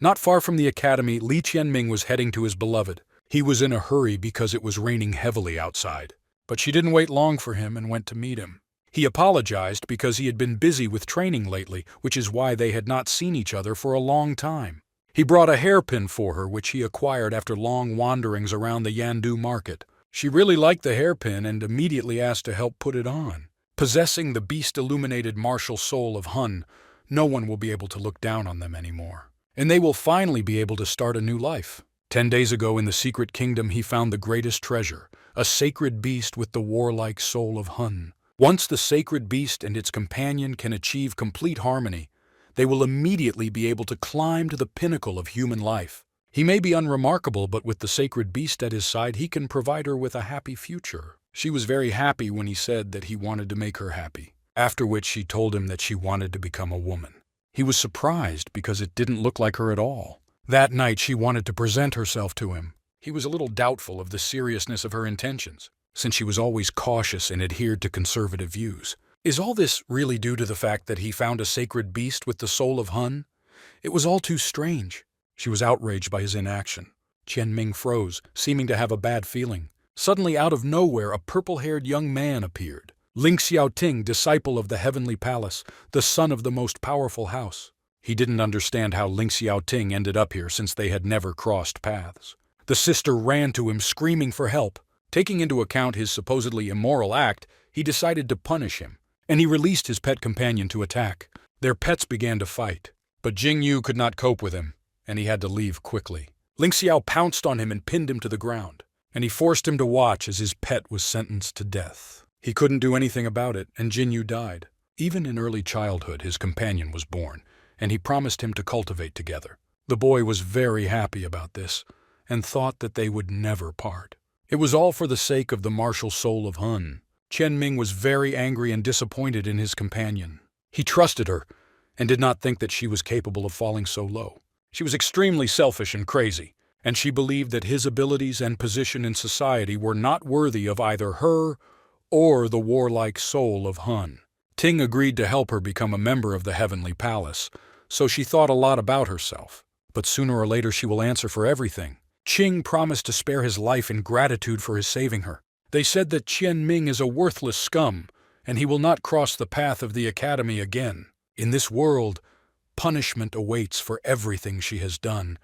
Not far from the academy, Li Qianming was heading to his beloved. He was in a hurry because it was raining heavily outside. But she didn't wait long for him and went to meet him. He apologized because he had been busy with training lately, which is why they had not seen each other for a long time. He brought a hairpin for her, which he acquired after long wanderings around the Yandu market. She really liked the hairpin and immediately asked to help put it on. Possessing the beast-illuminated martial soul of Hun, no one will be able to look down on them anymore. And they will finally be able to start a new life. 10 days ago in the secret kingdom he found the greatest treasure, a sacred beast with the warlike soul of Hun. Once the sacred beast and its companion can achieve complete harmony, they will immediately be able to climb to the pinnacle of human life. He may be unremarkable, but with the sacred beast at his side, he can provide her with a happy future. She was very happy when he said that he wanted to make her happy, after which she told him that she wanted to become a woman. He was surprised because it didn't look like her at all. That night she wanted to present herself to him. He was a little doubtful of the seriousness of her intentions, since she was always cautious and adhered to conservative views. Is all this really due to the fact that he found a sacred beast with the soul of Hun? It was all too strange. She was outraged by his inaction. Qianming froze, seeming to have a bad feeling. Suddenly, out of nowhere, a purple-haired young man appeared. Ling Xiaoting, disciple of the heavenly palace, the son of the most powerful house. He didn't understand how Ling Xiaoting ended up here since they had never crossed paths. The sister ran to him, screaming for help. Taking into account his supposedly immoral act, he decided to punish him, and he released his pet companion to attack. Their pets began to fight, but Jing Yu could not cope with him, and he had to leave quickly. Ling Xiao pounced on him and pinned him to the ground, and he forced him to watch as his pet was sentenced to death. He couldn't do anything about it, and Jin Yu died. Even in early childhood, his companion was born, and he promised him to cultivate together. The boy was very happy about this, and thought that they would never part. It was all for the sake of the martial soul of Hun. Qianming was very angry and disappointed in his companion. He trusted her, and did not think that she was capable of falling so low. She was extremely selfish and crazy, and she believed that his abilities and position in society were not worthy of either her or the warlike soul of Hun. Ting agreed to help her become a member of the heavenly palace, so she thought a lot about herself. But sooner or later she will answer for everything. Qing promised to spare his life in gratitude for his saving her. They said that Qianming is a worthless scum, and he will not cross the path of the academy again. In this world, punishment awaits for everything she has done,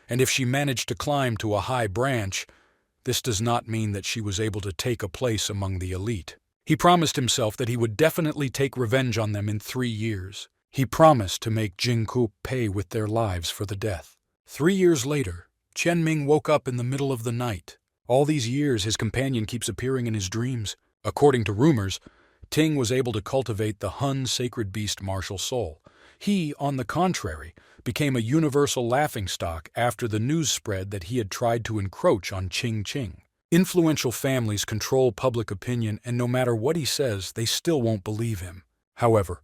and if she managed to climb to a high branch, this does not mean that she was able to take a place among the elite. He promised himself that he would definitely take revenge on them in 3 years. He promised to make Jingku pay with their lives for the death. 3 years later, Qianming woke up in the middle of the night. All these years, his companion keeps appearing in his dreams. According to rumors, Ting was able to cultivate the Hun sacred beast martial soul. He, on the contrary, became a universal laughingstock after the news spread that he had tried to encroach on Qing. Influential families control public opinion, and no matter what he says, they still won't believe him. However,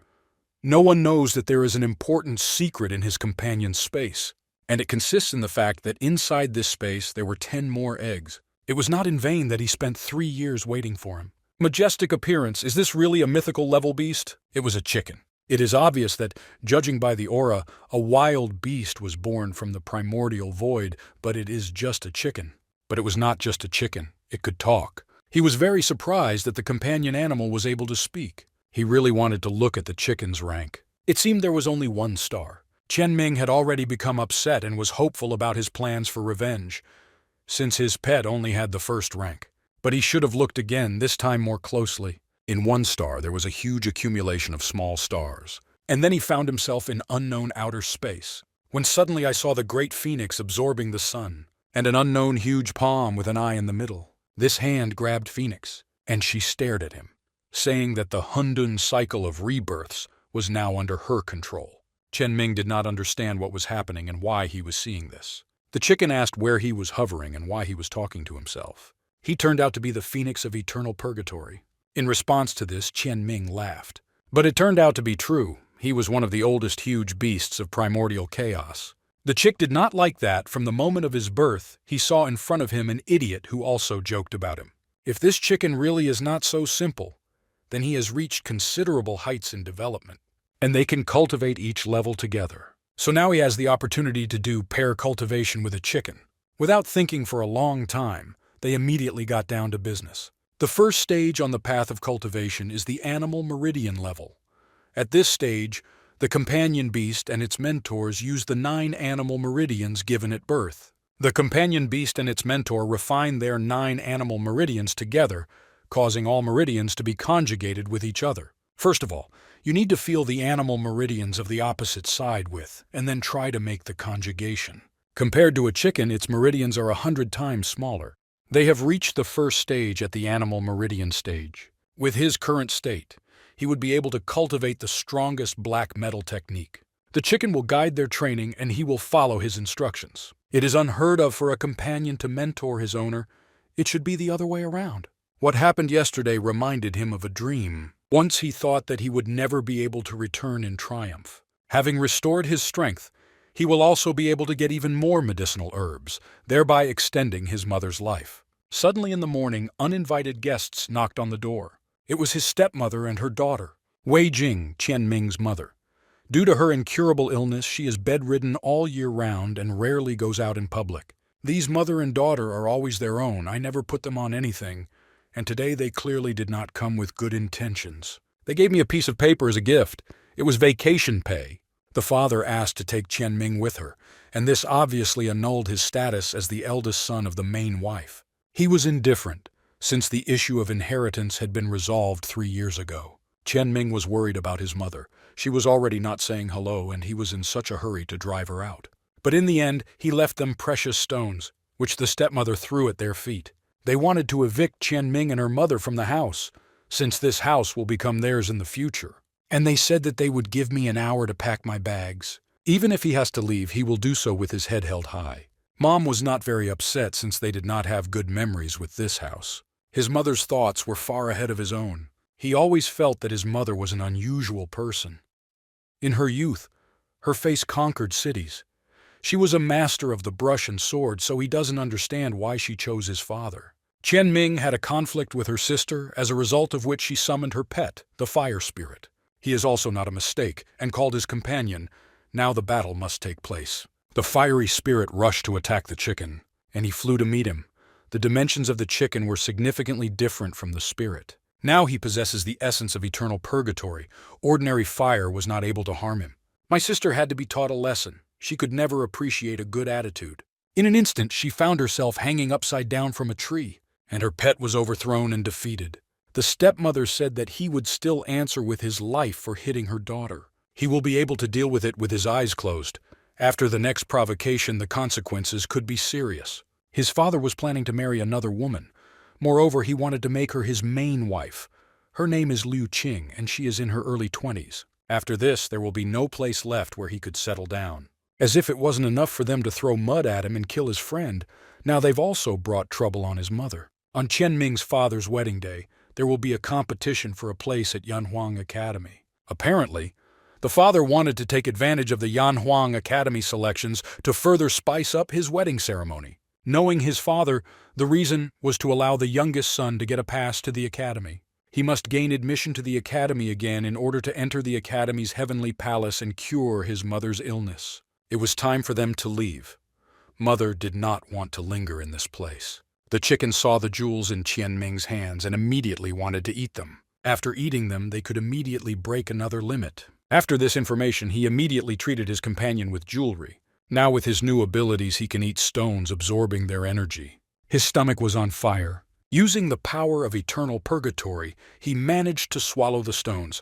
no one knows that there is an important secret in his companion's space, and it consists in the fact that inside this space there were 10 more eggs. It was not in vain that he spent 3 years waiting for him. Majestic appearance, is this really a mythical level beast? It was a chicken. It is obvious that, judging by the aura, a wild beast was born from the primordial void, but it is just a chicken. But it was not just a chicken, it could talk. He was very surprised that the companion animal was able to speak. He really wanted to look at the chicken's rank. It seemed there was only 1 star. Qianming had already become upset and was hopeful about his plans for revenge, since his pet only had the 1st rank. But he should have looked again, this time more closely. In 1 star there was a huge accumulation of small stars, and then he found himself in unknown outer space, when suddenly I saw the great phoenix absorbing the sun, and an unknown huge palm with an eye in the middle. This hand grabbed Phoenix, and she stared at him, saying that the Hundun cycle of rebirths was now under her control. Qianming did not understand what was happening and why he was seeing this. The chicken asked where he was hovering and why he was talking to himself. He turned out to be the phoenix of eternal purgatory. In response to this, Qianming laughed. But it turned out to be true. He was one of the oldest huge beasts of primordial chaos. The chick did not like that. From the moment of his birth, he saw in front of him an idiot who also joked about him. If this chicken really is not so simple, then he has reached considerable heights in development, and they can cultivate each level together. So now he has the opportunity to do pair cultivation with a chicken. Without thinking for a long time, they immediately got down to business. The first stage on the path of cultivation is the animal meridian level. At this stage, the companion beast and its mentors use the 9 animal meridians given at birth. The companion beast and its mentor refine their 9 animal meridians together, causing all meridians to be conjugated with each other. First of all, you need to feel the animal meridians of the opposite side with, and then try to make the conjugation. Compared to a chicken, its meridians are 100 times smaller. They have reached the first stage at the animal meridian stage. With his current state, he would be able to cultivate the strongest black metal technique. The chicken will guide their training and he will follow his instructions. It is unheard of for a companion to mentor his owner. It should be the other way around. What happened yesterday reminded him of a dream. Once he thought that he would never be able to return in triumph. Having restored his strength, he will also be able to get even more medicinal herbs, thereby extending his mother's life. Suddenly in the morning, uninvited guests knocked on the door. It was his stepmother and her daughter, Wei Jing, Qian Ming's mother. Due to her incurable illness, she is bedridden all year round and rarely goes out in public. These mother and daughter are always their own. I never put them on anything, and today they clearly did not come with good intentions. They gave me a piece of paper as a gift. It was vacation pay. The father asked to take Qian Ming with her, and this obviously annulled his status as the eldest son of the main wife. He was indifferent, since the issue of inheritance had been resolved 3 years ago. Qian Ming was worried about his mother. She was already not saying hello, and he was in such a hurry to drive her out. But in the end, he left them precious stones, which the stepmother threw at their feet. They wanted to evict Qian Ming and her mother from the house, since this house will become theirs in the future. And they said that they would give me an hour to pack my bags. Even if he has to leave, he will do so with his head held high. Mom was not very upset since they did not have good memories with this house. His mother's thoughts were far ahead of his own. He always felt that his mother was an unusual person. In her youth, her face conquered cities. She was a master of the brush and sword, so he doesn't understand why she chose his father. Qian Ming had a conflict with her sister, as a result of which she summoned her pet, the fire spirit. He is also not a mistake, and called his companion. Now the battle must take place. The fiery spirit rushed to attack the chicken, and he flew to meet him. The dimensions of the chicken were significantly different from the spirit. Now he possesses the essence of eternal purgatory. Ordinary fire was not able to harm him. My sister had to be taught a lesson. She could never appreciate a good attitude. In an instant, she found herself hanging upside down from a tree, and her pet was overthrown and defeated. The stepmother said that he would still answer with his life for hitting her daughter. He will be able to deal with it with his eyes closed. After the next provocation, the consequences could be serious. His father was planning to marry another woman. Moreover, he wanted to make her his main wife. Her name is Liu Qing, and she is in her early 20s. After this, there will be no place left where he could settle down. As if it wasn't enough for them to throw mud at him and kill his friend, now they've also brought trouble on his mother. On Qian Ming's father's wedding day, there will be a competition for a place at Yanhuang Academy. Apparently, the father wanted to take advantage of the Yanhuang Academy selections to further spice up his wedding ceremony. Knowing his father, the reason was to allow the youngest son to get a pass to the academy. He must gain admission to the academy again in order to enter the academy's heavenly palace and cure his mother's illness. It was time for them to leave. Mother did not want to linger in this place. The chicken saw the jewels in Qian Ming's hands and immediately wanted to eat them. After eating them, they could immediately break another limit. After this information, he immediately treated his companion with jewelry. Now with his new abilities, he can eat stones, absorbing their energy. His stomach was on fire. Using the power of eternal purgatory, he managed to swallow the stones,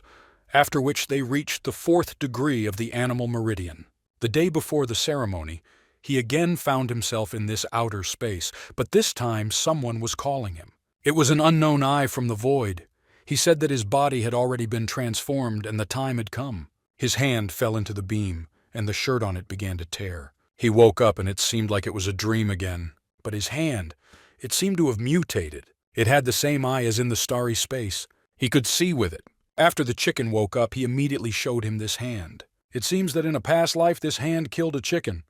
after which they reached the 4th degree of the animal meridian. The day before the ceremony, he again found himself in this outer space, but this time someone was calling him. It was an unknown eye from the void. He said that his body had already been transformed and the time had come. His hand fell into the beam, and the shirt on it began to tear. He woke up and it seemed like it was a dream again. But his hand, it seemed to have mutated. It had the same eye as in the starry space. He could see with it. After the chicken woke up, he immediately showed him this hand. It seems that in a past life this hand killed a chicken,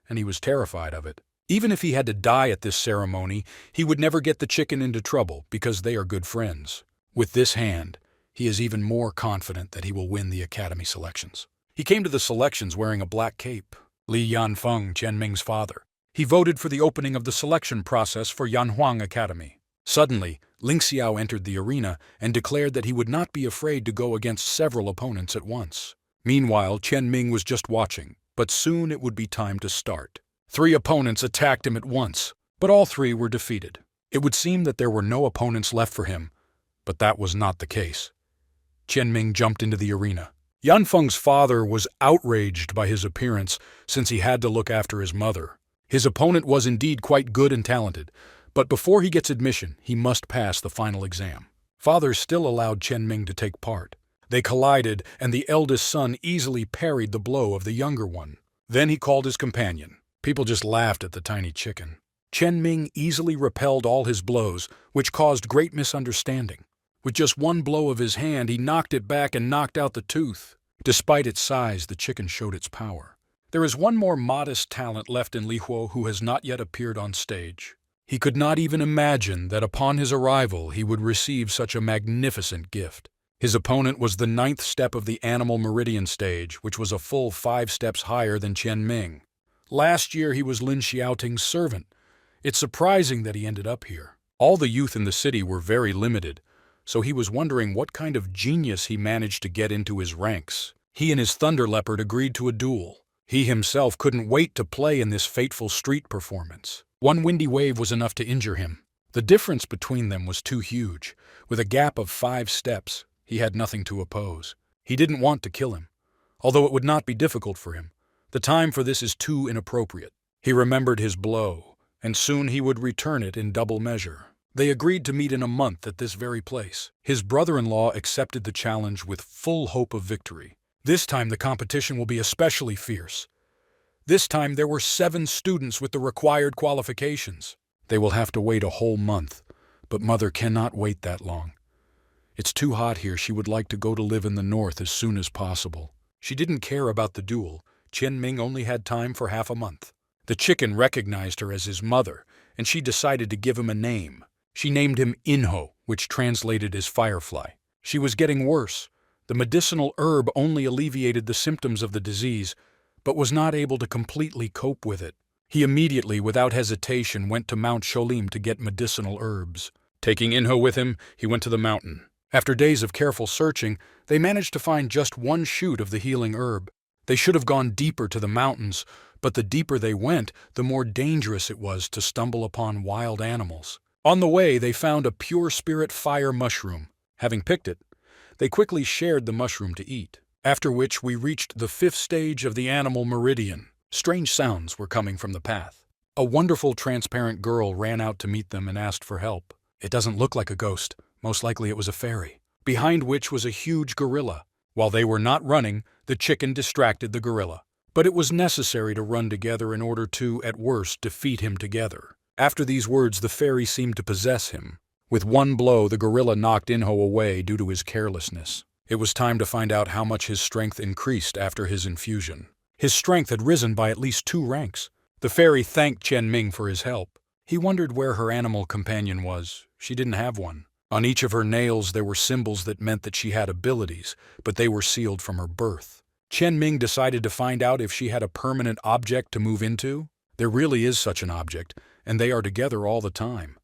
and he was terrified of it. Even if he had to die at this ceremony, he would never get the chicken into trouble because they are good friends. With this hand, he is even more confident that he will win the academy selections. He came to the selections wearing a black cape. Li Yanfeng, Chen Ming's father. He voted for the opening of the selection process for Yanhuang Academy. Suddenly, Ling Xiao entered the arena and declared that he would not be afraid to go against several opponents at once. Meanwhile, Chen Ming was just watching, but soon it would be time to start. 3 opponents attacked him at once, but all 3 were defeated. It would seem that there were no opponents left for him, but that was not the case. Chen Ming jumped into the arena. Yanfeng's father was outraged by his appearance since he had to look after his mother. His opponent was indeed quite good and talented, but before he gets admission, he must pass the final exam. Father still allowed Chen Ming to take part. They collided, and the eldest son easily parried the blow of the younger one. Then he called his companion. People just laughed at the tiny chicken. Chen Ming easily repelled all his blows, which caused great misunderstanding. With just one blow of his hand, he knocked it back and knocked out the tooth. Despite its size, the chicken showed its power. There is one more modest talent left in Li Huo who has not yet appeared on stage. He could not even imagine that upon his arrival he would receive such a magnificent gift. His opponent was the 9th step of the Animal Meridian stage, which was a full 5 steps higher than Chen Ming. Last year he was Lin Xiaoting's servant. It's surprising that he ended up here. All the youth in the city were very limited, so he was wondering what kind of genius he managed to get into his ranks. He and his Thunder Leopard agreed to a duel. He himself couldn't wait to play in this fateful street performance. One windy wave was enough to injure him. The difference between them was too huge. With a gap of 5 steps, he had nothing to oppose. He didn't want to kill him, although it would not be difficult for him. The time for this is too inappropriate. He remembered his blow, and soon he would return it in double measure. They agreed to meet in a month at this very place. His brother-in-law accepted the challenge with full hope of victory. This time the competition will be especially fierce. This time there were 7 students with the required qualifications. They will have to wait a whole month, but Mother cannot wait that long. It's too hot here. She would like to go to live in the north as soon as possible. She didn't care about the duel. Chen Ming only had time for half a month. The chicken recognized her as his mother, and she decided to give him a name. She named him Inho, which translated as firefly. She was getting worse. The medicinal herb only alleviated the symptoms of the disease, but was not able to completely cope with it. He immediately, without hesitation, went to Mount Sholim to get medicinal herbs. Taking Inho with him, he went to the mountain. After days of careful searching, they managed to find just 1 shoot of the healing herb. They should have gone deeper to the mountains, but the deeper they went, the more dangerous it was to stumble upon wild animals. On the way, they found a pure spirit fire mushroom. Having picked it, they quickly shared the mushroom to eat, after which we reached the 5th stage of the Animal Meridian. Strange sounds were coming from the path. A wonderful transparent girl ran out to meet them and asked for help. It doesn't look like a ghost. Most likely it was a fairy, behind which was a huge gorilla. While they were not running, the chicken distracted the gorilla. But it was necessary to run together in order to, at worst, defeat him together. After these words, the fairy seemed to possess him. With one blow, the gorilla knocked Inho away due to his carelessness. It was time to find out how much his strength increased after his infusion. His strength had risen by at least 2 ranks. The fairy thanked Chen Ming for his help. He wondered where her animal companion was. She didn't have one. On each of her nails there were symbols that meant that she had abilities, but they were sealed from her birth. Chen Ming decided to find out if she had a permanent object to move into. There really is such an object, and they are together all the time.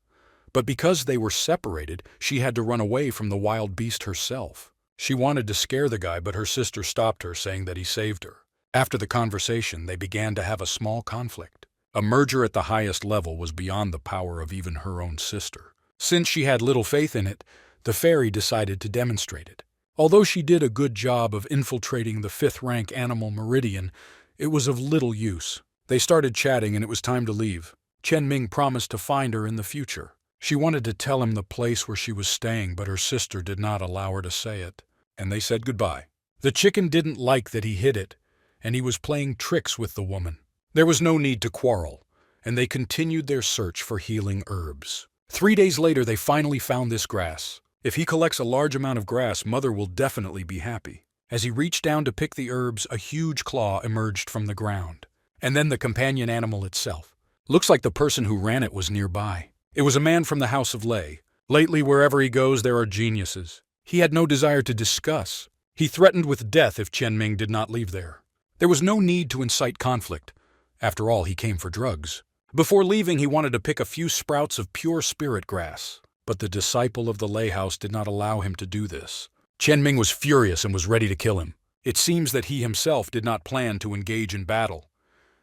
But because they were separated, she had to run away from the wild beast herself. She wanted to scare the guy, but her sister stopped her, saying that he saved her. After the conversation, they began to have a small conflict. A merger at the highest level was beyond the power of even her own sister. Since she had little faith in it, the fairy decided to demonstrate it. Although she did a good job of infiltrating the 5th rank Animal Meridian, it was of little use. They started chatting and it was time to leave. Chen Ming promised to find her in the future. She wanted to tell him the place where she was staying, but her sister did not allow her to say it, and they said goodbye. The chicken didn't like that he hid it, and he was playing tricks with the woman. There was no need to quarrel, and they continued their search for healing herbs. 3 days later, they finally found this grass. If he collects a large amount of grass, Mother will definitely be happy. As he reached down to pick the herbs, a huge claw emerged from the ground. And then the companion animal itself. Looks like the person who ran it was nearby. It was a man from the House of Lei. Lately, wherever he goes, there are geniuses. He had no desire to discuss. He threatened with death if Chen Ming did not leave there. There was no need to incite conflict. After all, he came for drugs. Before leaving, he wanted to pick a few sprouts of pure spirit grass. But the disciple of the lay house did not allow him to do this. Chen Ming was furious and was ready to kill him. It seems that he himself did not plan to engage in battle.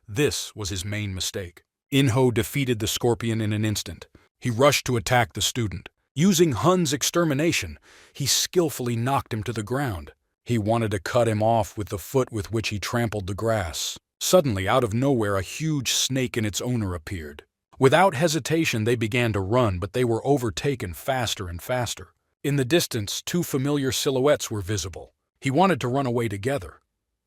This was his main mistake. Inho defeated the scorpion in an instant. He rushed to attack the student. Using Hun's extermination, he skillfully knocked him to the ground. He wanted to cut him off with the foot with which he trampled the grass. Suddenly, out of nowhere, a huge snake and its owner appeared. Without hesitation, they began to run, but they were overtaken faster and faster. In the distance, two familiar silhouettes were visible. He wanted to run away together,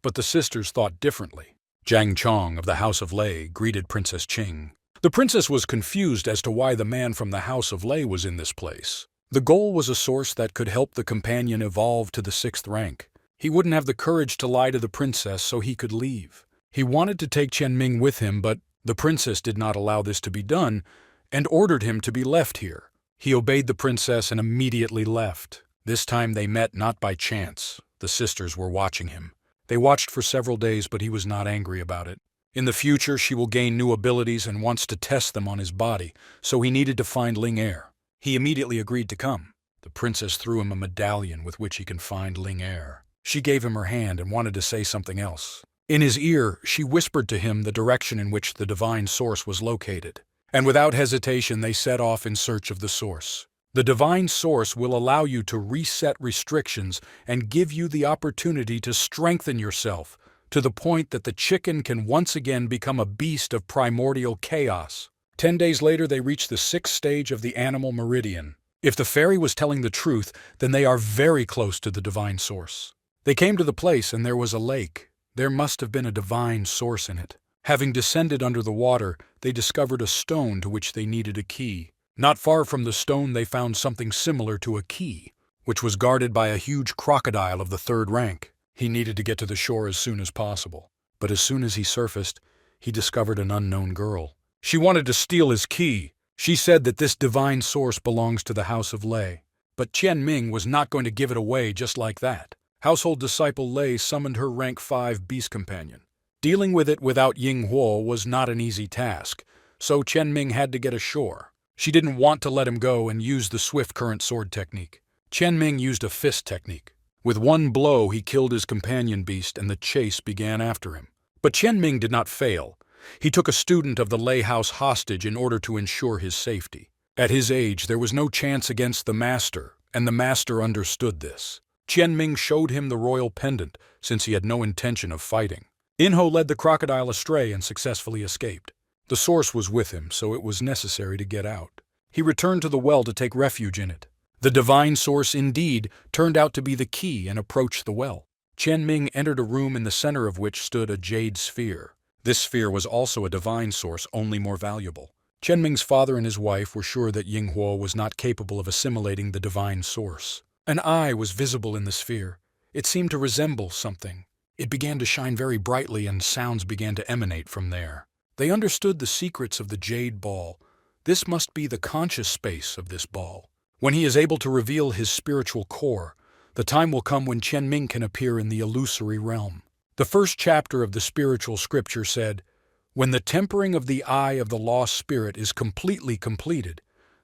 but the sisters thought differently. Zhang Chong of the House of Lei greeted Princess Qing. The princess was confused as to why the man from the House of Lei was in this place. The goal was a source that could help the companion evolve to the 6th rank. He wouldn't have the courage to lie to the princess, so he could leave. He wanted to take Chen Ming with him, but the princess did not allow this to be done and ordered him to be left here. He obeyed the princess and immediately left. This time they met not by chance. The sisters were watching him. They watched for several days, but he was not angry about it. In the future, she will gain new abilities and wants to test them on his body, so he needed to find Ling Er. He immediately agreed to come. The princess threw him a medallion with which he can find Ling Er. She gave him her hand and wanted to say something else. In his ear, she whispered to him the direction in which the divine source was located. And without hesitation, they set off in search of the source. The divine source will allow you to reset restrictions and give you the opportunity to strengthen yourself to the point that the chicken can once again become a beast of primordial chaos. 10 days later, they reached the 6th stage of the animal meridian. If the fairy was telling the truth, then they are very close to the divine source. They came to the place and there was a lake. There must have been a divine source in it. Having descended under the water, they discovered a stone to which they needed a key. Not far from the stone they found something similar to a key, which was guarded by a huge crocodile of the 3rd rank. He needed to get to the shore as soon as possible. But as soon as he surfaced, he discovered an unknown girl. She wanted to steal his key. She said that this divine source belongs to the House of Lei. But Chen Ming was not going to give it away just like that. Household disciple Lei summoned her rank 5 beast companion. Dealing with it without Ying Huo was not an easy task, so Chen Ming had to get ashore. She didn't want to let him go and used the swift current sword technique. Chen Ming used a fist technique. With one blow, he killed his companion beast and the chase began after him. But Chen Ming did not fail. He took a student of the Lei house hostage in order to ensure his safety. At his age, there was no chance against the master, and the master understood this. Chen Ming showed him the royal pendant, since he had no intention of fighting. Inho led the crocodile astray and successfully escaped. The source was with him, so it was necessary to get out. He returned to the well to take refuge in it. The divine source indeed turned out to be the key and approached the well. Chen Ming entered a room in the center of which stood a jade sphere. This sphere was also a divine source, only more valuable. Chen Ming's father and his wife were sure that Ying Huo was not capable of assimilating the divine source. An eye was visible in the sphere. It seemed to resemble something. It began to shine very brightly and sounds began to emanate from there. They understood the secrets of the jade ball. This must be the conscious space of this ball. When he is able to reveal his spiritual core, the time will come when Chen Ming can appear in the illusory realm. The first chapter of the spiritual scripture said, "When the tempering of the eye of the lost spirit is completely completed,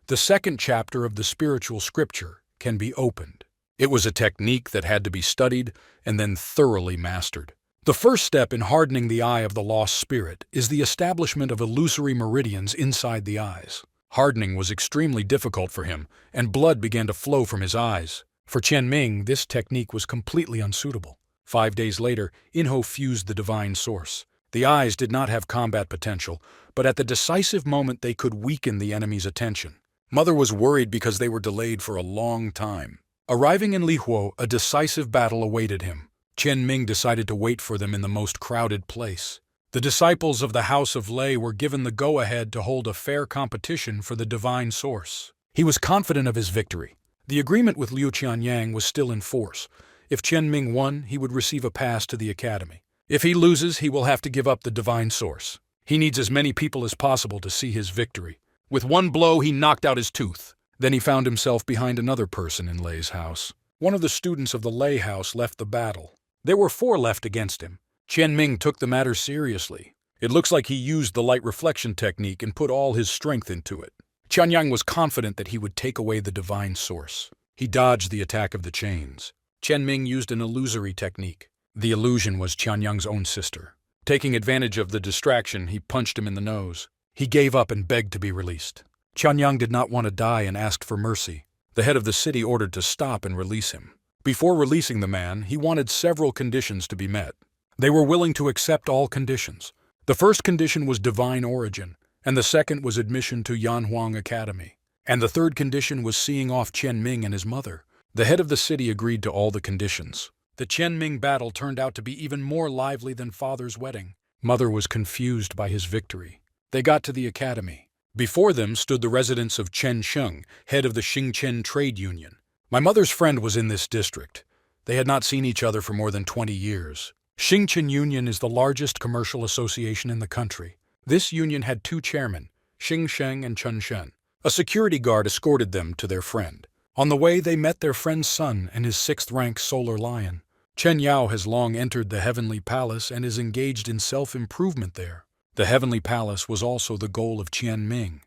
the second chapter of the spiritual scripture can be opened." It was a technique that had to be studied and then thoroughly mastered. The first step in hardening the eye of the lost spirit is the establishment of illusory meridians inside the eyes. Hardening was extremely difficult for him, and blood began to flow from his eyes. For Chen Ming, this technique was completely unsuitable. 5 days later, Inho fused the divine source. The eyes did not have combat potential, but at the decisive moment they could weaken the enemy's attention. Mother was worried because they were delayed for a long time. Arriving in Lihuo, a decisive battle awaited him. Chen Ming decided to wait for them in the most crowded place. The disciples of the House of Lei were given the go-ahead to hold a fair competition for the divine source. He was confident of his victory. The agreement with Liu Qianyang was still in force. If Chen Ming won, he would receive a pass to the academy. If he loses, he will have to give up the divine source. He needs as many people as possible to see his victory. With one blow, he knocked out his tooth. Then he found himself behind another person in Lei's house. One of the students of the lay house left the battle. There were 4 left against him. Chen Ming took the matter seriously. It looks like he used the light reflection technique and put all his strength into it. Qianyang was confident that he would take away the divine source. He dodged the attack of the chains. Chen Ming used an illusory technique. The illusion was Qianyang's own sister. Taking advantage of the distraction, he punched him in the nose. He gave up and begged to be released. Qianyang did not want to die and asked for mercy. The head of the city ordered to stop and release him. Before releasing the man, he wanted several conditions to be met. They were willing to accept all conditions. The first condition was divine origin, and the second was admission to Yanhuang Academy. And the third condition was seeing off Chen Ming and his mother. The head of the city agreed to all the conditions. The Chen Ming battle turned out to be even more lively than father's wedding. Mother was confused by his victory. They got to the academy. Before them stood the residents of Chen Sheng, head of the Xingchen Trade Union. My mother's friend was in this district. They had not seen each other for more than 20 years. Xingchen Union is the largest commercial association in the country. This union had 2 chairmen, Xing Sheng and Chen Shen. A security guard escorted them to their friend. On the way, they met their friend's son and his 6th-rank solar lion. Chen Yao has long entered the Heavenly Palace and is engaged in self-improvement there. The Heavenly Palace was also the goal of Qian Ming.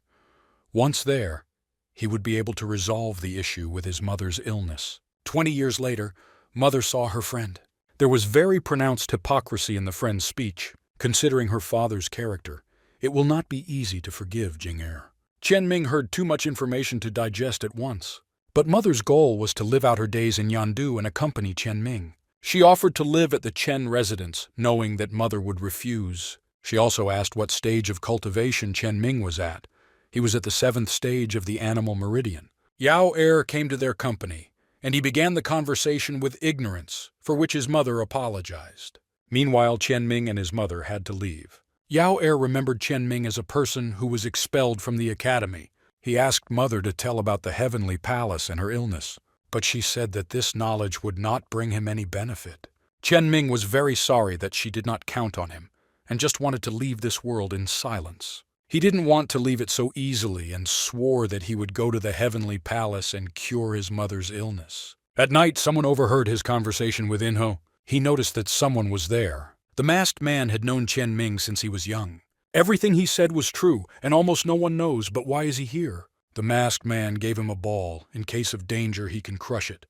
Once there, he would be able to resolve the issue with his mother's illness. 20 years later, Mother saw her friend. There was very pronounced hypocrisy in the friend's speech. Considering her father's character, it will not be easy to forgive Jing'er. Qian Ming heard too much information to digest at once. But Mother's goal was to live out her days in Yandu and accompany Qian Ming. She offered to live at the Chen residence, knowing that Mother would refuse. She also asked what stage of cultivation Qian Ming was at. He was at the 7th stage of the animal meridian. Yao Er came to their company, and he began the conversation with ignorance, for which his mother apologized. Meanwhile, Qian Ming and his mother had to leave. Yao Er remembered Qian Ming as a person who was expelled from the academy. He asked Mother to tell about the Heavenly Palace and her illness, but she said that this knowledge would not bring him any benefit. Qian Ming was very sorry that she did not count on him, and just wanted to leave this world in silence. He didn't want to leave it so easily and swore that he would go to the Heavenly Palace and cure his mother's illness. At night, someone overheard his conversation with Inho. He noticed that someone was there. The masked man had known Qian Ming since he was young. Everything he said was true, and almost no one knows, but why is he here? The masked man gave him a ball. In case of danger, he can crush it,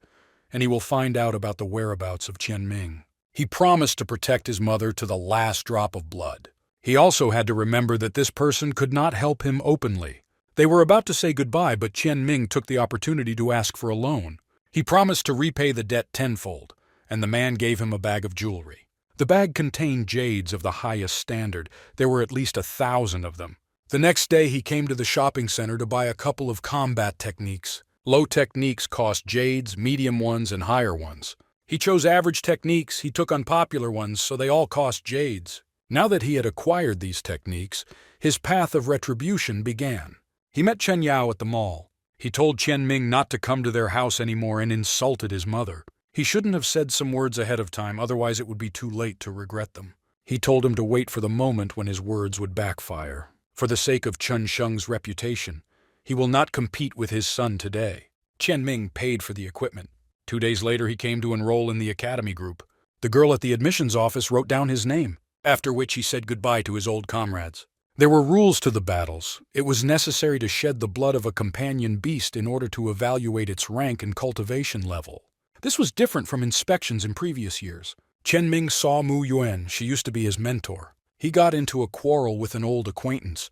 and he will find out about the whereabouts of Qian Ming. He promised to protect his mother to the last drop of blood. He also had to remember that this person could not help him openly. They were about to say goodbye, but Qian Ming took the opportunity to ask for a loan. He promised to repay the debt tenfold, and the man gave him a bag of jewelry. The bag contained jades of the highest standard. There were at least 1,000 of them. The next day he came to the shopping center to buy a couple of combat techniques. Low techniques cost jades, medium ones, and higher ones. He chose average techniques. He took unpopular ones, so they all cost jades. Now that he had acquired these techniques, his path of retribution began. He met Chen Yao at the mall. He told Qian Ming not to come to their house anymore and insulted his mother. He shouldn't have said some words ahead of time, otherwise it would be too late to regret them. He told him to wait for the moment when his words would backfire. For the sake of Chen Sheng's reputation, he will not compete with his son today. Qian Ming paid for the equipment. 2 days later he came to enroll in the academy group. The girl at the admissions office wrote down his name, after which he said goodbye to his old comrades. There were rules to the battles. It was necessary to shed the blood of a companion beast in order to evaluate its rank and cultivation level. This was different from inspections in previous years. Qian Ming saw Mu Yuan. She used to be his mentor. He got into a quarrel with an old acquaintance,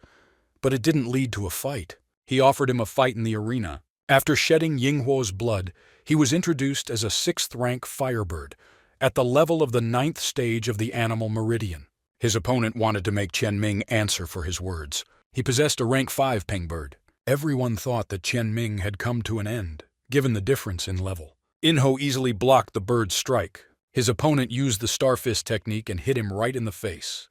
but it didn't lead to a fight. He offered him a fight in the arena. After shedding Yinghuo's blood, he was introduced as a 6th-rank firebird, at the level of the 9th stage of the animal meridian. His opponent wanted to make Qian Ming answer for his words. He possessed a rank 5 pengbird. Everyone thought that Qian Ming had come to an end, given the difference in level. Inho easily blocked the bird's strike. His opponent used the Starfist technique and hit him right in the face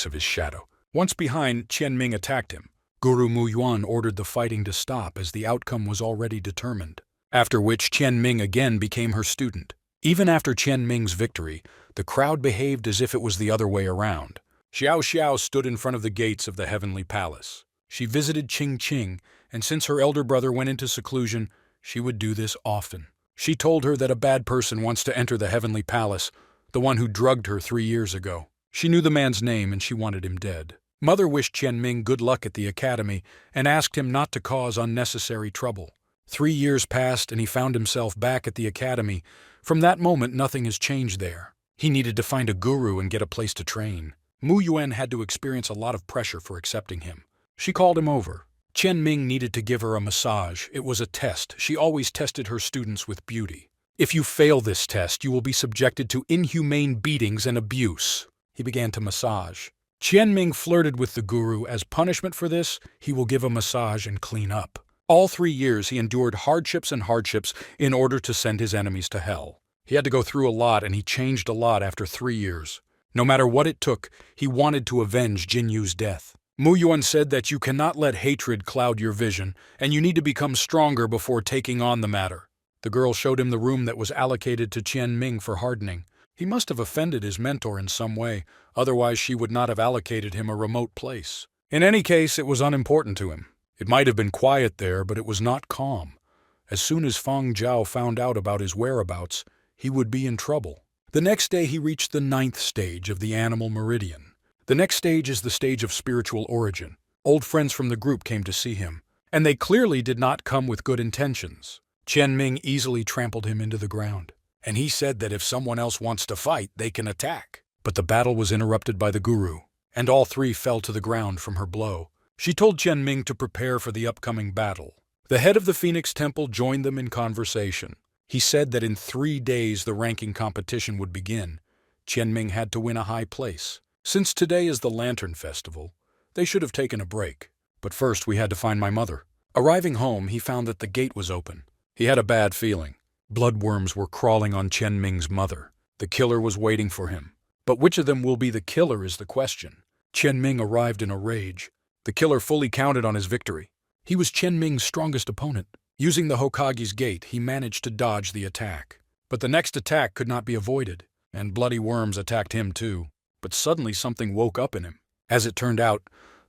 of his shadow. Once behind, Qian Ming attacked him. Guru Mu Yuan ordered the fighting to stop as the outcome was already determined, after which Qian Ming again became her student. Even after Qian Ming's victory, the crowd behaved as if it was the other way around. Xiao Xiao stood in front of the gates of the Heavenly Palace. She visited Qing Qing, and since her elder brother went into seclusion, she would do this often. She told her that a bad person wants to enter the heavenly palace, the one who drugged her 3 years ago. She knew the man's name and she wanted him dead. Mother wished Qianming good luck at the academy and asked him not to cause unnecessary trouble. 3 years passed and he found himself back at the academy. From that moment, nothing has changed there. He needed to find a guru and get a place to train. Mu Yuan had to experience a lot of pressure for accepting him. She called him over. Qianming needed to give her a massage. It was a test. She always tested her students with beauty. If you fail this test, you will be subjected to inhumane beatings and abuse. He began to massage. Qianming flirted with the guru. As punishment for this, he will give a massage and clean up. All 3 years he endured hardships and hardships in order to send his enemies to hell. He had to go through a lot and he changed a lot after 3 years. No matter what it took, he wanted to avenge Jin Yu's death. Mu Yuan said that you cannot let hatred cloud your vision, and you need to become stronger before taking on the matter. The girl showed him the room that was allocated to Qianming for hardening. He must have offended his mentor in some way, otherwise she would not have allocated him a remote place. In any case, it was unimportant to him. It might have been quiet there, but it was not calm. As soon as Feng Zhao found out about his whereabouts, he would be in trouble. The next day he reached the 9th stage of the animal meridian. The next stage is the stage of spiritual origin. Old friends from the group came to see him, and they clearly did not come with good intentions. Qianming easily trampled him into the ground, and he said that if someone else wants to fight, they can attack. But the battle was interrupted by the guru, and all 3 fell to the ground from her blow. She told Qianming to prepare for the upcoming battle. The head of the Phoenix Temple joined them in conversation. He said that in 3 days the ranking competition would begin. Qianming had to win a high place. Since today is the Lantern Festival, they should have taken a break. But first we had to find my mother. Arriving home, he found that the gate was open. He had a bad feeling. Bloodworms were crawling on Qianming's mother. The killer was waiting for him. But which of them will be the killer is the question. Qianming arrived in a rage. The killer fully counted on his victory. He was Qianming's strongest opponent. Using the Hokage's gate, he managed to dodge the attack. But the next attack could not be avoided, and bloody worms attacked him too. But suddenly something woke up in him. As it turned out,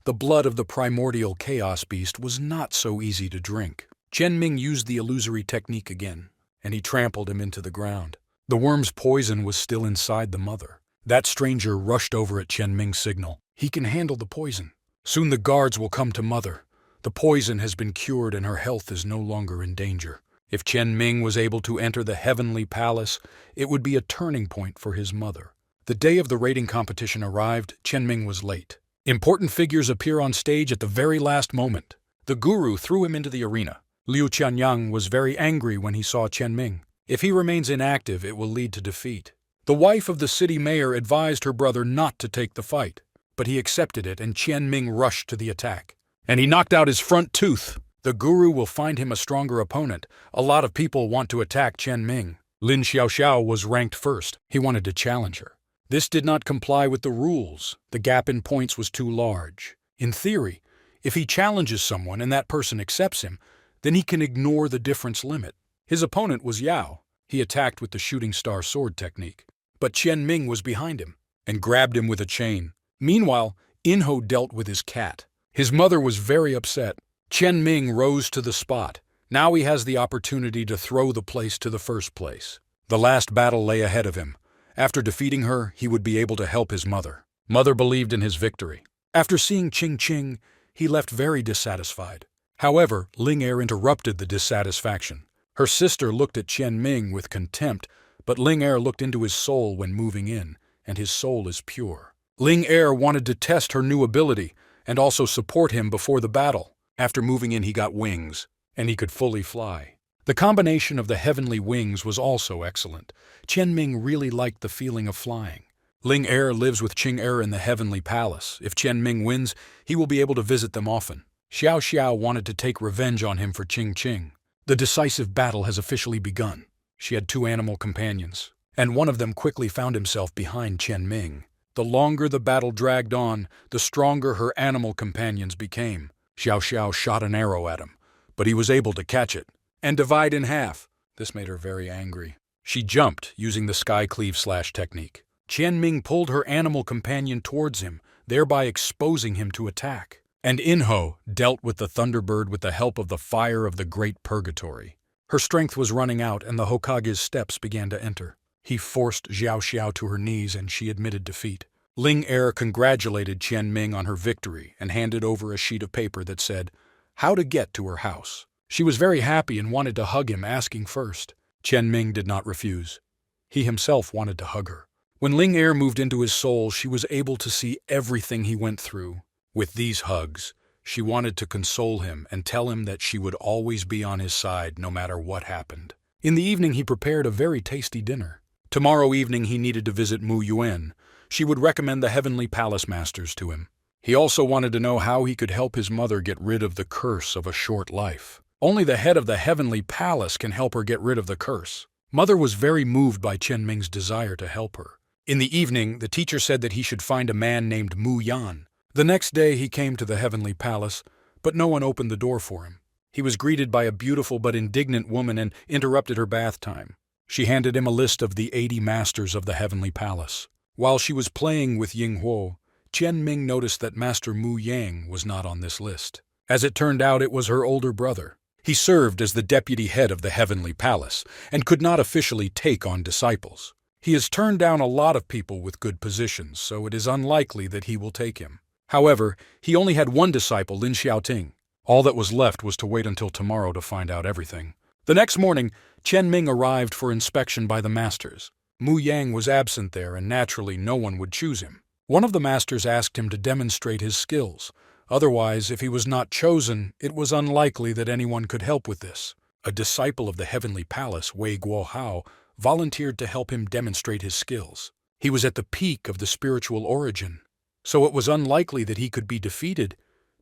the blood of the primordial chaos beast was not so easy to drink. Qianming used the illusory technique again, and he trampled him into the ground. The worm's poison was still inside the mother. That stranger rushed over at Qianming's signal. He can handle the poison. Soon the guards will come to mother. The poison has been cured and her health is no longer in danger. If Qianming was able to enter the heavenly palace, it would be a turning point for his mother. The day of the raiding competition arrived. Qianming was late. Important figures appear on stage at the very last moment. The guru threw him into the arena. Liu Qianyang was very angry when he saw Qianming. If he remains inactive, it will lead to defeat. The wife of the city mayor advised her brother not to take the fight, but he accepted it and Qianming rushed to the attack. And he knocked out his front tooth. The guru will find him a stronger opponent. A lot of people want to attack Qianming. Lin Xiaoxiao was ranked first. He wanted to challenge her. This did not comply with the rules. The gap in points was too large. In theory, if he challenges someone and that person accepts him, then he can ignore the difference limit. His opponent was Yao. He attacked with the shooting star sword technique. But Qianming was behind him and grabbed him with a chain. Meanwhile, Inho dealt with his cat. His mother was very upset. Qianming rose to the spot. Now he has the opportunity to throw the place to the first place. The last battle lay ahead of him. After defeating her, he would be able to help his mother. Mother believed in his victory. After seeing Qing Qing, he left very dissatisfied. However, Ling Er interrupted the dissatisfaction. Her sister looked at Qianming with contempt, but Ling Er looked into his soul when moving in, and his soul is pure. Ling Er wanted to test her new ability and also support him before the battle. After moving in, he got wings, and he could fully fly. The combination of the heavenly wings was also excellent. Qianming really liked the feeling of flying. Ling Er lives with Qing Er in the heavenly palace. If Qianming wins, he will be able to visit them often. Xiao Xiao wanted to take revenge on him for Qing Qing. The decisive battle has officially begun. She had 2 animal companions, and one of them quickly found himself behind Qianming. The longer the battle dragged on, the stronger her animal companions became. Xiao Xiao shot an arrow at him, but he was able to catch it and divide in half. This made her very angry. She jumped using the sky cleave slash technique. Qianming pulled her animal companion towards him, thereby exposing him to attack. And Inho dealt with the Thunderbird with the help of the fire of the Great Purgatory. Her strength was running out and the Hokage's steps began to enter. He forced Xiao Xiao to her knees and she admitted defeat. Ling Er congratulated Qian Ming on her victory and handed over a sheet of paper that said, "How to get to her house." She was very happy and wanted to hug him, asking first. Qian Ming did not refuse. He himself wanted to hug her. When Ling Er moved into his soul, she was able to see everything he went through. With these hugs, she wanted to console him and tell him that she would always be on his side no matter what happened. In the evening, he prepared a very tasty dinner. Tomorrow evening, he needed to visit Mu Yuan. She would recommend the Heavenly Palace Masters to him. He also wanted to know how he could help his mother get rid of the curse of a short life. Only the head of the Heavenly Palace can help her get rid of the curse. Mother was very moved by Qian Ming's desire to help her. In the evening, the teacher said that he should find a man named Mu Yan. The next day, he came to the Heavenly Palace, but no one opened the door for him. He was greeted by a beautiful but indignant woman and interrupted her bath time. She handed him a list of the 80 masters of the Heavenly Palace. While she was playing with Ying Huo, Qian Ming noticed that Master Mu Yang was not on this list. As it turned out, it was her older brother. He served as the deputy head of the Heavenly Palace and could not officially take on disciples. He has turned down a lot of people with good positions, so it is unlikely that he will take him. However, he only had one disciple, Lin Xiaoting. All that was left was to wait until tomorrow to find out everything. The next morning, Qian Ming arrived for inspection by the masters. Mu Yang was absent there, and naturally no one would choose him. One of the masters asked him to demonstrate his skills. Otherwise, if he was not chosen, it was unlikely that anyone could help with this. A disciple of the Heavenly Palace, Wei Guohao, volunteered to help him demonstrate his skills. He was at the peak of the spiritual origin, so it was unlikely that he could be defeated.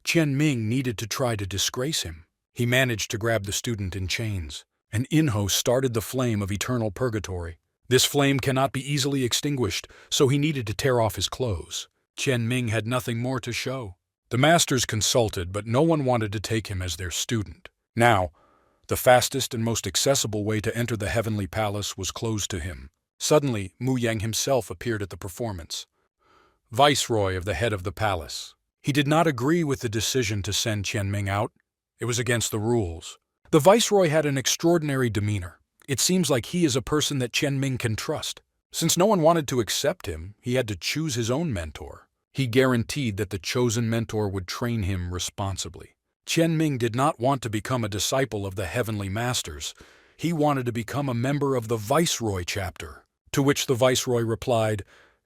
Qian Ming needed to try to disgrace him. He managed to grab the student in chains. An Inho started the flame of eternal purgatory. This flame cannot be easily extinguished, so he needed to tear off his clothes. Qian Ming had nothing more to show. The masters consulted, but no one wanted to take him as their student. Now, the fastest and most accessible way to enter the Heavenly Palace was closed to him. Suddenly, Mu Yang himself appeared at the performance. Viceroy of the head of the palace. He did not agree with the decision to send Qian Ming out. It was against the rules. The Viceroy had an extraordinary demeanor. It seems like he is a person that Qian Ming can trust. Since no one wanted to accept him, he had to choose his own mentor. He guaranteed that the chosen mentor would train him responsibly. Qian Ming did not want to become a disciple of the Heavenly Masters. He wanted to become a member of the Viceroy chapter. To which the Viceroy replied,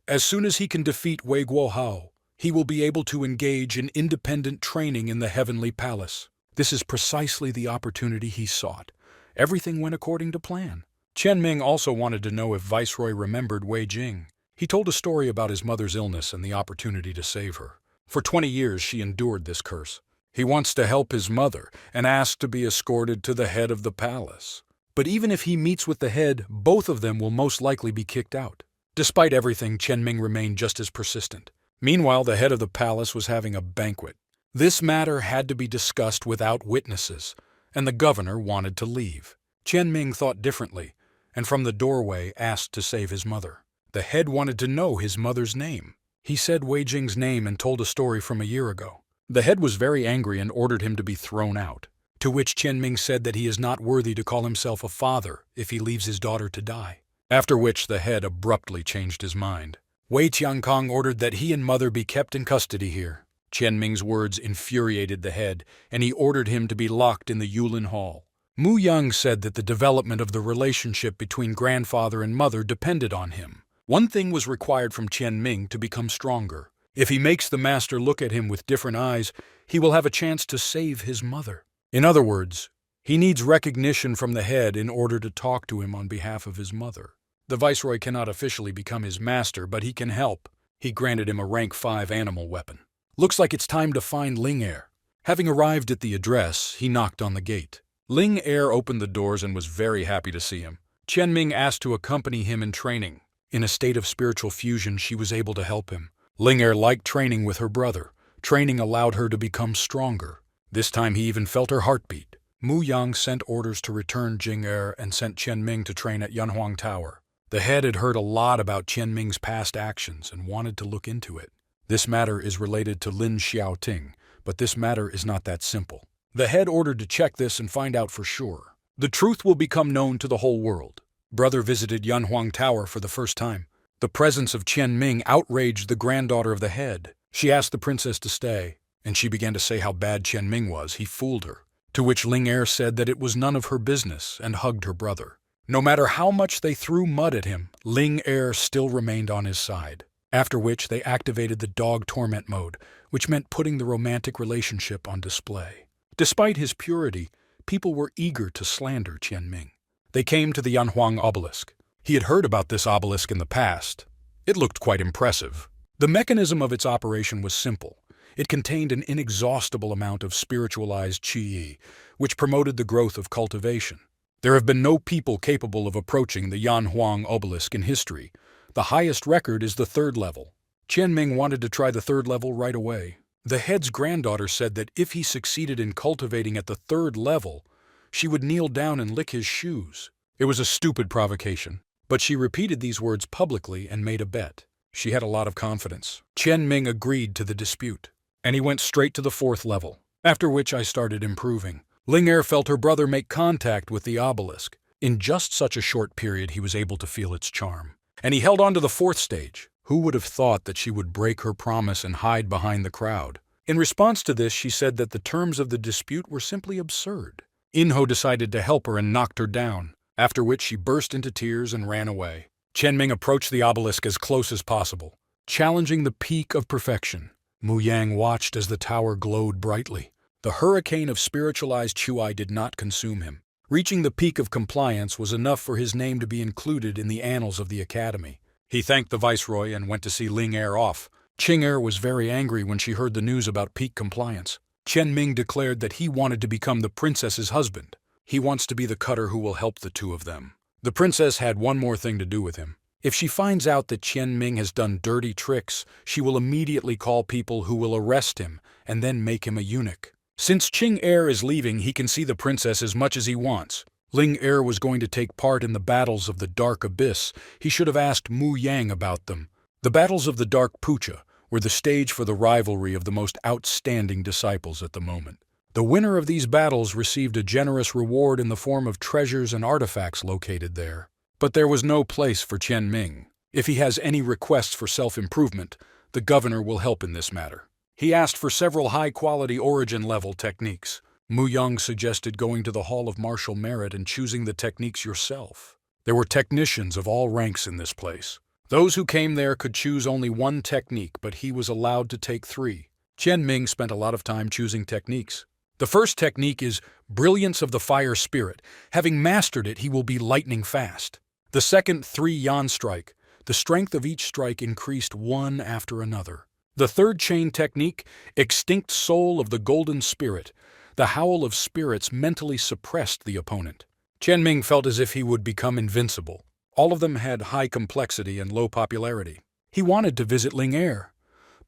"As soon as he can defeat Wei Guohao, he will be able to engage in independent training in the Heavenly Palace." This is precisely the opportunity he sought. Everything went according to plan. Qian Ming also wanted to know if Viceroy remembered Wei Jing. He told a story about his mother's illness and the opportunity to save her. For 20 years she endured this curse. He wants to help his mother and asked to be escorted to the head of the palace. But even if he meets with the head, both of them will most likely be kicked out. Despite everything, Qian Ming remained just as persistent. Meanwhile, the head of the palace was having a banquet. This matter had to be discussed without witnesses, and the governor wanted to leave. Qian Ming thought differently, and from the doorway asked to save his mother. The head wanted to know his mother's name. He said Wei Jing's name and told a story from a year ago. The head was very angry and ordered him to be thrown out, to which Qian Ming said that he is not worthy to call himself a father if he leaves his daughter to die. After which the head abruptly changed his mind. Wei Tiankong ordered that he and mother be kept in custody here. Qian Ming's words infuriated the head, and he ordered him to be locked in the Yulin Hall. Mu Yang said that the development of the relationship between grandfather and mother depended on him. One thing was required from Qian Ming to become stronger. If he makes the master look at him with different eyes, he will have a chance to save his mother. In other words, he needs recognition from the head in order to talk to him on behalf of his mother. The Viceroy cannot officially become his master, but he can help. He granted him a rank 5 animal weapon. Looks like it's time to find Ling Er. Having arrived at the address, he knocked on the gate. Ling Er opened the doors and was very happy to see him. Qian Ming asked to accompany him in training. In a state of spiritual fusion, she was able to help him. Ling Er liked training with her brother. Training allowed her to become stronger. This time he even felt her heartbeat. Mu Yang sent orders to return Jing Er and sent Qian Ming to train at Yanhuang Tower. The head had heard a lot about Qian Ming's past actions and wanted to look into it. This matter is related to Lin Xiaoting, but this matter is not that simple. The head ordered to check this and find out for sure. The truth will become known to the whole world. Brother visited Yanhuang Tower for the first time. The presence of Qian Ming outraged the granddaughter of the head. She asked the princess to stay, and she began to say how bad Qian Ming was. He fooled her. To which Ling Er said that it was none of her business and hugged her brother. No matter how much they threw mud at him, Ling Er still remained on his side. After which they activated the dog torment mode, which meant putting the romantic relationship on display. Despite his purity, people were eager to slander Qian Ming. They came to the Yanhuang Obelisk. He had heard about this obelisk in the past. It looked quite impressive. The mechanism of its operation was simple. It contained an inexhaustible amount of spiritualized qi, which promoted the growth of cultivation. There have been no people capable of approaching the Yanhuang Obelisk in history. The highest record is the 3rd level. Qian Ming wanted to try the 3rd level right away. The head's granddaughter said that if he succeeded in cultivating at the 3rd level, she would kneel down and lick his shoes. It was a stupid provocation, but she repeated these words publicly and made a bet. She had a lot of confidence. Qian Ming agreed to the dispute, and he went straight to the 4th level, after which I started improving. Ling Er felt her brother make contact with the obelisk. In just such a short period, he was able to feel its charm. And he held on to the 4th stage. Who would have thought that she would break her promise and hide behind the crowd? In response to this, she said that the terms of the dispute were simply absurd. Inho decided to help her and knocked her down, after which she burst into tears and ran away. Qian Ming approached the obelisk as close as possible, challenging the peak of perfection. Mu Yang watched as the tower glowed brightly. The hurricane of spiritualized Qi did not consume him. Reaching the peak of compliance was enough for his name to be included in the annals of the academy. He thanked the viceroy and went to see Ling Er off. Qing Er was very angry when she heard the news about peak compliance. Qian Ming declared that he wanted to become the princess's husband. He wants to be the cutter who will help the two of them. The princess had one more thing to do with him. If she finds out that Qian Ming has done dirty tricks, she will immediately call people who will arrest him and then make him a eunuch. Since Qing Er is leaving, he can see the princess as much as he wants. Ling Er was going to take part in the battles of the Dark Abyss. He should have asked Mu Yang about them. The battles of the Dark Pucha were the stage for the rivalry of the most outstanding disciples at the moment. The winner of these battles received a generous reward in the form of treasures and artifacts located there. But there was no place for Qian Ming. If he has any requests for self-improvement, the governor will help in this matter. He asked for several high-quality origin-level techniques. Mu Yang suggested going to the Hall of Martial Merit and choosing the techniques yourself. There were technicians of all ranks in this place. Those who came there could choose only one technique, but he was allowed to take 3. Qian Ming spent a lot of time choosing techniques. The first technique is Brilliance of the Fire Spirit. Having mastered it, he will be lightning fast. The second, 3 Yan Strike. The strength of each strike increased one after another. The third chain technique, Extinct Soul of the Golden Spirit. The howl of spirits mentally suppressed the opponent. Qian Ming felt as if he would become invincible. All of them had high complexity and low popularity. He wanted to visit Ling Er,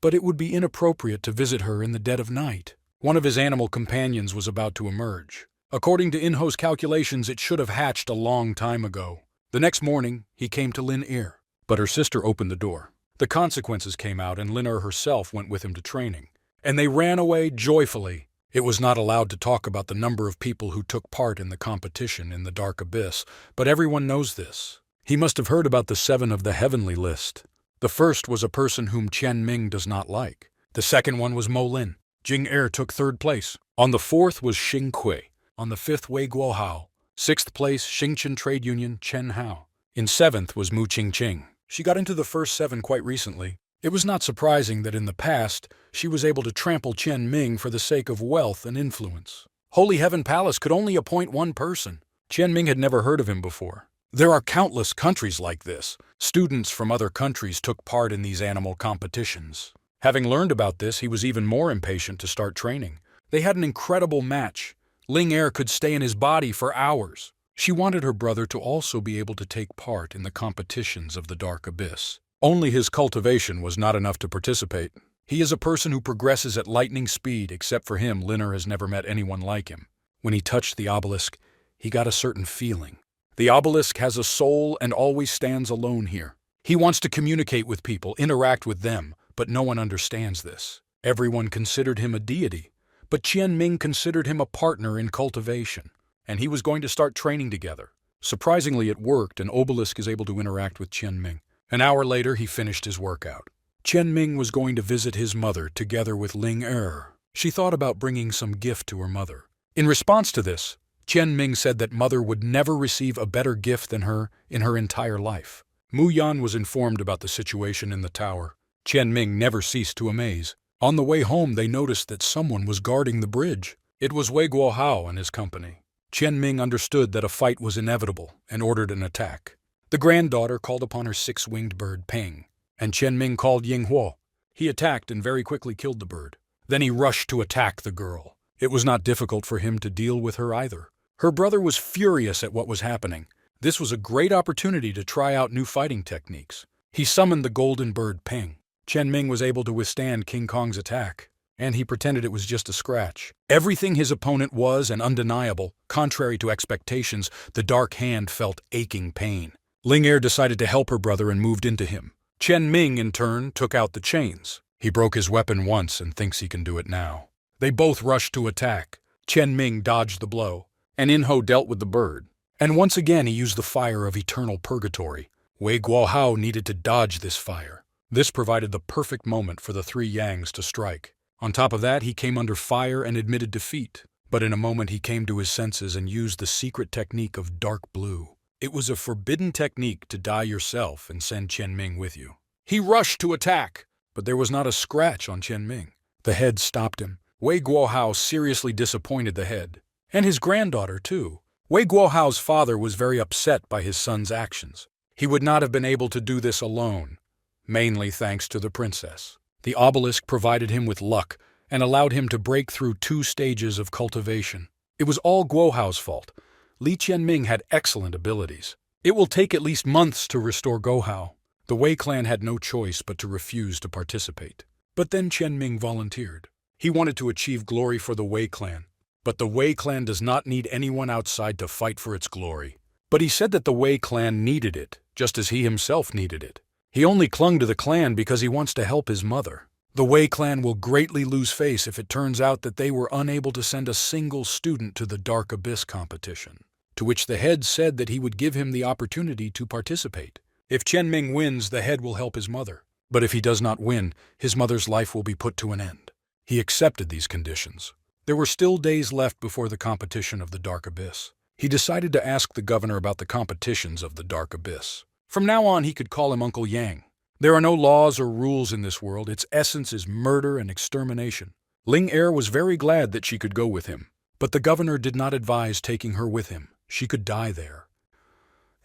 but it would be inappropriate to visit her in the dead of night. One of his animal companions was about to emerge. According to Inho's calculations, it should have hatched a long time ago. The next morning, he came to Lin Er, but her sister opened the door. The consequences came out, and Lin Er herself went with him to training. And they ran away joyfully. It was not allowed to talk about the number of people who took part in the competition in the Dark Abyss, but everyone knows this. He must have heard about the 7 of the heavenly list. The first was a person whom Qian Ming does not like. The second one was Mo Lin. Jing Er took 3rd place. On the 4th was Xing Kui. On the 5th, Wei Guohao. 6th place, Xingchen Trade Union, Chen Hao. In 7th was Mu Qingqing. She got into the first 7 quite recently. It was not surprising that in the past, she was able to trample Qian Ming for the sake of wealth and influence. Holy Heaven Palace could only appoint one person. Qian Ming had never heard of him before. There are countless countries like this. Students from other countries took part in these animal competitions. Having learned about this, he was even more impatient to start training. They had an incredible match. Ling Er could stay in his body for hours. She wanted her brother to also be able to take part in the competitions of the Dark Abyss. Only his cultivation was not enough to participate. He is a person who progresses at lightning speed. Except for him, Lin Er has never met anyone like him. When he touched the obelisk, he got a certain feeling. The obelisk has a soul and always stands alone here. He wants to communicate with people, interact with them, but no one understands this. Everyone considered him a deity, but Qian Ming considered him a partner in cultivation. and he was going to start training together. Surprisingly, it worked, and Obelisk is able to interact with Chen Ming. An hour later, he finished his workout. Chen Ming was going to visit his mother together with Ling Er. She thought about bringing some gift to her mother. In response to this, Chen Ming said that mother would never receive a better gift than her in her entire life. Mu Yan was informed about the situation in the tower. Chen Ming never ceased to amaze. On the way home, they noticed that someone was guarding the bridge. It was Wei Guohao and his company. Chen Ming understood that a fight was inevitable and ordered an attack. The granddaughter called upon her six-winged bird Peng, and Chen Ming called Ying Huo. He attacked and very quickly killed the bird. Then he rushed to attack the girl. It was not difficult for him to deal with her either. Her brother was furious at what was happening. This was a great opportunity to try out new fighting techniques. He summoned the golden bird Peng. Chen Ming was able to withstand King Kong's attack, and he pretended it was just a scratch. Everything his opponent was and undeniable. Contrary to expectations, the dark hand felt aching pain. Ling Er decided to help her brother and moved into him. Chen Ming, in turn, took out the chains. He broke his weapon once and thinks he can do it now. They both rushed to attack. Chen Ming dodged the blow, and In Ho dealt with the bird. And once again he used the fire of eternal purgatory. Wei Guohao needed to dodge this fire. This provided the perfect moment for the three Yangs to strike. On top of that, he came under fire and admitted defeat. But in a moment he came to his senses and used the secret technique of dark blue. It was a forbidden technique to die yourself and send Chen Ming with you. He rushed to attack, but there was not a scratch on Chen Ming. The head stopped him. Wei Guohao seriously disappointed the head. And his granddaughter, too. Wei Guohao's father was very upset by his son's actions. He would not have been able to do this alone, mainly thanks to the princess. The obelisk provided him with luck and allowed him to break through 2 stages of cultivation. It was all Guohao's fault. Li Qianming had excellent abilities. It will take at least months to restore Guohao. The Wei clan had no choice but to refuse to participate. But then Qianming volunteered. He wanted to achieve glory for the Wei clan. But the Wei clan does not need anyone outside to fight for its glory. But he said that the Wei clan needed it, just as he himself needed it. He only clung to the clan because he wants to help his mother. The Wei clan will greatly lose face if it turns out that they were unable to send a single student to the Dark Abyss competition, to which the head said that he would give him the opportunity to participate. If Chen Ming wins, the head will help his mother. But if he does not win, his mother's life will be put to an end. He accepted these conditions. There were still days left before the competition of the Dark Abyss. He decided to ask the governor about the competitions of the Dark Abyss. From now on, he could call him Uncle Yang. There are no laws or rules in this world. Its essence is murder and extermination. Ling Er was very glad that she could go with him, but the governor did not advise taking her with him. She could die there.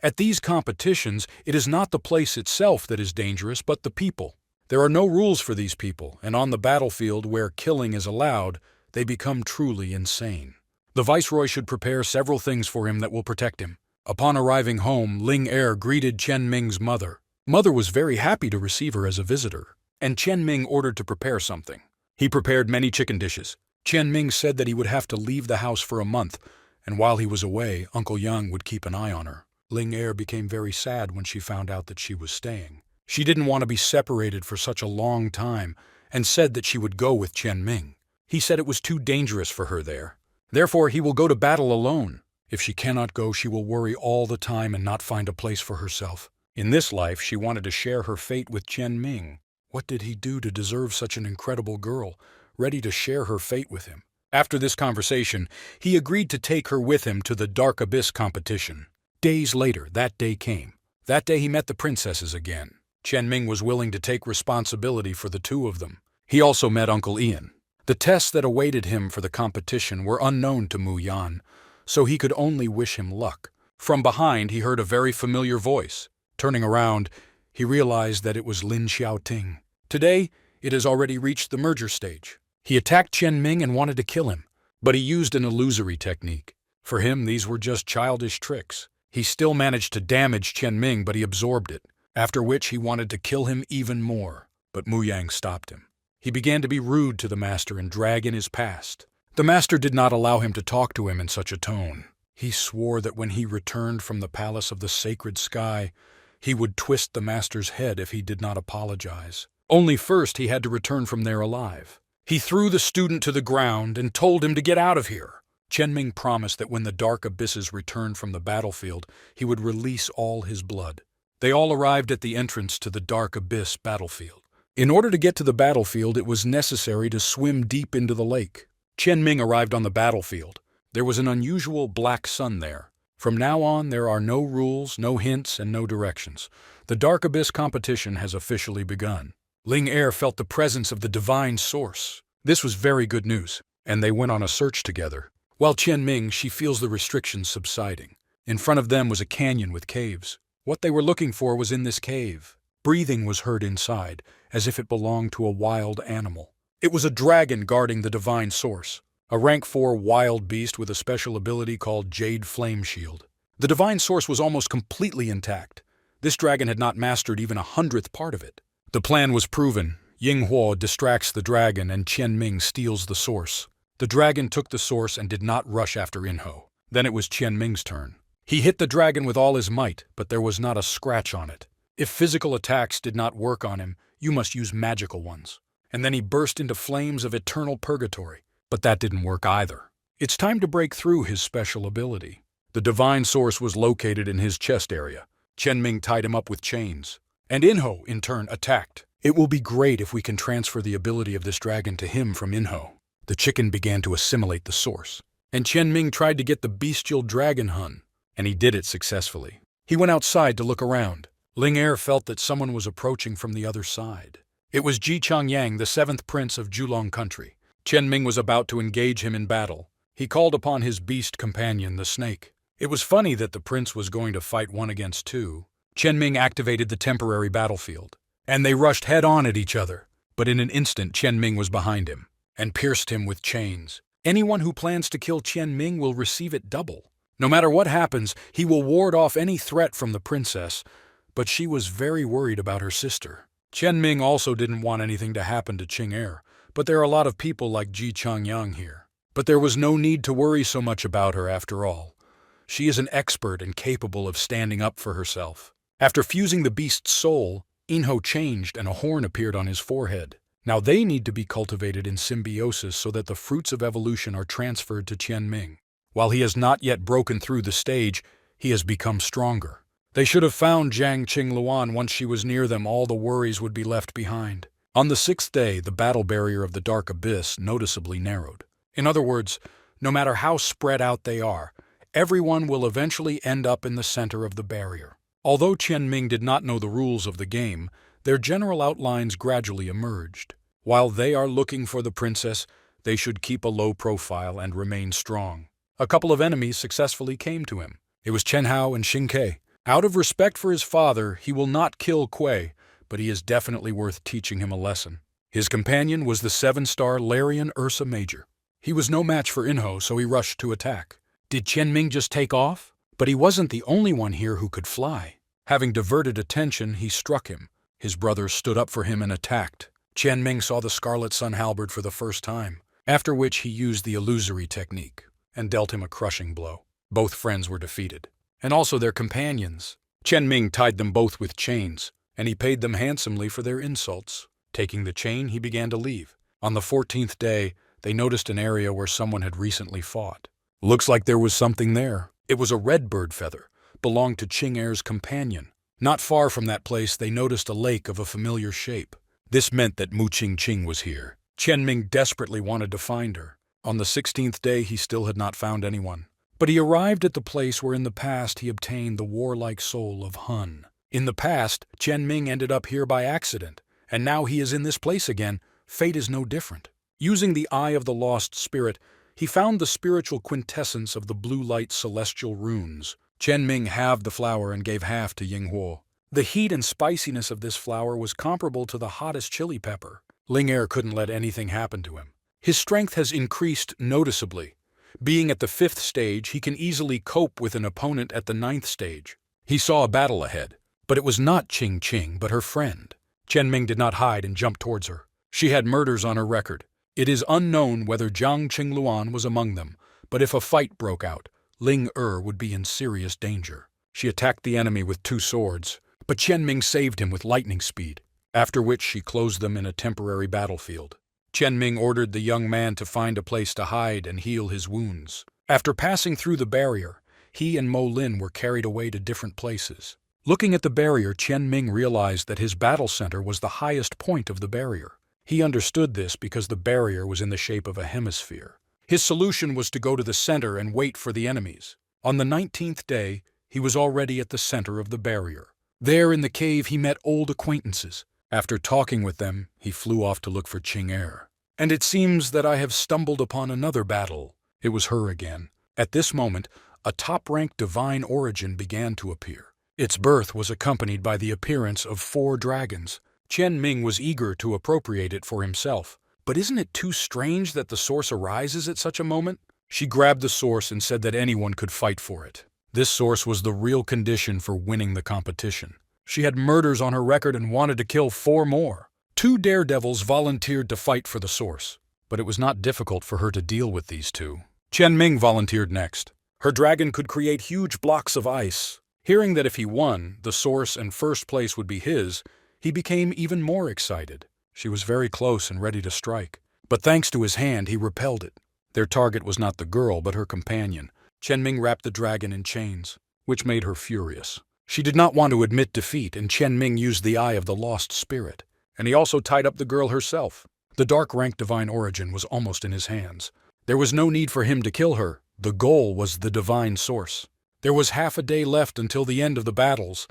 At these competitions, it is not the place itself that is dangerous, but the people. There are no rules for these people, and on the battlefield where killing is allowed, they become truly insane. The viceroy should prepare several things for him that will protect him. Upon arriving home, Ling Er greeted Chen Ming's mother. Mother was very happy to receive her as a visitor, and Chen Ming ordered to prepare something. He prepared many chicken dishes. Chen Ming said that he would have to leave the house for a month, and while he was away, Uncle Yang would keep an eye on her. Ling Er became very sad when she found out that she was staying. She didn't want to be separated for such a long time, and said that she would go with Chen Ming. He said it was too dangerous for her there. Therefore, he will go to battle alone. If she cannot go, she will worry all the time and not find a place for herself. In this life, she wanted to share her fate with Chen Ming. What did he do to deserve such an incredible girl, ready to share her fate with him? After this conversation, he agreed to take her with him to the Dark Abyss competition. Days later, that day came. That day he met the princesses again. Chen Ming was willing to take responsibility for the two of them. He also met Uncle Ian. The tests that awaited him for the competition were unknown to Mu Yan, so he could only wish him luck. From behind, he heard a very familiar voice. Turning around, he realized that it was Lin Xiaoting. Today, it has already reached the merger stage. He attacked Chen Ming and wanted to kill him, but he used an illusory technique. For him, these were just childish tricks. He still managed to damage Chen Ming, but he absorbed it, after which he wanted to kill him even more. But Mu Yang stopped him. He began to be rude to the master and drag in his past. The master did not allow him to talk to him in such a tone. He swore that when he returned from the palace of the sacred sky, he would twist the master's head if he did not apologize. Only first he had to return from there alive. He threw the student to the ground and told him to get out of here. Chen Ming promised that when the dark abysses returned from the battlefield, he would release all his blood. They all arrived at the entrance to the dark abyss battlefield. In order to get to the battlefield, it was necessary to swim deep into the lake. Chen Ming arrived on the battlefield. There was an unusual black sun there. From now on, there are no rules, no hints, and no directions. The Dark Abyss competition has officially begun. Ling Er felt the presence of the divine source. This was very good news, and they went on a search together. While Chen Ming, she feels the restrictions subsiding. In front of them was a canyon with caves. What they were looking for was in this cave. Breathing was heard inside, as if it belonged to a wild animal. It was a dragon guarding the divine source, a rank 4 wild beast with a special ability called Jade Flame Shield. The divine source was almost completely intact. This dragon had not mastered even 100th part of it. The plan was proven. Ying Huo distracts the dragon and Chen Ming steals the source. The dragon took the source and did not rush after Inho. Then it was Chen Ming's turn. He hit the dragon with all his might, but there was not a scratch on it. If physical attacks did not work on him, you must use magical ones. And then he burst into flames of eternal purgatory. But that didn't work either. It's time to break through his special ability. The divine source was located in his chest area. Chen Ming tied him up with chains. And Inho, in turn, attacked. It will be great if we can transfer the ability of this dragon to him from Inho. The chicken began to assimilate the source. And Chen Ming tried to get the bestial dragon hun. And he did it successfully. He went outside to look around. Ling Er felt that someone was approaching from the other side. It was Ji Changyang, the 7th prince of Julong country. Chen Ming was about to engage him in battle. He called upon his beast companion, the snake. It was funny that the prince was going to fight 1 against 2. Chen Ming activated the temporary battlefield, and they rushed head-on at each other. But in an instant, Chen Ming was behind him and pierced him with chains. Anyone who plans to kill Chen Ming will receive it double. No matter what happens, he will ward off any threat from the princess, but she was very worried about her sister. Chen Ming also didn't want anything to happen to Qing Er, but there are a lot of people like Ji Changyang here. But there was no need to worry so much about her after all. She is an expert and capable of standing up for herself. After fusing the beast's soul, Inho changed and a horn appeared on his forehead. Now they need to be cultivated in symbiosis so that the fruits of evolution are transferred to Chen Ming. While he has not yet broken through the stage, he has become stronger. They should have found Jiang Qingluan. Once she was near them, all the worries would be left behind. On the 6th day, the battle barrier of the Dark Abyss noticeably narrowed. In other words, no matter how spread out they are, everyone will eventually end up in the center of the barrier. Although Chen Ming did not know the rules of the game, their general outlines gradually emerged. While they are looking for the princess, they should keep a low profile and remain strong. A couple of enemies successfully came to him. It was Chen Hao and Xing Ke. Out of respect for his father, he will not kill Kuei, but he is definitely worth teaching him a lesson. His companion was the 7-star Larian Ursa Major. He was no match for Inho, so he rushed to attack. Did Chen Ming just take off? But he wasn't the only one here who could fly. Having diverted attention, he struck him. His brother stood up for him and attacked. Chen Ming saw the Scarlet Sun Halberd for the first time, after which he used the illusory technique and dealt him a crushing blow. Both friends were defeated, and also their companions. Chen Ming tied them both with chains, and he paid them handsomely for their insults. Taking the chain, he began to leave. On the 14th day, they noticed an area where someone had recently fought. Looks like there was something there. It was a red bird feather, belonged to Qing Er's companion. Not far from that place, they noticed a lake of a familiar shape. This meant that Mu Qing was here. Chen Ming desperately wanted to find her. On the 16th day, he still had not found anyone. But he arrived at the place where in the past he obtained the warlike soul of Hun. In the past, Chen Ming ended up here by accident, and now he is in this place again. Fate is no different. Using the Eye of the Lost Spirit, he found the spiritual quintessence of the blue light celestial runes. Chen Ming halved the flower and gave half to Ying Huo. The heat and spiciness of this flower was comparable to the hottest chili pepper. Ling Er couldn't let anything happen to him. His strength has increased noticeably. Being at the 5th stage, he can easily cope with an opponent at the 9th stage. He saw a battle ahead, but it was not Qing, but her friend. Chen Ming did not hide and jumped towards her. She had murders on her record. It is unknown whether Jiang Qingluan was among them, but if a fight broke out, Ling Er would be in serious danger. She attacked the enemy with 2 swords, but Chen Ming saved him with lightning speed, after which she closed them in a temporary battlefield. Chen Ming ordered the young man to find a place to hide and heal his wounds. After passing through the barrier, he and Mo Lin were carried away to different places. Looking at the barrier, Chen Ming realized that his battle center was the highest point of the barrier. He understood this because the barrier was in the shape of a hemisphere. His solution was to go to the center and wait for the enemies. On the 19th day, he was already at the center of the barrier. There in the cave, he met old acquaintances. After talking with them, he flew off to look for Ching Er. "And it seems that I have stumbled upon another battle." It was her again. At this moment, a top-ranked divine origin began to appear. Its birth was accompanied by the appearance of 4 dragons. Chen Ming was eager to appropriate it for himself. But isn't it too strange that the source arises at such a moment? She grabbed the source and said that anyone could fight for it. This source was the real condition for winning the competition. She had murders on her record and wanted to kill 4 more. 2 daredevils volunteered to fight for the source, but it was not difficult for her to deal with these 2. Chen Ming volunteered next. Her dragon could create huge blocks of ice. Hearing that if he won, the source and first place would be his, he became even more excited. She was very close and ready to strike, but thanks to his hand, he repelled it. Their target was not the girl, but her companion. Chen Ming wrapped the dragon in chains, which made her furious. She did not want to admit defeat, and Chen Ming used the Eye of the Lost Spirit, and he also tied up the girl herself. The dark-ranked divine origin was almost in his hands. There was no need for him to kill her. The goal was the divine source. There was half a day left until the end of the battles,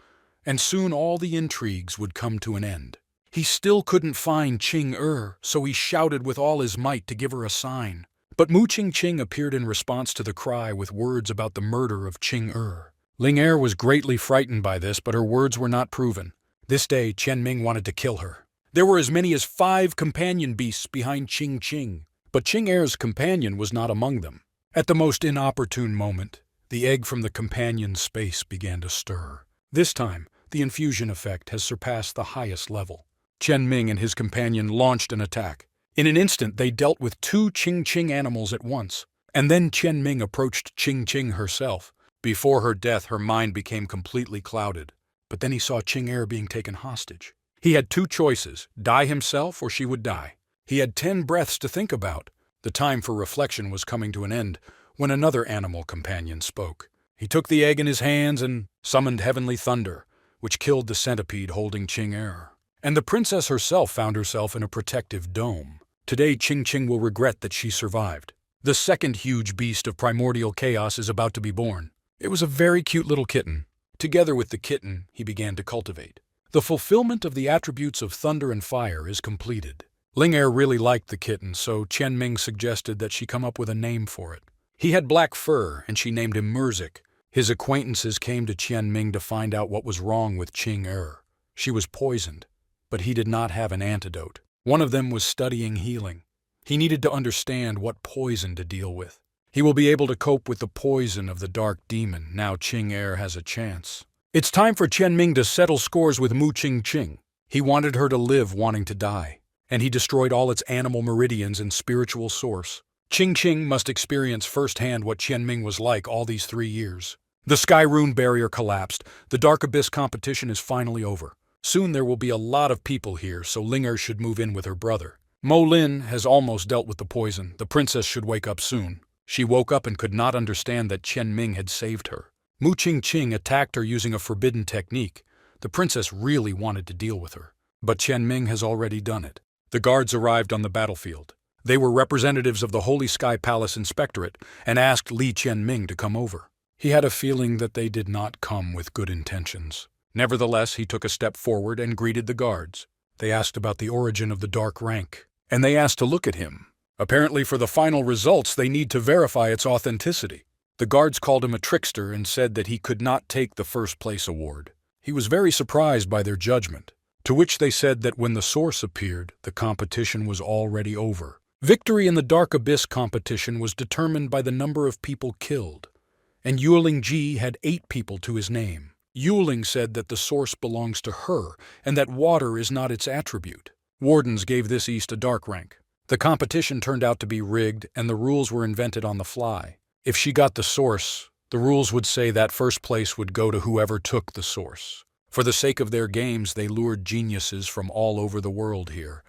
and soon all the intrigues would come to an end. He still couldn't find Ching Er, so he shouted with all his might to give her a sign. But Mu Ching appeared in response to the cry with words about the murder of Ching Er. Ling Er was greatly frightened by this, but her words were not proven. This day, Chen Ming wanted to kill her. There were as many as 5 companion beasts behind Ching, but Ching Er's companion was not among them. At the most inopportune moment, the egg from the companion's space began to stir. This time, the infusion effect has surpassed the highest level. Chen Ming and his companion launched an attack. In an instant, they dealt with 2 Ching animals at once. And then Chen Ming approached Ching herself. Before her death, her mind became completely clouded. But then he saw Ching Er being taken hostage. He had 2 choices, die himself or she would die. He had 10 breaths to think about. The time for reflection was coming to an end when another animal companion spoke. He took the egg in his hands and summoned heavenly thunder, which killed the centipede holding Ching Er. And the princess herself found herself in a protective dome. Today, Ching will regret that she survived. The second huge beast of primordial chaos is about to be born. It was a very cute little kitten. Together with the kitten, he began to cultivate. The fulfillment of the attributes of thunder and fire is completed. Ling Er really liked the kitten, so Chen Ming suggested that she come up with a name for it. He had black fur, and she named him Murzik. His acquaintances came to Chen Ming to find out what was wrong with Ching Er. She was poisoned, but he did not have an antidote. One of them was studying healing. He needed to understand what poison to deal with. He will be able to cope with the poison of the dark demon. Now Ching Er has a chance. It's time for Chen Ming to settle scores with Mu Ching. He wanted her to live wanting to die, and he destroyed all its animal meridians and spiritual source. Ching must experience firsthand what Chen Ming was like all these 3 years. The Sky Rune barrier collapsed. The Dark Abyss competition is finally over. Soon there will be a lot of people here, so Ling Er should move in with her brother. Mo Lin has almost dealt with the poison. The princess should wake up soon. She woke up and could not understand that Chen Ming had saved her. Mu Ching attacked her using a forbidden technique. The princess really wanted to deal with her, but Chen Ming has already done it. The guards arrived on the battlefield. They were representatives of the Holy Sky Palace Inspectorate and asked Li Chen Ming to come over. He had a feeling that they did not come with good intentions. Nevertheless, he took a step forward and greeted the guards. They asked about the origin of the dark rank, and they asked to look at him. Apparently, for the final results, they need to verify its authenticity. The guards called him a trickster and said that he could not take the first place award. He was very surprised by their judgment, to which they said that when the source appeared, the competition was already over. Victory in the Dark Abyss competition was determined by the number of people killed, and Yueling Ji had 8 people to his name. Yueling said that the source belongs to her and that water is not its attribute. Wardens gave this East a dark rank. The competition turned out to be rigged and the rules were invented on the fly. If she got the source, the rules would say that first place would go to whoever took the source. For the sake of their games, they lured geniuses from all over the world here.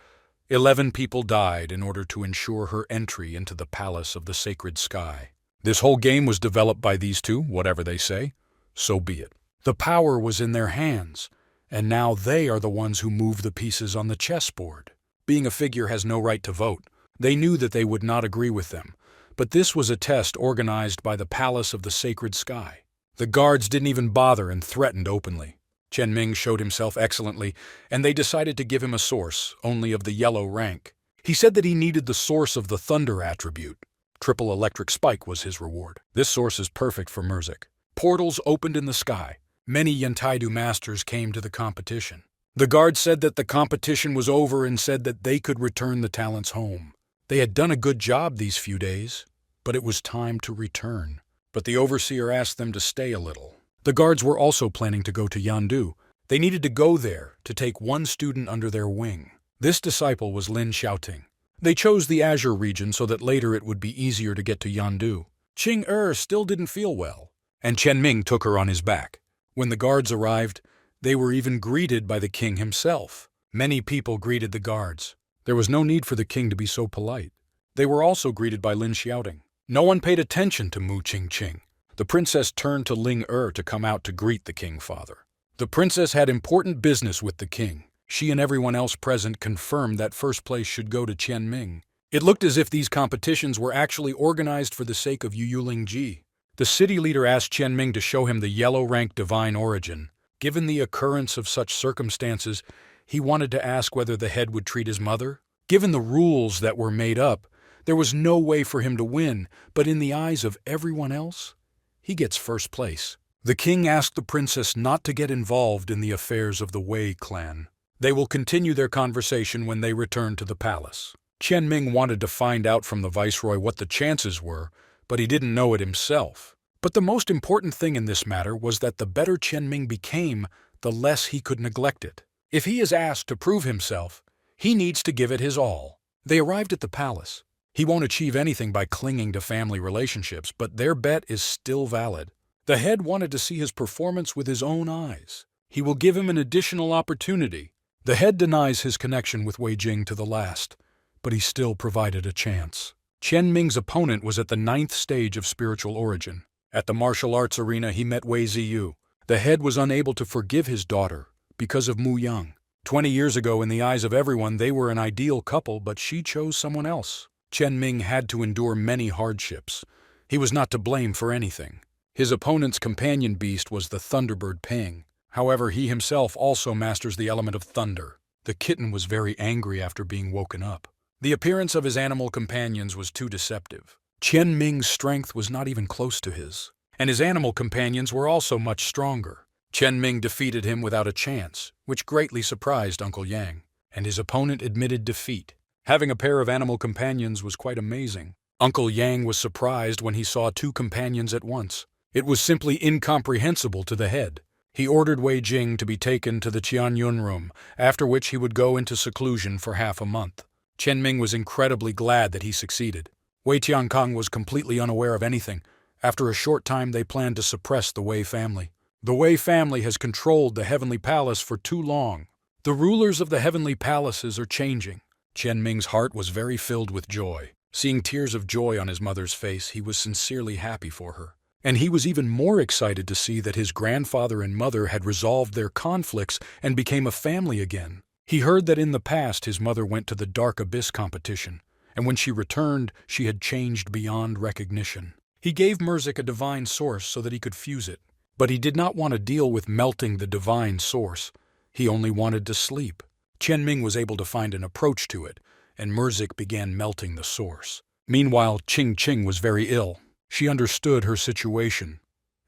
11 people died in order to ensure her entry into the Palace of the Sacred Sky. This whole game was developed by these two, whatever they say. So be it. The power was in their hands, and now they are the ones who move the pieces on the chessboard. Being a figure has no right to vote. They knew that they would not agree with them, but this was a test organized by the Palace of the Sacred Sky. The guards didn't even bother and threatened openly. Chen Ming showed himself excellently, and they decided to give him a source, only of the yellow rank. He said that he needed the source of the thunder attribute. Triple electric spike was his reward. This source is perfect for Murzik. Portals opened in the sky. Many Yentaidu masters came to the competition. The guards said that the competition was over and said that they could return the talents home. They had done a good job these few days, but it was time to return. But the overseer asked them to stay a little. The guards were also planning to go to Yandu. They needed to go there to take one student under their wing. This disciple was Lin Xiaoting. They chose the Azure region so that later it would be easier to get to Yandu. Qing still didn't feel well, and Chen Ming took her on his back. When the guards arrived, they were even greeted by the king himself. Many people greeted the guards. There was no need for the king to be so polite. They were also greeted by Lin Xiaoting. No one paid attention to Mu Qingqing. The princess turned to Ling to come out to greet the king father. The princess had important business with the king. She and everyone else present confirmed that first place should go to Chen Ming. It looked as if these competitions were actually organized for the sake of Yuling Ji. The city leader asked Chen Ming to show him the yellow rank divine origin. Given the occurrence of such circumstances, he wanted to ask whether the head would treat his mother. Given the rules that were made up, there was no way for him to win, but in the eyes of everyone else, he gets first place. The king asked the princess not to get involved in the affairs of the Wei clan. They will continue their conversation when they return to the palace. Chen Ming wanted to find out from the viceroy what the chances were, but he didn't know it himself. But the most important thing in this matter was that the better Chen Ming became, the less he could neglect it. If he is asked to prove himself, he needs to give it his all. They arrived at the palace. He won't achieve anything by clinging to family relationships, but their bet is still valid. The head wanted to see his performance with his own eyes. He will give him an additional opportunity. The head denies his connection with Wei Jing to the last, but he still provided a chance. Chen Ming's opponent was at the 9th stage of spiritual origin. At the martial arts arena, he met Wei Ziyu. The head was unable to forgive his daughter because of Mu Yang. 20 years ago, in the eyes of everyone, they were an ideal couple, but she chose someone else. Chen Ming had to endure many hardships. He was not to blame for anything. His opponent's companion beast was the Thunderbird Ping. However, he himself also masters the element of thunder. The kitten was very angry after being woken up. The appearance of his animal companions was too deceptive. Chen Ming's strength was not even close to his, and his animal companions were also much stronger. Chen Ming defeated him without a chance, which greatly surprised Uncle Yang, and his opponent admitted defeat. Having a pair of animal companions was quite amazing. Uncle Yang was surprised when he saw 2 companions at once. It was simply incomprehensible to the head. He ordered Wei Jing to be taken to the Qianyun room, after which he would go into seclusion for half a month. Chen Ming was incredibly glad that he succeeded. Wei Tiankang was completely unaware of anything. After a short time, they planned to suppress the Wei family. The Wei family has controlled the Heavenly Palace for too long. The rulers of the Heavenly Palaces are changing. Chen Ming's heart was very filled with joy. Seeing tears of joy on his mother's face, he was sincerely happy for her. And he was even more excited to see that his grandfather and mother had resolved their conflicts and became a family again. He heard that in the past his mother went to the Dark Abyss competition, and when she returned, she had changed beyond recognition. He gave Murzik a divine source so that he could fuse it, but he did not want to deal with melting the divine source. He only wanted to sleep. Chen Ming was able to find an approach to it, and Murzik began melting the source. Meanwhile, Qing was very ill. She understood her situation,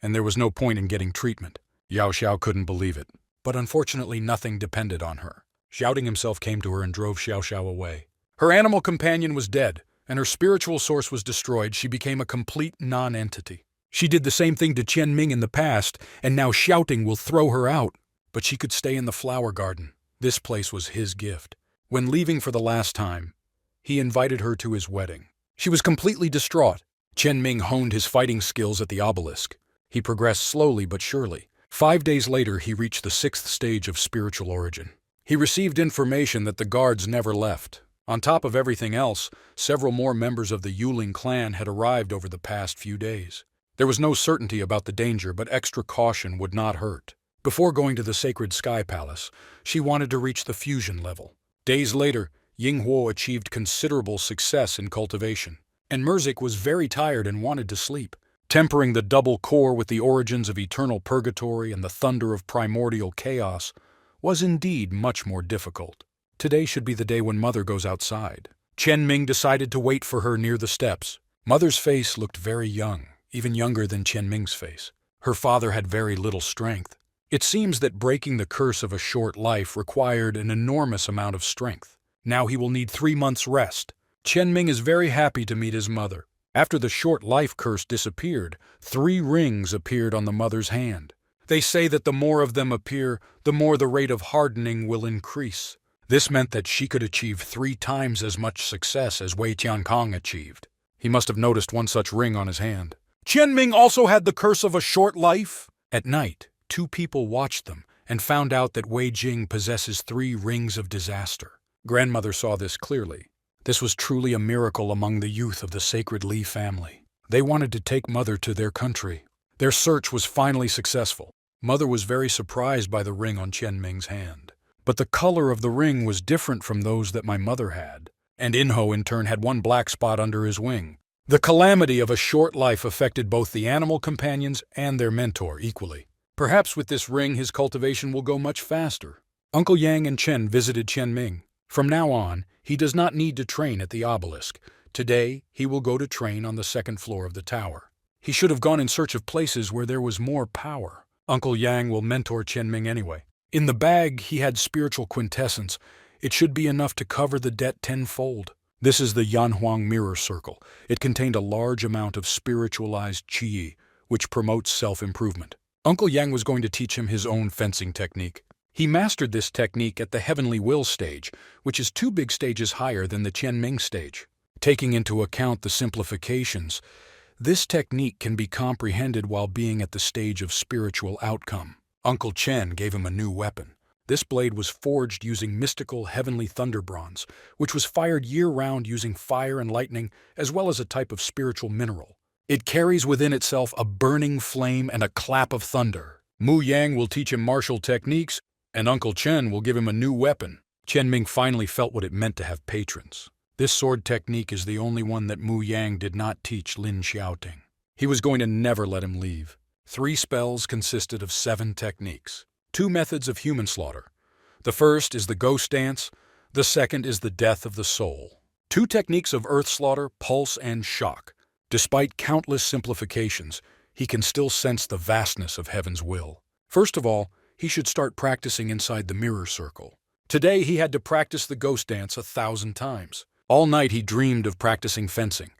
and there was no point in getting treatment. Yao Xiao couldn't believe it, but unfortunately nothing depended on her. Shouting himself came to her and drove Xiao Xiao away. Her animal companion was dead, and her spiritual source was destroyed. She became a complete non-entity. She did the same thing to Chen Ming in the past, and now shouting will throw her out. But she could stay in the flower garden. This place was his gift. When leaving for the last time, he invited her to his wedding. She was completely distraught. Chen Ming honed his fighting skills at the Obelisk. He progressed slowly but surely. 5 days later, he reached the 6th stage of spiritual origin. He received information that the guards never left. On top of everything else, several more members of the Yuling clan had arrived over the past few days. There was no certainty about the danger, but extra caution would not hurt. Before going to the sacred Sky Palace, she wanted to reach the fusion level. Days later, Yinghuo achieved considerable success in cultivation, and Merzik was very tired and wanted to sleep. Tempering the double core with the origins of eternal purgatory and the thunder of primordial chaos was indeed much more difficult. Today should be the day when Mother goes outside. Chen Ming decided to wait for her near the steps. Mother's face looked very young, even younger than Chen Ming's face. Her father had very little strength. It seems that breaking the curse of a short life required an enormous amount of strength. Now he will need 3 months' rest. Chen Ming is very happy to meet his mother. After the short life curse disappeared, 3 rings appeared on the mother's hand. They say that the more of them appear, the more the rate of hardening will increase. This meant that she could achieve 3 times as much success as Wei Tiankong achieved. He must have noticed one such ring on his hand. Chen Ming also had the curse of a short life. At night, 2 people watched them and found out that Wei Jing possesses 3 rings of disaster. Grandmother saw this clearly. This was truly a miracle among the youth of the sacred Li family. They wanted to take Mother to their country. Their search was finally successful. Mother was very surprised by the ring on Chen Ming's hand. But the color of the ring was different from those that my mother had, and Inho in turn had 1 black spot under his wing. The calamity of a short life affected both the animal companions and their mentor equally. Perhaps with this ring his cultivation will go much faster. Uncle Yang and Chen visited Chen Ming. From now on, he does not need to train at the Obelisk. Today, he will go to train on the 2nd floor of the tower. He should have gone in search of places where there was more power. Uncle Yang will mentor Chen Ming anyway. In the bag, he had spiritual quintessence. It should be enough to cover the debt 10-fold. This is the Yanhuang Mirror Circle. It contained a large amount of spiritualized qi, which promotes self-improvement. Uncle Yang was going to teach him his own fencing technique. He mastered this technique at the Heavenly Will stage, which is 2 big stages higher than the Chen Ming stage. Taking into account the simplifications, this technique can be comprehended while being at the stage of spiritual outcome. Uncle Chen gave him a new weapon. This blade was forged using mystical heavenly thunder bronze, which was fired year-round using fire and lightning, as well as a type of spiritual mineral. It carries within itself a burning flame and a clap of thunder. Mu Yang will teach him martial techniques, and Uncle Chen will give him a new weapon. Chen Ming finally felt what it meant to have patrons. This sword technique is the only one that Mu Yang did not teach Lin Xiaoting. He was going to never let him leave. 3 spells consisted of 7 techniques. 2 methods of human slaughter. The first is the ghost dance. The second is the death of the soul. 2 techniques of earth slaughter, pulse, and shock. Despite countless simplifications, he can still sense the vastness of heaven's will. First of all, he should start practicing inside the mirror circle. Today he had to practice the ghost dance 1,000 times. All night he dreamed of practicing fencing.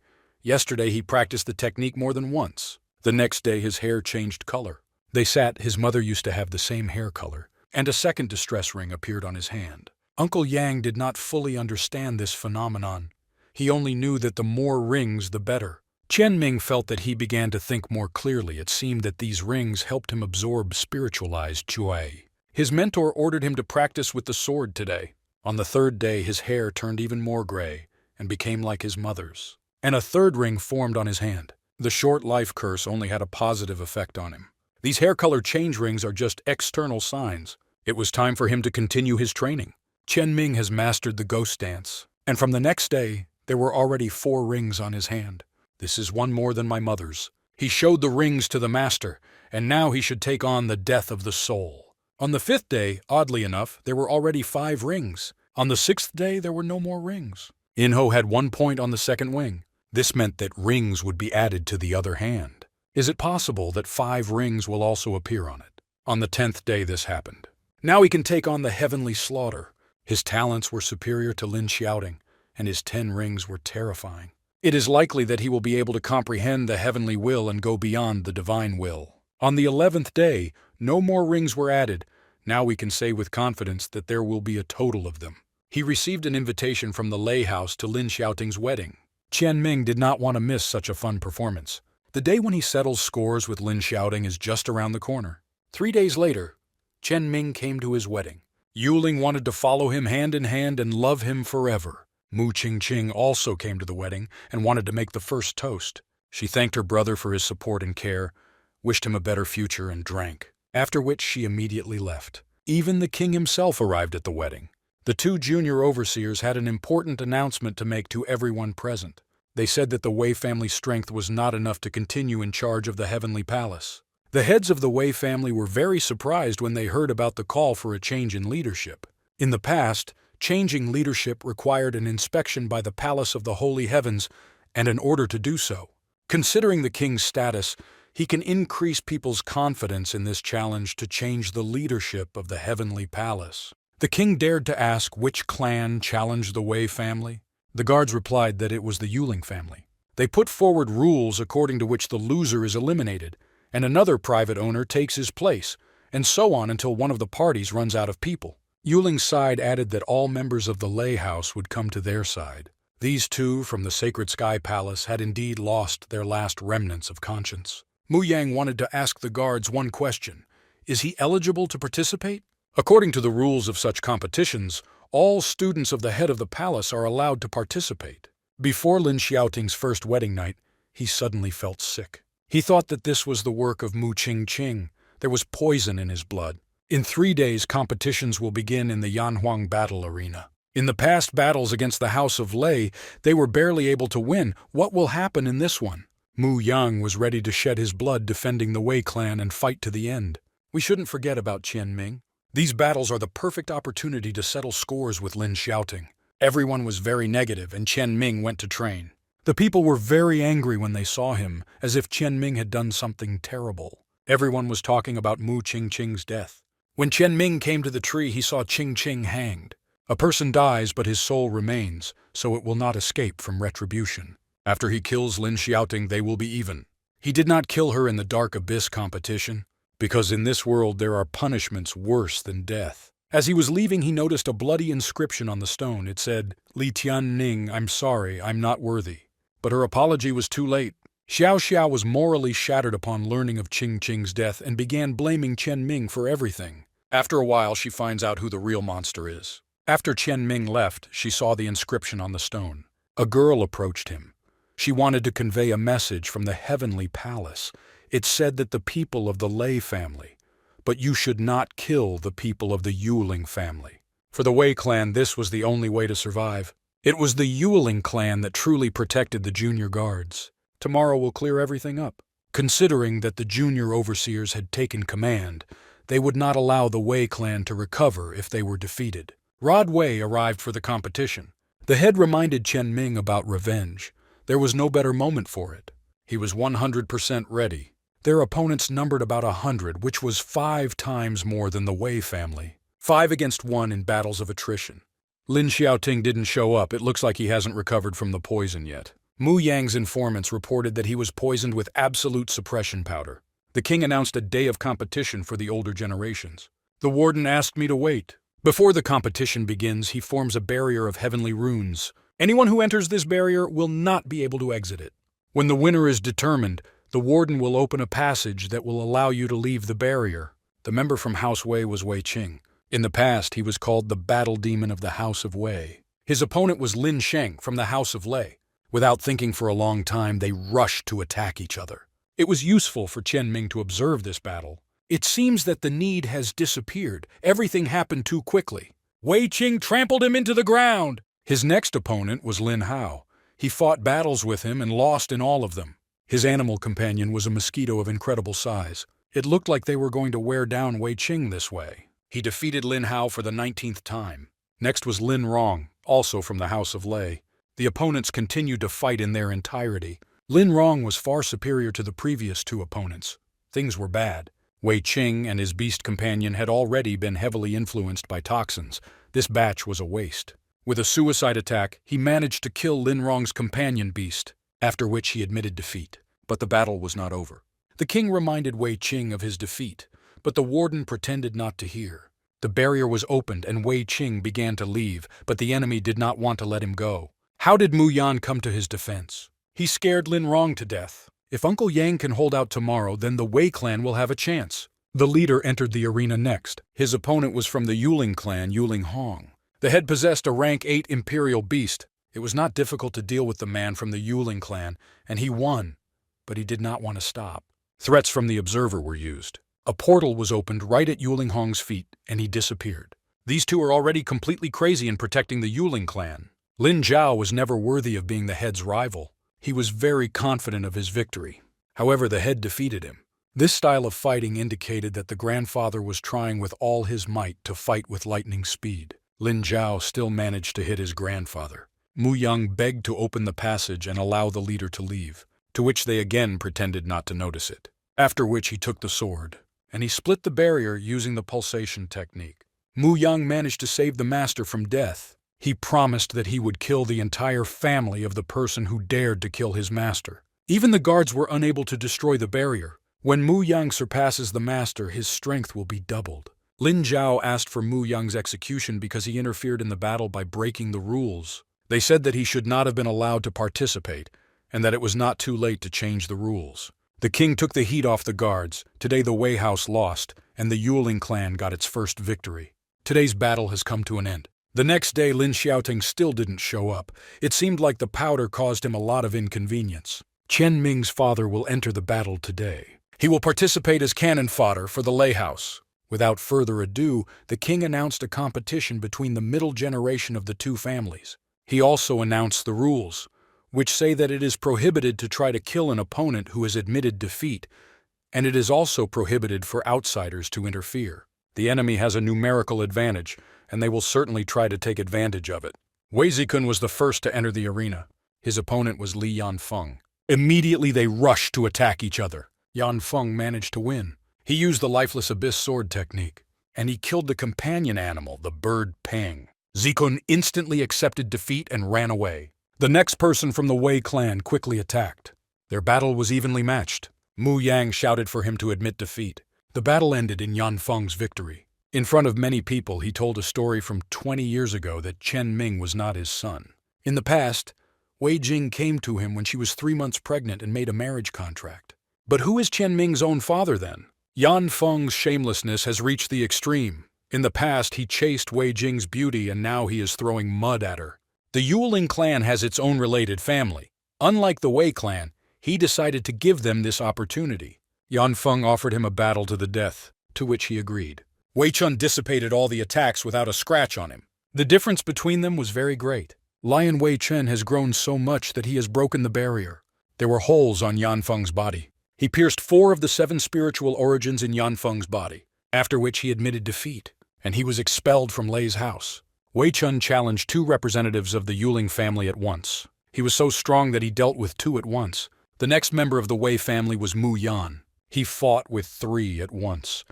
Yesterday he practiced the technique more than once. The next day his hair changed color. His mother used to have the same hair color, and a second distress ring appeared on his hand. Uncle Yang did not fully understand this phenomenon. He only knew that the more rings, the better. Chen Ming felt that he began to think more clearly. It seemed that these rings helped him absorb spiritualized Jue. His mentor ordered him to practice with the sword today. On the 3rd day, his hair turned even more gray and became like his mother's. And a 3rd ring formed on his hand. The short life curse only had a positive effect on him. These hair color change rings are just external signs. It was time for him to continue his training. Chen Ming has mastered the ghost dance, and from the next day, there were already 4 rings on his hand. This is 1 more than my mother's. He showed the rings to the master, and now he should take on the death of the soul. On the 5th day, oddly enough, there were already 5 rings. On the 6th day, there were no more rings. Inho had 1 point on the 2nd wing. This meant that rings would be added to the other hand. Is it possible that 5 rings will also appear on it? On the 10th day this happened. Now he can take on the heavenly slaughter. His talents were superior to Lin Xiaoting, and his 10 rings were terrifying. It is likely that he will be able to comprehend the heavenly will and go beyond the divine will. On the 11th day, no more rings were added. Now we can say with confidence that there will be a total of them. He received an invitation from the Lei House to Lin Xiaoting's wedding. Chen Ming did not want to miss such a fun performance. The day when he settles scores with Lin Xiaoting is just around the corner. 3 days later, Chen Ming came to his wedding. Yuling wanted to follow him hand in hand and love him forever. Mu Qingqing also came to the wedding and wanted to make the first toast. She thanked her brother for his support and care, wished him a better future, and drank, after which she immediately left. Even the king himself arrived at the wedding. The two junior overseers had an important announcement to make to everyone present. They said that the Wei family's strength was not enough to continue in charge of the heavenly palace. The heads of the Wei family were very surprised when they heard about the call for a change in leadership. In the past, changing leadership required an inspection by the Palace of the Holy Heavens and an order to do so. Considering the king's status, he can increase people's confidence in this challenge to change the leadership of the heavenly palace. The king dared to ask which clan challenged the Wei family. The guards replied that it was the Yuling family. They put forward rules according to which the loser is eliminated, and another private owner takes his place, and so on until one of the parties runs out of people. Yuling's side added that all members of the Lei house would come to their side. These two from the Sacred Sky Palace had indeed lost their last remnants of conscience. Mu Yang wanted to ask the guards one question. Is he eligible to participate? According to the rules of such competitions, all students of the head of the palace are allowed to participate. Before Lin Xiaoting's first wedding night, he suddenly felt sick. He thought that this was the work of Mu Qingqing. There was poison in his blood. In 3 days, competitions will begin in the Yanhuang battle arena. In the past battles against the House of Lei, they were barely able to win. What will happen in this one? Mu Yang was ready to shed his blood defending the Wei clan and fight to the end. We shouldn't forget about Qian Ming. These battles are the perfect opportunity to settle scores with Lin Xiaoting. Everyone was very negative, and Qian Ming went to train. The people were very angry when they saw him, as if Qian Ming had done something terrible. Everyone was talking about Mu Qingqing's death. When Qian Ming came to the tree, he saw Qingqing hanged. A person dies, but his soul remains, so it will not escape from retribution. After he kills Lin Xiaoting, they will be even. He did not kill her in the Dark Abyss competition, because in this world there are punishments worse than death. As he was leaving, he noticed a bloody inscription on the stone. It said, "Li Tianning, I'm sorry, I'm not worthy." But her apology was too late. Xiao Xiao was morally shattered upon learning of Qingqing's death and began blaming Qian Ming for everything. After a while, she finds out who the real monster is. After Qian Ming left, she saw the inscription on the stone. A girl approached him. She wanted to convey a message from the heavenly palace. It said that the people of the Lei family, but you should not kill the people of the Yuling family. For the Wei clan, this was the only way to survive. It was the Yuling clan that truly protected the junior guards. Tomorrow will clear everything up. Considering that the junior overseers had taken command, they would not allow the Wei clan to recover if they were defeated. Rod Wei arrived for the competition. The head reminded Qian Ming about revenge. There was no better moment for it. He was 100% ready. Their opponents numbered about 100, which was 5 times more than the Wei family. 5 against 1 in battles of attrition. Lin Xiaoting didn't show up. It looks like he hasn't recovered from the poison yet. Mu Yang's informants reported that he was poisoned with absolute suppression powder. The king announced a day of competition for the older generations. The warden asked me to wait. Before the competition begins, he forms a barrier of heavenly runes. Anyone who enters this barrier will not be able to exit it. When the winner is determined, the warden will open a passage that will allow you to leave the barrier. The member from House Wei was Wei Qing. In the past, he was called the battle demon of the House of Wei. His opponent was Lin Sheng from the House of Lei. Without thinking for a long time, they rushed to attack each other. It was useful for Qian Ming to observe this battle. It seems that the need has disappeared. Everything happened too quickly. Wei Qing trampled him into the ground. His next opponent was Lin Hao. He fought battles with him and lost in all of them. His animal companion was a mosquito of incredible size. It looked like they were going to wear down Wei Qing this way. He defeated Lin Hao for the 19th time. Next was Lin Rong, also from the House of Lei. The opponents continued to fight in their entirety. Lin Rong was far superior to the previous 2 opponents. Things were bad. Wei Qing and his beast companion had already been heavily influenced by toxins. This batch was a waste. With a suicide attack, he managed to kill Lin Rong's companion beast, after which he admitted defeat. But the battle was not over. The king reminded Wei Qing of his defeat, but the warden pretended not to hear. The barrier was opened and Wei Qing began to leave, but the enemy did not want to let him go. How did Mu Yan come to his defense? He scared Lin Rong to death. If Uncle Yang can hold out tomorrow, then the Wei clan will have a chance. The leader entered the arena next. His opponent was from the Yuling clan, Yuling Hong. The head possessed a rank 8 imperial beast. It was not difficult to deal with the man from the Yuling clan, and he won, but he did not want to stop. Threats from the observer were used. A portal was opened right at Yuling Hong's feet, and he disappeared. These two are already completely crazy in protecting the Yuling clan. Lin Zhao was never worthy of being the head's rival. He was very confident of his victory. However, the head defeated him. This style of fighting indicated that the grandfather was trying with all his might to fight with lightning speed. Lin Zhao still managed to hit his grandfather. Mu Yang begged to open the passage and allow the leader to leave, to which they again pretended not to notice it. After which he took the sword, and he split the barrier using the pulsation technique. Mu Yang managed to save the master from death. He promised that he would kill the entire family of the person who dared to kill his master. Even the guards were unable to destroy the barrier. When Mu Yang surpasses the master, his strength will be doubled. Lin Zhao asked for Mu Yang's execution because he interfered in the battle by breaking the rules. They said that he should not have been allowed to participate, and that it was not too late to change the rules. The king took the heat off the guards. Today the Wei house lost, and the Yuling clan got its first victory. Today's battle has come to an end. The next day Lin Xiaoting still didn't show up. It seemed like the powder caused him a lot of inconvenience. Qian Ming's father will enter the battle today. He will participate as cannon fodder for the Lei house. Without further ado, the king announced a competition between the middle generation of the two families. He also announced the rules, which say that it is prohibited to try to kill an opponent who has admitted defeat, and it is also prohibited for outsiders to interfere. The enemy has a numerical advantage, and they will certainly try to take advantage of it. Wei Zikun was the first to enter the arena. His opponent was Li Yanfeng. Immediately they rushed to attack each other. Yanfeng managed to win. He used the lifeless abyss sword technique, and he killed the companion animal, the bird Peng. Zikun instantly accepted defeat and ran away. The next person from the Wei clan quickly attacked. Their battle was evenly matched. Mu Yang shouted for him to admit defeat. The battle ended in Yanfeng's victory. In front of many people, he told a story from 20 years ago that Chen Ming was not his son. In the past, Wei Jing came to him when she was 3 months pregnant and made a marriage contract. But who is Chen Ming's own father then? Yanfeng's shamelessness has reached the extreme. In the past, he chased Wei Jing's beauty, and now he is throwing mud at her. The Yuling clan has its own related family. Unlike the Wei clan, he decided to give them this opportunity. Yanfeng offered him a battle to the death, to which he agreed. Wei Chun dissipated all the attacks without a scratch on him. The difference between them was very great. Lion Wei Chen has grown so much that he has broken the barrier. There were holes on Yanfeng's body. He pierced 4 of the 7 spiritual origins in Yanfeng's body, after which he admitted defeat, and he was expelled from Lei's house. Wei Chun challenged 2 representatives of the Yuling family at once. He was so strong that he dealt with 2 at once. The next member of the Wei family was Mu Yan. He fought with 3 at once.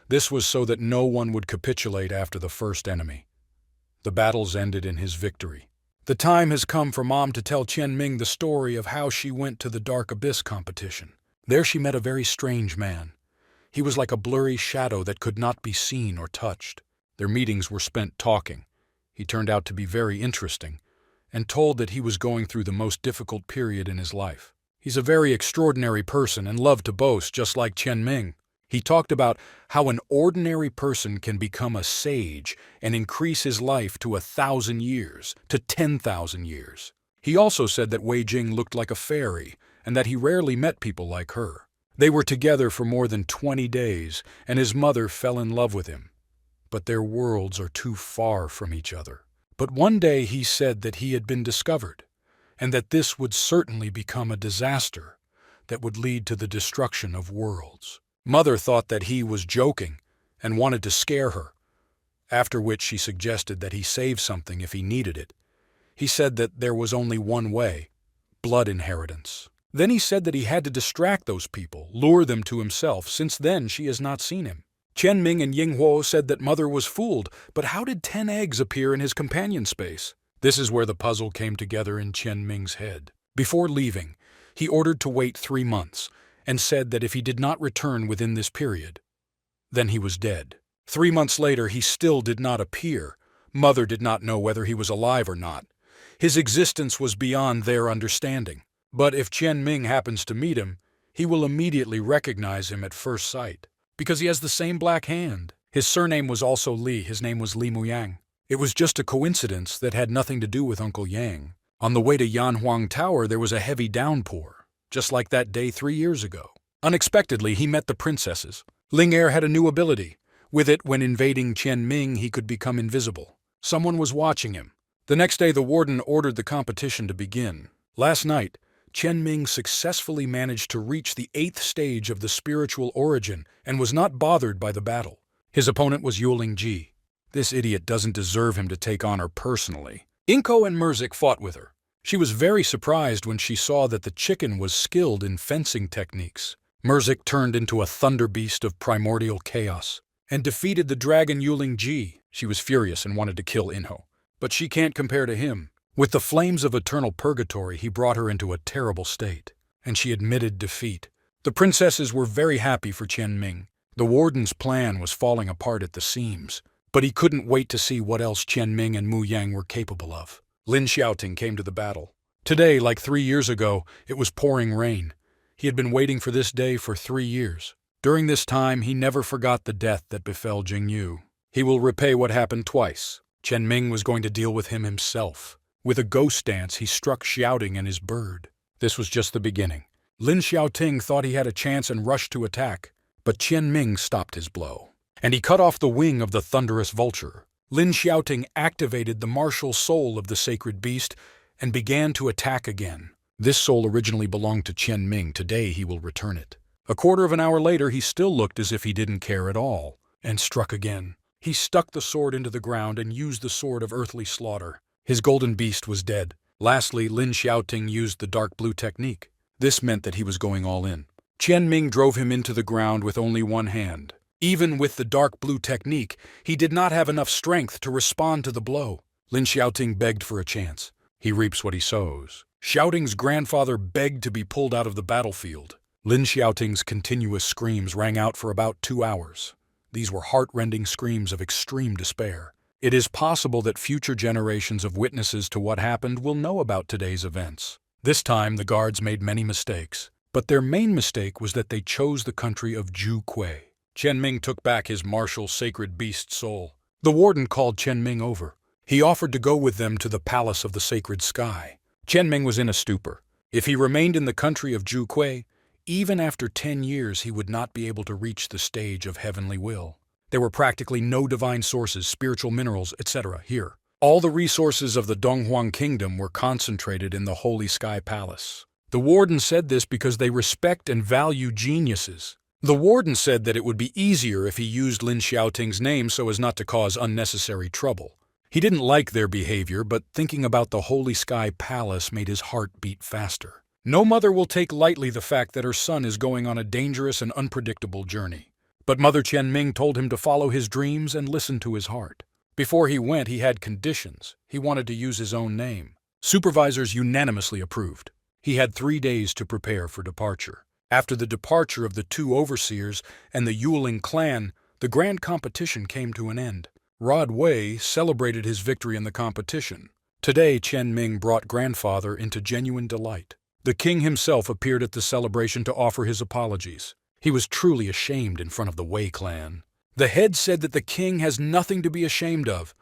This was so that no one would capitulate after the first enemy. The battles ended in his victory. The time has come for Mom to tell Qian Ming the story of how she went to the Dark Abyss competition. There she met a very strange man. He was like a blurry shadow that could not be seen or touched. Their meetings were spent talking. He turned out to be very interesting, and told that he was going through the most difficult period in his life. He's a very extraordinary person and loved to boast, just like Qian Ming. He talked about how an ordinary person can become a sage and increase his life to 1,000 years, to 10,000 years. He also said that Wei Jing looked like a fairy, and that he rarely met people like her. They were together for more than 20 days, and his mother fell in love with him. But their worlds are too far from each other. But one day he said that he had been discovered, and that this would certainly become a disaster that would lead to the destruction of worlds. Mother thought that he was joking and wanted to scare her, after which she suggested that he save something if he needed it. He said that there was only one way, blood inheritance. Then he said that he had to distract those people, lure them to himself. Since then, she has not seen him. Qian Ming and Ying Huo said that Mother was fooled, but how did 10 eggs appear in his companion space? This is where the puzzle came together in Qian Ming's head. Before leaving, he ordered to wait 3 months, and said that if he did not return within this period, then he was dead. 3 months later, he still did not appear. Mother did not know whether he was alive or not. His existence was beyond their understanding. But if Qian Ming happens to meet him, he will immediately recognize him at first sight, because he has the same black hand. His surname was also Li. His name was Li Muyang. It was just a coincidence that had nothing to do with Uncle Yang. On the way to Yanhuang Tower, there was a heavy downpour, just like that day 3 years ago. Unexpectedly, he met the princesses. Ling Er had a new ability. With it, when invading Qianming, he could become invisible. Someone was watching him. The next day, the warden ordered the competition to begin. Last night, Qianming successfully managed to reach the 8th stage of the spiritual origin and was not bothered by the battle. His opponent was Yuling Ji. This idiot doesn't deserve him to take on her personally. Inko and Merzik fought with her. She was very surprised when she saw that the chicken was skilled in fencing techniques. Merzik turned into a thunder beast of primordial chaos and defeated the dragon Yuling Ji. She was furious and wanted to kill Inho, but she can't compare to him. With the flames of eternal purgatory, he brought her into a terrible state, and she admitted defeat. The princesses were very happy for Qianming. The warden's plan was falling apart at the seams, but he couldn't wait to see what else Qianming and Mu Yang were capable of. Lin Xiaoting came to the battle. Today, like 3 years ago, it was pouring rain. He had been waiting for this day for 3 years. During this time, he never forgot the death that befell Jingyu. He will repay what happened twice. Qianming was going to deal with him himself. With a ghost dance, he struck Xiaoting and his bird. This was just the beginning. Lin Xiaoting thought he had a chance and rushed to attack, but Qianming stopped his blow. And he cut off the wing of the thunderous vulture. Lin Xiaoting activated the martial soul of the sacred beast and began to attack again. This soul originally belonged to Qianming. Today he will return it. A quarter of an hour later, he still looked as if he didn't care at all, and struck again. He stuck the sword into the ground and used the sword of earthly slaughter. His golden beast was dead. Lastly, Lin Xiaoting used the dark blue technique. This meant that he was going all in. Qianming drove him into the ground with only one hand. Even with the dark blue technique, he did not have enough strength to respond to the blow. Lin Xiaoting begged for a chance. He reaps what he sows. Xiaoting's grandfather begged to be pulled out of the battlefield. Lin Xiaoting's continuous screams rang out for about 2 hours. These were heart-rending screams of extreme despair. It is possible that future generations of witnesses to what happened will know about today's events. This time, the guards made many mistakes, but their main mistake was that they chose the country of Zhu Kui. Qianming took back his martial sacred beast soul. The warden called Qianming over. He offered to go with them to the palace of the sacred sky. Qianming was in a stupor. If he remained in the country of Zhu Kui, even after 10 years he would not be able to reach the stage of heavenly will. There were practically no divine sources, spiritual minerals, etc. here. All the resources of the Donghuang kingdom were concentrated in the Holy Sky Palace. The warden said this because they respect and value geniuses. The warden said that it would be easier if he used Lin Xiaoting's name so as not to cause unnecessary trouble. He didn't like their behavior, but thinking about the Holy Sky Palace made his heart beat faster. No mother will take lightly the fact that her son is going on a dangerous and unpredictable journey. But Mother Qianming told him to follow his dreams and listen to his heart. Before he went, he had conditions. He wanted to use his own name. Supervisors unanimously approved. He had 3 days to prepare for departure. After the departure of the 2 overseers and the Yuling clan, the grand competition came to an end. Rod Wei celebrated his victory in the competition. Today, Qianming brought grandfather into genuine delight. The king himself appeared at the celebration to offer his apologies. He was truly ashamed in front of the Wei clan. The head said that the king has nothing to be ashamed of.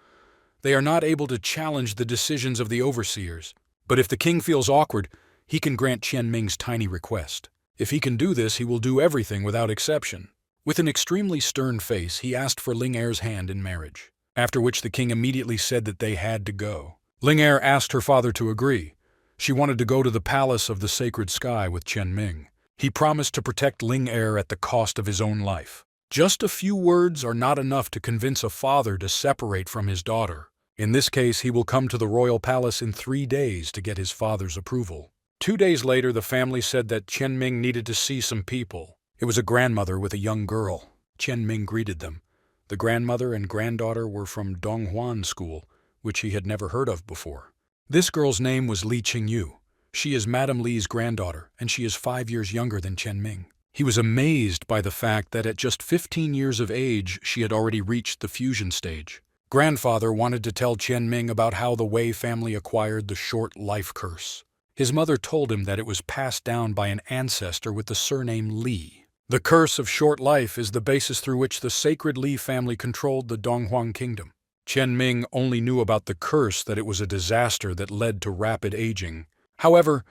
They are not able to challenge the decisions of the overseers. But if the king feels awkward, he can grant Qianming's tiny request. If he can do this, he will do everything without exception. With an extremely stern face, he asked for Ling Er's hand in marriage, after which the king immediately said that they had to go. Ling Er asked her father to agree. She wanted to go to the palace of the sacred sky with Qianming. He promised to protect Ling Er at the cost of his own life. Just a few words are not enough to convince a father to separate from his daughter. In this case, he will come to the royal palace in 3 days to get his father's approval. 2 days later, the family said that Qianming needed to see some people. It was a grandmother with a young girl. Qianming greeted them. The grandmother and granddaughter were from Donghuan School, which he had never heard of before. This girl's name was Li Qingyu. She is Madame Li's granddaughter, and she is 5 years younger than Qianming. He was amazed by the fact that at just 15 years of age, she had already reached the fusion stage. Grandfather wanted to tell Qianming about how the Wei family acquired the short life curse. His mother told him that it was passed down by an ancestor with the surname Li. The curse of short life is the basis through which the sacred Li family controlled the Donghuang kingdom. Chen Ming only knew about the curse that it was a disaster that led to rapid aging. However,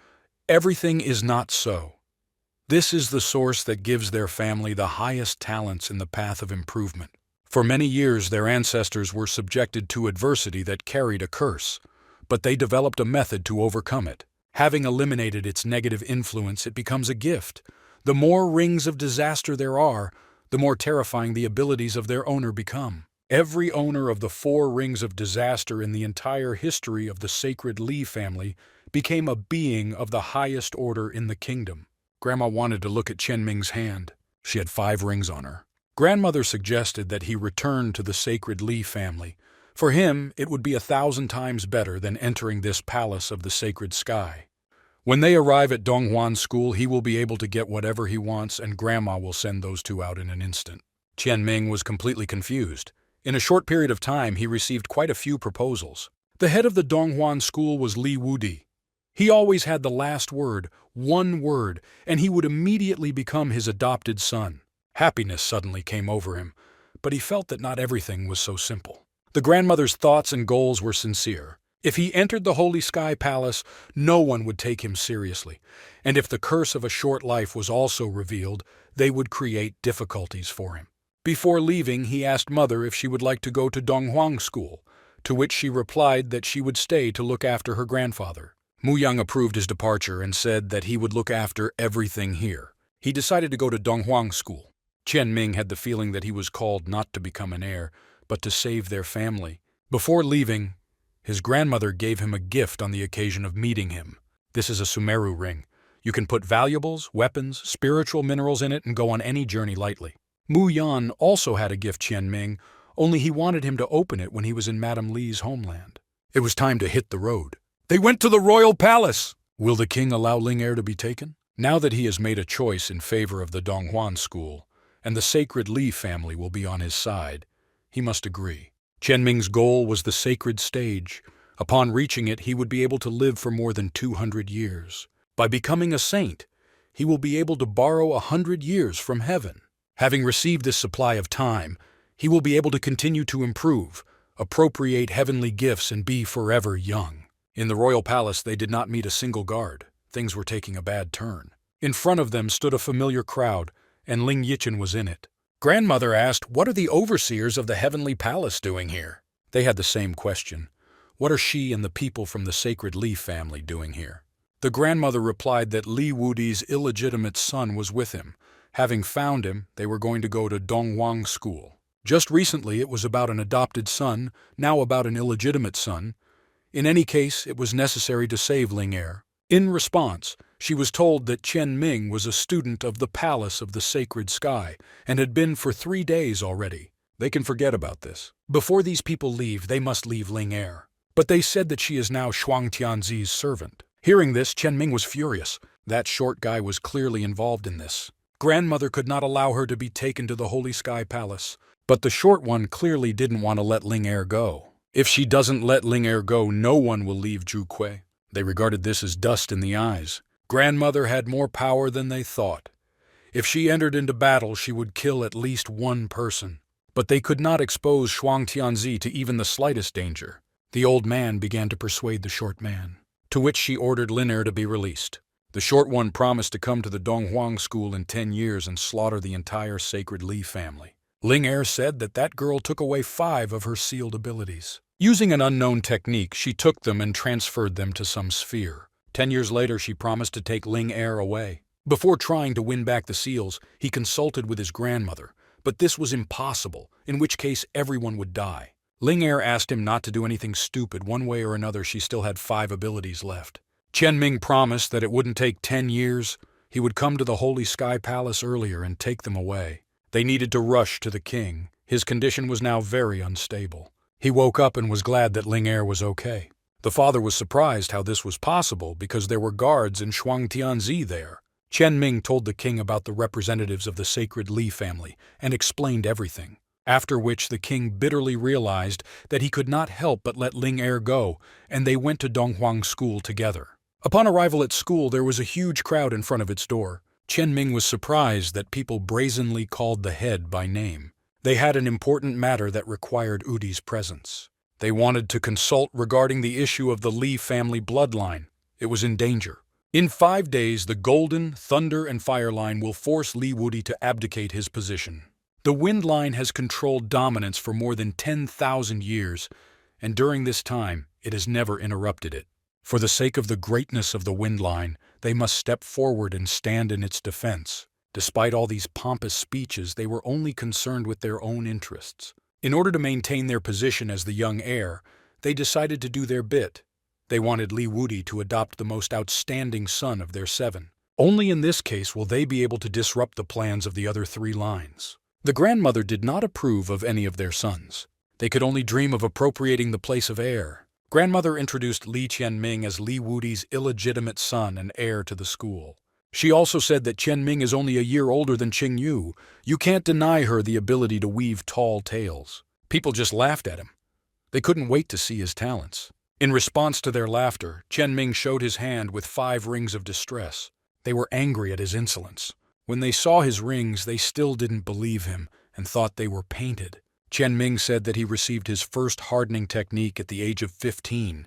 everything is not so. This is the source that gives their family the highest talents in the path of improvement. For many years, their ancestors were subjected to adversity that carried a curse, but they developed a method to overcome it. Having eliminated its negative influence, it becomes a gift. The more rings of disaster there are, the more terrifying the abilities of their owner become. Every owner of the 4 rings of disaster in the entire history of the sacred Li family became a being of the highest order in the kingdom. Grandma wanted to look at Chen Ming's hand. She had 5 rings on her. Grandmother suggested that he return to the sacred Li family. For him, it would be 1,000 times better than entering this palace of the sacred sky. When they arrive at Donghuan School, he will be able to get whatever he wants, and Grandma will send those 2 out in an instant. Chen Ming was completely confused. In a short period of time, he received quite a few proposals. The head of the Donghuan School was Li Wudi. He always had the last word, one word, and he would immediately become his adopted son. Happiness suddenly came over him, but he felt that not everything was so simple. The grandmother's thoughts and goals were sincere. If he entered the Holy Sky Palace, no one would take him seriously, and if the curse of a short life was also revealed, they would create difficulties for him. Before leaving, he asked Mother if she would like to go to Donghuang School, to which she replied that she would stay to look after her grandfather. Mu Yang approved his departure and said that he would look after everything here. He decided to go to Donghuang School. Chen Ming had the feeling that he was called not to become an heir, but to save their family. Before leaving, his grandmother gave him a gift on the occasion of meeting him. This is a Sumeru ring. You can put valuables, weapons, spiritual minerals in it and go on any journey lightly. Mu Yan also had a gift Chen Ming, only he wanted him to open it when he was in Madame Li's homeland. It was time to hit the road. They went to the royal palace! Will the king allow Ling Er to be taken? Now that he has made a choice in favor of the Donghuan School, and the sacred Li family will be on his side, he must agree. Chen Ming's goal was the sacred stage. Upon reaching it, he would be able to live for more than 200 years. By becoming a saint, he will be able to borrow 100 years from heaven. Having received this supply of time, he will be able to continue to improve, appropriate heavenly gifts, and be forever young. In the royal palace, they did not meet a single guard. Things were taking a bad turn. In front of them stood a familiar crowd, and Ling Yichen was in it. Grandmother asked, "What are the overseers of the heavenly palace doing here?" They had the same question. What are she and the people from the sacred Li family doing here? The grandmother replied that Li Wudi's illegitimate son was with him. Having found him, they were going to go to Donghuang School. Just recently it was about an adopted son, now about an illegitimate son. In any case, it was necessary to save Ling Er. In response, she was told that Chen Ming was a student of the Palace of the Sacred Sky and had been for 3 days already. They can forget about this. Before these people leave, they must leave Ling Er. But they said that she is now Shuang Tianzi's servant. Hearing this, Chen Ming was furious. That short guy was clearly involved in this. Grandmother could not allow her to be taken to the Holy Sky Palace. But the short one clearly didn't want to let Ling Er go. If she doesn't let Ling Er go, no one will leave Zhuque. They regarded this as dust in the eyes. Grandmother had more power than they thought. If she entered into battle, she would kill at least one person. But they could not expose Shuang Tianzi to even the slightest danger. The old man began to persuade the short man, to which she ordered Ling Er to be released. The short one promised to come to the Donghuang School in 10 years and slaughter the entire sacred Li family. Ling Er said that that girl took away 5 of her sealed abilities. Using an unknown technique, she took them and transferred them to some sphere. 10 years later, she promised to take Ling Er away. Before trying to win back the seals, he consulted with his grandmother, but this was impossible, in which case everyone would die. Ling Er asked him not to do anything stupid. One way or another, she still had 5 abilities left. Chen Ming promised that it wouldn't take 10 years. He would come to the Holy Sky Palace earlier and take them away. They needed to rush to the king. His condition was now very unstable. He woke up and was glad that Ling Er was okay. The father was surprised how this was possible because there were guards in Shuang Tianzi there. Chen Ming told the king about the representatives of the sacred Li family and explained everything, after which the king bitterly realized that he could not help but let Ling Er go, and they went to Donghuang School together. Upon arrival at school, there was a huge crowd in front of its door. Chen Ming was surprised that people brazenly called the head by name. They had an important matter that required Udi's presence. They wanted to consult regarding the issue of the Li family bloodline. It was in danger. In 5 days, the Golden, Thunder, and Fire line will force Li Wudi to abdicate his position. The Wind line has controlled dominance for more than 10,000 years, and during this time, it has never interrupted it. For the sake of the greatness of the Wind line, they must step forward and stand in its defense. Despite all these pompous speeches, they were only concerned with their own interests. In order to maintain their position as the young heir, they decided to do their bit. They wanted Li Wudi to adopt the most outstanding son of their 7. Only in this case will they be able to disrupt the plans of the other 3 lines. The grandmother did not approve of any of their sons. They could only dream of appropriating the place of heir. Grandmother introduced Li Qianming as Li Wudi's illegitimate son and heir to the school. She also said that Qianming is only a year older than Qingyu. You can't deny her the ability to weave tall tales. People just laughed at him. They couldn't wait to see his talents. In response to their laughter, Qianming showed his hand with 5 rings of distress. They were angry at his insolence. When they saw his rings, they still didn't believe him and thought they were painted. Qianming said that he received his first hardening technique at the age of 15,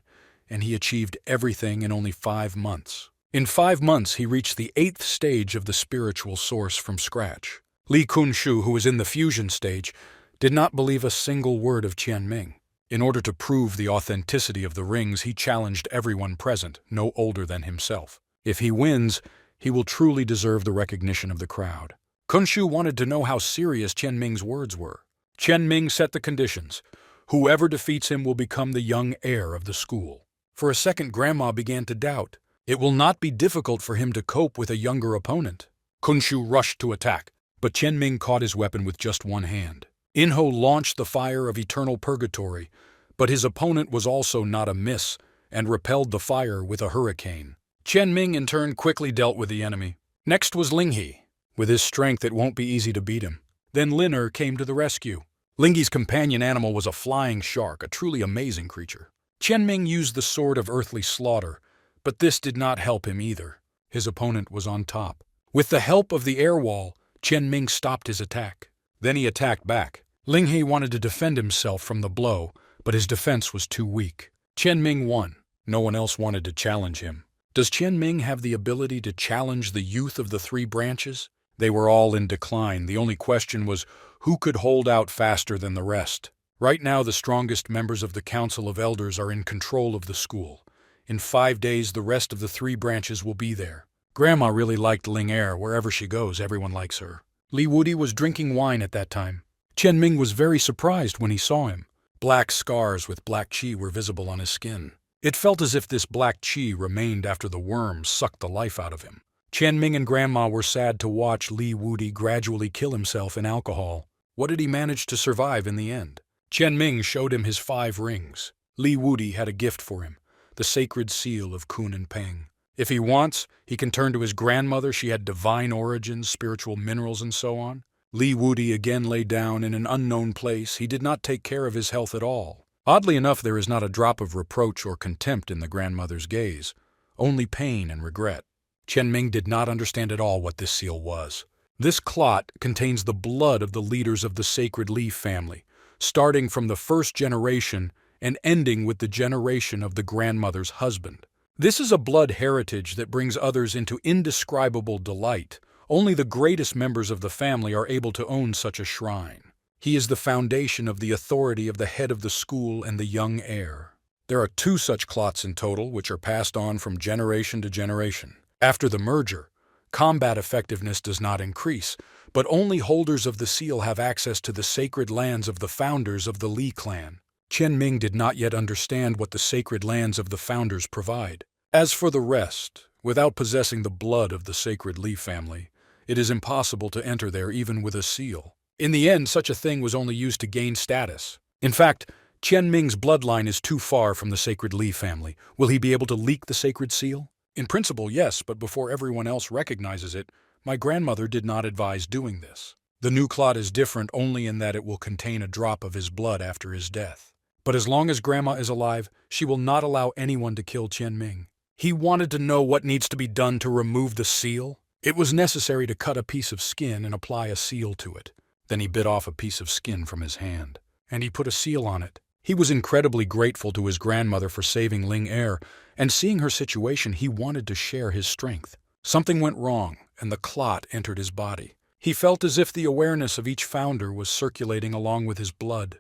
and he achieved everything in only 5 months. In 5 months, he reached the 8th stage of the spiritual source from scratch. Li Kunshu, who was in the fusion stage, did not believe a single word of Qianming. In order to prove the authenticity of the rings, he challenged everyone present, no older than himself. If he wins, he will truly deserve the recognition of the crowd. Kunshu wanted to know how serious Qianming's words were. Qianming set the conditions. Whoever defeats him will become the young heir of the school. For a second, Grandma began to doubt. It will not be difficult for him to cope with a younger opponent. Kunshu rushed to attack, but Qianming caught his weapon with just one hand. Inho launched the fire of eternal purgatory, but his opponent was also not a miss and repelled the fire with a hurricane. Qianming in turn quickly dealt with the enemy. Next was Linghe. With his strength, it won't be easy to beat him. Then Liner came to the rescue. Linghe's companion animal was a flying shark, a truly amazing creature. Qianming used the sword of earthly slaughter, but this did not help him either. His opponent was on top. With the help of the air wall, Qianming stopped his attack. Then he attacked back. Linghe wanted to defend himself from the blow, but his defense was too weak. Qianming won. No one else wanted to challenge him. Does Qianming have the ability to challenge the youth of the 3 branches? They were all in decline. The only question was, who could hold out faster than the rest? Right now, the strongest members of the Council of Elders are in control of the school. In 5 days, the rest of the 3 branches will be there. Grandma really liked Ling Er. Wherever she goes, everyone likes her. Li Wudi was drinking wine at that time. Qianming was very surprised when he saw him. Black scars with black qi were visible on his skin. It felt as if this black qi remained after the worms sucked the life out of him. Qianming and Grandma were sad to watch Li Wudi gradually kill himself in alcohol. What did he manage to survive in the end? Qianming showed him his 5 rings. Li Wudi had a gift for him, the sacred seal of Kun and Peng. If he wants, he can turn to his grandmother. She had divine origins, spiritual minerals, and so on. Li Wudi again lay down in an unknown place. He did not take care of his health at all. Oddly enough, there is not a drop of reproach or contempt in the grandmother's gaze, only pain and regret. Qianming did not understand at all what this seal was. This clot contains the blood of the leaders of the sacred Li family, starting from the 1st generation and ending with the generation of the grandmother's husband. This is a blood heritage that brings others into indescribable delight. Only the greatest members of the family are able to own such a shrine. He is the foundation of the authority of the head of the school and the young heir. There are 2 such clots in total, which are passed on from generation to generation. After the merger, combat effectiveness does not increase, but only holders of the seal have access to the sacred lands of the founders of the Li clan. Qianming did not yet understand what the sacred lands of the founders provide. As for the rest, without possessing the blood of the sacred Li family, it is impossible to enter there even with a seal. In the end, such a thing was only used to gain status. In fact, Qianming's bloodline is too far from the sacred Li family. Will he be able to leak the sacred seal? In principle, yes, but before everyone else recognizes it, my grandmother did not advise doing this. The new clot is different only in that it will contain a drop of his blood after his death. But as long as Grandma is alive, she will not allow anyone to kill Qianming. He wanted to know what needs to be done to remove the seal. It was necessary to cut a piece of skin and apply a seal to it. Then he bit off a piece of skin from his hand, and he put a seal on it. He was incredibly grateful to his grandmother for saving Ling Er, and seeing her situation, he wanted to share his strength. Something went wrong, and the clot entered his body. He felt as if the awareness of each founder was circulating along with his blood.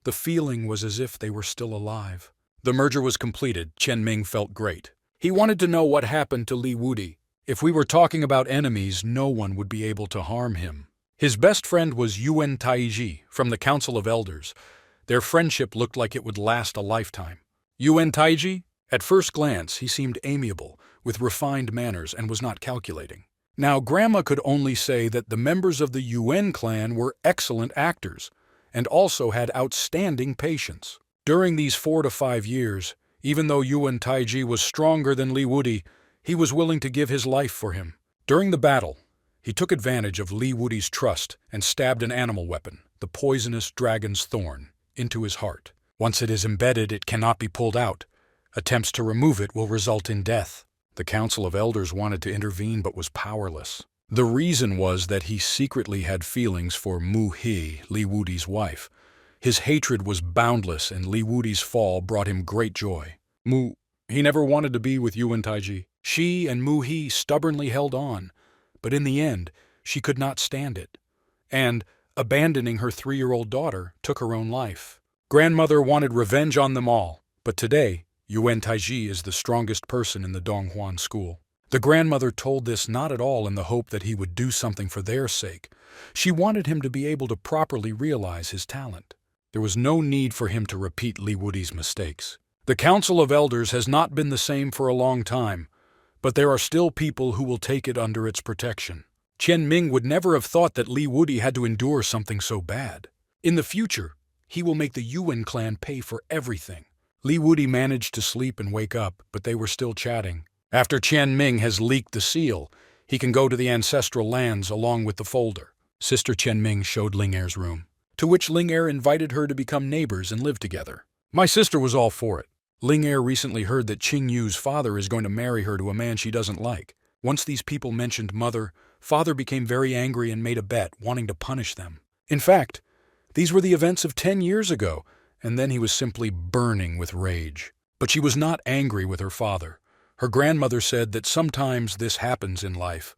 The feeling was as if they were still alive. The merger was completed. Chen Ming felt great. He wanted to know what happened to Li Wudi. If we were talking about enemies, no one would be able to harm him. His best friend was Yuan Taiji from the Council of Elders. Their friendship looked like it would last a lifetime. Yuan Taiji? At first glance, he seemed amiable, with refined manners, and was not calculating. Now, Grandma could only say that the members of the Yuan clan were excellent actors, and also had outstanding patience. During these 4 to 5 years, even though Yuan Taiji was stronger than Li Wudi, he was willing to give his life for him. During the battle, he took advantage of Li Wudi's trust and stabbed an animal weapon, the poisonous dragon's thorn, into his heart. Once it is embedded, it cannot be pulled out. Attempts to remove it will result in death. The Council of Elders wanted to intervene but was powerless. The reason was that he secretly had feelings for Mu He, Li Wudi's wife. His hatred was boundless, and Li Wudi's fall brought him great joy. He never wanted to be with Yuan Taiji. She and Mu He stubbornly held on, but in the end, she could not stand it, and, abandoning her 3-year-old daughter, took her own life. Grandmother wanted revenge on them all, but today, Yuan Taiji is the strongest person in the Donghuan school. The grandmother told this not at all in the hope that he would do something for their sake. She wanted him to be able to properly realize his talent. There was no need for him to repeat Li Wudi's mistakes. The Council of Elders has not been the same for a long time, but there are still people who will take it under its protection. Chen Ming would never have thought that Li Wudi had to endure something so bad. In the future, he will make the Yuan clan pay for everything. Li Wudi managed to sleep and wake up, but they were still chatting. After Chen Ming has leaked the seal, he can go to the ancestral lands along with the folder. Sister Chen Ming showed Ling Er's room, to which Ling Er invited her to become neighbors and live together. My sister was all for it. Ling Er recently heard that Qing Yu's father is going to marry her to a man she doesn't like. Once these people mentioned mother, father became very angry and made a bet, wanting to punish them. In fact, these were the events of 10 years ago, and then he was simply burning with rage. But she was not angry with her father. Her grandmother said that sometimes this happens in life.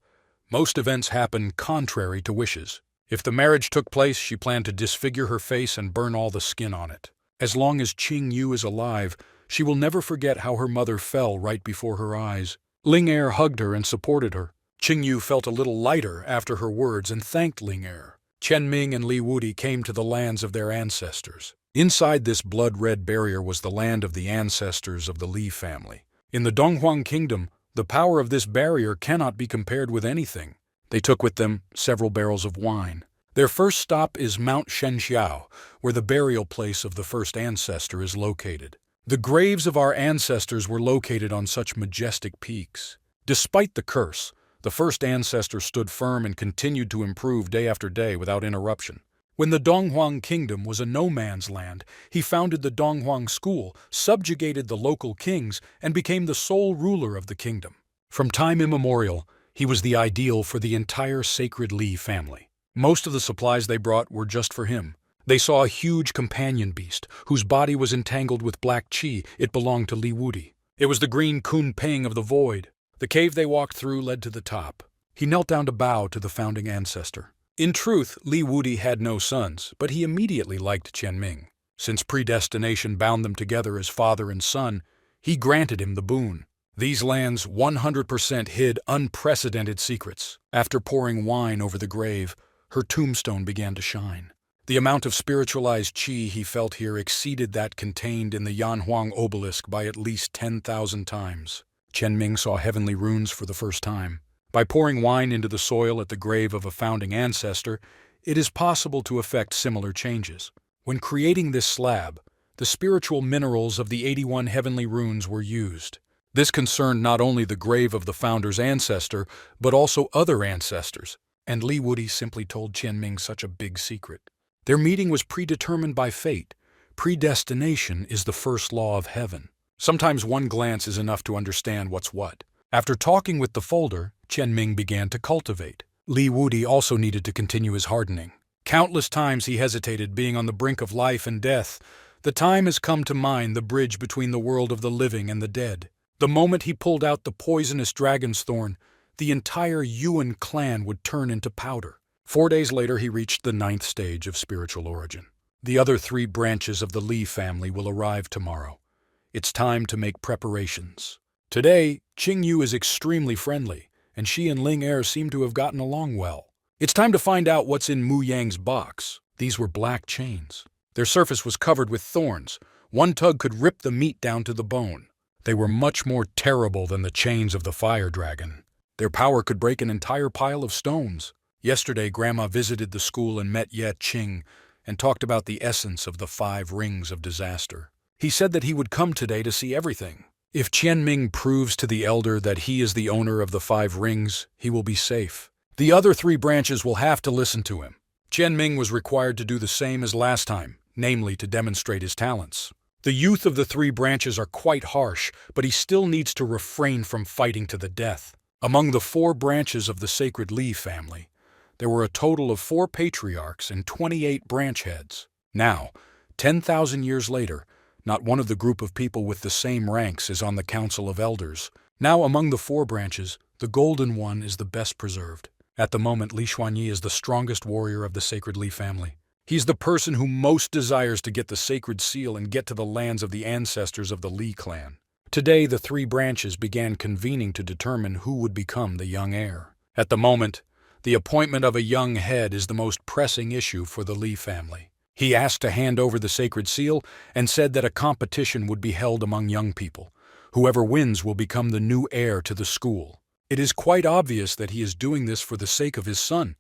Most events happen contrary to wishes. If the marriage took place, she planned to disfigure her face and burn all the skin on it. As long as Qing Yu is alive, she will never forget how her mother fell right before her eyes. Ling Er hugged her and supported her. Qing Yu felt a little lighter after her words and thanked Ling Er. Chen Ming and Li Wudi came to the lands of their ancestors. Inside this blood-red barrier was the land of the ancestors of the Li family. In the Donghuang Kingdom, the power of this barrier cannot be compared with anything. They took with them several barrels of wine. Their first stop is Mount Shenxiao, where the burial place of the first ancestor is located. The graves of our ancestors were located on such majestic peaks. Despite the curse, the first ancestor stood firm and continued to improve day after day without interruption. When the Donghuang Kingdom was a no-man's land, he founded the Donghuang School, subjugated the local kings, and became the sole ruler of the kingdom. From time immemorial, he was the ideal for the entire sacred Li family. Most of the supplies they brought were just for him. They saw a huge companion beast, whose body was entangled with black qi. It belonged to Li Wudi. It was the green Kun Peng of the void. The cave they walked through led to the top. He knelt down to bow to the founding ancestor. In truth, Li Wudi had no sons, but he immediately liked Chen Ming. Since predestination bound them together as father and son, he granted him the boon. These lands 100% hid unprecedented secrets. After pouring wine over the grave, her tombstone began to shine. The amount of spiritualized qi he felt here exceeded that contained in the Yanhuang Obelisk by at least 10,000 times. Chen Ming saw heavenly runes for the first time. By pouring wine into the soil at the grave of a founding ancestor, it is possible to effect similar changes. When creating this slab, the spiritual minerals of the 81 heavenly runes were used. This concerned not only the grave of the founder's ancestor, but also other ancestors, and Li Wudi simply told Chen Ming such a big secret. Their meeting was predetermined by fate. Predestination is the first law of heaven. Sometimes one glance is enough to understand what's what. After talking with the folder, Chen Ming began to cultivate. Li Wudi also needed to continue his hardening. Countless times he hesitated, being on the brink of life and death. The time has come to mine the bridge between the world of the living and the dead. The moment he pulled out the poisonous dragon's thorn, the entire Yuan clan would turn into powder. 4 days later, he reached the 9th stage of spiritual origin. The other 3 branches of the Li family will arrive tomorrow. It's time to make preparations. Today, Qingyu is extremely friendly, and she and Ling Er seem to have gotten along well. It's time to find out what's in Mu Yang's box. These were black chains. Their surface was covered with thorns. One tug could rip the meat down to the bone. They were much more terrible than the chains of the fire dragon. Their power could break an entire pile of stones. Yesterday, Grandma visited the school and met Ye Qing and talked about the essence of the 5 rings of disaster. He said that he would come today to see everything. If Qianming proves to the elder that he is the owner of the 5 rings, he will be safe. The other 3 branches will have to listen to him. Qianming was required to do the same as last time, namely to demonstrate his talents. The youth of the 3 branches are quite harsh, but he still needs to refrain from fighting to the death. Among the 4 branches of the sacred Li family, there were a total of 4 patriarchs and 28 branch heads. Now, 10,000 years later, not one of the group of people with the same ranks is on the Council of Elders. Now, among the 4 branches, the golden one is the best preserved. At the moment, Li Xuanyi is the strongest warrior of the sacred Li family. He's the person who most desires to get the sacred seal and get to the lands of the ancestors of the Li clan. Today, the 3 branches began convening to determine who would become the young heir. At the moment, the appointment of a young head is the most pressing issue for the Li family. He asked to hand over the sacred seal and said that a competition would be held among young people. Whoever wins will become the new heir to the school. It is quite obvious that he is doing this for the sake of his son.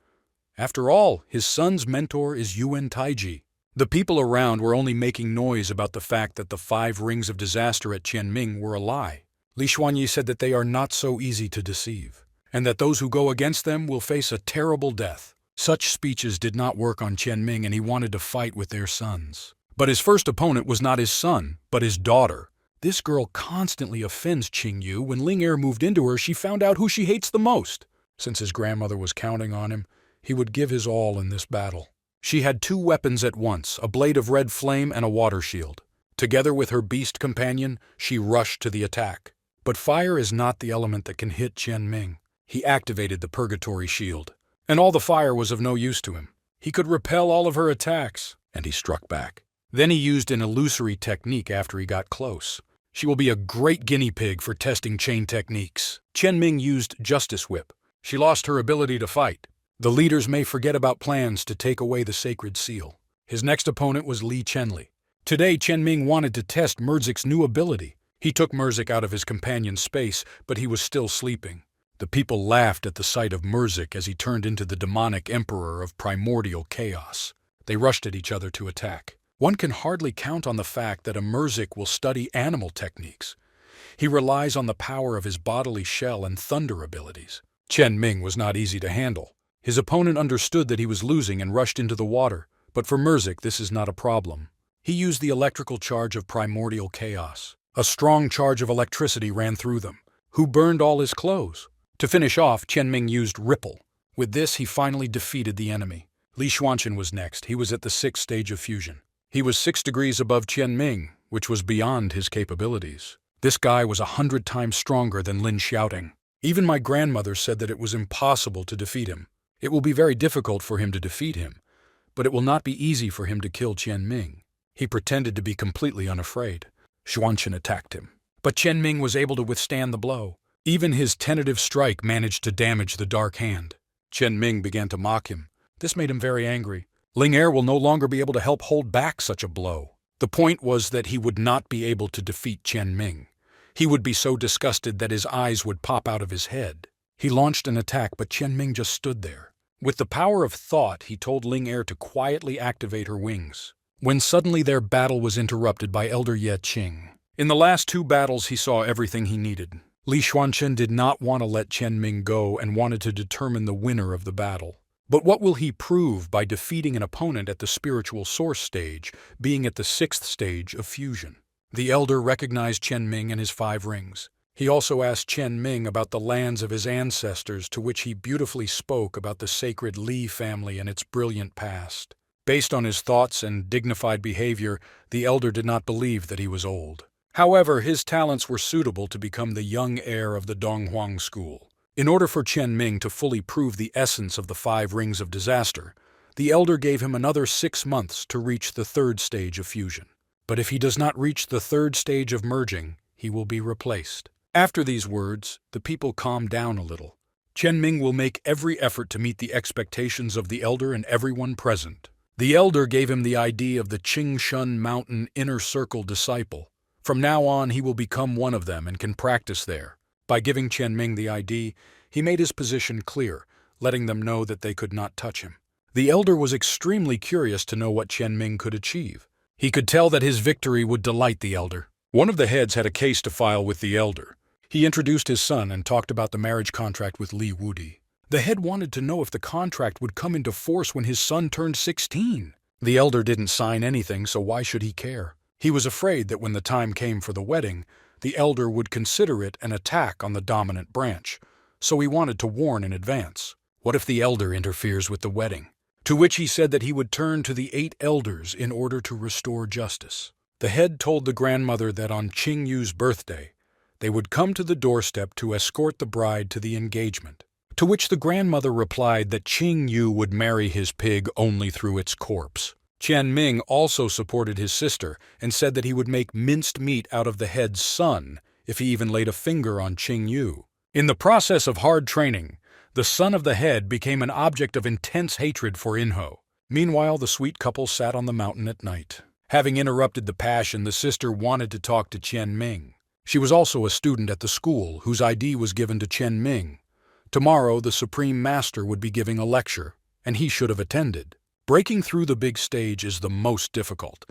After all, his son's mentor is Yuan Taiji. The people around were only making noise about the fact that the 5 rings of disaster at Qianming were a lie. Li Xuanyi said that they are not so easy to deceive, and that those who go against them will face a terrible death. Such speeches did not work on Qianming, and he wanted to fight with their sons. But his first opponent was not his son, but his daughter. This girl constantly offends Qingyu. When Ling Er moved into her, she found out who she hates the most. Since his grandmother was counting on him, he would give his all in this battle. She had 2 weapons at once, a blade of red flame and a water shield. Together with her beast companion, she rushed to the attack. But fire is not the element that can hit Qianming. He activated the Purgatory shield, and all the fire was of no use to him. He could repel all of her attacks, and he struck back. Then he used an illusory technique after he got close. She will be a great guinea pig for testing chain techniques. Qianming used Justice Whip. She lost her ability to fight. The leaders may forget about plans to take away the sacred seal. His next opponent was Li Chenli. Today, Qianming wanted to test Merzik's new ability. He took Merzik out of his companion's space, but he was still sleeping. The people laughed at the sight of Merzik as he turned into the demonic emperor of primordial chaos. They rushed at each other to attack. One can hardly count on the fact that a Merzik will study animal techniques. He relies on the power of his bodily shell and thunder abilities. Qianming was not easy to handle. His opponent understood that he was losing and rushed into the water, but for Merzik this is not a problem. He used the electrical charge of primordial chaos. A strong charge of electricity ran through them, who burned all his clothes. To finish off, Qianming used Ripple. With this, he finally defeated the enemy. Li Xuanchen was next. He was at the 6th stage of fusion. He was 6 degrees above Qianming, which was beyond his capabilities. This guy was 100 times stronger than Lin Xiaoting. Even my grandmother said that it was impossible to defeat him. It will be very difficult for him to defeat him, but it will not be easy for him to kill Qianming. He pretended to be completely unafraid. Xuanchen attacked him, but Qianming was able to withstand the blow. Even his tentative strike managed to damage the dark hand. Qianming began to mock him. This made him very angry. Ling Er will no longer be able to help hold back such a blow. The point was that he would not be able to defeat Qianming. He would be so disgusted that his eyes would pop out of his head. He launched an attack, but Qianming just stood there. With the power of thought, he told Ling Er to quietly activate her wings. When suddenly their battle was interrupted by Elder Ye Qing. In the last 2 battles, he saw everything he needed. Li Xuanchen did not want to let Qianming go and wanted to determine the winner of the battle. But what will he prove by defeating an opponent at the spiritual source stage, being at the 6th stage of fusion? The elder recognized Qianming and his 5 rings. He also asked Chen Ming about the lands of his ancestors, to which he beautifully spoke about the sacred Li family and its brilliant past. Based on his thoughts and dignified behavior, the elder did not believe that he was old. However, his talents were suitable to become the young heir of the Donghuang school. In order for Chen Ming to fully prove the essence of the 5 rings of disaster, the elder gave him another 6 months to reach the 3rd stage of fusion. But if he does not reach the 3rd stage of merging, he will be replaced. After these words, the people calmed down a little. Chen Ming will make every effort to meet the expectations of the elder and everyone present. The elder gave him the ID of the Qingshun Mountain Inner Circle disciple. From now on, he will become one of them and can practice there. By giving Chen Ming the ID, he made his position clear, letting them know that they could not touch him. The elder was extremely curious to know what Chen Ming could achieve. He could tell that his victory would delight the elder. One of the heads had a case to file with the elder. He introduced his son and talked about the marriage contract with Li Wudi. The head wanted to know if the contract would come into force when his son turned 16. The elder didn't sign anything, so why should he care? He was afraid that when the time came for the wedding, the elder would consider it an attack on the dominant branch, so he wanted to warn in advance. What if the elder interferes with the wedding? To which he said that he would turn to the 8 elders in order to restore justice. The head told the grandmother that on Qing Yu's birthday, they would come to the doorstep to escort the bride to the engagement. To which the grandmother replied that Qing Yu would marry his pig only through its corpse. Chen Ming also supported his sister and said that he would make minced meat out of the head's son if he even laid a finger on Qing Yu. In the process of hard training, the son of the head became an object of intense hatred for Inho. Meanwhile, the sweet couple sat on the mountain at night. Having interrupted the passion, the sister wanted to talk to Chen Ming. She was also a student at the school, whose ID was given to Chen Ming. Tomorrow, the Supreme Master would be giving a lecture, and he should have attended. Breaking through the big stage is the most difficult.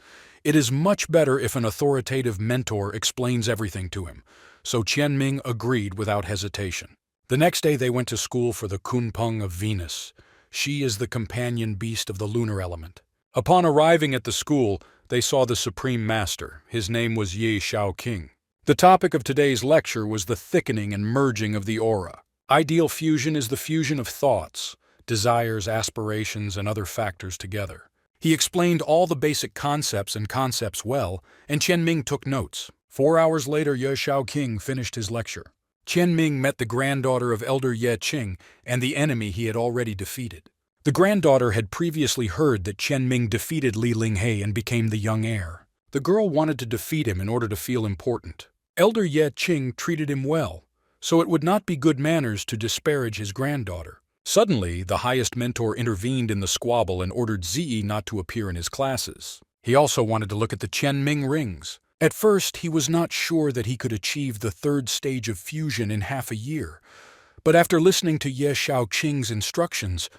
It is much better if an authoritative mentor explains everything to him, so Chen Ming agreed without hesitation. The next day they went to school for the Kunpeng of Venus. She is the companion beast of the lunar element. Upon arriving at the school, they saw the Supreme Master. His name was Ye Shaoqing. The topic of today's lecture was the thickening and merging of the aura. Ideal fusion is the fusion of thoughts, desires, aspirations, and other factors together. He explained all the basic concepts well, and Chen Ming took notes. 4 hours later, Ye Shaoqing finished his lecture. Chen Ming met the granddaughter of Elder Ye Qing and the enemy he had already defeated. The granddaughter had previously heard that Chen Ming defeated Li Linghe and became the young heir. The girl wanted to defeat him in order to feel important. Elder Ye Qing treated him well, so it would not be good manners to disparage his granddaughter. Suddenly, the highest mentor intervened in the squabble and ordered Ziyi not to appear in his classes. He also wanted to look at the Chen Ming rings. At first, he was not sure that he could achieve the 3rd stage of fusion in half a year, but after listening to Ye Shaoqing's instructions,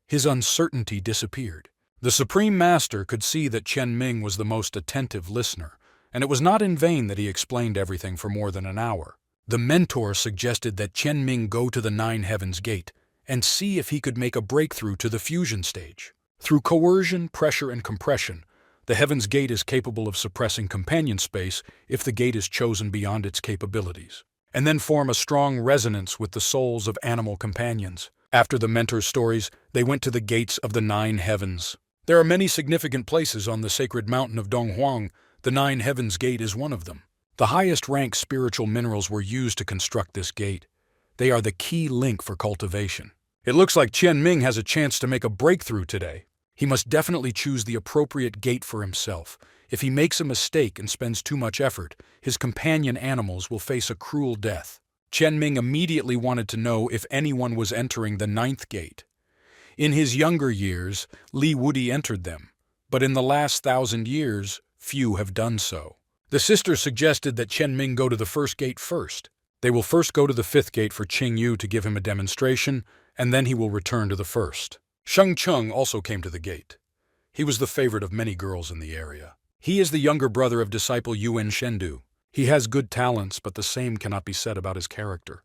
his uncertainty disappeared. The Supreme Master could see that Chen Ming was the most attentive listener, and it was not in vain that he explained everything for more than an hour. The mentor suggested that Chen Ming go to the 9 Heavens Gate and see if he could make a breakthrough to the fusion stage. Through coercion, pressure, and compression, the Heavens Gate is capable of suppressing companion space if the gate is chosen beyond its capabilities, and then form a strong resonance with the souls of animal companions. After the mentor's stories, they went to the gates of the 9 heavens. There are many significant places on the sacred mountain of Donghuang. The 9 Heavens Gate is one of them. The highest-ranked spiritual minerals were used to construct this gate. They are the key link for cultivation. It looks like Chen Ming has a chance to make a breakthrough today. He must definitely choose the appropriate gate for himself. If he makes a mistake and spends too much effort, his companion animals will face a cruel death. Chen Ming immediately wanted to know if anyone was entering the 9th gate. In his younger years, Li Wudi entered them, but in the last 1,000 years, few have done so. The sister suggested that Chen Ming go to the 1st gate first. They will first go to the 5th gate for Qing Yu to give him a demonstration, and then he will return to the 1st. Sheng Cheng also came to the gate. He was the favorite of many girls in the area. He is the younger brother of disciple Yuan Shendu. He has good talents, but the same cannot be said about his character.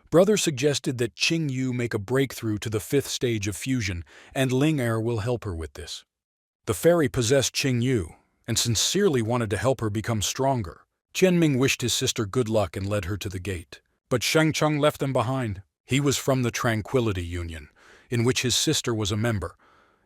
Brother suggested that Qing Yu make a breakthrough to the 5th stage of fusion, and Ling Er will help her with this. The fairy possessed Qing Yu, and sincerely wanted to help her become stronger. Ming wished his sister good luck and led her to the gate. But Sheng Cheng left them behind. He was from the Tranquility Union, in which his sister was a member,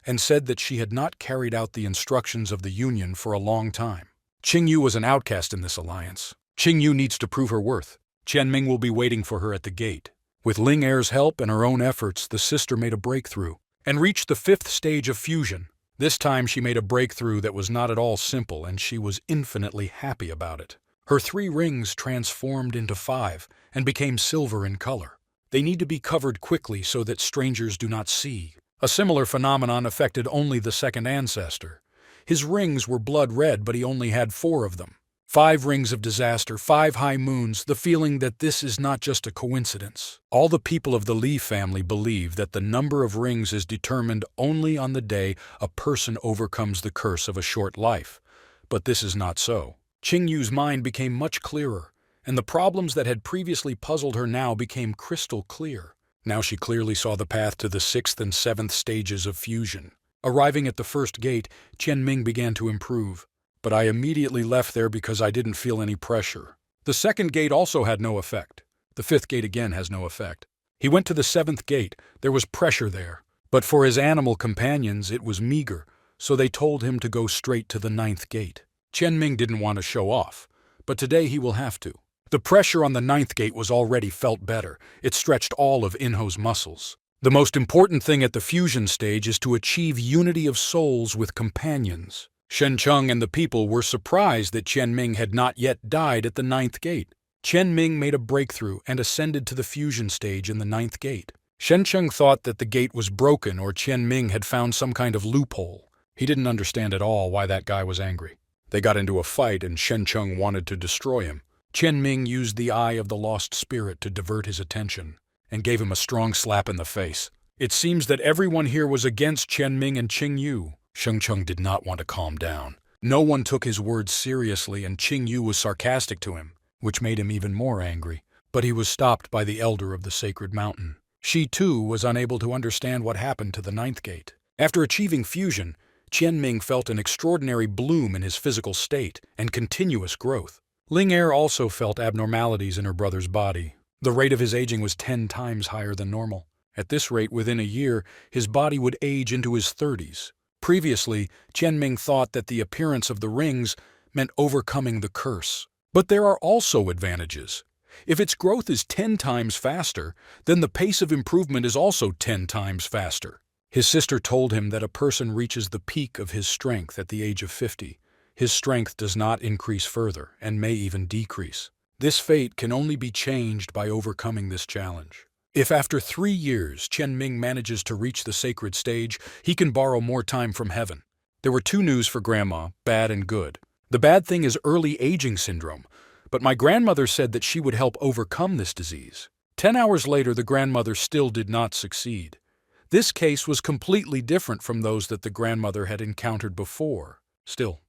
and said that she had not carried out the instructions of the Union for a long time. Yu was an outcast in this alliance. Yu needs to prove her worth. Ming will be waiting for her at the gate. With Ling Er's help and her own efforts, the sister made a breakthrough and reached the 5th stage of fusion. This time she made a breakthrough that was not at all simple, and she was infinitely happy about it. Her 3 rings transformed into 5 and became silver in color. They need to be covered quickly so that strangers do not see. A similar phenomenon affected only the 2nd ancestor. His rings were blood red, but he only had 4 of them. 5 rings of disaster, 5 high moons, the feeling that this is not just a coincidence. All the people of the Li family believe that the number of rings is determined only on the day a person overcomes the curse of a short life. But this is not so. Yu's mind became much clearer, and the problems that had previously puzzled her now became crystal clear. Now she clearly saw the path to the 6th and 7th stages of fusion. Arriving at the 1st gate, Ming began to improve. But I immediately left there because I didn't feel any pressure. The 2nd gate also had no effect. The 5th gate again has no effect. He went to the 7th gate. There was pressure there. But for his animal companions, it was meager, so they told him to go straight to the 9th gate. Ming didn't want to show off, but today he will have to. The pressure on the 9th gate was already felt better. It stretched all of Inho's muscles. The most important thing at the fusion stage is to achieve unity of souls with companions. Shen Cheng and the people were surprised that Ming had not yet died at the 9th gate. Ming made a breakthrough and ascended to the fusion stage in the 9th gate. Shen Cheng thought that the gate was broken or Ming had found some kind of loophole. He didn't understand at all why that guy was angry. They got into a fight and Shen Cheng wanted to destroy him. Ming used the Eye of the Lost Spirit to divert his attention and gave him a strong slap in the face. It seems that everyone here was against Ming and Yu. Sheng Cheng did not want to calm down. No one took his words seriously, and Yu was sarcastic to him, which made him even more angry. But he was stopped by the elder of the sacred mountain. She, too, was unable to understand what happened to the 9th gate. After achieving fusion, Ming felt an extraordinary bloom in his physical state and continuous growth. Ling Er also felt abnormalities in her brother's body. The rate of his aging was 10 times higher than normal. At this rate, within a year, his body would age into his 30s. Previously, Ming thought that the appearance of the rings meant overcoming the curse. But there are also advantages. If its growth is 10 times faster, then the pace of improvement is also 10 times faster. His sister told him that a person reaches the peak of his strength at the age of 50. His strength does not increase further and may even decrease. This fate can only be changed by overcoming this challenge. If after 3 years Ming manages to reach the sacred stage, he can borrow more time from heaven. There were 2 news for Grandma, bad and good. The bad thing is early aging syndrome, but my grandmother said that she would help overcome this disease. 10 hours later, the grandmother still did not succeed. This case was completely different from those that the grandmother had encountered before. Still,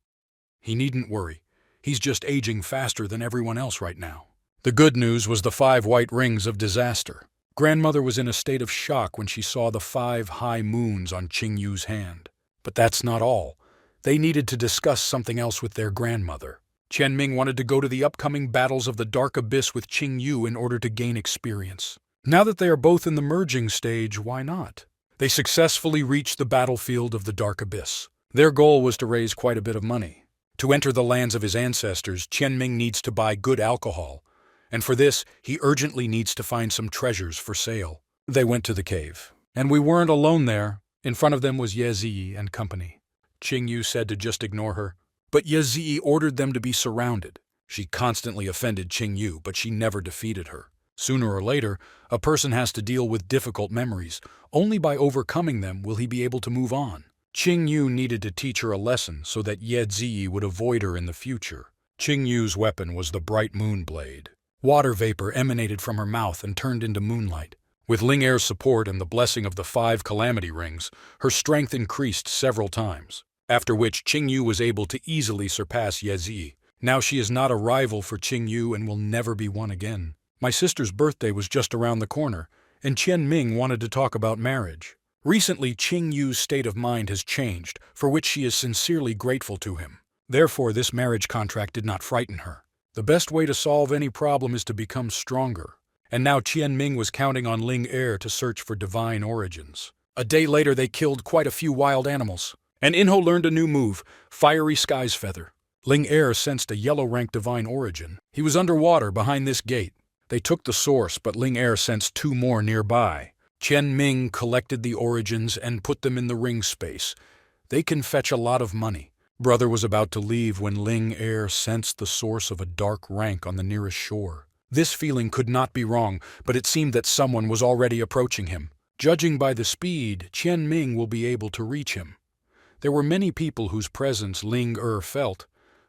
he needn't worry. He's just aging faster than everyone else right now. The good news was the 5 white rings of disaster. Grandmother was in a state of shock when she saw the 5 high moons on Yu's hand. But that's not all. They needed to discuss something else with their grandmother. Ming wanted to go to the upcoming battles of the Dark Abyss with Yu in order to gain experience. Now that they are both in the merging stage, why not? They successfully reached the battlefield of the Dark Abyss. Their goal was to raise quite a bit of money. To enter the lands of his ancestors, Ming needs to buy good alcohol. And for this, he urgently needs to find some treasures for sale. They went to the cave. And we weren't alone there. In front of them was Ye and company. Yu said to just ignore her. But Ye ordered them to be surrounded. She constantly offended Yu, but she never defeated her. Sooner or later, a person has to deal with difficult memories. Only by overcoming them will he be able to move on. Yu needed to teach her a lesson so that Ye would avoid her in the future. Yu's weapon was the bright moon blade. Water vapor emanated from her mouth and turned into moonlight. With Ling Er's support and the blessing of the 5 calamity rings, her strength increased several times, after which Yu was able to easily surpass Ye. Now she is not a rival for Yu and will never be one again. My sister's birthday was just around the corner, and Ming wanted to talk about marriage. Recently, Yu's state of mind has changed, for which she is sincerely grateful to him. Therefore, this marriage contract did not frighten her. The best way to solve any problem is to become stronger. And now Qian Ming was counting on Ling Er to search for divine origins. A day later, they killed quite a few wild animals. And Inho learned a new move, Fiery Sky's Feather. Ling Er sensed a yellow-rank divine origin. He was underwater behind this gate. They took the source, but Ling Er sensed two more nearby. Qian Ming collected the origins and put them in the ring space. They can fetch a lot of money. Brother was about to leave when Ling Er sensed the source of a dark rank on the nearest shore. This feeling could not be wrong, but it seemed that someone was already approaching him. Judging by the speed, Qian Ming will be able to reach him. There were many people whose presence Ling Er felt,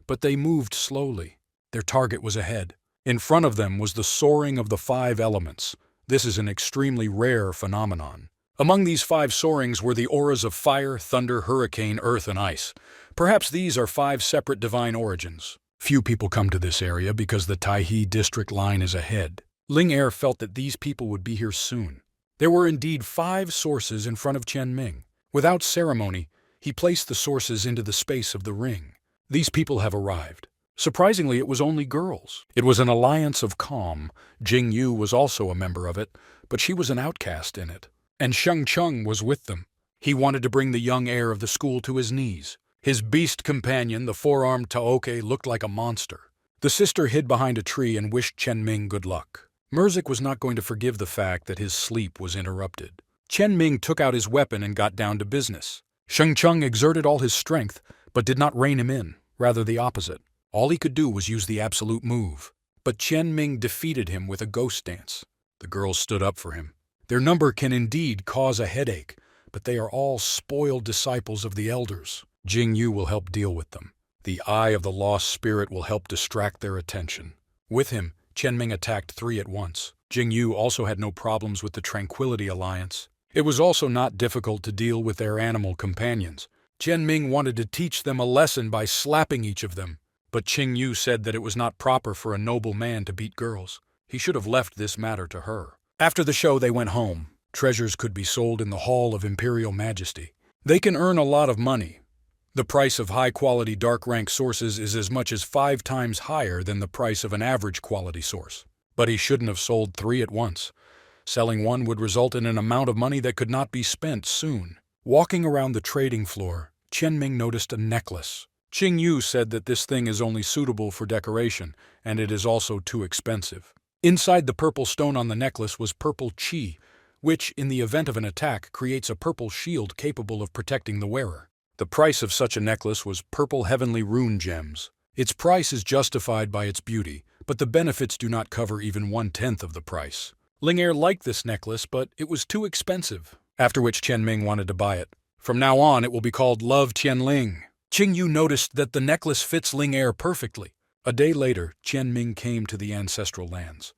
but they moved slowly. Their target was ahead. In front of them was the soaring of the 5 elements. This is an extremely rare phenomenon. Among these 5 soarings were the auras of fire, thunder, hurricane, earth, and ice. Perhaps these are 5 separate divine origins. Few people come to this area because the Taihe district line is ahead. Ling Er felt that these people would be here soon. There were indeed 5 sources in front of Qian Ming. Without ceremony, he placed the sources into the space of the ring. These people have arrived. Surprisingly, it was only girls. It was an alliance of calm. Jing Yu was also a member of it, but she was an outcast in it. And Sheng Chung was with them. He wanted to bring the young heir of the school to his knees. His beast companion, the 4-armed Taoke, looked like a monster. The sister hid behind a tree and wished Qian Ming good luck. Merzik was not going to forgive the fact that his sleep was interrupted. Qian Ming took out his weapon and got down to business. Sheng Chung exerted all his strength, but did not rein him in, rather the opposite. All he could do was use the absolute move. But Qian Ming defeated him with a ghost dance. The girls stood up for him. Their number can indeed cause a headache, but they are all spoiled disciples of the elders. Jing Yu will help deal with them. The Eye of the Lost Spirit will help distract their attention. With him, Qian Ming attacked 3 at once. Jing Yu also had no problems with the Tranquility Alliance. It was also not difficult to deal with their animal companions. Qian Ming wanted to teach them a lesson by slapping each of them, but Jing Yu said that it was not proper for a noble man to beat girls. He should have left this matter to her. After the show, they went home. Treasures could be sold in the Hall of Imperial Majesty. They can earn a lot of money. The price of high-quality dark-rank sources is as much as 5 times higher than the price of an average-quality source. But he shouldn't have sold 3 at once. Selling one would result in an amount of money that could not be spent soon. Walking around the trading floor, Qian Ming noticed a necklace. Jing Yu said that this thing is only suitable for decoration, and it is also too expensive. Inside the purple stone on the necklace was purple qi, which, in the event of an attack, creates a purple shield capable of protecting the wearer. The price of such a necklace was purple heavenly rune gems. Its price is justified by its beauty, but the benefits do not cover even 1/10 of the price. Ling Er liked this necklace, but it was too expensive, after which Qian Ming wanted to buy it. From now on, it will be called Love Qianling. Jing Yu noticed that the necklace fits Ling Er perfectly. A day later, Qian Ming came to the Ancestral lands.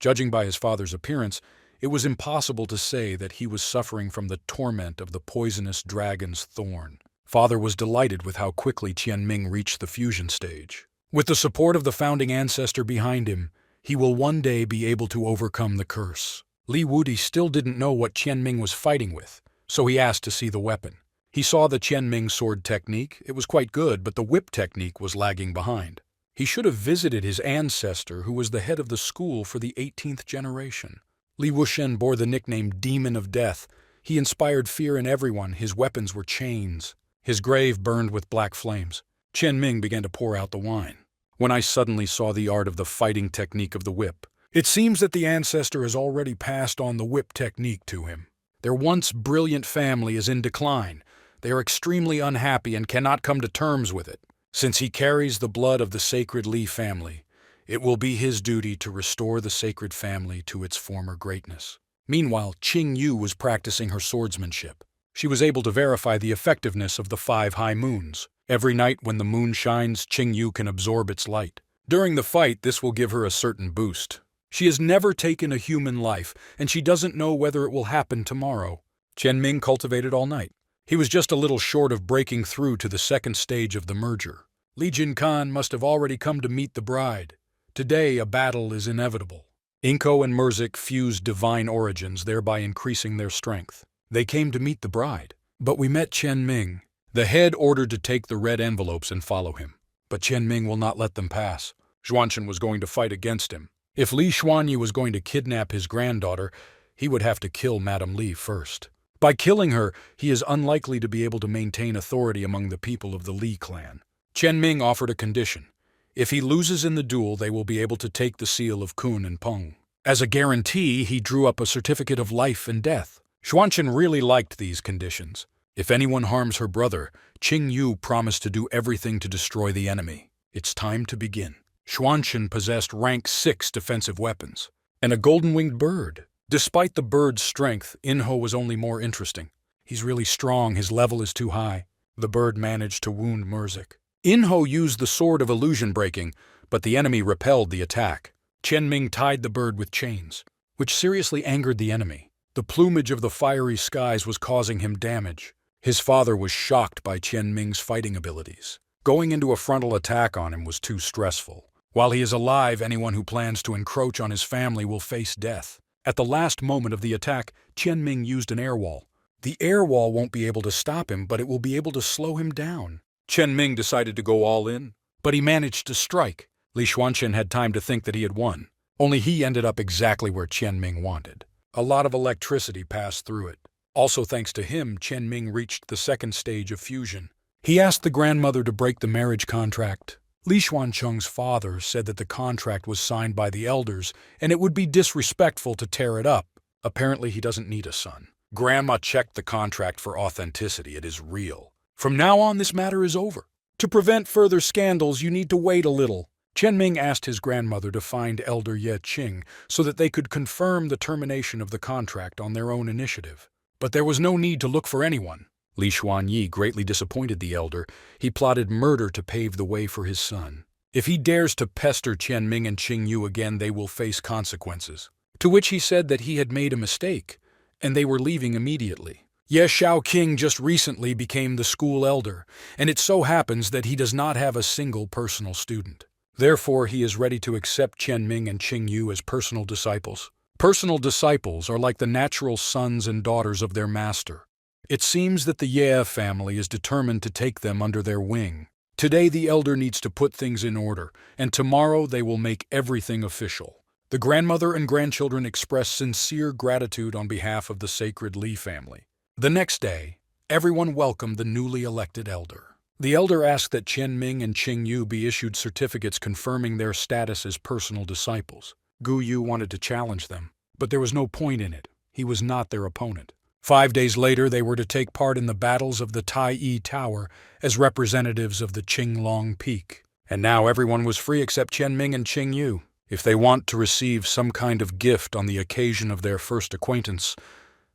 Judging by his father's appearance, it was impossible to say that he was suffering from the torment of the poisonous dragon's thorn. Father was delighted with how quickly Qian Ming reached the fusion stage. With the support of the founding ancestor behind him, he will one day be able to overcome the curse. Li Wudi still didn't know what Qian Ming was fighting with, so he asked to see the weapon. He saw the Qian Ming sword technique. It was quite good, but the whip technique was lagging behind. He should have visited his ancestor, who was the head of the school for the 18th generation. Li Wuxian bore the nickname Demon of Death. He inspired fear in everyone. His weapons were chains. His grave burned with black flames. Qian Ming began to pour out the wine. When I suddenly saw the art of the fighting technique of the whip, it seems that the ancestor has already passed on the whip technique to him. Their once brilliant family is in decline. They are extremely unhappy and cannot come to terms with it. Since he carries the blood of the sacred Li family, it will be his duty to restore the sacred family to its former greatness. Meanwhile, Jing Yu was practicing her swordsmanship. She was able to verify the effectiveness of the 5 high moons. Every night when the moon shines, Jing Yu can absorb its light. During the fight, this will give her a certain boost. She has never taken a human life, and she doesn't know whether it will happen tomorrow. Qian Ming cultivated all night. He was just a little short of breaking through to the 2nd stage of the merger. Li Jin Khan must have already come to meet the bride. Today, a battle is inevitable. Inko and Merzik fused divine origins, thereby increasing their strength. They came to meet the bride. But we met Qian Ming. The head ordered to take the red envelopes and follow him. But Qian Ming will not let them pass. Xuanchen was going to fight against him. If Li Xuanyi was going to kidnap his granddaughter, he would have to kill Madame Li first. By killing her, he is unlikely to be able to maintain authority among the people of the Li clan. Chen Ming offered a condition. If he loses in the duel, they will be able to take the seal of Kun and Peng. As a guarantee, he drew up a certificate of life and death. Xuanchen really liked these conditions. If anyone harms her brother, Qing Yu promised to do everything to destroy the enemy. It's time to begin. Xuanchen possessed rank 6 defensive weapons and a golden-winged bird. Despite the bird's strength, Inho was only more interesting. He's really strong, his level is too high. The bird managed to wound Murzik. Inho used the sword of illusion breaking, but the enemy repelled the attack. Chen Ming tied the bird with chains, which seriously angered the enemy. The plumage of the fiery skies was causing him damage. His father was shocked by Chen Ming's fighting abilities. Going into a frontal attack on him was too stressful. While he is alive, anyone who plans to encroach on his family will face death. At the last moment of the attack, Chen Ming used an air wall. The air wall won't be able to stop him, but it will be able to slow him down. Chen Ming decided to go all in, but he managed to strike. Li Xuanchen had time to think that he had won. Only he ended up exactly where Chen Ming wanted. A lot of electricity passed through it. Also thanks to him, Chen Ming reached the second stage of fusion. He asked the grandmother to break the marriage contract. Li Xuancheng's father said that the contract was signed by the elders, and it would be disrespectful to tear it up. Apparently he doesn't need a son. Grandma checked the contract for authenticity. It is real. From now on, this matter is over. To prevent further scandals, you need to wait a little. Chen Ming asked his grandmother to find Elder Ye Qing so that they could confirm the termination of the contract on their own initiative. But there was no need to look for anyone. Li Xuanyi greatly disappointed the elder. He plotted murder to pave the way for his son. If he dares to pester Chen Ming and Qing Yu again, they will face consequences. To which he said that he had made a mistake, and they were leaving immediately. Ye Shaoqing just recently became the school elder, and it so happens that he does not have a single personal student. Therefore, he is ready to accept Chen Ming and Qing Yu as personal disciples. Personal disciples are like the natural sons and daughters of their master. It seems that the Ye family is determined to take them under their wing. Today the elder needs to put things in order, and tomorrow they will make everything official. The grandmother and grandchildren express sincere gratitude on behalf of the sacred Li family. The next day, everyone welcomed the newly elected elder. The elder asked that Chen Ming and Qing Yu be issued certificates confirming their status as personal disciples. Gu Yu wanted to challenge them, but there was no point in it. He was not their opponent. 5 days later, they were to take part in the battles of the Tai Yi Tower as representatives of the Qinglong Peak. And now everyone was free except Chen Ming and Qing Yu. If they want to receive some kind of gift on the occasion of their first acquaintance,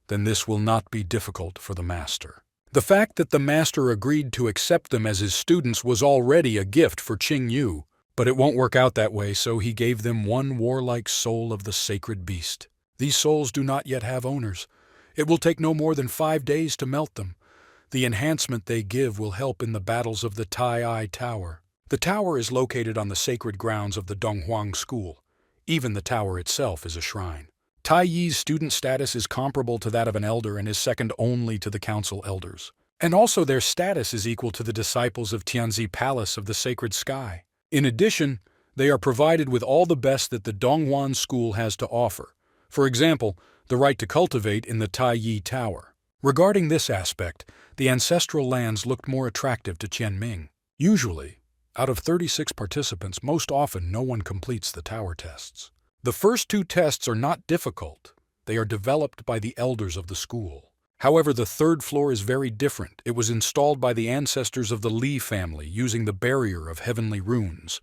then this will not be difficult for the master. The fact that the master agreed to accept them as his students was already a gift for Qing Yu, but it won't work out that way, so he gave them one warlike soul of the sacred beast. These souls do not yet have owners. It will take no more than 5 days to melt them. The enhancement they give will help in the battles of the Tai Yi Tower. The tower is located on the sacred grounds of the Donghuang School. Even the tower itself is a shrine. Tai Yi's student status is comparable to that of an elder and is second only to the council elders. And also their status is equal to the disciples of Tianzi Palace of the Sacred Sky. In addition, they are provided with all the best that the Donghuan School has to offer. For example, the right to cultivate in the Tai Yi Tower. Regarding this aspect, the ancestral lands looked more attractive to Chen Ming. Usually, out of 36 participants, most often no one completes the tower tests. The first 2 tests are not difficult. They are developed by the elders of the school. However, the 3rd floor is very different. It was installed by the ancestors of the Li family using the barrier of heavenly runes.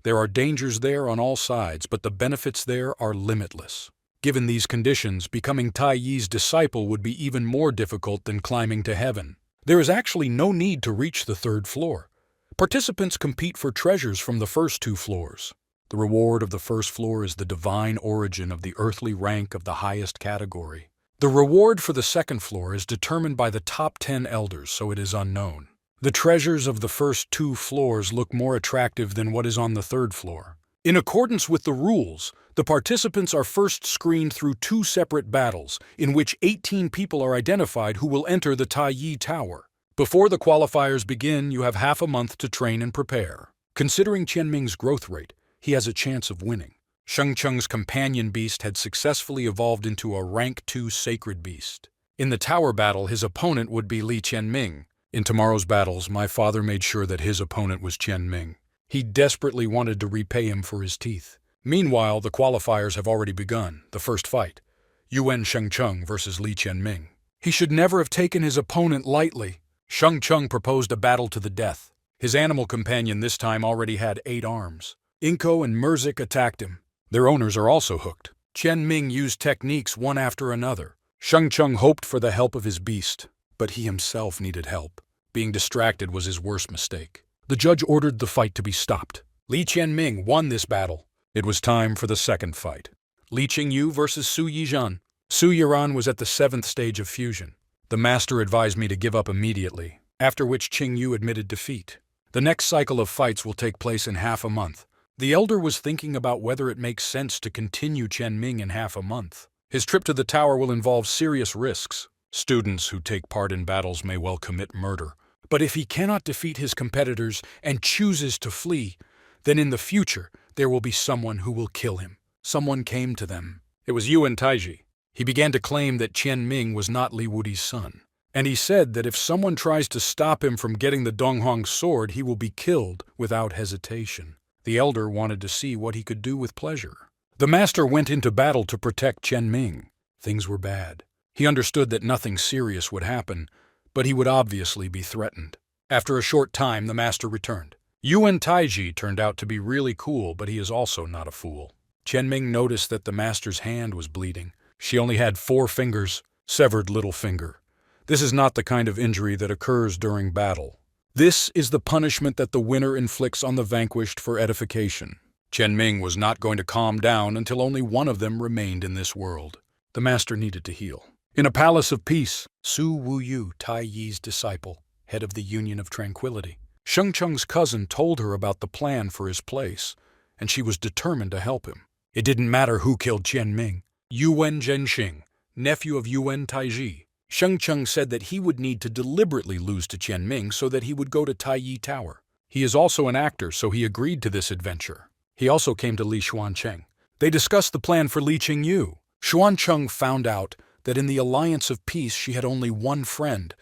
There are dangers there on all sides, but the benefits there are limitless. Given these conditions, becoming Tai Yi's disciple would be even more difficult than climbing to heaven. There is actually no need to reach the 3rd floor. Participants compete for treasures from the first 2 floors. The reward of the first floor is the divine origin of the earthly rank of the highest category. The reward for the 2nd floor is determined by the top 10 elders, so it is unknown. The treasures of the first 2 floors look more attractive than what is on the 3rd floor. In accordance with the rules, the participants are first screened through 2 separate battles, in which 18 people are identified who will enter the Tai Yi Tower. Before the qualifiers begin, you have half a month to train and prepare. Considering Chen Ming's growth rate, he has a chance of winning. Sheng Cheng's companion beast had successfully evolved into a rank 2 sacred beast. In the tower battle, his opponent would be Li Qianming. In tomorrow's battles, my father made sure that his opponent was Qianming. He desperately wanted to repay him for his teeth. Meanwhile, the qualifiers have already begun, the first fight. Yuan Shengcheng versus Li Qianming. He should never have taken his opponent lightly. Shengcheng proposed a battle to the death. His animal companion this time already had 8 arms. Inko and Merzik attacked him. Their owners are also hooked. Qianming used techniques one after another. Shengcheng hoped for the help of his beast, but he himself needed help. Being distracted was his worst mistake. The judge ordered the fight to be stopped. Li Qianming won this battle. It was time for the second fight. Li Qingyu versus Su Yizhan. Su Yiran was at the 7th stage of fusion. The master advised me to give up immediately, after which Qingyu admitted defeat. The next cycle of fights will take place in half a month. The elder was thinking about whether it makes sense to continue Qianming in half a month. His trip to the tower will involve serious risks. Students who take part in battles may well commit murder. But if he cannot defeat his competitors and chooses to flee, then in the future there will be someone who will kill him. Someone came to them. It was Yuan Taiji. He began to claim that Qianming was not Li Wudi's son. And he said that if someone tries to stop him from getting the Donghuang sword, he will be killed without hesitation. The elder wanted to see what he could do with pleasure. The master went into battle to protect Qianming. Things were bad. He understood that nothing serious would happen, but he would obviously be threatened. After a short time, the master returned. Yuan Taiji turned out to be really cool, but he is also not a fool. Qianming noticed that the master's hand was bleeding. She only had 4 fingers, severed little finger. This is not the kind of injury that occurs during battle. This is the punishment that the winner inflicts on the vanquished for edification. Qianming was not going to calm down until only one of them remained in this world. The master needed to heal. In a palace of peace, Su Wuyu, Tai Yi's disciple, head of the Union of Tranquility. Shengcheng's cousin told her about the plan for his place, and she was determined to help him. It didn't matter who killed Qianming. Yuan Zhenxing, nephew of Yuan Taiji. Shengcheng said that he would need to deliberately lose to Qianming so that he would go to Taiyi Tower. He is also an actor, so he agreed to this adventure. He also came to Li Xuancheng. They discussed the plan for Li Qingyu. Xuancheng found out that in the alliance of peace she had only one friend.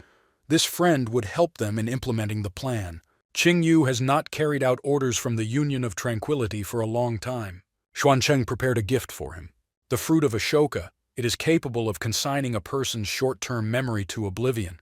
This friend would help them in implementing the plan. Qingyu has not carried out orders from the Union of Tranquility for a long time. Xuancheng prepared a gift for him. The fruit of Ashoka. It is capable of consigning a person's short-term memory to oblivion.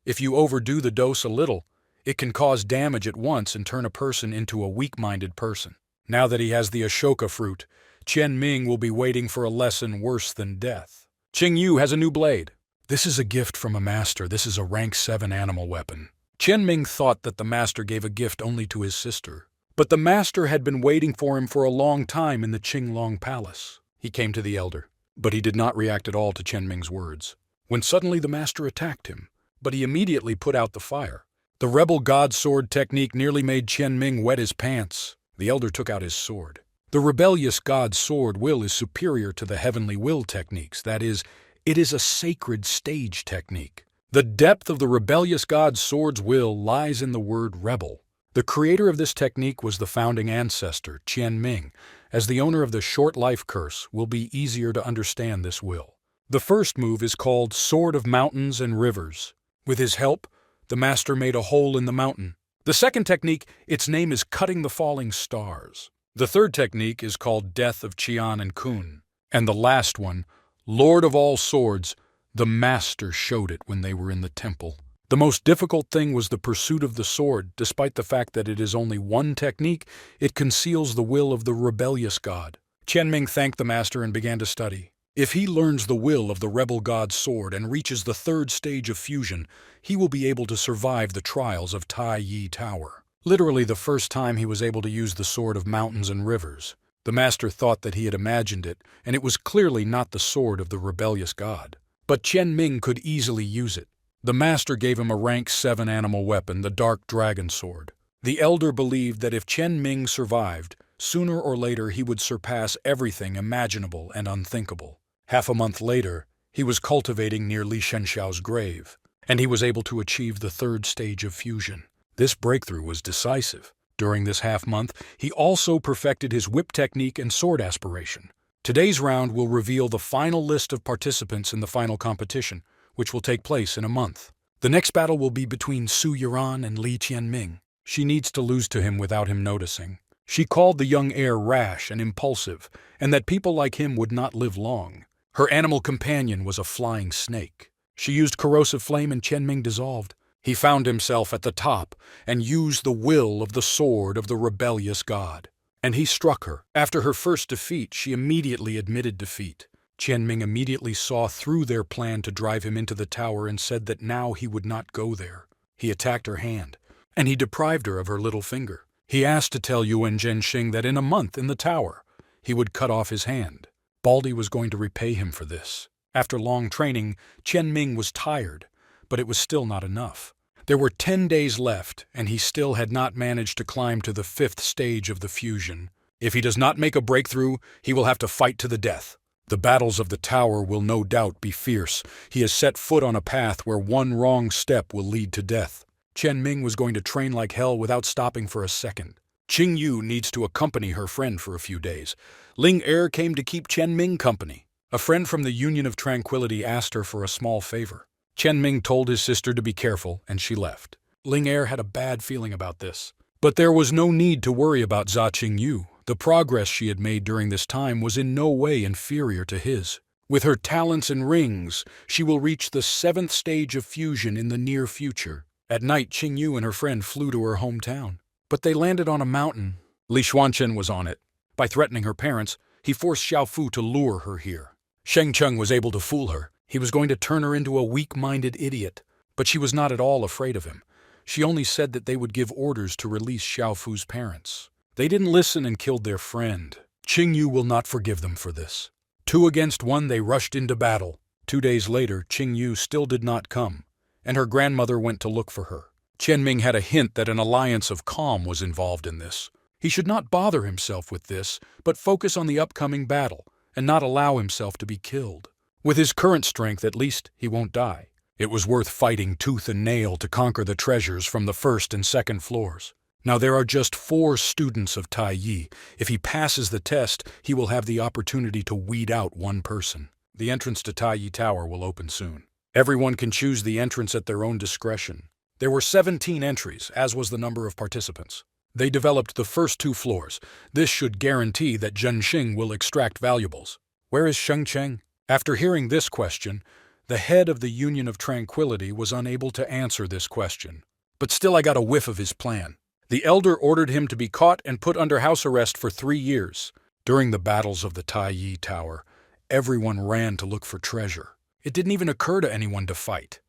If you overdo the dose a little, it can cause damage at once and turn a person into a weak-minded person. Now that he has the Ashoka fruit, Qianming will be waiting for a lesson worse than death. Qingyu has a new blade. This is a gift from a master. This is a rank 7 animal weapon. Qianming thought that the master gave a gift only to his sister. But the master had been waiting for him for a long time in the Qinglong Palace. He came to the elder. But he did not react at all to Qianming's words. When suddenly the master attacked him, but he immediately put out the fire. The rebel god sword technique nearly made Qianming wet his pants. The elder took out his sword. The rebellious god sword will is superior to the heavenly will techniques. That is, it is a sacred stage technique. The depth of the rebellious god sword's will lies in the word rebel. The creator of this technique was the founding ancestor, Qianming. As the owner of the short life curse, will be easier to understand this will. The first move is called Sword of Mountains and Rivers. With his help, the master made a hole in the mountain. The second technique, its name is Cutting the Falling Stars. The third technique is called Death of Qian and Kun. And the last one, Lord of All Swords, the master showed it when they were in the temple. The most difficult thing was the pursuit of the sword. Despite the fact that it is only one technique, it conceals the will of the rebellious god. Qianming thanked the master and began to study. If he learns the will of the rebel god's sword and reaches the 3rd stage of fusion, he will be able to survive the trials of Taiyi Tower. Literally the first time he was able to use the Sword of Mountains and Rivers. The master thought that he had imagined it, and it was clearly not the sword of the rebellious god. But Qianming could easily use it. The master gave him a rank 7 animal weapon, the Dark Dragon Sword. The elder believed that if Qianming survived, sooner or later he would surpass everything imaginable and unthinkable. Half a month later, he was cultivating near Li Shenxiao's grave, and he was able to achieve the 3rd stage of fusion. This breakthrough was decisive. During this half-month, he also perfected his whip technique and sword aspiration. Today's round will reveal the final list of participants in the final competition, which will take place in a month. The next battle will be between Su Yiran and Li Qianming. She needs to lose to him without him noticing. She called the young heir rash and impulsive, and that people like him would not live long. Her animal companion was a flying snake. She used corrosive flame and Qianming dissolved. He found himself at the top and used the will of the sword of the rebellious god. And he struck her. After her first defeat, she immediately admitted defeat. Qianming immediately saw through their plan to drive him into the tower and said that now he would not go there. He attacked her hand, and he deprived her of her little finger. He asked to tell Yuan Zhenxing that in a month in the tower, he would cut off his hand. Baldi was going to repay him for this. After long training, Qianming was tired, but it was still not enough. There were 10 days left, and he still had not managed to climb to the 5th stage of the fusion. If he does not make a breakthrough, he will have to fight to the death. The battles of the tower will no doubt be fierce. He has set foot on a path where one wrong step will lead to death. Qianming was going to train like hell without stopping for a second. Qing Yu needs to accompany her friend for a few days. Ling Er came to keep Qianming company. A friend from the Union of Tranquility asked her for a small favor. Qianming told his sister to be careful, and she left. Ling Er had a bad feeling about this. But there was no need to worry about Za Qingyu. The progress she had made during this time was in no way inferior to his. With her talents and rings, she will reach the 7th stage of fusion in the near future. At night, Qingyu and her friend flew to her hometown. But they landed on a mountain. Li Xuanchen was on it. By threatening her parents, he forced Xiaofu to lure her here. Sheng Cheng was able to fool her. He was going to turn her into a weak-minded idiot. But she was not at all afraid of him. She only said that they would give orders to release Xiaofu's parents. They didn't listen and killed their friend. Qingyu will not forgive them for this. 2 against 1, they rushed into battle. 2 days later, Qingyu still did not come, and her grandmother went to look for her. Qianming had a hint that an alliance of calm was involved in this. He should not bother himself with this, but focus on the upcoming battle, and not allow himself to be killed. With his current strength, at least, he won't die. It was worth fighting tooth and nail to conquer the treasures from the 1st and 2nd floors. Now there are just 4 students of Tai Yi. If he passes the test, he will have the opportunity to weed out one person. The entrance to Tai Yi Tower will open soon. Everyone can choose the entrance at their own discretion. There were 17 entries, as was the number of participants. They developed the first 2 floors. This should guarantee that Zhenxing will extract valuables. Where is Sheng Cheng? After hearing this question, the head of the Union of Tranquility was unable to answer this question. But still I got a whiff of his plan. The elder ordered him to be caught and put under house arrest for 3 years. During the battles of the Tai Yi Tower, everyone ran to look for treasure. It didn't even occur to anyone to fight.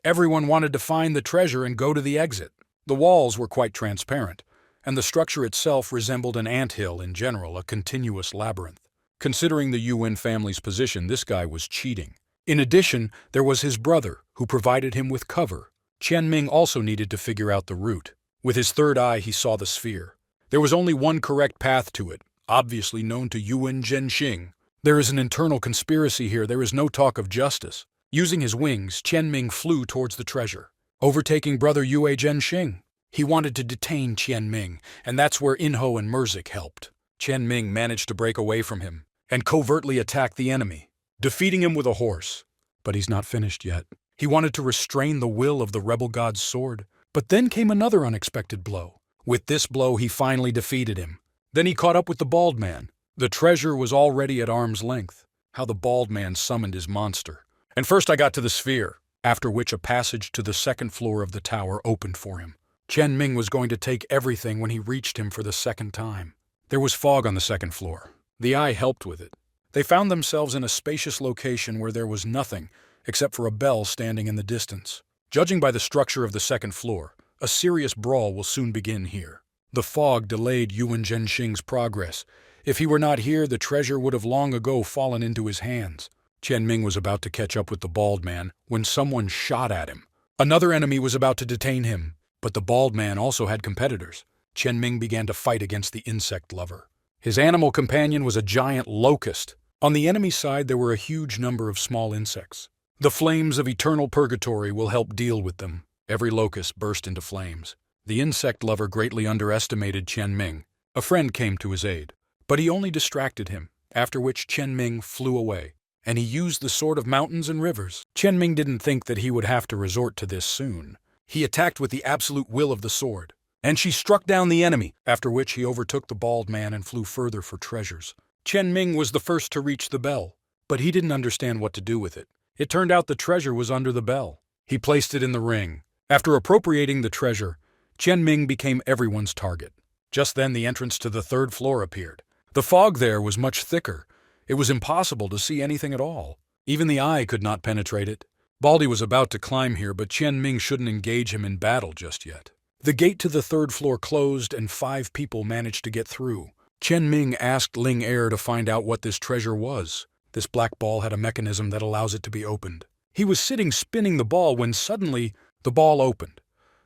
Everyone wanted to find the treasure and go to the exit. The walls were quite transparent, and the structure itself resembled an anthill in general, a continuous labyrinth. Considering the Yuan family's position, this guy was cheating. In addition, there was his brother, who provided him with cover. Qianming also needed to figure out the route. With his third eye, he saw the sphere. There was only one correct path to it, obviously known to Yuan Zhenxing. There is an internal conspiracy here. There is no talk of justice. Using his wings, Qianming flew towards the treasure, overtaking brother Yue Zhenxing. He wanted to detain Qianming, and that's where Inho and Merzik helped. Qianming managed to break away from him and covertly attack the enemy, defeating him with a horse. But he's not finished yet. He wanted to restrain the will of the rebel god's sword. But then came another unexpected blow. With this blow, he finally defeated him. Then he caught up with the bald man. The treasure was already at arm's length. How the bald man summoned his monster. And first I got to the sphere, after which a passage to the 2nd floor of the tower opened for him. Qianming was going to take everything when he reached him for the 2nd time. There was fog on the 2nd floor. The eye helped with it. They found themselves in a spacious location where there was nothing except for a bell standing in the distance. Judging by the structure of the 2nd floor, a serious brawl will soon begin here. The fog delayed Yuan Zhenxing's progress. If he were not here, the treasure would have long ago fallen into his hands. Qianming was about to catch up with the bald man when someone shot at him. Another enemy was about to detain him, but the bald man also had competitors. Qianming began to fight against the insect lover. His animal companion was a giant locust. On the enemy side, there were a huge number of small insects. The flames of eternal purgatory will help deal with them. Every locust burst into flames. The insect lover greatly underestimated Qian Ming. A friend came to his aid, but he only distracted him, after which Qian Ming flew away, and he used the sword of mountains and rivers. Qian Ming didn't think that he would have to resort to this soon. He attacked with the absolute will of the sword, and she struck down the enemy, after which he overtook the bald man and flew further for treasures. Qian Ming was the first to reach the bell, but he didn't understand what to do with it. It turned out the treasure was under the bell. He placed it in the ring. After appropriating the treasure, Qian Ming became everyone's target. Just then the entrance to the third floor appeared. The fog there was much thicker. It was impossible to see anything at all. Even the eye could not penetrate it. Baldy was about to climb here, but Qian Ming shouldn't engage him in battle just yet. The gate to the third floor closed and 5 people managed to get through. Qian Ming asked Ling Er to find out what this treasure was. This black ball had a mechanism that allows it to be opened. He was sitting spinning the ball when suddenly the ball opened.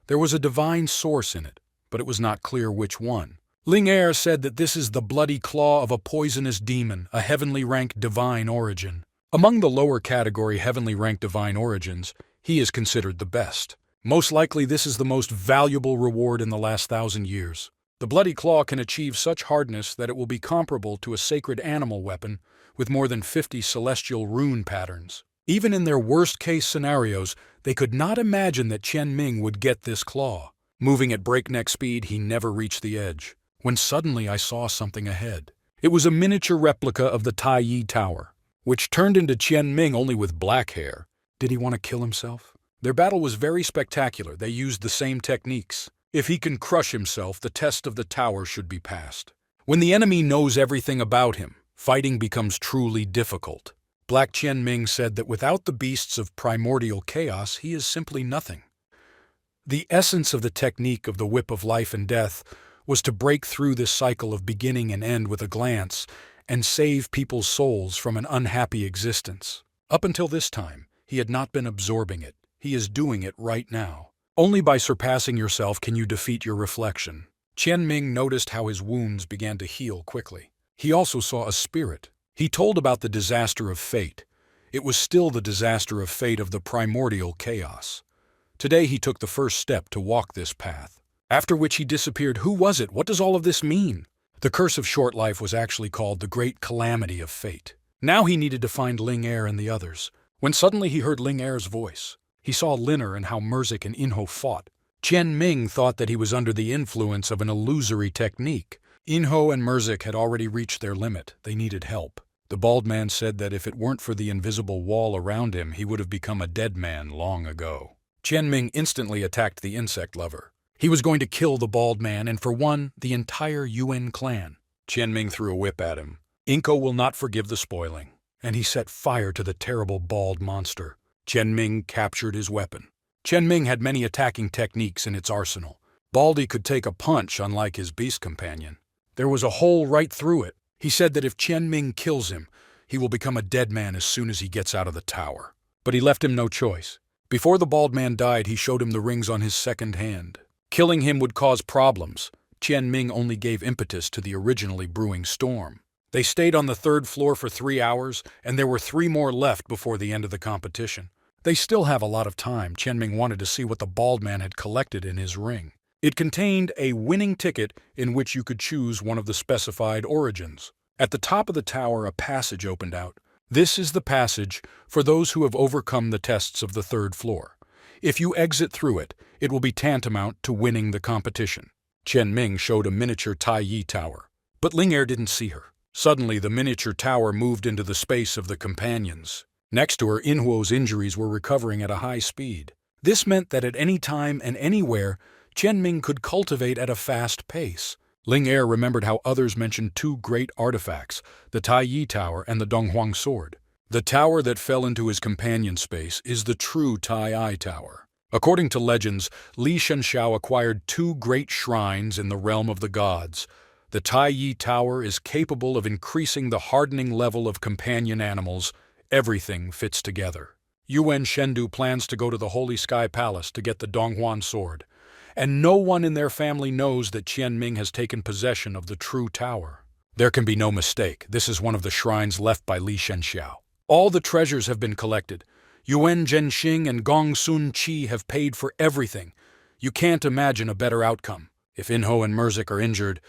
There was a divine source in it, but it was not clear which one. Ling Er said that this is the bloody claw of a poisonous demon, a heavenly rank divine origin. Among the lower category heavenly rank divine origins, he is considered the best. Most likely this is the most valuable reward in the last 1,000 years. The bloody claw can achieve such hardness that it will be comparable to a sacred animal weapon with more than 50 celestial rune patterns. Even in their worst-case scenarios, they could not imagine that Qian Ming would get this claw. Moving at breakneck speed, he never reached the edge, when suddenly I saw something ahead. It was a miniature replica of the Tai Yi Tower, which turned into Qian Ming only with black hair. Did he want to kill himself? Their battle was very spectacular. They used the same techniques. If he can crush himself, the test of the tower should be passed. When the enemy knows everything about him, fighting becomes truly difficult. Black Qian Ming said that without the beasts of primordial chaos, he is simply nothing. The essence of the technique of the whip of life and death was to break through this cycle of beginning and end with a glance and save people's souls from an unhappy existence. Up until this time, he had not been absorbing it. He is doing it right now. Only by surpassing yourself can you defeat your reflection. Qian Ming noticed how his wounds began to heal quickly. He also saw a spirit. He told about the disaster of fate. It was still the disaster of fate of the primordial chaos. Today he took the first step to walk this path. After which he disappeared. Who was it? What does all of this mean? The curse of short life was actually called the Great Calamity of Fate. Now he needed to find Ling Er and the others, when suddenly he heard Ling Er's voice. He saw Linner and how Merzik and Inho fought. Qian Ming thought that he was under the influence of an illusory technique. Inho and Merzik had already reached their limit. They needed help. The bald man said that if it weren't for the invisible wall around him, he would have become a dead man long ago. Qian Ming instantly attacked the insect lover. He was going to kill the bald man and, for one, the entire Yuan clan. Qian Ming threw a whip at him. Inko will not forgive the spoiling, and he set fire to the terrible bald monster. Qian Ming captured his weapon. Qian Ming had many attacking techniques in its arsenal. Baldy could take a punch, unlike his beast companion. There was a hole right through it. He said that if Qian Ming kills him, he will become a dead man as soon as he gets out of the tower. But he left him no choice. Before the bald man died, he showed him the rings on his second hand. Killing him would cause problems. Qian Ming only gave impetus to the originally brewing storm. They stayed on the third floor for 3 hours, and there were 3 more left before the end of the competition. They still have a lot of time. Qian Ming wanted to see what the bald man had collected in his ring. It contained a winning ticket in which you could choose one of the specified origins. At the top of the tower, a passage opened out. This is the passage for those who have overcome the tests of the third floor. If you exit through it, it will be tantamount to winning the competition. Qian Ming showed a miniature Tai Yi tower, but Ling Er didn't see her. Suddenly, the miniature tower moved into the space of the companions. Next to her, Inhuo's injuries were recovering at a high speed. This meant that at any time and anywhere, Qian Ming could cultivate at a fast pace. Ling Er remembered how others mentioned 2 great artifacts, the Tai Yi Tower and the Donghuang Sword. The tower that fell into his companion space is the true Tai Yi Tower. According to legends, Li Shenxiao acquired 2 great shrines in the realm of the gods. The Tai Yi Tower is capable of increasing the hardening level of companion animals. Everything fits together. Yuan Shendu plans to go to the Holy Sky Palace to get the Donghuan Sword, and no one in their family knows that Qian Ming has taken possession of the true tower. There can be no mistake. This is one of the shrines left by Li Shenxiao. All the treasures have been collected. Yuan Zhenxing and Gong Sun Qi have paid for everything. You can't imagine a better outcome. If Inho and Merzik are injured,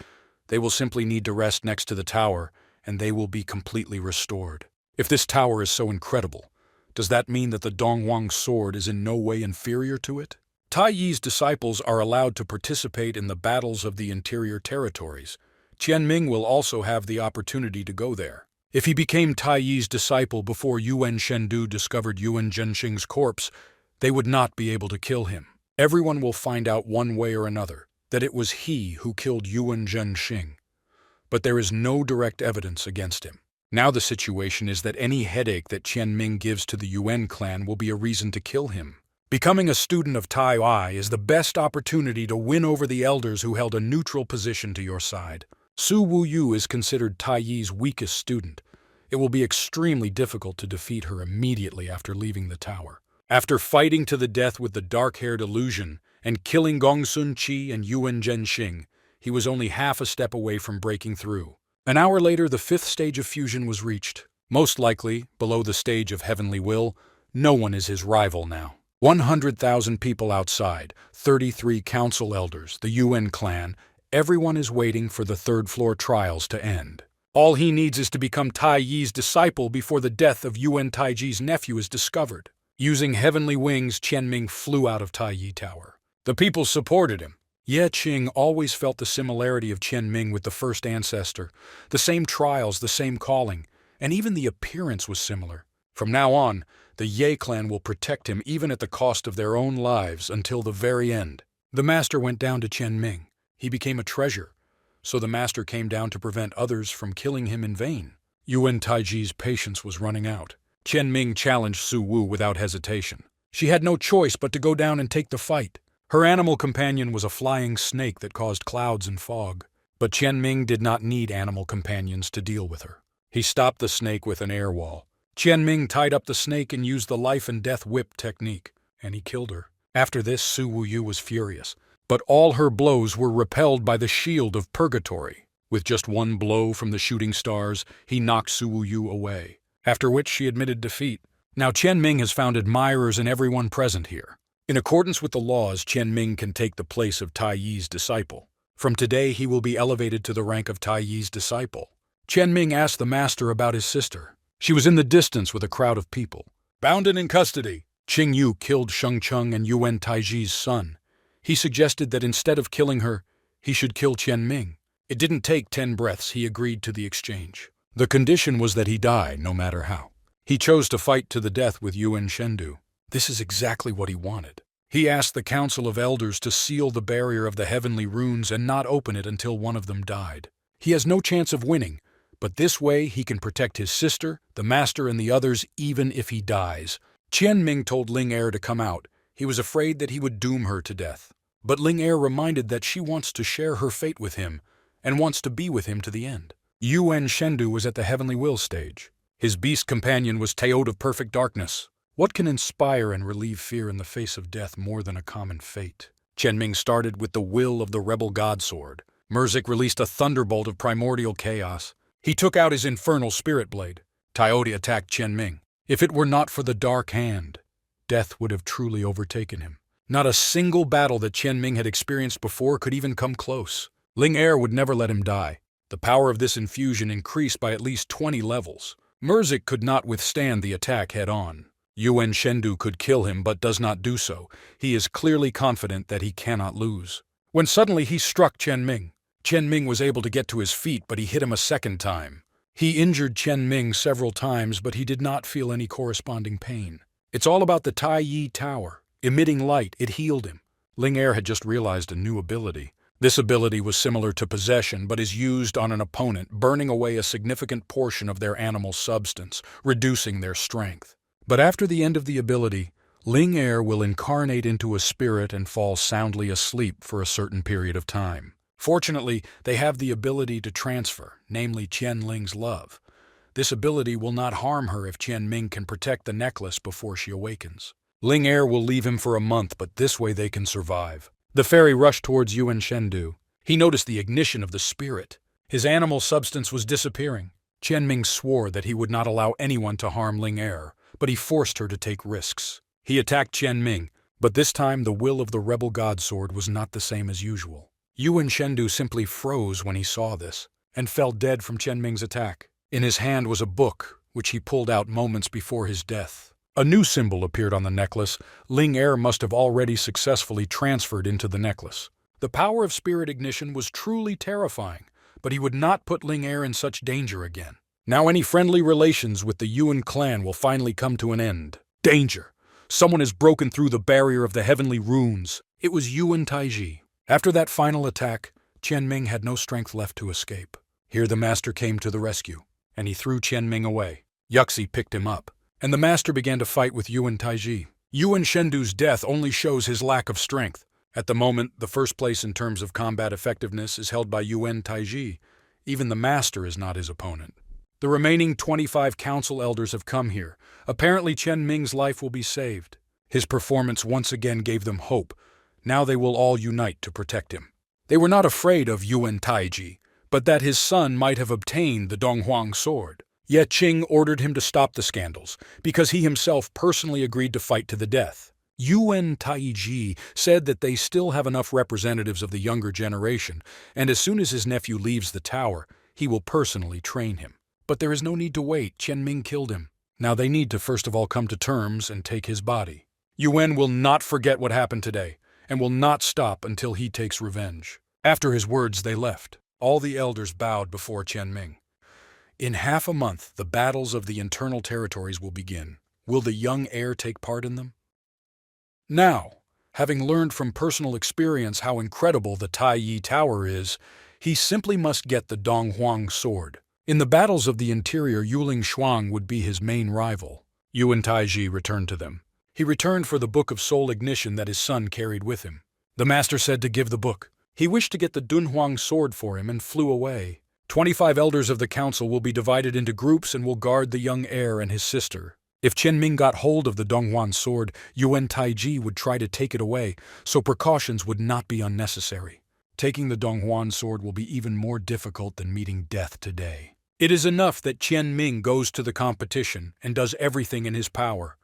they will simply need to rest next to the tower, and they will be completely restored. If this tower is so incredible, does that mean that the Dongwang sword is in no way inferior to it? Tai Yi's disciples are allowed to participate in the battles of the interior territories. Qianming will also have the opportunity to go there. If he became Tai Yi's disciple before Yuan Shendu discovered Yuan Zhenxing's corpse, they would not be able to kill him. Everyone will find out one way or another that it was he who killed Yuan Zhenxing. But there is no direct evidence against him. Now the situation is that any headache that Qianming gives to the Yuan clan will be a reason to kill him. Becoming a student of Tai Yi is the best opportunity to win over the elders who held a neutral position to your side. Su Wuyu is considered Tai Yi's weakest student. It will be extremely difficult to defeat her immediately after leaving the tower. After fighting to the death with the dark-haired illusion and killing Gongsun Qi and Yuan Zhenxing, he was only half a step away from breaking through. An hour later, the 5th stage of fusion was reached. Most likely, below the stage of Heavenly Will, no one is his rival now. 100,000 people outside, 33 council elders, the Yuan clan, everyone is waiting for the 3rd-floor trials to end. All he needs is to become Tai Yi's disciple before the death of Yuan Taiji's nephew is discovered. Using heavenly wings, Qianming flew out of Tai Yi Tower. The people supported him. Ye Qing always felt the similarity of Qianming with the first ancestor. The same trials, the same calling, and even the appearance was similar. From now on, the Ye clan will protect him even at the cost of their own lives until the very end. The master went down to Qianming. He became a treasure, so the master came down to prevent others from killing him in vain. Yuan Taiji's patience was running out. Qianming challenged Su Wu without hesitation. She had no choice but to go down and take the fight. Her animal companion was a flying snake that caused clouds and fog. But Qianming did not need animal companions to deal with her. He stopped the snake with an air wall. Qianming tied up the snake and used the life and death whip technique, and he killed her. After this, Su Wuyu was furious, but all her blows were repelled by the shield of Purgatory. With just one blow from the shooting stars, he knocked Su Wuyu away, after which she admitted defeat. Now Qianming has found admirers in everyone present here. In accordance with the laws, Qianming can take the place of Tai Yi's disciple. From today, he will be elevated to the rank of Tai Yi's disciple. Qianming asked the master about his sister. She was in the distance with a crowd of people. Bound and in custody. Qing Yu killed Sheng Cheng and Yuan Taiji's son. He suggested that instead of killing her, he should kill Qianming. It didn't take 10 breaths, he agreed to the exchange. The condition was that he die, no matter how. He chose to fight to the death with Yuan Shendu. This is exactly what he wanted. He asked the Council of Elders to seal the barrier of the heavenly runes and not open it until one of them died. He has no chance of winning, but this way he can protect his sister, the master, and the others even if he dies. Qianming told Ling Er to come out. He was afraid that he would doom her to death. But Ling Er reminded that she wants to share her fate with him and wants to be with him to the end. Yuan Shendu was at the Heavenly Will stage. His beast companion was Teod of Perfect Darkness. What can inspire and relieve fear in the face of death more than a common fate? Qianming started with the will of the rebel god sword. Merzik released a thunderbolt of primordial chaos. He took out his infernal spirit blade. Teod attacked Qianming. If it were not for the dark hand, death would have truly overtaken him. Not a single battle that Qianming had experienced before could even come close. Ling Er would never let him die. The power of this infusion increased by at least 20 levels. Merzik could not withstand the attack head-on. Yuan Shendu could kill him but does not do so. He is clearly confident that he cannot lose. When suddenly he struck Qianming. Qianming was able to get to his feet, but he hit him a second time. He injured Qianming several times, but he did not feel any corresponding pain. It's all about the Tai Yi Tower. Emitting light, it healed him. Ling Er had just realized a new ability. This ability was similar to possession, but is used on an opponent, burning away a significant portion of their animal substance, reducing their strength. But after the end of the ability, Ling Er will incarnate into a spirit and fall soundly asleep for a certain period of time. Fortunately, they have the ability to transfer, namely Qianling's love. This ability will not harm her if Qianming can protect the necklace before she awakens. Ling Er will leave him for a month, but this way they can survive. The fairy rushed towards Yuan Shendu. He noticed the ignition of the spirit. His animal substance was disappearing. Qianming swore that he would not allow anyone to harm Ling Er, but he forced her to take risks. He attacked Qianming, But this time the will of the rebel god sword was not the same as usual. Yuan Shendu simply froze when he saw this, and fell dead from Chen Ming's attack. In his hand was a book, which he pulled out moments before his death. A new symbol appeared on the necklace. Ling Er must have already successfully transferred into the necklace. The power of spirit ignition was truly terrifying, but he would not put Ling Er in such danger again. Now any friendly relations with the Yuan clan will finally come to an end. Danger! Someone has broken through the barrier of the heavenly runes. It was Yuan Taiji. After that final attack, Chen Ming had no strength left to escape. Here the master came to the rescue, and he threw Chen Ming away. Yuxi picked him up, and the master began to fight with Yuan Taiji. Yuan Shendu's death only shows his lack of strength. At the moment, the first place in terms of combat effectiveness is held by Yuan Taiji. Even the master is not his opponent. The remaining 25 council elders have come here. Apparently Chen Ming's life will be saved. His performance once again gave them hope. Now they will all unite to protect him. They were not afraid of Yuan Taiji, but that his son might have obtained the Donghuang sword. Ye Qing ordered him to stop the scandals, because he himself personally agreed to fight to the death. Yuan Taiji said that they still have enough representatives of the younger generation, and as soon as his nephew leaves the tower, he will personally train him. But there is no need to wait. Chen Ming killed him. Now they need to first of all come to terms and take his body. Yuan will not forget what happened today, and will not stop until he takes revenge. After his words, they left. All the elders bowed before Chen Ming. In half a month, the battles of the internal territories will begin. Will the young heir take part in them? Now, having learned from personal experience how incredible the Taiyi Tower is, he simply must get the Donghuang sword. In the battles of the interior, Yuling Shuang would be his main rival. Yuan Taiji returned to them. He returned for the book of soul ignition that his son carried with him. The master said to give the book. He wished to get the Dunhuang sword for him and flew away. 25 elders of the council will be divided into groups and will guard the young heir and his sister. If Chen Ming got hold of the Donghuang sword, Yuan Taiji would try to take it away, so precautions would not be unnecessary. Taking the Donghuang sword will be even more difficult than meeting death today. It is enough that Chen Ming goes to the competition and does everything in his power.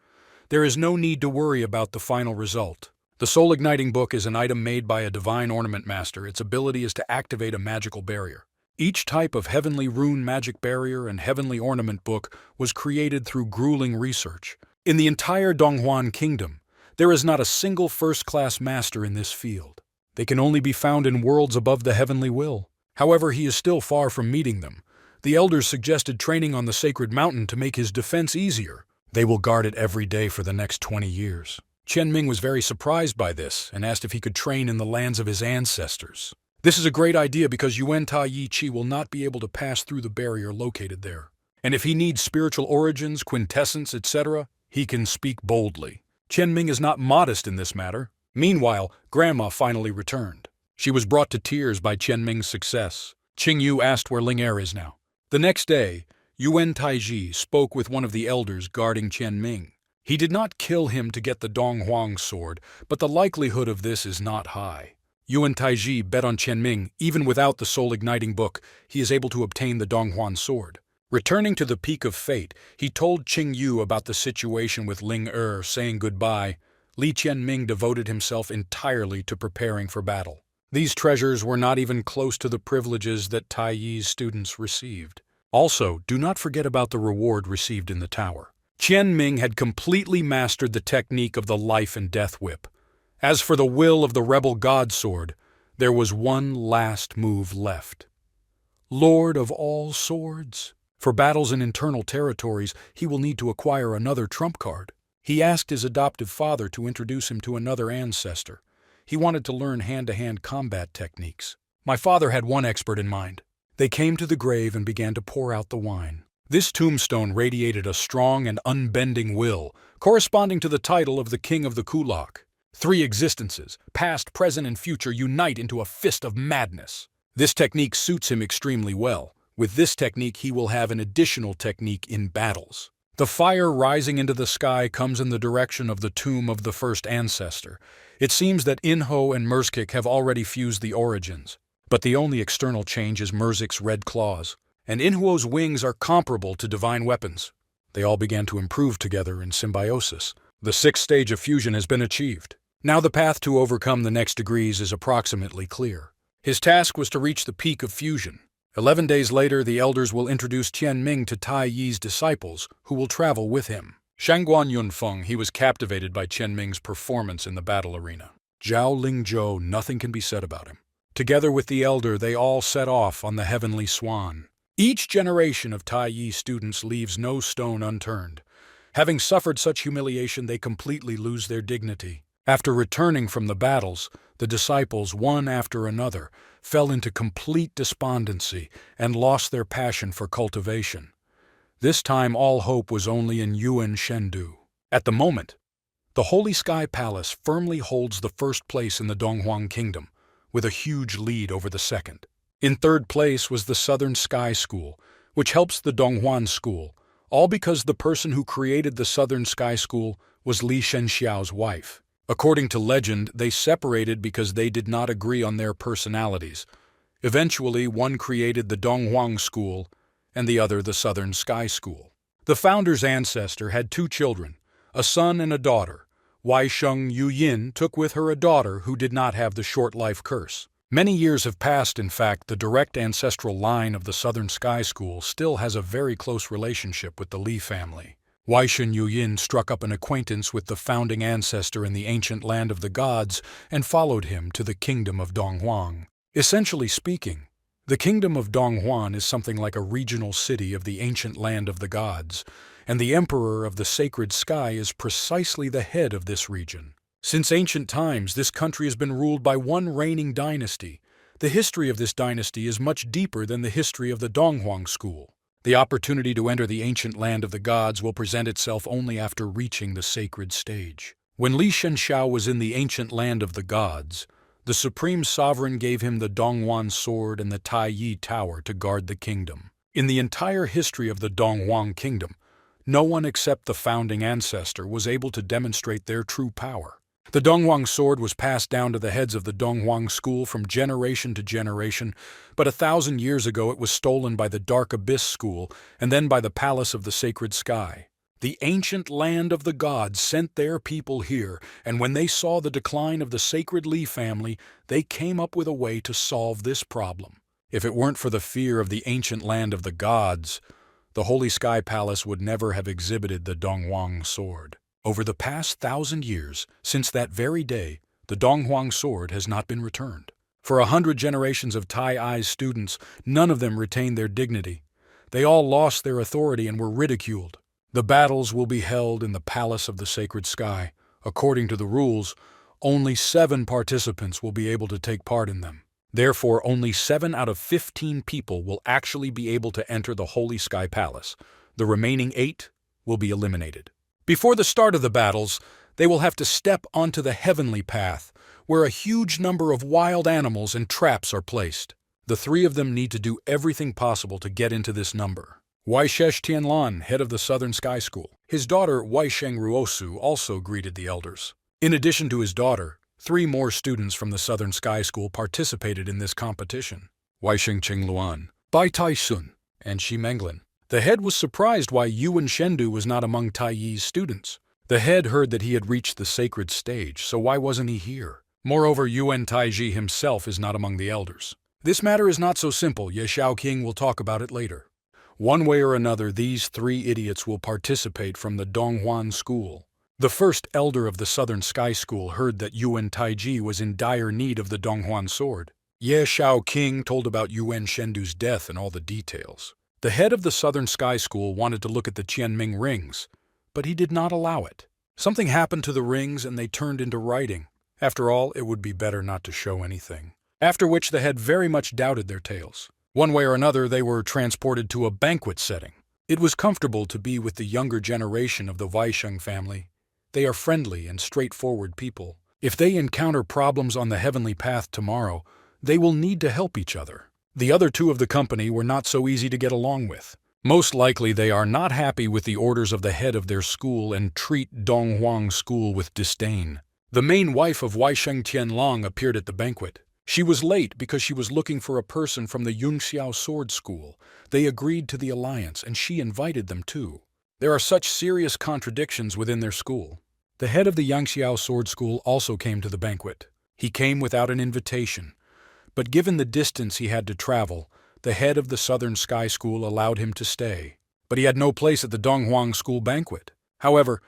There is no need to worry about the final result. The Soul Igniting Book is an item made by a divine ornament master. Its ability is to activate a magical barrier. Each type of heavenly rune magic barrier and heavenly ornament book was created through grueling research. In the entire Donghuan Kingdom, there is not a single first-class master in this field. They can only be found in worlds above the heavenly will. However, he is still far from meeting them. The elders suggested training on the sacred mountain to make his defense easier. They will guard it every day for the next 20 years. Chen Ming was very surprised by this and asked if he could train in the lands of his ancestors. This is a great idea because Yuan Taiji will not be able to pass through the barrier located there. And if he needs spiritual origins, quintessence, etc., he can speak boldly. Chen Ming is not modest in this matter. Meanwhile, Grandma finally returned. She was brought to tears by Chen Ming's success. Qing Yu asked where Ling Er is now. The next day, Yuan Taiji spoke with one of the elders guarding Chen Ming. He did not kill him to get the Donghuang sword, but the likelihood of this is not high. Yuan Taiji bet on Chen Ming. Even without the Soul Igniting Book, he is able to obtain the Donghuang sword. Returning to the Peak of Fate, he told Qing Yu about the situation with Ling Er, saying goodbye. Li Qianming devoted himself entirely to preparing for battle. These treasures were not even close to the privileges that Taiyi's students received. Also, do not forget about the reward received in the tower. Qian Ming had completely mastered the technique of the life and death whip. As for the will of the rebel god sword, there was one last move left. Lord of all swords. For battles in internal territories, he will need to acquire another trump card. He asked his adoptive father to introduce him to another ancestor. He wanted to learn hand-to-hand combat techniques. My father had one expert in mind. They came to the grave and began to pour out the wine. This tombstone radiated a strong and unbending will, corresponding to the title of the King of the Kulak. 3 existences, past, present, and future, unite into a fist of madness. This technique suits him extremely well. With this technique, he will have an additional technique in battles. The fire rising into the sky comes in the direction of the tomb of the first ancestor. It seems that Inho and Merzkik have already fused the origins. But the only external change is Merzik's red claws, and Inhuo's wings are comparable to divine weapons. They all began to improve together in symbiosis. The 6th stage of fusion has been achieved. Now the path to overcome the next degrees is approximately clear. His task was to reach the peak of fusion. 11 days later, the elders will introduce Tianming to Tai Yi's disciples, who will travel with him. Shangguan Yunfeng, he was captivated by Tianming's performance in the battle arena. Zhao Lingzhou, nothing can be said about him. Together with the elder, they all set off on the heavenly swan. Each generation of Tai Yi students leaves no stone unturned. Having suffered such humiliation, they completely lose their dignity. After returning from the battles, the disciples, one after another, fell into complete despondency and lost their passion for cultivation. This time all hope was only in Yuan Shendu. At the moment, the Holy Sky Palace firmly holds the first place in the Donghuang Kingdom, with a huge lead over the second. In third place was the Southern Sky School, which helps the Donghuan School, all because the person who created the Southern Sky School was Li Shenxiao's wife. According to legend, they separated because they did not agree on their personalities. Eventually, one created the Donghuang School and the other the Southern Sky School. The founder's ancestor had 2 children, a son and a daughter. Weisheng Yuyin took with her a daughter who did not have the short life curse. Many years have passed. In fact, the direct ancestral line of the Southern Sky School still has a very close relationship with the Li family. Weisheng Yuyin struck up an acquaintance with the founding ancestor in the ancient land of the gods and followed him to the kingdom of Donghuang. Essentially speaking, the kingdom of Donghuan is something like a regional city of the ancient land of the gods, and the emperor of the sacred sky is precisely the head of this region. Since ancient times, this country has been ruled by one reigning dynasty. The history of this dynasty is much deeper than the history of the Donghuang school. The opportunity to enter the ancient land of the gods will present itself only after reaching the sacred stage. When Li Shenxiao was in the ancient land of the gods, the supreme sovereign gave him the Donghuan sword and the Tai Yi tower to guard the kingdom. In the entire history of the Donghuang kingdom, no one except the founding ancestor was able to demonstrate their true power. The Donghuang sword was passed down to the heads of the Donghuang school from generation to generation, but 1,000 years ago it was stolen by the Dark Abyss school and then by the Palace of the Sacred Sky. The ancient land of the gods sent their people here, and when they saw the decline of the sacred Li family, they came up with a way to solve this problem. If it weren't for the fear of the ancient land of the gods, the Holy Sky Palace would never have exhibited the Donghuang sword. Over the past 1,000 years, since that very day, the Donghuang sword has not been returned. For 100 generations of Tai Yi's students, none of them retained their dignity. They all lost their authority and were ridiculed. The battles will be held in the Palace of the Sacred Sky. According to the rules, only 7 participants will be able to take part in them. Therefore, only 7 out of 15 people will actually be able to enter the Holy Sky Palace. The remaining 8 will be eliminated. Before the start of the battles, they will have to step onto the heavenly path, where a huge number of wild animals and traps are placed. The 3 of them need to do everything possible to get into this number. Weishesh Tianlan, head of the Southern Sky School. His daughter, Weisheng Ruosu, also greeted the elders. In addition to his daughter, 3 more students from the Southern Sky School participated in this competition. Weisheng Qingluan, Bai Taisun, and Shi Menglin. The head was surprised why Yuan Shendu was not among Tai Yi's students. The head heard that he had reached the sacred stage, so why wasn't he here? Moreover, Yuan Taiji himself is not among the elders. This matter is not so simple. Ye Shaoqing will talk about it later. One way or another, these 3 idiots will participate from the Donghuan school. The first elder of the Southern Sky School heard that Yuan Taiji was in dire need of the Donghuan sword. Ye Shaoqing told about Yuan Shendu's death and all the details. The head of the Southern Sky School wanted to look at the Qianming rings, but he did not allow it. Something happened to the rings and they turned into writing. After all, it would be better not to show anything. After which the head very much doubted their tales. One way or another, they were transported to a banquet setting. It was comfortable to be with the younger generation of the Weisheng family. They are friendly and straightforward people. If they encounter problems on the heavenly path tomorrow, they will need to help each other. The other 2 of the company were not so easy to get along with. Most likely they are not happy with the orders of the head of their school and treat Donghuang school with disdain. The main wife of Weisheng Tianlong appeared at the banquet. She was late because she was looking for a person from the Yunxiao sword school. They agreed to the alliance and she invited them too. There are such serious contradictions within their school. The head of the Yangxiao Sword School also came to the banquet. He came without an invitation, but given the distance he had to travel, the head of the Southern Sky School allowed him to stay. But he had no place at the Donghuang School banquet. However,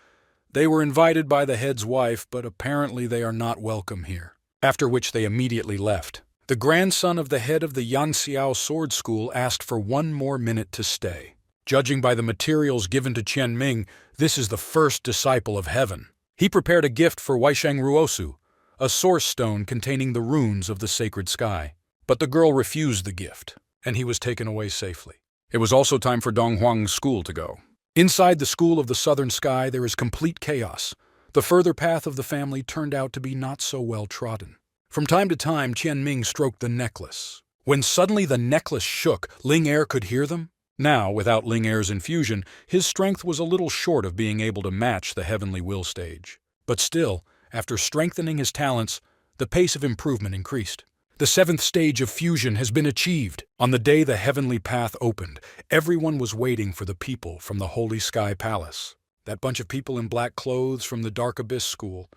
they were invited by the head's wife, but apparently they are not welcome here. After which they immediately left. The grandson of the head of the Yanxiao Sword School asked for 1 more minute to stay. Judging by the materials given to Qianming, this is the first disciple of heaven. He prepared a gift for Weisheng Ruosu, a source stone containing the runes of the sacred sky. But the girl refused the gift, and he was taken away safely. It was also time for Donghuang's school to go. Inside the school of the southern sky, there is complete chaos. The further path of the family turned out to be not so well trodden. From time to time, Qianming stroked the necklace. When suddenly the necklace shook, Ling Er could hear them. Now, without Ling Er's infusion, his strength was a little short of being able to match the heavenly will stage. But still, after strengthening his talents, the pace of improvement increased. The 7th stage of fusion has been achieved. On the day the heavenly path opened, everyone was waiting for the people from the Holy Sky Palace. That bunch of people in black clothes from the Dark Abyss School.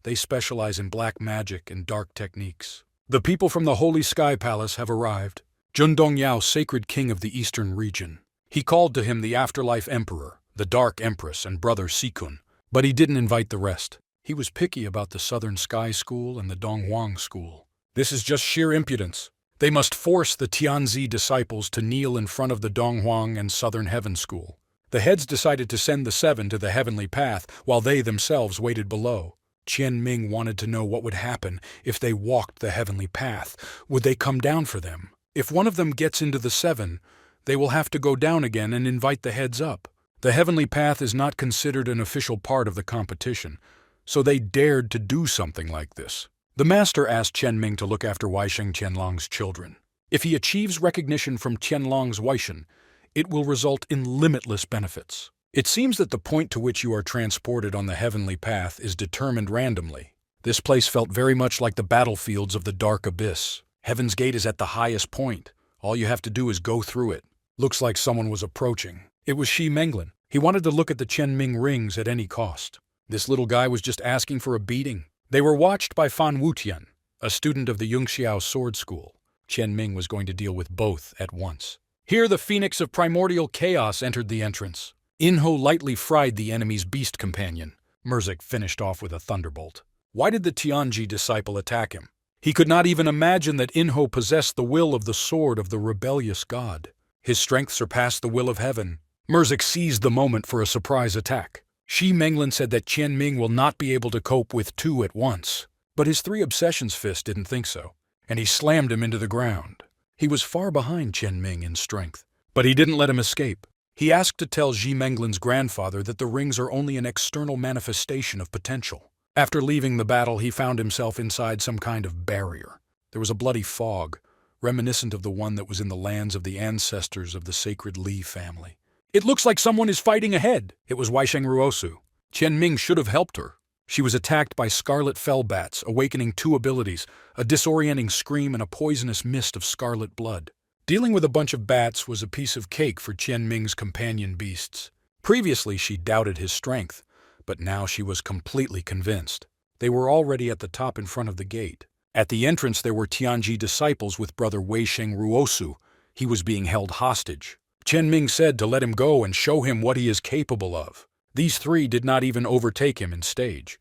They specialize in black magic and dark techniques. The people from the Holy Sky Palace have arrived. Jun Dongyao, sacred king of the eastern region. He called to him the afterlife emperor, the Dark Empress, and brother Sikun, but he didn't invite the rest. He was picky about the Southern Sky School and the Donghuang School. This is just sheer impudence. They must force the Tianzi disciples to kneel in front of the Donghuang and Southern Heaven School. The heads decided to send the 7 to the heavenly path, while they themselves waited below. Qianming wanted to know what would happen if they walked the heavenly path. Would they come down for them? If one of them gets into the 7, they will have to go down again and invite the heads up. The heavenly path is not considered an official part of the competition, so they dared to do something like this. The master asked Qianming to look after Weisheng Qianlong's children. If he achieves recognition from Qianlong's Weishen, it will result in limitless benefits. It seems that the point to which you are transported on the heavenly path is determined randomly. This place felt very much like the battlefields of the Dark Abyss. Heaven's Gate is at the highest point. All you have to do is go through it. Looks like someone was approaching. It was Shi Menglin. He wanted to look at the Qianming rings at any cost. This little guy was just asking for a beating. They were watched by Fan Wutian, a student of the Yangxiao Sword School. Qianming was going to deal with both at once. Here the phoenix of primordial chaos entered the entrance. Inho lightly fried the enemy's beast companion. Murzik finished off with a thunderbolt. Why did the Tianji disciple attack him? He could not even imagine that Inho possessed the will of the sword of the rebellious god. His strength surpassed the will of heaven. Murzik seized the moment for a surprise attack. Shi Menglin said that Qianming will not be able to cope with 2 at once. But his 3 obsessions fist didn't think so, and he slammed him into the ground. He was far behind Qianming in strength, but he didn't let him escape. He asked to tell Shi Menglin's grandfather that the rings are only an external manifestation of potential. After leaving the battle, he found himself inside some kind of barrier. There was a bloody fog, reminiscent of the one that was in the lands of the ancestors of the sacred Li family. It looks like someone is fighting ahead. It was Weisheng Ruosu. Qianming should have helped her. She was attacked by scarlet fell bats, awakening 2 abilities, a disorienting scream and a poisonous mist of scarlet blood. Dealing with a bunch of bats was a piece of cake for Qianming's companion beasts. Previously, she doubted his strength, but now she was completely convinced. They were already at the top in front of the gate. At the entrance, there were Tianji disciples with brother Weisheng Ruosu. He was being held hostage. Qianming said to let him go and show him what he is capable of. These 3 did not even overtake him in stage.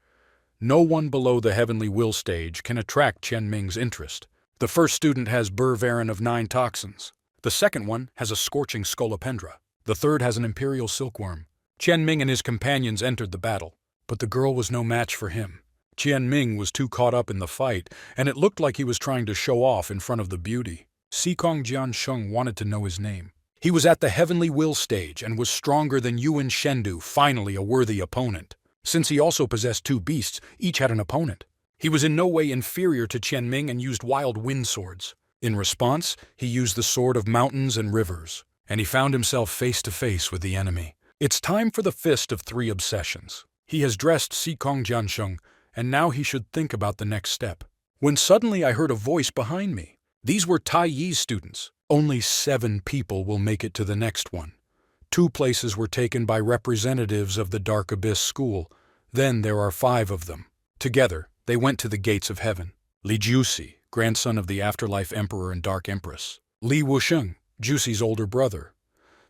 No one below the heavenly will stage can attract Qianming's interest. The first student has Burvarin of 9 toxins. The second one has a scorching scolopendra. The third has an imperial silkworm. Qianming and his companions entered the battle, but the girl was no match for him. Qianming was too caught up in the fight, and it looked like he was trying to show off in front of the beauty. Sikong Jiansheng wanted to know his name. He was at the heavenly will stage and was stronger than Yuan Shendu, finally a worthy opponent. Since he also possessed 2 beasts, each had an opponent. He was in no way inferior to Qianming and used wild wind swords. In response, he used the sword of mountains and rivers, and he found himself face to face with the enemy. It's time for the fist of 3 obsessions. He has dressed Sikong Jiansheng, and now he should think about the next step. When suddenly I heard a voice behind me. These were Tai Yi's students. Only 7 people will make it to the next one. 2 places were taken by representatives of the Dark Abyss School. Then there are 5 of them. Together, they went to the gates of heaven. Li Jusi, grandson of the afterlife emperor and dark empress. Li Wusheng, Jusi's older brother.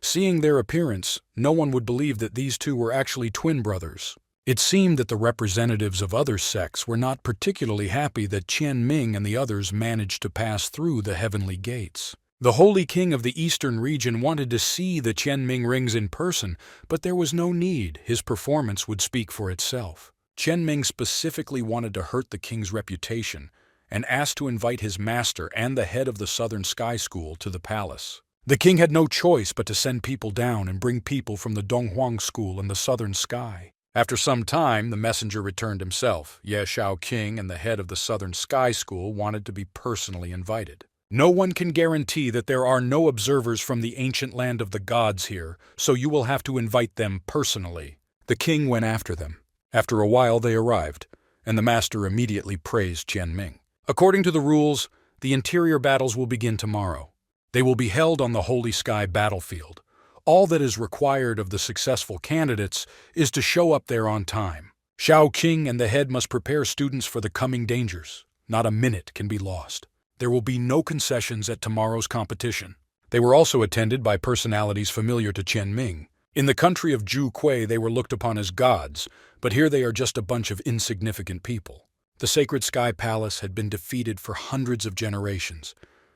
Seeing their appearance, no one would believe that these two were actually twin brothers. It seemed that the representatives of other sects were not particularly happy that Qian Ming and the others managed to pass through the heavenly gates. The Holy King of the Eastern region wanted to see the Qian Ming rings in person, but there was no need. His performance would speak for itself. Qian Ming specifically wanted to hurt the king's reputation and asked to invite his master and the head of the Southern Sky School to the palace. The king had no choice but to send people down and bring people from the Donghuang School and the Southern Sky. After some time, the messenger returned himself. Ye Shaoqing and the head of the Southern Sky School wanted to be personally invited. No one can guarantee that there are no observers from the ancient land of the gods here, so you will have to invite them personally. The king went after them. After a while they arrived, and the master immediately praised Qian Ming. According to the rules, the interior battles will begin tomorrow. They will be held on the Holy Sky battlefield. All that is required of the successful candidates is to show up there on time. Shaoqing and the head must prepare students for the coming dangers. Not a minute can be lost. There will be no concessions at tomorrow's competition. They were also attended by personalities familiar to Qian Ming. In the country of Zhu Kui, they were looked upon as gods, but here they are just a bunch of insignificant people. The Sacred Sky Palace had been defeated for hundreds of generations.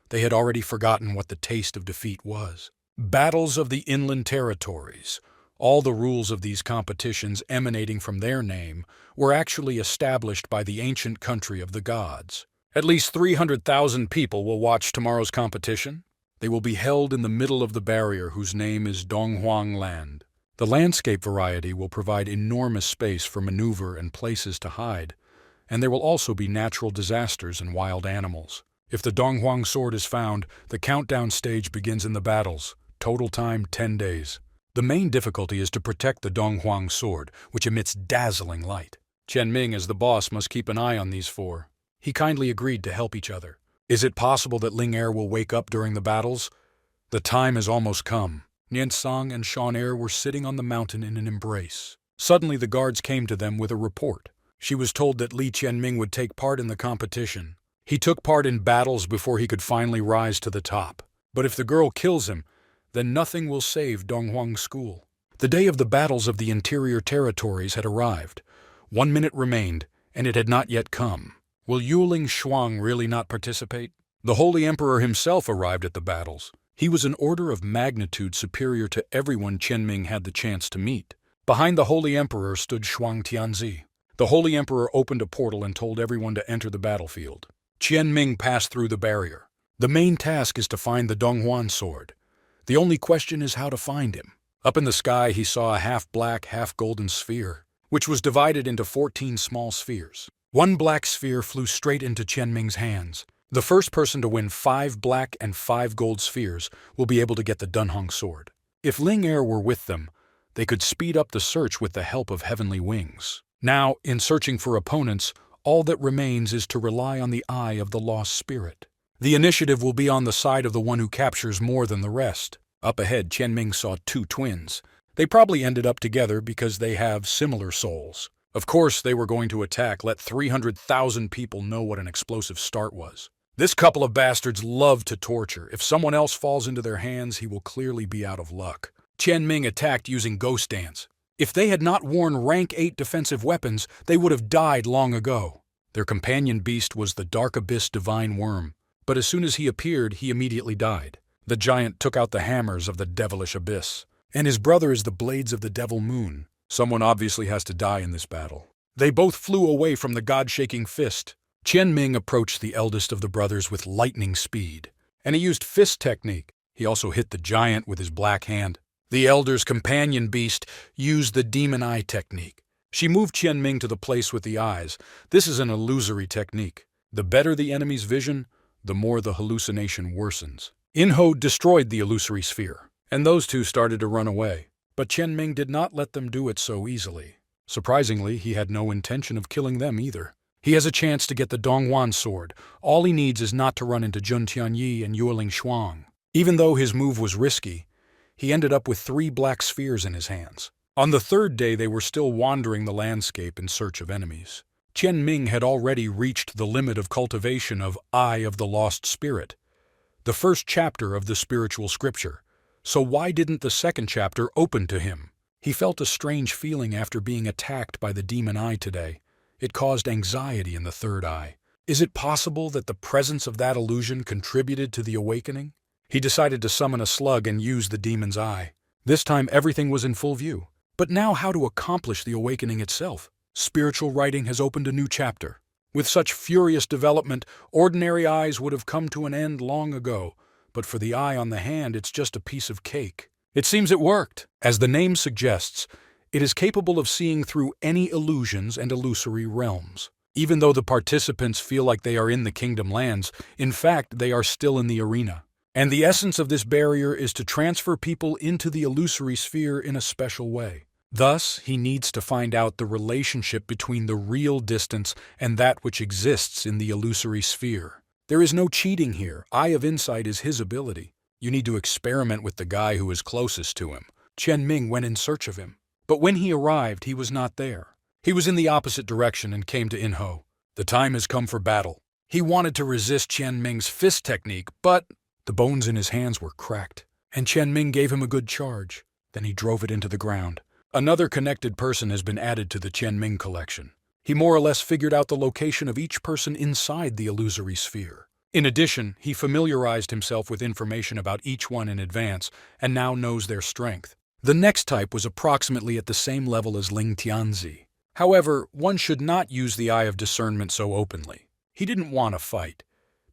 They had already forgotten what the taste of defeat was. Battles of the Inland Territories. All the rules of these competitions emanating from their name were actually established by the ancient country of the gods. At least 300,000 people will watch tomorrow's competition. They will be held in the middle of the barrier whose name is Donghuang Land. The landscape variety will provide enormous space for maneuver and places to hide, and there will also be natural disasters and wild animals. If the Donghuang sword is found, the countdown stage begins in the battles. Total time 10 days. The main difficulty is to protect the Donghuang sword, which emits dazzling light. Qian Ming, as the boss, must keep an eye on these 4. He kindly agreed to help each other. Is it possible that Ling Er will wake up during the battles? The time has almost come. Niansang and Shan Er were sitting on the mountain in an embrace. Suddenly the guards came to them with a report. She was told that Li Qianming would take part in the competition. He took part in battles before he could finally rise to the top. But if the girl kills him, then nothing will save Donghuang School. The day of the battles of the interior territories had arrived. 1 minute remained, and it had not yet come. Will Yuling Shuang really not participate? The Holy Emperor himself arrived at the battles. He was an order of magnitude superior to everyone Qianming had the chance to meet. Behind the Holy Emperor stood Shuang Tianzi. The Holy Emperor opened a portal and told everyone to enter the battlefield. Qianming passed through the barrier. The main task is to find the Donghuan sword. The only question is how to find him. Up in the sky he saw a half-black, half-golden sphere, which was divided into 14 small spheres. One black sphere flew straight into Qianming's hands. The first person to win 5 black and 5 gold spheres will be able to get the Dunhong sword. If Ling Er were with them, they could speed up the search with the help of heavenly wings. Now, in searching for opponents, all that remains is to rely on the eye of the lost spirit. The initiative will be on the side of the one who captures more than the rest. Up ahead, Qianming saw 2 twins. They probably ended up together because they have similar souls. Of course, they were going to attack, let 300,000 people know what an explosive start was. This couple of bastards love to torture. If someone else falls into their hands, he will clearly be out of luck. Qianming attacked using Ghost Dance. If they had not worn rank 8 defensive weapons, they would have died long ago. Their companion beast was the Dark Abyss Divine Worm, but as soon as he appeared, he immediately died. The giant took out the hammers of the Devilish Abyss, and his brother is the blades of the Devil Moon. Someone obviously has to die in this battle. They both flew away from the God-shaking fist. Qianming approached the eldest of the brothers with lightning speed, and he used fist technique. He also hit the giant with his black hand. The elder's companion beast used the demon eye technique. She moved Qianming to the place with the eyes. This is an illusory technique. The better the enemy's vision, the more the hallucination worsens. Inho destroyed the illusory sphere, and those two started to run away. But Qianming did not let them do it so easily. Surprisingly, he had no intention of killing them either. He has a chance to get the Donghuan sword. All he needs is not to run into Jun Tianyi and Yueling Shuang. Even though his move was risky, he ended up with 3 black spheres in his hands. On the third day they were still wandering the landscape in search of enemies. Qian Ming had already reached the limit of cultivation of Eye of the Lost Spirit, the first chapter of the spiritual scripture. So why didn't the second chapter open to him? He felt a strange feeling after being attacked by the demon eye today. It caused anxiety in the third eye. Is it possible that the presence of that illusion contributed to the awakening? He decided to summon a slug and use the demon's eye. This time everything was in full view. But now how to accomplish the awakening itself? Spiritual writing has opened a new chapter. With such furious development, ordinary eyes would have come to an end long ago, but for the eye on the hand, it's just a piece of cake. It seems it worked. As the name suggests, it is capable of seeing through any illusions and illusory realms. Even though the participants feel like they are in the kingdom lands, in fact, they are still in the arena. And the essence of this barrier is to transfer people into the illusory sphere in a special way. Thus, he needs to find out the relationship between the real distance and that which exists in the illusory sphere. There is no cheating here. Eye of Insight is his ability. You need to experiment with the guy who is closest to him. Qian Ming went in search of him. But when he arrived, he was not there. He was in the opposite direction and came to Inho. The time has come for battle. He wanted to resist Qian Ming's fist technique, but the bones in his hands were cracked, and Qian Ming gave him a good charge. Then he drove it into the ground. Another connected person has been added to the Qian Ming collection. He more or less figured out the location of each person inside the illusory sphere. In addition, he familiarized himself with information about each one in advance and now knows their strength. The next type was approximately at the same level as Ling Tianzi. However, one should not use the Eye of Discernment so openly. He didn't want to fight,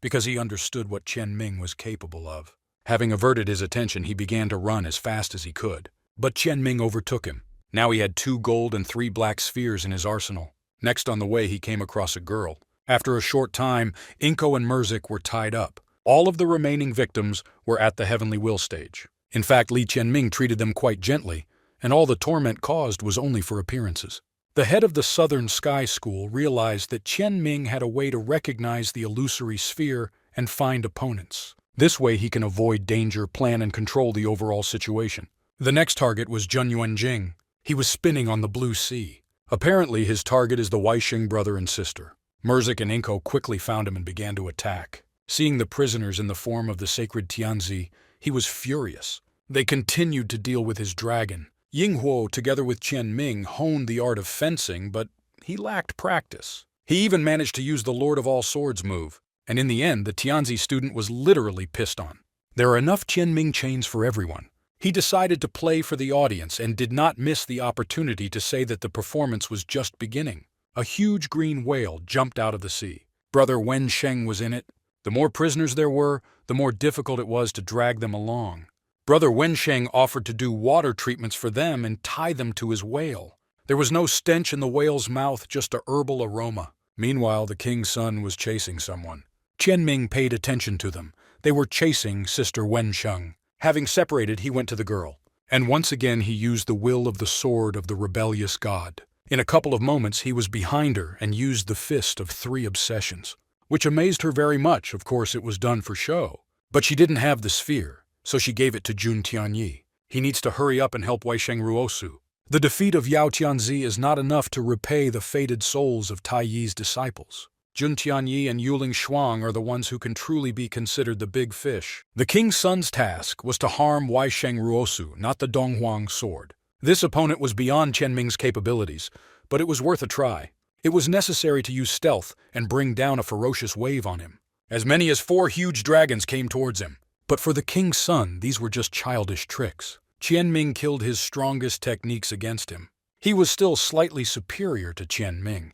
because he understood what Qian Ming was capable of. Having averted his attention, he began to run as fast as he could. But Qian Ming overtook him. Now he had 2 gold and 3 black spheres in his arsenal. Next on the way, he came across a girl. After a short time, Inko and Merzik were tied up. All of the remaining victims were at the Heavenly Will stage. In fact, Li Qianming treated them quite gently, and all the torment caused was only for appearances. The head of the Southern Sky School realized that Qian Ming had a way to recognize the illusory sphere and find opponents. This way he can avoid danger, plan, and control the overall situation. The next target was Jun Yuanjing. He was spinning on the blue sea. Apparently his target is the Weisheng brother and sister. Merzik and Inko quickly found him and began to attack. Seeing the prisoners in the form of the sacred Tianzi, he was furious. They continued to deal with his dragon. Yinghuo, together with Qian Ming, honed the art of fencing, but he lacked practice. He even managed to use the Lord of All Swords move, and in the end, the Tianzi student was literally pissed on. There are enough Qian Ming chains for everyone. He decided to play for the audience and did not miss the opportunity to say that the performance was just beginning. A huge green whale jumped out of the sea. Brother Wensheng was in it. The more prisoners there were, the more difficult it was to drag them along. Brother Wensheng offered to do water treatments for them and tie them to his whale. There was no stench in the whale's mouth, just a herbal aroma. Meanwhile, the king's son was chasing someone. Qian Ming paid attention to them. They were chasing Sister Wensheng. Having separated, he went to the girl. And once again he used the will of the sword of the rebellious god. In a couple of moments he was behind her and used the fist of 3 obsessions, which amazed her very much. Of course it was done for show. But she didn't have the sphere, so she gave it to Jun Tianyi. He needs to hurry up and help Weisheng Ruosu. The defeat of Yao Tianzi is not enough to repay the fated souls of Tai Yi's disciples. Jun Tianyi and Yuling Shuang are the ones who can truly be considered the big fish. The king's son's task was to harm Weisheng Ruosu, not the Donghuang sword. This opponent was beyond Qian Ming's capabilities, but it was worth a try. It was necessary to use stealth and bring down a ferocious wave on him. As many as 4 huge dragons came towards him. But for the king's son, these were just childish tricks. Qian Ming killed his strongest techniques against him. He was still slightly superior to Qian Ming.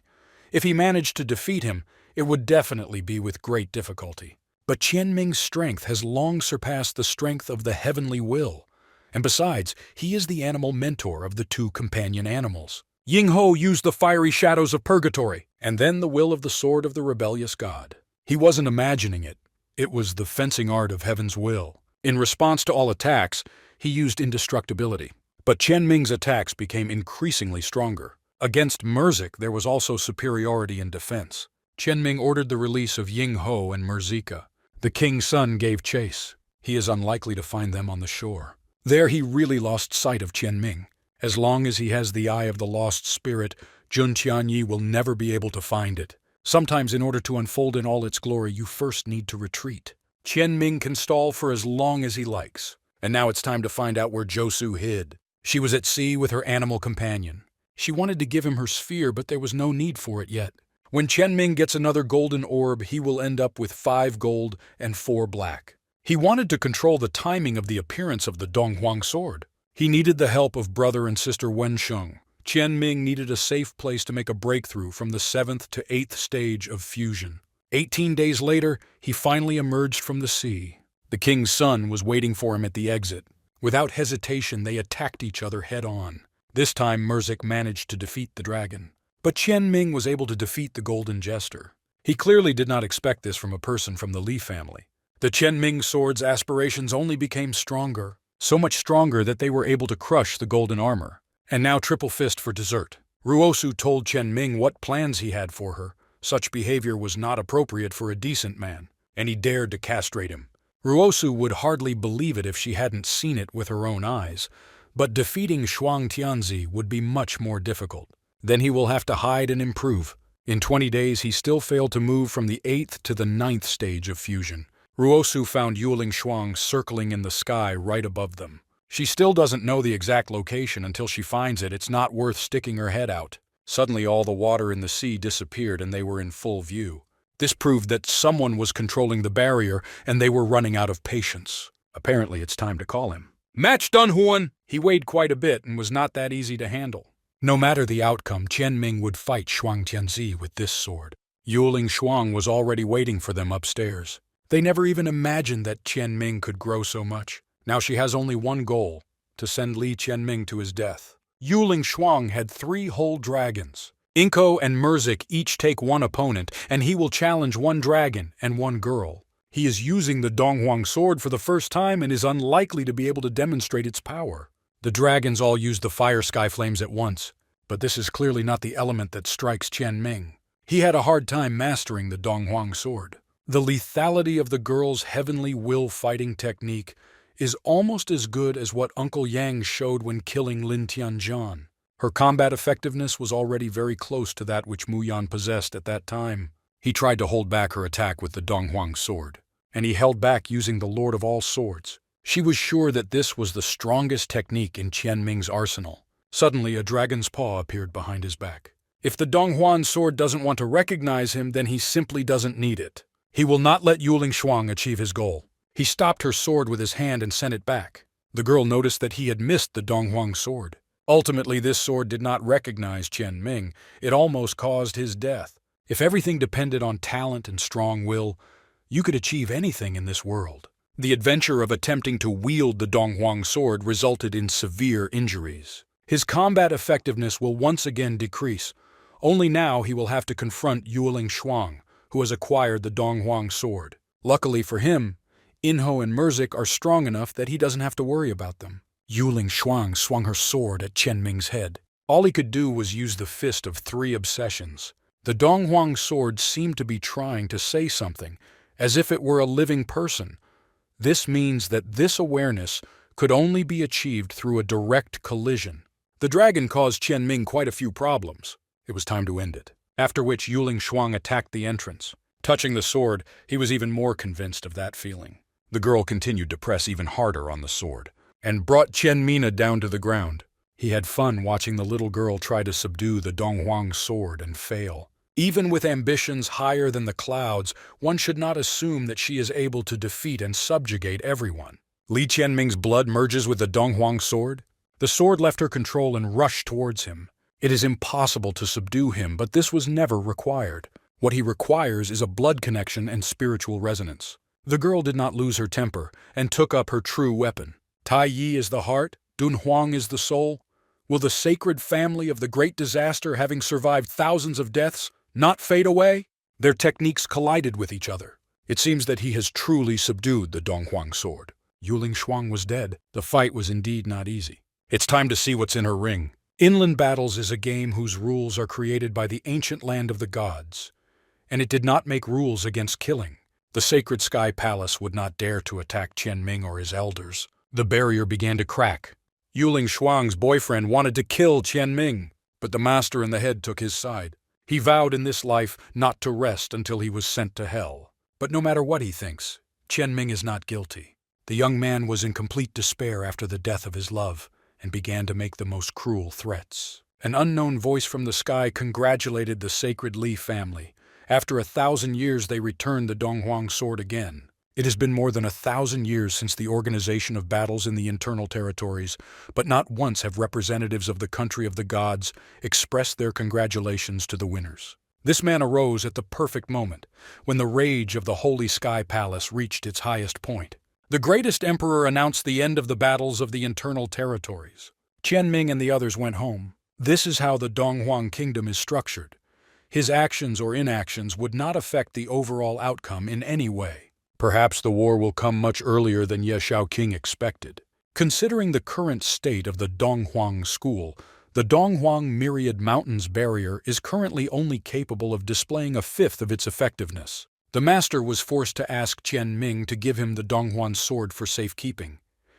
If he managed to defeat him, it would definitely be with great difficulty. But Qian Ming's strength has long surpassed the strength of the heavenly will. And besides, he is the animal mentor of the 2 companion animals. Yinghuo used the fiery shadows of Purgatory, and then the will of the sword of the rebellious god. He wasn't imagining it. It was the fencing art of heaven's will. In response to all attacks, he used indestructibility. But Qian Ming's attacks became increasingly stronger. Against Merzik, there was also superiority in defense. Qian Ming ordered the release of Yinghuo and Merzika. The king's son gave chase. He is unlikely to find them on the shore. There he really lost sight of Qian Ming. As long as he has the Eye of the Lost Spirit, Jun Tianyi will never be able to find it. Sometimes in order to unfold in all its glory, you first need to retreat. Qian Ming can stall for as long as he likes. And now it's time to find out where Josu hid. She was at sea with her animal companion. She wanted to give him her sphere, but there was no need for it yet. When Qian Ming gets another golden orb, he will end up with 5 gold and 4 black. He wanted to control the timing of the appearance of the Donghuang sword. He needed the help of brother and sister Wensheng. Qian Ming needed a safe place to make a breakthrough from the 7th to 8th stage of fusion. 18 days later, he finally emerged from the sea. The king's son was waiting for him at the exit. Without hesitation, they attacked each other head-on. This time, Murzik managed to defeat the dragon. But Qian Ming was able to defeat the Golden Jester. He clearly did not expect this from a person from the Li family. The Qian Ming sword's aspirations only became stronger, so much stronger that they were able to crush the golden armor. And now triple fist for dessert. Ruosu told Qian Ming what plans he had for her. Such behavior was not appropriate for a decent man, and he dared to castrate him. Ruosu would hardly believe it if she hadn't seen it with her own eyes, but defeating Shuang Tianzi would be much more difficult. Then he will have to hide and improve. In 20 days, he still failed to move from the 8th to the 9th stage of fusion. Ruosu found Yuling Shuang circling in the sky right above them. She still doesn't know the exact location. Until she finds it, it's not worth sticking her head out. Suddenly, all the water in the sea disappeared and they were in full view. This proved that someone was controlling the barrier and they were running out of patience. Apparently, it's time to call him. Match done, Huan! He weighed quite a bit and was not that easy to handle. No matter the outcome, Qian Ming would fight Shuang Tianzi with this sword. Yuling Shuang was already waiting for them upstairs. They never even imagined that Qian Ming could grow so much. Now she has only one goal, to send Li Qianming to his death. Yuling Shuang had 3 whole dragons. Inko and Murzik each take one opponent, and he will challenge 1 dragon and 1 girl. He is using the Donghuang sword for the first time and is unlikely to be able to demonstrate its power. The dragons all use the fire sky flames at once, but this is clearly not the element that strikes Qian Ming. He had a hard time mastering the Donghuang sword. The lethality of the girl's heavenly will fighting technique is almost as good as what Uncle Yang showed when killing Lin Tianjian. Her combat effectiveness was already very close to that which Mu Yan possessed at that time. He tried to hold back her attack with the Donghuang sword, and he held back using the Lord of all Swords. She was sure that this was the strongest technique in Qian Ming's arsenal. Suddenly, a dragon's paw appeared behind his back. If the Donghuang sword doesn't want to recognize him, then he simply doesn't need it. He will not let Yuling Shuang achieve his goal. He stopped her sword with his hand and sent it back. The girl noticed that he had missed the Donghuang sword. Ultimately, this sword did not recognize Qian Ming. It almost caused his death. If everything depended on talent and strong will, you could achieve anything in this world. The adventure of attempting to wield the Donghuang sword resulted in severe injuries. His combat effectiveness will once again decrease. Only now he will have to confront Yuling Shuang, who has acquired the Donghuang sword. Luckily for him, Inho and Murzik are strong enough that he doesn't have to worry about them. Yuling Shuang swung her sword at Qian Ming's head. All he could do was use the fist of 3 obsessions. The Donghuang sword seemed to be trying to say something, as if it were a living person. This means that this awareness could only be achieved through a direct collision. The dragon caused Qian Ming quite a few problems. It was time to end it. After which Yuling Shuang attacked the entrance. Touching the sword, he was even more convinced of that feeling. The girl continued to press even harder on the sword, and brought Qian Mina down to the ground. He had fun watching the little girl try to subdue the Donghuang sword and fail. Even with ambitions higher than the clouds, one should not assume that she is able to defeat and subjugate everyone. Li Qianming's blood merges with the Donghuang sword. The sword left her control and rushed towards him. It is impossible to subdue him, but this was never required. What he requires is a blood connection and spiritual resonance. The girl did not lose her temper and took up her true weapon. Tai Yi is the heart, Dunhuang is the soul. Will the sacred family of the great disaster, having survived thousands of deaths, not fade away? Their techniques collided with each other. It seems that he has truly subdued the Donghuang sword. Yuling Shuang was dead. The fight was indeed not easy. It's time to see what's in her ring. Inland Battles is a game whose rules are created by the ancient land of the gods, and it did not make rules against killing. The Sacred Sky Palace would not dare to attack Qian Ming or his elders. The barrier began to crack. Yuling Shuang's boyfriend wanted to kill Qian Ming, but the master in the head took his side. He vowed in this life not to rest until he was sent to hell. But no matter what he thinks, Qian Ming is not guilty. The young man was in complete despair after the death of his love and began to make the most cruel threats. An unknown voice from the sky congratulated the Sacred Li family. After 1,000 years they returned the Donghuang sword again. It has been more than 1,000 years since the organization of battles in the internal territories, but not once have representatives of the country of the gods expressed their congratulations to the winners. This man arose at the perfect moment, when the rage of the Holy Sky Palace reached its highest point. The greatest emperor announced the end of the battles of the internal territories. Qian Ming and the others went home. This is how the Donghuang kingdom is structured. His actions or inactions would not affect the overall outcome in any way. Perhaps the war will come much earlier than Ye Shaoqing expected. Considering the current state of the Donghuang school, the Donghuang Myriad Mountains barrier is currently only capable of displaying a fifth of its effectiveness. The master was forced to ask Qian Ming to give him the Donghuan sword for safekeeping.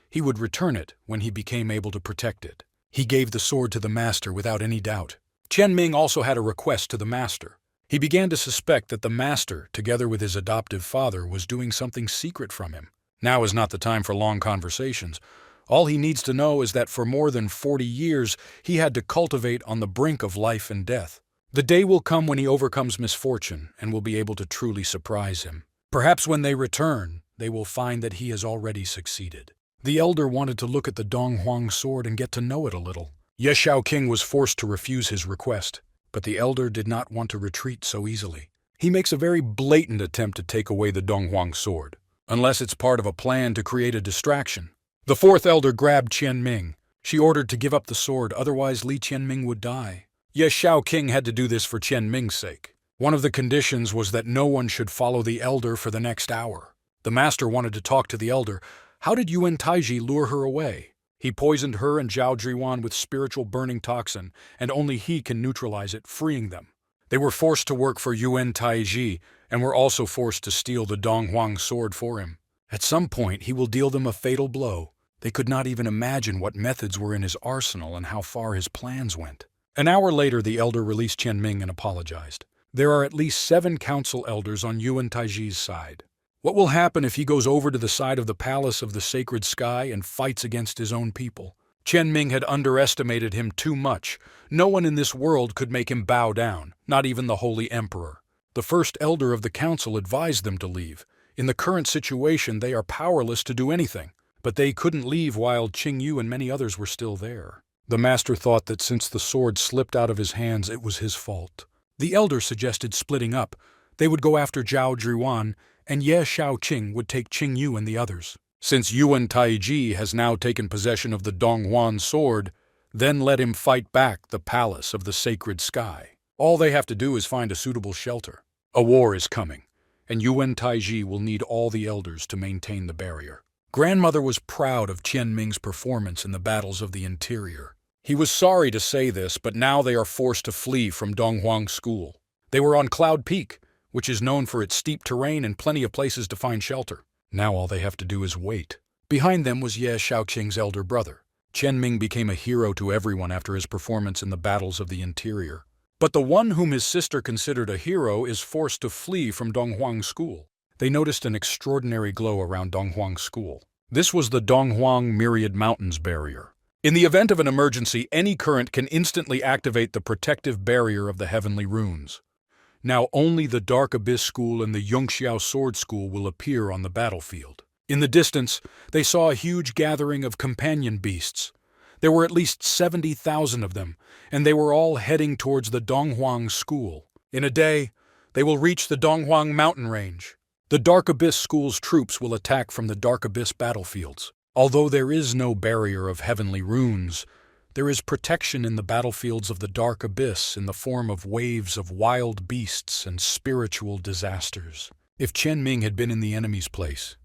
He would return it when he became able to protect it. He gave the sword to the master without any doubt. Qian Ming also had a request to the master. He began to suspect that the master, together with his adoptive father, was doing something secret from him. Now is not the time for long conversations. All he needs to know is that for more than 40 years, he had to cultivate on the brink of life and death. The day will come when he overcomes misfortune and will be able to truly surprise him. Perhaps when they return, they will find that he has already succeeded. The elder wanted to look at the Donghuang sword and get to know it a little. Ye Shaoqing was forced to refuse his request. But the elder did not want to retreat so easily. He makes a very blatant attempt to take away the Donghuang sword, unless it's part of a plan to create a distraction. The fourth elder grabbed Qian Ming. She ordered to give up the sword, otherwise Li Qianming would die. Ye Shaoqing had to do this for Qian Ming's sake. One of the conditions was that no one should follow the elder for the next hour. The master wanted to talk to the elder. How did Yuan Taiji lure her away? He poisoned her and Zhao Zhiwan with spiritual burning toxin, and only he can neutralize it, freeing them. They were forced to work for Yuan Taiji, and were also forced to steal the Donghuang sword for him. At some point, he will deal them a fatal blow. They could not even imagine what methods were in his arsenal and how far his plans went. An hour later, the elder released Qian Ming and apologized. There are at least 7 council elders on Yuan Taiji's side. What will happen if he goes over to the side of the Palace of the Sacred Sky and fights against his own people? Qian Ming had underestimated him too much. No one in this world could make him bow down, not even the Holy Emperor. The first elder of the council advised them to leave. In the current situation, they are powerless to do anything. But they couldn't leave while Qing Yu and many others were still there. The master thought that since the sword slipped out of his hands, it was his fault. The elder suggested splitting up. They would go after Zhao Zhiwan, and Ye Shaoqing would take Qing Yu and the others. Since Yuan Taiji has now taken possession of the Donghuan sword, then let him fight back the Palace of the Sacred Sky. All they have to do is find a suitable shelter. A war is coming, and Yuan Taiji will need all the elders to maintain the barrier. Grandmother was proud of Qian Ming's performance in the battles of the interior. He was sorry to say this, but now they are forced to flee from Donghuang School. They were on Cloud Peak, which is known for its steep terrain and plenty of places to find shelter. Now all they have to do is wait. Behind them was Ye Shaoqing's elder brother. Qian Ming became a hero to everyone after his performance in the battles of the interior. But the one whom his sister considered a hero is forced to flee from Donghuang School. They noticed an extraordinary glow around Donghuang School. This was the Donghuang Myriad Mountains barrier. In the event of an emergency, any current can instantly activate the protective barrier of the heavenly runes. Now only the Dark Abyss School and the Yongxiao Sword School will appear on the battlefield. In the distance, they saw a huge gathering of companion beasts. There were at least 70,000 of them, and they were all heading towards the Donghuang School. In a day, they will reach the Donghuang mountain range. The Dark Abyss School's troops will attack from the Dark Abyss battlefields. Although there is no barrier of heavenly runes, there is protection in the battlefields of the Dark Abyss in the form of waves of wild beasts and spiritual disasters. If Qian Ming had been in the enemy's place,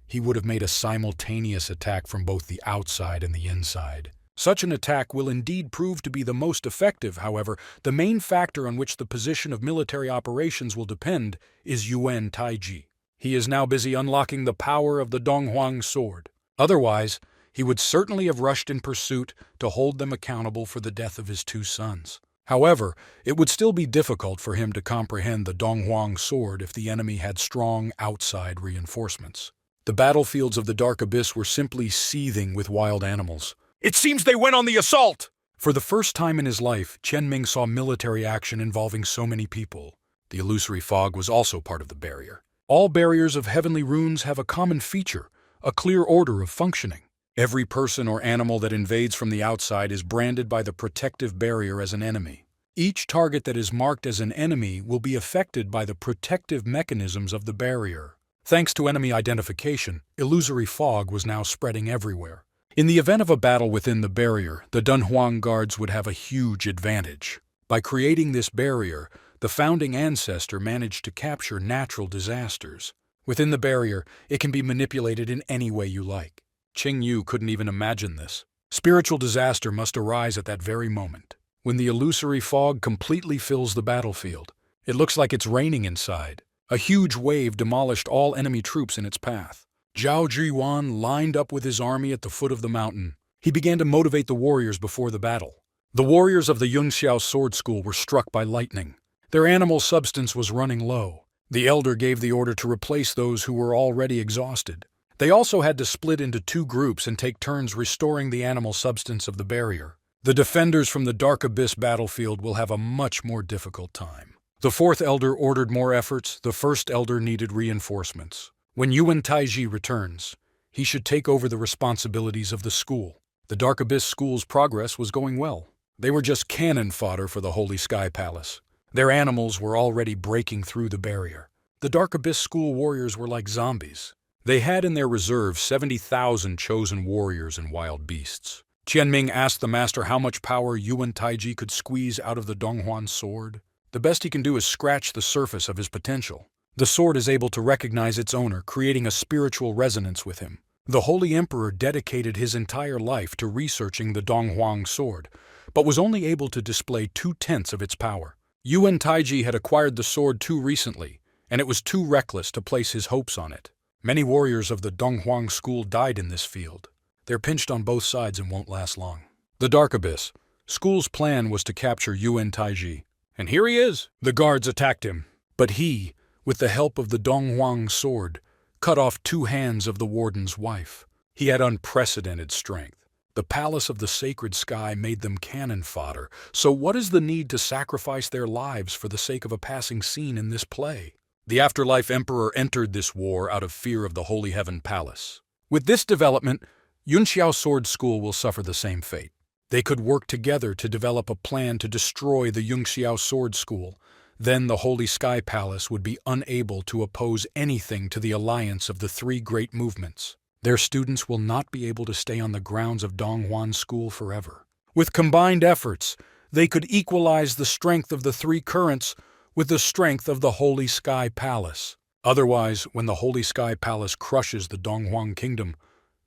he would have made a simultaneous attack from both the outside and the inside. Such an attack will indeed prove to be the most effective. However, the main factor on which the position of military operations will depend is Yuan Taiji. He is now busy unlocking the power of the Donghuang sword. Otherwise, he would certainly have rushed in pursuit to hold them accountable for the death of his two sons. However, it would still be difficult for him to comprehend the Donghuang sword if the enemy had strong outside reinforcements. The battlefields of the Dark Abyss were simply seething with wild animals. "It seems they went on the assault!" For the first time in his life, Chen Ming saw military action involving so many people. The illusory fog was also part of the barrier. All barriers of heavenly runes have a common feature, a clear order of functioning. Every person or animal that invades from the outside is branded by the protective barrier as an enemy. Each target that is marked as an enemy will be affected by the protective mechanisms of the barrier. Thanks to enemy identification, illusory fog was now spreading everywhere. In the event of a battle within the barrier, the Dunhuang guards would have a huge advantage. By creating this barrier, the founding ancestor managed to capture natural disasters. Within the barrier, it can be manipulated in any way you like. Qing Yu couldn't even imagine this. Spiritual disaster must arise at that very moment. When the illusory fog completely fills the battlefield, it looks like it's raining inside. A huge wave demolished all enemy troops in its path. Zhao Zhiyuan lined up with his army at the foot of the mountain. He began to motivate the warriors before the battle. The warriors of the Yunxiao Sword School were struck by lightning. Their animal substance was running low. The elder gave the order to replace those who were already exhausted. They also had to split into two groups and take turns restoring the animal substance of the barrier. The defenders from the Dark Abyss battlefield will have a much more difficult time. The fourth elder ordered more efforts. The first elder needed reinforcements. When Yuan Taiji returns, he should take over the responsibilities of the school. The Dark Abyss School's progress was going well. They were just cannon fodder for the Holy Sky Palace. Their animals were already breaking through the barrier. The Dark Abyss School warriors were like zombies. They had in their reserve 70,000 chosen warriors and wild beasts. Qianming asked the master how much power Yuan Taiji could squeeze out of the Donghuan sword. The best he can do is scratch the surface of his potential. The sword is able to recognize its owner, creating a spiritual resonance with him. The Holy Emperor dedicated his entire life to researching the Donghuang sword, but was only able to display 2/10 of its power. Yuan Taiji had acquired the sword too recently, and it was too reckless to place his hopes on it. Many warriors of the Donghuang school died in this field. They're pinched on both sides and won't last long. The Dark Abyss. School's plan was to capture Yuan Taiji. And here he is! The guards attacked him. But he, with the help of the Donghuang sword, cut off 2 hands of the warden's wife. He had unprecedented strength. The palace of the sacred sky made them cannon fodder, so what is the need to sacrifice their lives for the sake of a passing scene in this play? The Afterlife Emperor entered this war out of fear of the Holy Heaven Palace. With this development, Yunxiao Sword School will suffer the same fate. They could work together to develop a plan to destroy the Yunxiao Sword School. Then the Holy Sky Palace would be unable to oppose anything to the alliance of the 3 great movements. Their students will not be able to stay on the grounds of Donghuan School forever. With combined efforts, they could equalize the strength of the 3 currents with the strength of the Holy Sky Palace. Otherwise, when the Holy Sky Palace crushes the Donghuang Kingdom,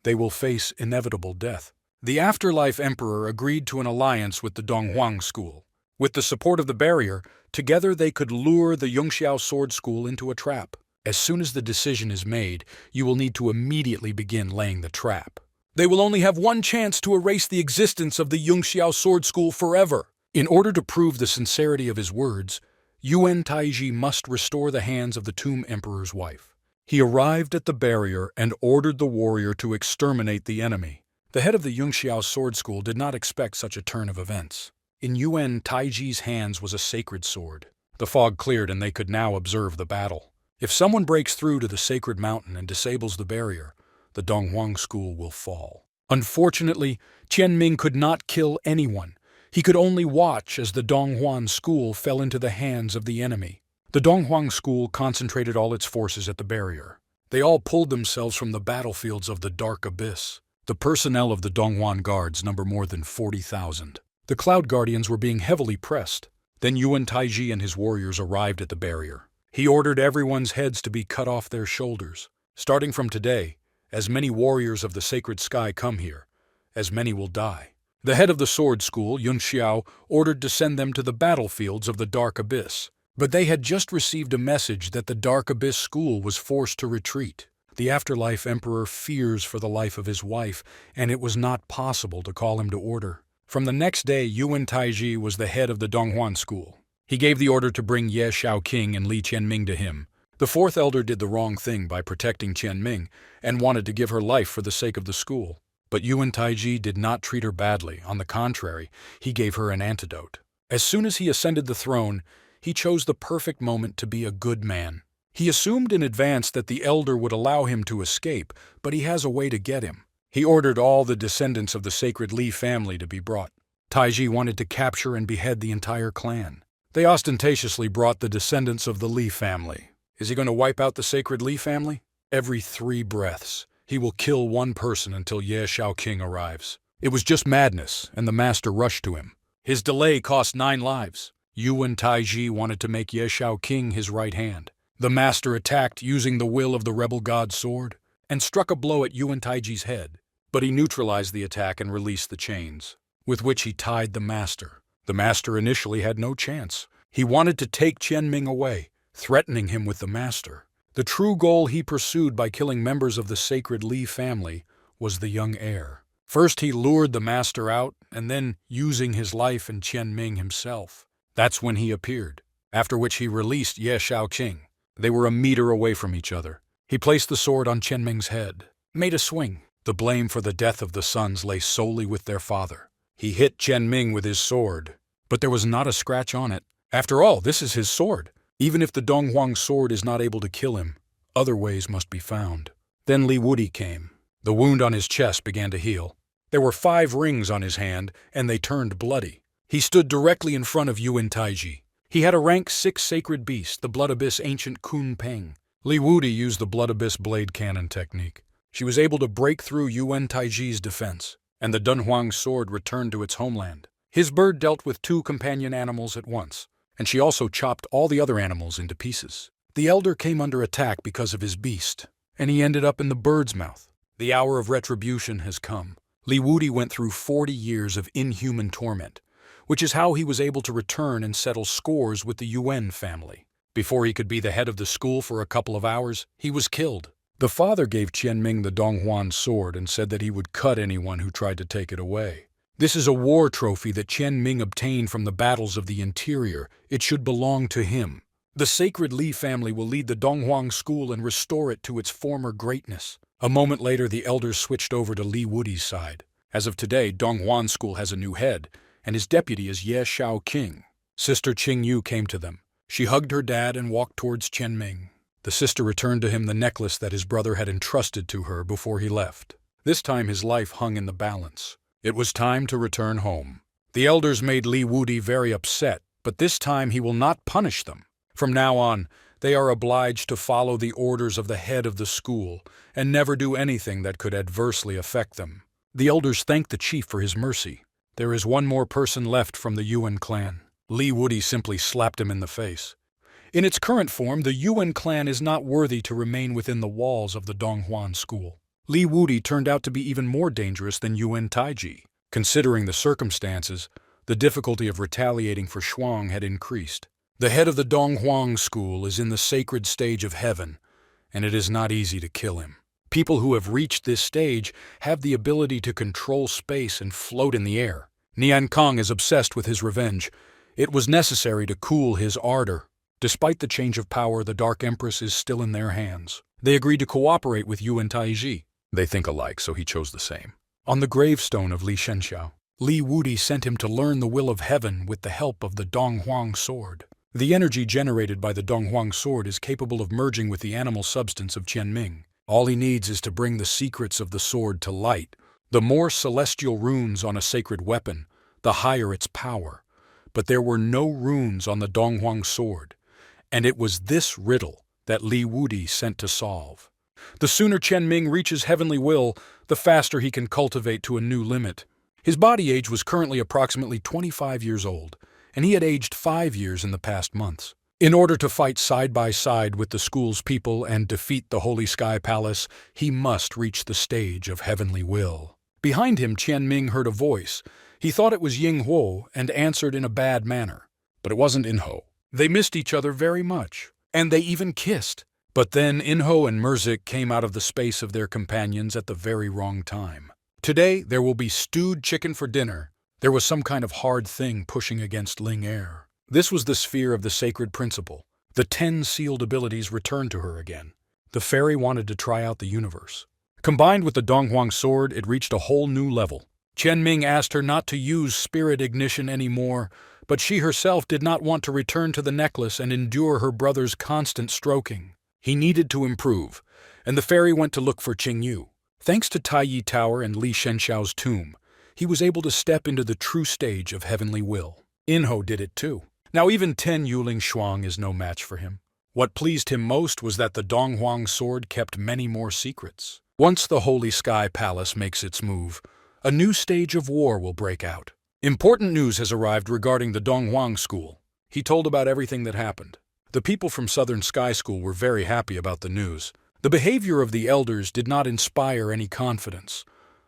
they will face inevitable death. The Afterlife Emperor agreed to an alliance with the Donghuang School. With the support of the barrier, together they could lure the Yunxiao Sword School into a trap. As soon as the decision is made, you will need to immediately begin laying the trap. They will only have one chance to erase the existence of the Yunxiao Sword School forever. In order to prove the sincerity of his words, Yuan Taiji must restore the hands of the Tomb Emperor's wife. He arrived at the barrier and ordered the warrior to exterminate the enemy. The head of the Yunxiao Sword School did not expect such a turn of events. In Yuan Taiji's hands was a sacred sword. The fog cleared and they could now observe the battle. If someone breaks through to the sacred mountain and disables the barrier, the Donghuang School will fall. Unfortunately, Qianming could not kill anyone. He could only watch as the Donghuan School fell into the hands of the enemy. The Donghuang School concentrated all its forces at the barrier. They all pulled themselves from the battlefields of the Dark Abyss. The personnel of the Donghuan Guards number more than 40,000. The Cloud Guardians were being heavily pressed. Then Yuan Taiji and his warriors arrived at the barrier. He ordered everyone's heads to be cut off their shoulders. Starting from today, as many warriors of the sacred sky come here, as many will die. The head of the sword school, Yun Xiao, ordered to send them to the battlefields of the Dark Abyss. But they had just received a message that the Dark Abyss school was forced to retreat. The afterlife emperor fears for the life of his wife, and it was not possible to call him to order. From the next day, Yuan Taiji was the head of the Donghuan school. He gave the order to bring Ye Shaoqing and Li Qianming to him. The fourth elder did the wrong thing by protecting Qianming and wanted to give her life for the sake of the school. But Yuan Taiji did not treat her badly. On the contrary, he gave her an antidote. As soon as he ascended the throne, he chose the perfect moment to be a good man. He assumed in advance that the elder would allow him to escape, but he has a way to get him. He ordered all the descendants of the sacred Li family to be brought. Taiji wanted to capture and behead the entire clan. They ostentatiously brought the descendants of the Li family. Is he going to wipe out the sacred Li family? Every 3 breaths, he will kill one person until Ye Shaoqing arrives. It was just madness, and the master rushed to him. His delay cost 9 lives. Yuan Taiji wanted to make Ye Shaoqing his right hand. The master attacked using the will of the rebel god's sword and struck a blow at Yuan Taiji's head. But he neutralized the attack and released the chains, with which he tied the master. The master initially had no chance. He wanted to take Qianming away, threatening him with the master. The true goal he pursued by killing members of the sacred Li family was the young heir. First he lured the master out, and then using his life and Qianming himself. That's when he appeared, after which he released Ye Shaoqing. They were a meter away from each other. He placed the sword on Qianming's head, made a swing. The blame for the death of the sons lay solely with their father. He hit Qianming with his sword, but there was not a scratch on it. After all, this is his sword. Even if the Donghuang sword is not able to kill him, other ways must be found. Then Li Wudi came. The wound on his chest began to heal. There were 5 rings on his hand, and they turned bloody. He stood directly in front of Yuan Taiji. He had a rank 6 sacred beast, the Blood Abyss ancient Kun Peng. Li Wudi used the Blood Abyss blade cannon technique. She was able to break through Yuan Taiji's defense, and the Dunhuang sword returned to its homeland. His bird dealt with 2 companion animals at once, and she also chopped all the other animals into pieces. The elder came under attack because of his beast, and he ended up in the bird's mouth. The hour of retribution has come. Li Wudi went through 40 years of inhuman torment, which is how he was able to return and settle scores with the Yuan family. Before he could be the head of the school for a couple of hours, he was killed. The father gave Qianming the Donghuan sword and said that he would cut anyone who tried to take it away. This is a war trophy that Qianming obtained from the battles of the interior. It should belong to him. The sacred Li family will lead the Donghuang school and restore it to its former greatness. A moment later, the elders switched over to Li Wudi's side. As of today, Donghuan school has a new head, and his deputy is Ye Shaoqing. Sister Qingyu came to them. She hugged her dad and walked towards Qianming. The sister returned to him the necklace that his brother had entrusted to her before he left. This time his life hung in the balance. It was time to return home. The elders made Li Wudi very upset, but this time he will not punish them. From now on, they are obliged to follow the orders of the head of the school and never do anything that could adversely affect them. The elders thanked the chief for his mercy. There is one more person left from the Yuan clan. Li Wudi simply slapped him in the face. In its current form, the Yuan clan is not worthy to remain within the walls of the Donghuan school. Li Wudi turned out to be even more dangerous than Yuan Taiji. Considering the circumstances, the difficulty of retaliating for Shuang had increased. The head of the Donghuang school is in the sacred stage of heaven, and it is not easy to kill him. People who have reached this stage have the ability to control space and float in the air. Nian Kong is obsessed with his revenge. It was necessary to cool his ardor. Despite the change of power, the Dark Empress is still in their hands. They agreed to cooperate with Yuan Taiji. They think alike, so he chose the same. On the gravestone of Li Shenxiao, Li Wudi sent him to learn the will of heaven with the help of the Donghuang sword. The energy generated by the Donghuang sword is capable of merging with the animal substance of Qianming. All he needs is to bring the secrets of the sword to light. The more celestial runes on a sacred weapon, the higher its power. But there were no runes on the Donghuang sword, and it was this riddle that Li Wudi sent to solve. The sooner Qianming reaches heavenly will, the faster he can cultivate to a new limit. His body age was currently approximately 25 years old, and he had aged 5 years in the past months. In order to fight side by side with the school's people and defeat the Holy Sky Palace, he must reach the stage of heavenly will. Behind him, Qianming heard a voice. He thought it was Ying Huo and answered in a bad manner. But it wasn't In Ho. They missed each other very much, and they even kissed. But then Inho and Merzik came out of the space of their companions at the very wrong time. Today there will be stewed chicken for dinner. There was some kind of hard thing pushing against Ling Er. This was the sphere of the sacred principle. The 10 sealed abilities returned to her again. The fairy wanted to try out the universe. Combined with the Donghuang sword, it reached a whole new level. Qianming asked her not to use spirit ignition anymore, but she herself did not want to return to the necklace and endure her brother's constant stroking. He needed to improve, and the fairy went to look for Qingyu. Thanks to Taiyi Tower and Li Shenxiao's tomb, he was able to step into the true stage of heavenly will. Inho did it too. Now even Ten Yuling Shuang is no match for him. What pleased him most was that the Donghuang sword kept many more secrets. Once the Holy Sky Palace makes its move, a new stage of war will break out. Important news has arrived regarding the Donghuang school. He told about everything that happened. The people from Southern Sky School were very happy about the news. The behavior of the elders did not inspire any confidence.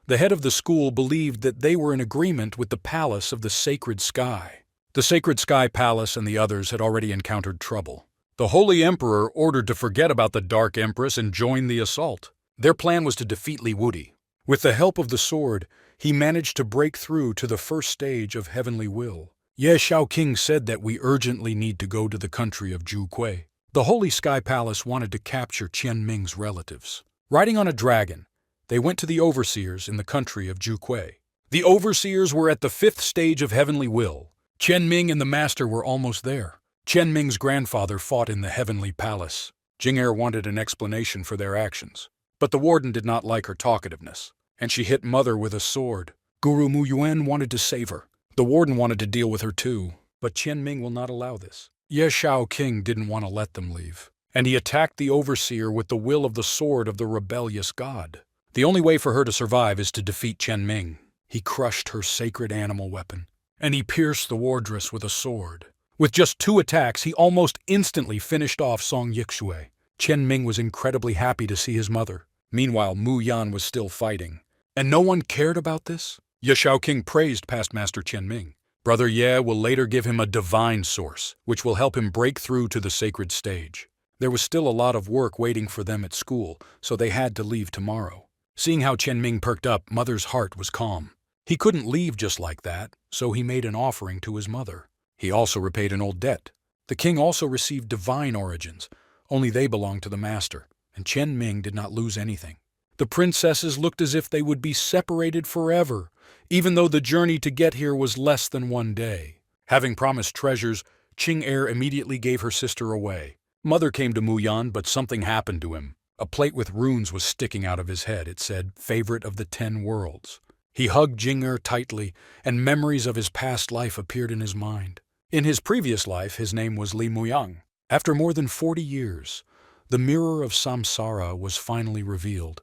The head of the school believed that they were in agreement with the palace of the Sacred Sky. The Sacred Sky Palace and the others had already encountered trouble. The Holy Emperor ordered to forget about the Dark Empress and join the assault. Their plan was to defeat Li Wudi. With the help of the sword, he managed to break through to the first stage of heavenly will. Ye Shaoqing said that we urgently need to go to the country of Zhu Kui. The Holy Sky Palace wanted to capture Qianming's relatives. Riding on a dragon, they went to the overseers in the country of Zhu Kui. The overseers were at the 5th stage of heavenly will. Qianming and the master were almost there. Qianming's grandfather fought in the heavenly palace. Jing'er wanted an explanation for their actions. But the warden did not like her talkativeness, and she hit Mother with a sword. Guru Mu Yuan wanted to save her. The warden wanted to deal with her too, but Qianming will not allow this. Ye Shaoqing didn't want to let them leave, and he attacked the overseer with the will of the sword of the rebellious god. The only way for her to survive is to defeat Qianming. He crushed her sacred animal weapon, and he pierced the wardress with a sword. With just 2 attacks, he almost instantly finished off Song Yixue. Qianming was incredibly happy to see his mother. Meanwhile, Mu Yan was still fighting. And no one cared about this? Ye Shaoqing praised past Master Qianming. Brother Ye will later give him a divine source, which will help him break through to the sacred stage. There was still a lot of work waiting for them at school, so they had to leave tomorrow. Seeing how Qianming perked up, Mother's heart was calm. He couldn't leave just like that, so he made an offering to his mother. He also repaid an old debt. The king also received divine origins, only they belonged to the master, and Qianming did not lose anything. The princesses looked as if they would be separated forever, even though the journey to get here was less than 1 day. Having promised treasures, Qing'er immediately gave her sister away. Mother came to Mu Yan, but something happened to him. A plate with runes was sticking out of his head. It said, "Favorite of the 10 worlds." He hugged Jing'er tightly, and memories of his past life appeared in his mind. In his previous life, his name was Li Muyang. After more than 40 years, the mirror of Samsara was finally revealed.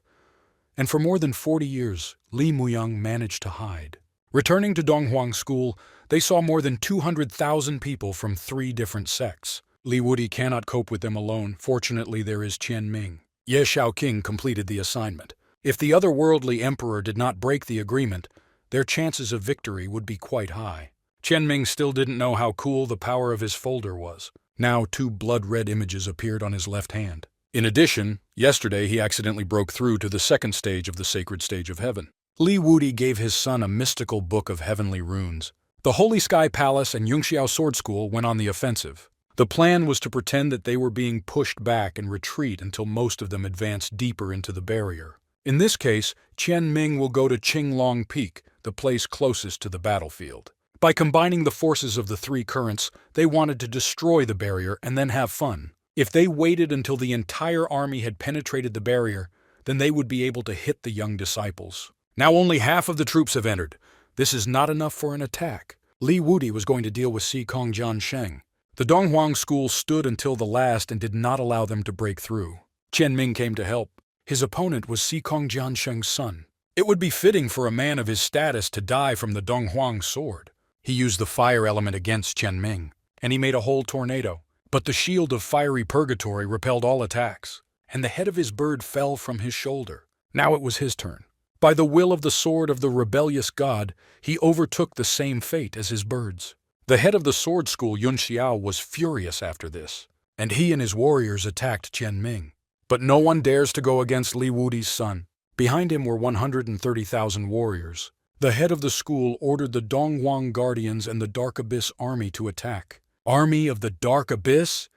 And for more than 40 years, Li Muyang managed to hide. Returning to Donghuang School, they saw more than 200,000 people from 3 different sects. Li Wudi cannot cope with them alone. Fortunately, there is Qianming. Ye Shaoqing completed the assignment. If the otherworldly emperor did not break the agreement, their chances of victory would be quite high. Qianming still didn't know how cool the power of his folder was. Now 2 blood-red images appeared on his left hand. In addition, yesterday he accidentally broke through to the 2nd stage of the sacred stage of heaven. Li Wudi gave his son a mystical book of heavenly runes. The Holy Sky Palace and Yungxiao Sword School went on the offensive. The plan was to pretend that they were being pushed back and retreat until most of them advanced deeper into the barrier. In this case, Qianming will go to Qinglong Peak, the place closest to the battlefield. By combining the forces of the 3 currents, they wanted to destroy the barrier and then have fun. If they waited until the entire army had penetrated the barrier, then they would be able to hit the young disciples. Now only half of the troops have entered. This is not enough for an attack. Li Wudi was going to deal with Xikong Jiansheng. The Donghuang school stood until the last and did not allow them to break through. Qianming came to help. His opponent was Xikong Jiansheng's son. It would be fitting for a man of his status to die from the Donghuang sword. He used the fire element against Qianming, and he made a whole tornado. But the shield of fiery Purgatory repelled all attacks, and the head of his bird fell from his shoulder. Now it was his turn. By the will of the sword of the rebellious god, he overtook the same fate as his birds. The head of the sword school, Yun Xiao, was furious after this. and he and his warriors attacked Chen Ming. But no one dares to go against Li Wudi's son. Behind him were 130,000 warriors. The head of the school ordered the Donghuang Guardians and the Dark Abyss army to attack. Army of the Dark Abyss?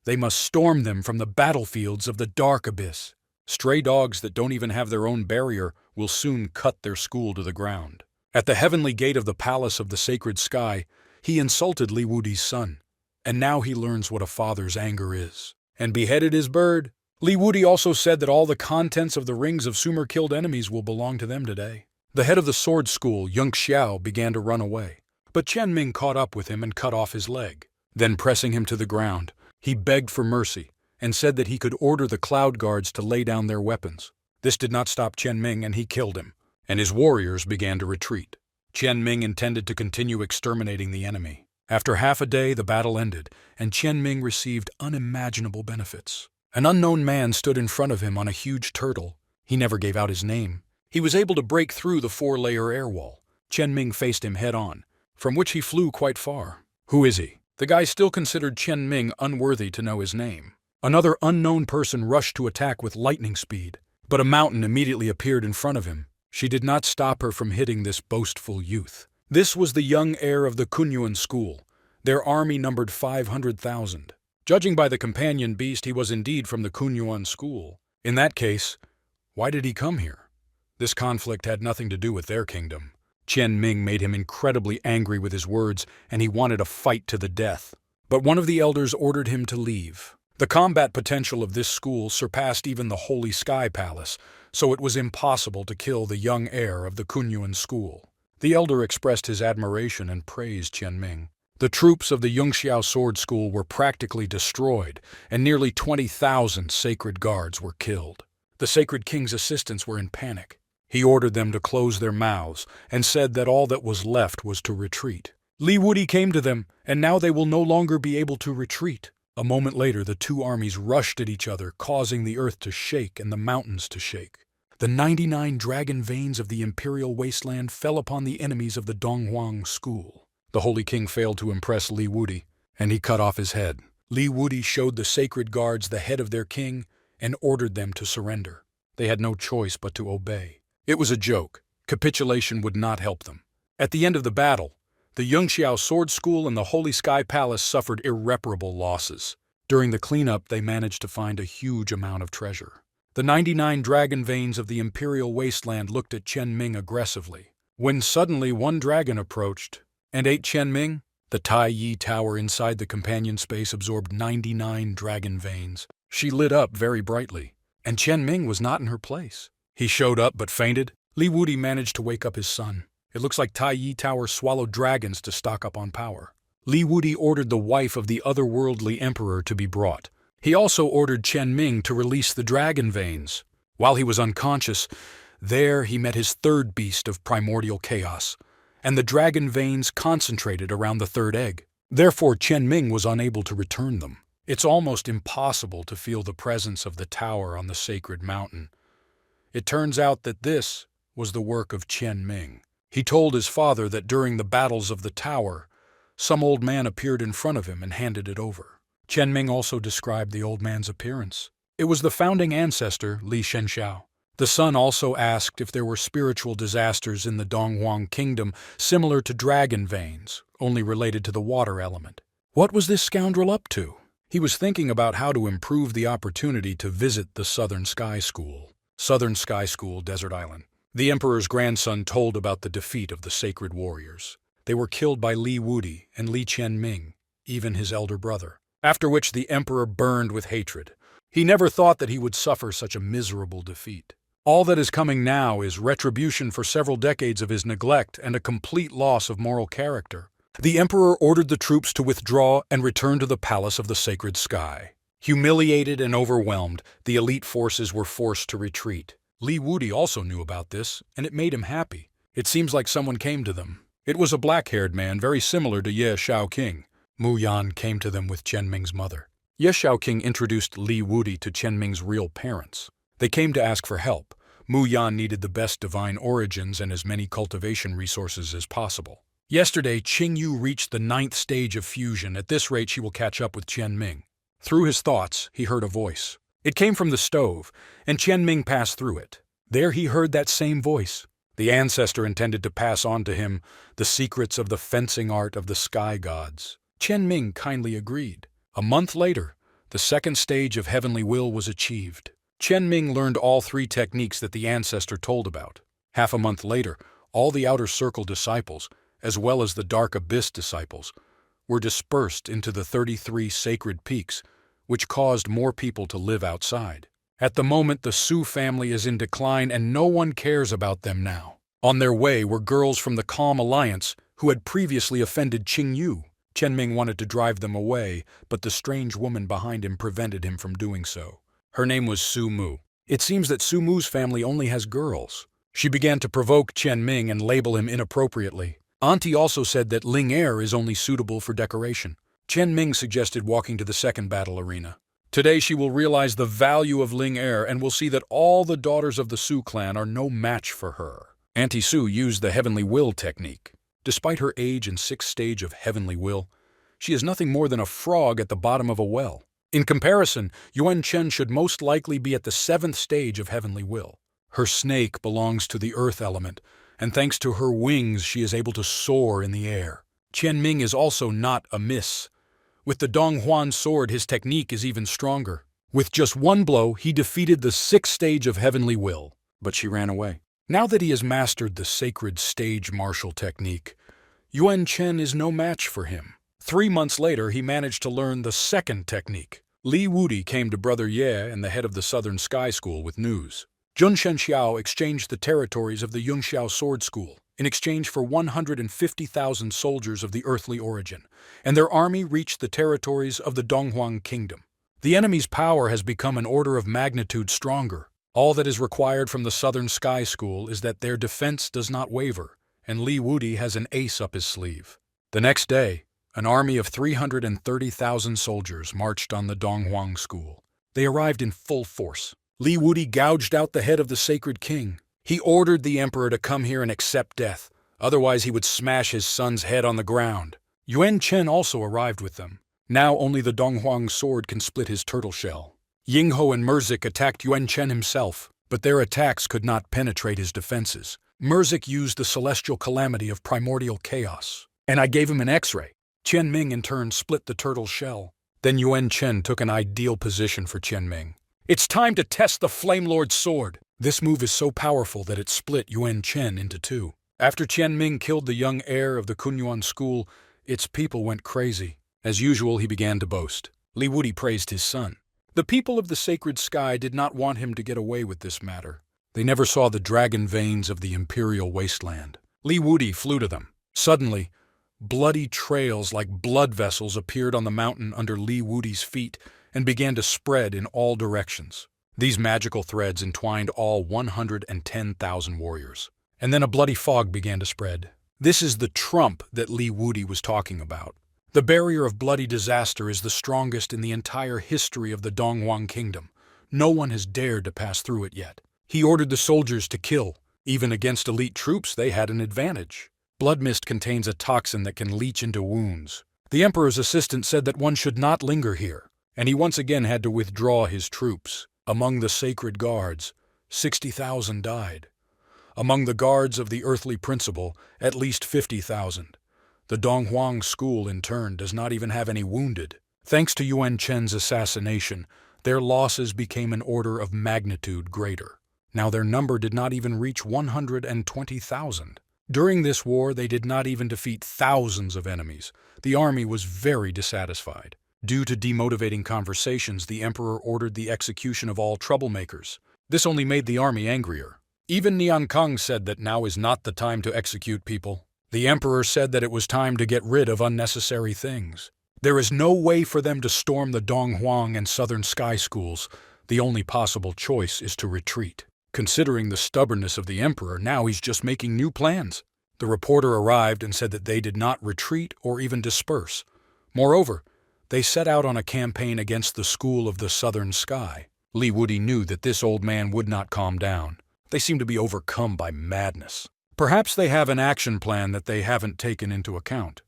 They must storm them from the battlefields of the Dark Abyss. Stray dogs that don't even have their own barrier will soon cut their school to the ground. At the heavenly gate of the palace of the sacred sky, he insulted Li Wudi's son, and now he learns what a father's anger is, and beheaded his bird. Li Wudi also said that all the contents of the rings of Sumer killed enemies will belong to them today. The head of the sword school, Yung Xiao, began to run away, but Chen Ming caught up with him and cut off his leg. Then, pressing him to the ground, he begged for mercy and said that he could order the cloud guards to lay down their weapons. This did not stop Chen Ming, and he killed him, and his warriors began to retreat. Chen Ming intended to continue exterminating the enemy. After half a day, the battle ended, and Chen Ming received unimaginable benefits. An unknown man stood in front of him on a huge turtle. He never gave out his name. He was able to break through the 4-layer air wall. Chen Ming faced him head-on, from which he flew quite far. Who is he? The guy still considered Chen Ming unworthy to know his name. Another unknown person rushed to attack with lightning speed, but a mountain immediately appeared in front of him. She did not stop her from hitting this boastful youth. This was the young heir of the Kunyuan school. Their army numbered 500,000. Judging by the companion beast, he was indeed from the Kunyuan school. In that case, why did he come here? This conflict had nothing to do with their kingdom. Chen Ming made him incredibly angry with his words, and he wanted a fight to the death. But one of the elders ordered him to leave. The combat potential of this school surpassed even the Holy Sky Palace, so it was impossible to kill the young heir of the Kunyuan school. The elder expressed his admiration and praised Chen Ming. The troops of the Yungxiao Sword School were practically destroyed, and nearly 20,000 sacred guards were killed. The Sacred King's assistants were in panic. He ordered them to close their mouths and said that all that was left was to retreat. Li Wudi came to them, and now they will no longer be able to retreat. A moment later, the two armies rushed at each other, causing the earth to shake and the mountains to shake. The 99 dragon veins of the imperial wasteland fell upon the enemies of the Donghuang school. The Holy King failed to impress Li Wudi, and he cut off his head. Li Wudi showed the sacred guards the head of their king and ordered them to surrender. They had no choice but to obey. It was a joke. Capitulation would not help them. At the end of the battle, the Yungxiao Sword School and the Holy Sky Palace suffered irreparable losses. During the cleanup, they managed to find a huge amount of treasure. The 99 dragon veins of the Imperial Wasteland looked at Chen Ming aggressively, when suddenly one dragon approached and ate Chen Ming. The Tai Yi Tower inside the companion space absorbed 99 dragon veins. She lit up very brightly, and Chen Ming was not in her place. He showed up but fainted. Li Wudi managed to wake up his son. It looks like Tai Yi Tower swallowed dragons to stock up on power. Li Wudi ordered the wife of the otherworldly emperor to be brought. He also ordered Chen Ming to release the dragon veins. While he was unconscious, there he met his third beast of primordial chaos, and the dragon veins concentrated around the third egg. Therefore, Chen Ming was unable to return them. It's almost impossible to feel the presence of the tower on the sacred mountain. It turns out that this was the work of Chen Ming. He told his father that during the battles of the tower, some old man appeared in front of him and handed it over. Chen Ming also described the old man's appearance. It was the founding ancestor, Li Shenxiao. The son also asked if there were spiritual disasters in the Donghuang kingdom similar to dragon veins, only related to the water element. What was this scoundrel up to? He was thinking about how to improve the opportunity to visit the Southern Sky School. Southern Sky School, Desert Island. The emperor's grandson told about the defeat of the sacred warriors. They were killed by Li Wudi and Li Chen Ming, even his elder brother. After which the emperor burned with hatred. He never thought that he would suffer such a miserable defeat. All that is coming now is retribution for several decades of his neglect and a complete loss of moral character. The emperor ordered the troops to withdraw and return to the palace of the sacred sky. Humiliated and overwhelmed, the elite forces were forced to retreat. Li Wudi also knew about this, and it made him happy. It seems like someone came to them. It was a black-haired man very similar to Ye Shaoqing. Mu Yan came to them with Chen Ming's mother. Ye Shaoqing introduced Li Wudi to Chen Ming's real parents. They came to ask for help. Mu Yan needed the best divine origins and as many cultivation resources as possible. Yesterday, Qing Yu reached the 9th stage of fusion. At this rate, she will catch up with Chen Ming. Through his thoughts, he heard a voice. It came from the stove, and Qianming passed through it. There he heard that same voice. The ancestor intended to pass on to him the secrets of the fencing art of the sky gods. Qianming kindly agreed. A month later, the second stage of heavenly will was achieved. Qianming learned all 3 techniques that the ancestor told about. Half a month later, all the outer circle disciples, as well as the dark abyss disciples, were dispersed into the 33 sacred peaks, which caused more people to live outside. At the moment, the Su family is in decline and no one cares about them now. On their way were girls from the Calm Alliance who had previously offended Qingyu. Qianming wanted to drive them away, but the strange woman behind him prevented him from doing so. Her name was Su Mu. It seems that Su Mu's family only has girls. She began to provoke Qianming and label him inappropriately. Auntie also said that Ling Air is only suitable for decoration. Qianming suggested walking to the second battle arena. Today she will realize the value of Ling Air and will see that all the daughters of the Su clan are no match for her. Auntie Su used the Heavenly Will technique. Despite her age and 6th stage of Heavenly Will, she is nothing more than a frog at the bottom of a well. In comparison, Yuan Chen should most likely be at the 7th stage of Heavenly Will. Her snake belongs to the earth element, and thanks to her wings she is able to soar in the air. Qianming is also not amiss. With the Donghuan sword, his technique is even stronger. With just one blow, he defeated the 6th stage of Heavenly Will, but she ran away. Now that he has mastered the sacred stage martial technique, Yuan Chen is no match for him. 3 months later, he managed to learn the 2nd technique. Li Wudi came to Brother Ye and the head of the Southern Sky School with news. Jun Shenxiao exchanged the territories of the Yungxiao Sword School in exchange for 150,000 soldiers of the earthly origin, and their army reached the territories of the Donghuang Kingdom. The enemy's power has become an order of magnitude stronger. All that is required from the Southern Sky School is that their defense does not waver, and Li Wudi has an ace up his sleeve. The next day, an army of 330,000 soldiers marched on the Donghuang School. They arrived in full force. Li Wudi gouged out the head of the sacred king. He ordered the emperor to come here and accept death, otherwise he would smash his son's head on the ground. Yuan Chen also arrived with them. Now only the Donghuang sword can split his turtle shell. Yingho and Merzik attacked Yuan Chen himself, but their attacks could not penetrate his defenses. Merzik used the celestial calamity of primordial chaos, and I gave him an X-ray. Qianming in turn split the turtle shell. Then Yuan Chen took an ideal position for Qianming. It's time to test the Flame Lord's sword. This move is so powerful that it split Yuan Chen into 2. After Qianming killed the young heir of the Kunyuan school, its people went crazy. As usual, he began to boast. Li Wudi praised his son. The people of the sacred sky did not want him to get away with this matter. They never saw the dragon veins of the imperial wasteland. Li Wudi flew to them. Suddenly, bloody trails like blood vessels appeared on the mountain under Li Wudi's feet and began to spread in all directions. These magical threads entwined all 110,000 warriors. And then a bloody fog began to spread. This is the trump that Li Wudi was talking about. The barrier of bloody disaster is the strongest in the entire history of the Donghuang Kingdom. No one has dared to pass through it yet. He ordered the soldiers to kill. Even against elite troops, they had an advantage. Blood mist contains a toxin that can leach into wounds. The emperor's assistant said that one should not linger here, and he once again had to withdraw his troops. Among the sacred guards, 60,000 died. Among the guards of the earthly principle, at least 50,000. The Donghuang school, in turn, does not even have any wounded. Thanks to Yuan Chen's assassination, their losses became an order of magnitude greater. Now their number did not even reach 120,000. During this war, they did not even defeat thousands of enemies. The army was very dissatisfied. Due to demotivating conversations, the emperor ordered the execution of all troublemakers. This only made the army angrier. Even Nian Kang said that now is not the time to execute people. The emperor said that it was time to get rid of unnecessary things. There is no way for them to storm the Donghuang and Southern Sky schools. The only possible choice is to retreat. Considering the stubbornness of the emperor, now he's just making new plans. The reporter arrived and said that they did not retreat or even disperse. Moreover, they set out on a campaign against the school of the Southern Sky. Li Wudi knew that this old man would not calm down. They seem to be overcome by madness. Perhaps they have an action plan that they haven't taken into account.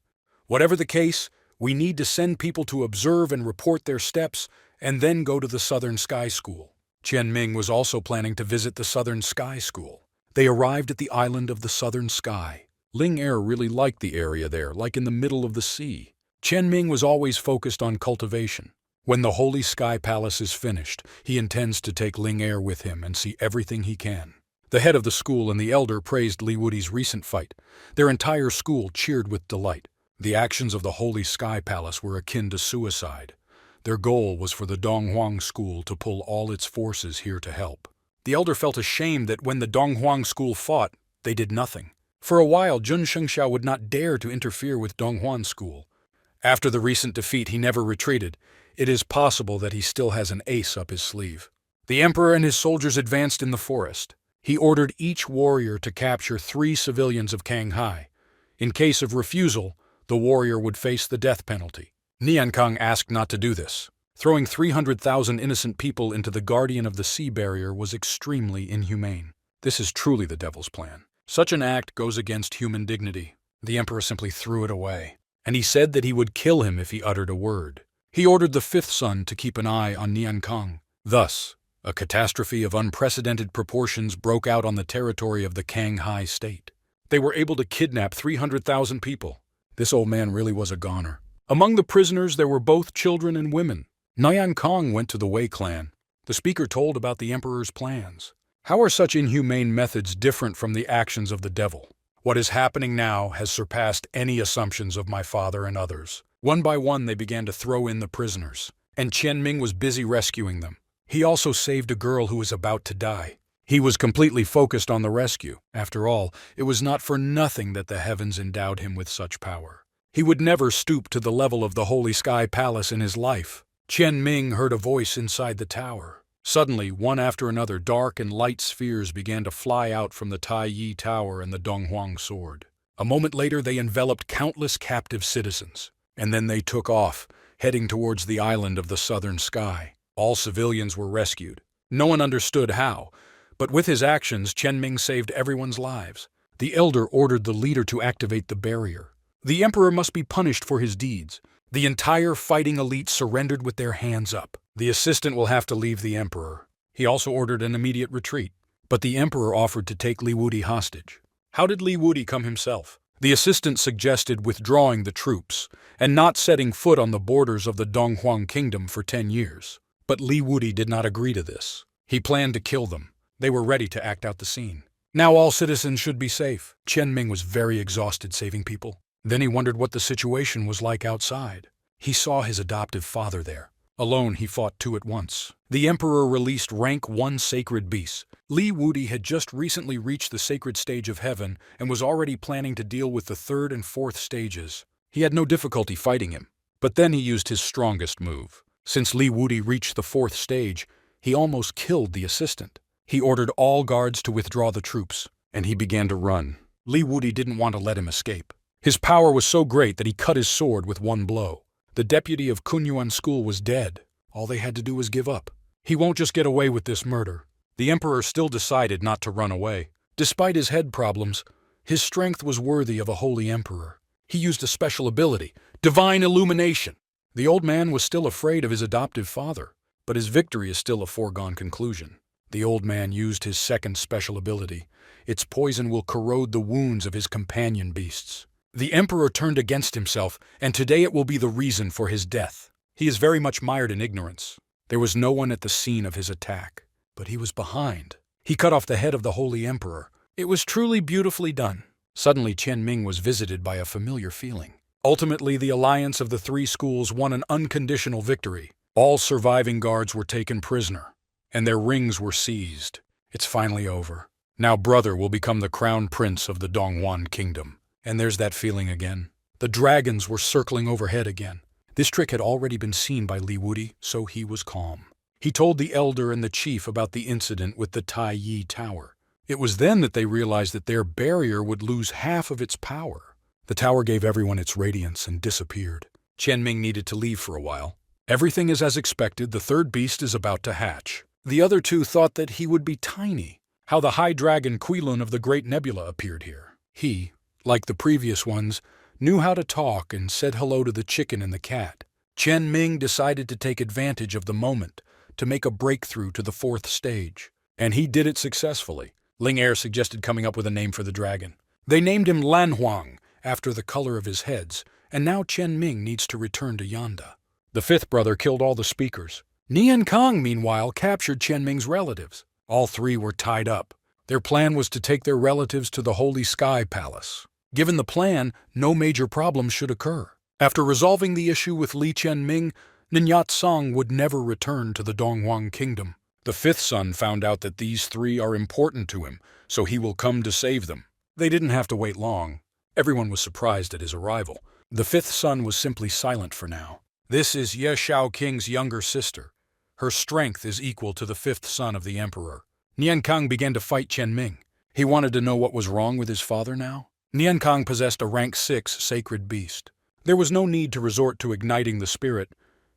Whatever the case, We need to send people to observe and report their steps, and then go to the Southern Sky School. Qian Ming was also planning to visit the Southern Sky School. They arrived at the island of the Southern Sky. Ling Er really liked the area there, like in the middle of the sea. Qian Ming was always focused on cultivation. When the Holy Sky Palace is finished, he intends to take Ling Er with him and see everything he can. The head of the school and the elder praised Li Wudi's recent fight. Their entire school cheered with delight. The actions of the Holy Sky Palace were akin to suicide. Their goal was for the Donghuang School to pull all its forces here to help. The elder felt ashamed that when the Donghuang School fought, they did nothing. For a while, Jun Shengxiao would not dare to interfere with Donghuan School. After the recent defeat, he never retreated. It is possible that he still has an ace up his sleeve. The emperor and his soldiers advanced in the forest. He ordered each warrior to capture 3 civilians of Canghai. In case of refusal, the warrior would face the death penalty. Niankang asked not to do this. Throwing 300,000 innocent people into the guardian of the sea barrier was extremely inhumane. This is truly the devil's plan. Such an act goes against human dignity. The emperor simply threw it away, and he said that he would kill him if he uttered a word. He ordered the 5th son to keep an eye on Niankang. Thus, a catastrophe of unprecedented proportions broke out on the territory of the Canghai state. They were able to kidnap 300,000 people. This old man really was a goner. Among the prisoners there were both children and women. Niankang went to the Wei clan. The speaker told about the emperor's plans. How are such inhumane methods different from the actions of the devil? What is happening now has surpassed any assumptions of my father and others. One by one they began to throw in the prisoners, and Qian Ming was busy rescuing them. He also saved a girl who was about to die. He was completely focused on the rescue. After all, it was not for nothing that the heavens endowed him with such power. He would never stoop to the level of the Holy Sky Palace in his life. Qian Ming heard a voice inside the tower. Suddenly, one after another, dark and light spheres began to fly out from the Tai Yi Tower and the Donghuang Sword. A moment later, they enveloped countless captive citizens. And then they took off, heading towards the island of the Southern Sky. All civilians were rescued. No one understood how, but with his actions, Qian Ming saved everyone's lives. The elder ordered the leader to activate the barrier. The emperor must be punished for his deeds. The entire fighting elite surrendered with their hands up. The assistant will have to leave the emperor. He also ordered an immediate retreat, but the emperor offered to take Li Wudi hostage. How did Li Wudi come himself? The assistant suggested withdrawing the troops and not setting foot on the borders of the Donghuang kingdom for 10 years. But Li Wudi did not agree to this. He planned to kill them. They were ready to act out the scene. Now all citizens should be safe. Qian Ming was very exhausted saving people. Then he wondered what the situation was like outside. He saw his adoptive father there. Alone, he fought 2 at once. The emperor released rank 1 sacred beasts. Li Wudi had just recently reached the sacred stage of heaven and was already planning to deal with the 3rd and 4th stages. He had no difficulty fighting him. But then he used his strongest move. Since Li Wudi reached the 4th stage, he almost killed the assistant. He ordered all guards to withdraw the troops, and he began to run. Li Wudi didn't want to let him escape. His power was so great that he cut his sword with 1 blow. The deputy of Kunyuan School was dead. All they had to do was give up. He won't just get away with this murder. The emperor still decided not to run away. Despite his head problems, his strength was worthy of a holy emperor. He used a special ability, divine illumination. The old man was still afraid of his adoptive father, but his victory is still a foregone conclusion. The old man used his 2nd special ability. Its poison will corrode the wounds of his companion beasts. The emperor turned against himself, and today it will be the reason for his death. He is very much mired in ignorance. There was no one at the scene of his attack, but he was behind. He cut off the head of the holy emperor. It was truly beautifully done. Suddenly, Qian Ming was visited by a familiar feeling. Ultimately, the alliance of the 3 schools won an unconditional victory. All surviving guards were taken prisoner, and their rings were seized. It's finally over. Now brother will become the crown prince of the Donghuan kingdom. And there's that feeling again. The dragons were circling overhead again. This trick had already been seen by Li Wudi, so he was calm. He told the elder and the chief about the incident with the Tai Yi Tower. It was then that they realized that their barrier would lose half of its power. The tower gave everyone its radiance and disappeared. Qian Ming needed to leave for a while. Everything is as expected. The 3rd beast is about to hatch. The other 2 thought that he would be tiny. How the high dragon Quilun of the Great Nebula appeared here. He, like the previous ones, knew how to talk, and said hello to the chicken and the cat. Chen Ming decided to take advantage of the moment to make a breakthrough to the 4th stage. And he did it successfully. Ling Er suggested coming up with a name for the dragon. They named him Lan Huang, after the color of his heads, and now Chen Ming needs to return to Yanda. The 5th brother killed all the speakers. Nian Kang, meanwhile, captured Chen Ming's relatives. All 3 were tied up. Their plan was to take their relatives to the Holy Sky Palace. Given the plan, no major problems should occur. After resolving the issue with Li Qianming, Ninyat Song would never return to the Donghuang Kingdom. The 5th son found out that these 3 are important to him, so he will come to save them. They didn't have to wait long. Everyone was surprised at his arrival. The 5th son was simply silent for now. This is Ye Shaoqing's younger sister. Her strength is equal to the 5th son of the emperor. Nian Kang began to fight Chen Ming. He wanted to know what was wrong with his father now. Nian Kang possessed a rank 6 sacred beast. There was no need to resort to igniting the spirit.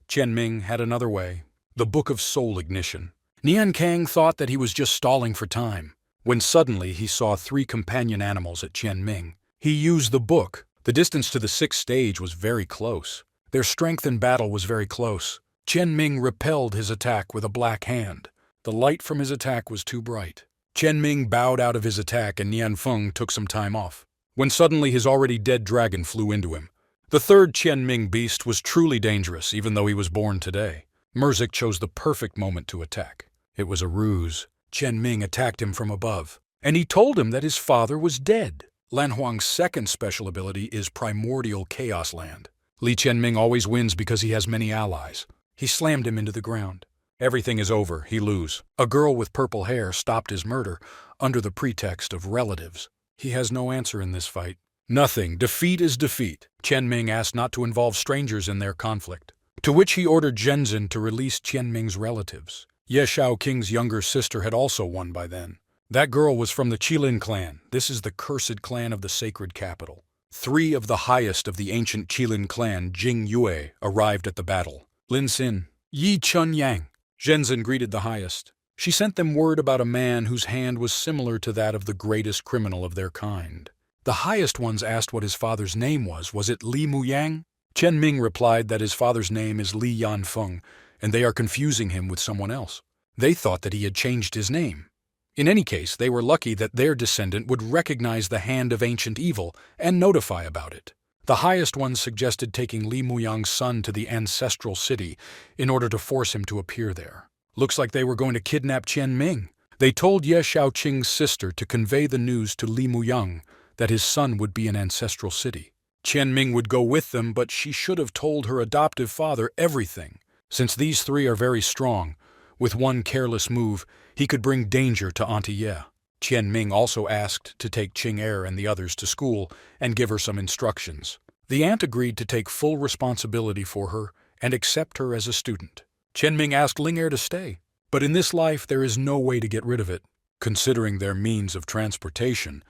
Chen Ming had another way, the Book of Soul Ignition. Nian Kang thought that he was just stalling for time, when suddenly he saw 3 companion animals at Chen Ming. He used the book. The distance to the 6th stage was very close. Their strength in battle was very close. Chen Ming repelled his attack with a black hand. The light from his attack was too bright. Chen Ming bowed out of his attack and Nian Feng took some time off, when suddenly his already dead dragon flew into him. The 3rd Chen Ming beast was truly dangerous, even though he was born today. Merzik chose the perfect moment to attack. It was a ruse. Chen Ming attacked him from above, and he told him that his father was dead. Lan Huang's 2nd special ability is Primordial Chaos Land. Li Qianming always wins because he has many allies. He slammed him into the ground. Everything is over, he lose. A girl with purple hair stopped his murder under the pretext of relatives. He has no answer in this fight. Nothing. Defeat is defeat. Chen Ming asked not to involve strangers in their conflict, to which he ordered Zhenzhen to release Chen Ming's relatives. Ye Shaoqing's younger sister had also won by then. That girl was from the Qilin clan. This is the cursed clan of the sacred capital. 3 of the highest of the ancient Qilin clan, Jing Yue, arrived at the battle. Lin Xin, Yi Chun Yang. Zhenzhen greeted the highest. She sent them word about a man whose hand was similar to that of the greatest criminal of their kind. The highest ones asked what his father's name was. Was it Li Muyang? Chen Ming replied that his father's name is Li Yanfeng, and they are confusing him with someone else. They thought that he had changed his name. In any case, they were lucky that their descendant would recognize the hand of ancient evil and notify about it. The highest ones suggested taking Li Muyang's son to the Ancestral city in order to force him to appear there. Looks like they were going to kidnap Chen Ming. They told Ye Shaoqing's sister to convey the news to Li Muyang that his son would be in Ancestral city. Chen Ming would go with them, but she should have told her adoptive father everything. Since these 3 are very strong, with one careless move, he could bring danger to Auntie Ye. Chen Ming also asked to take Qing Er and the others to school and give her some instructions. The aunt agreed to take full responsibility for her and accept her as a student. Chen Ming asked Ling Er to stay, but in this life there is no way to get rid of it. Considering their means of transportation,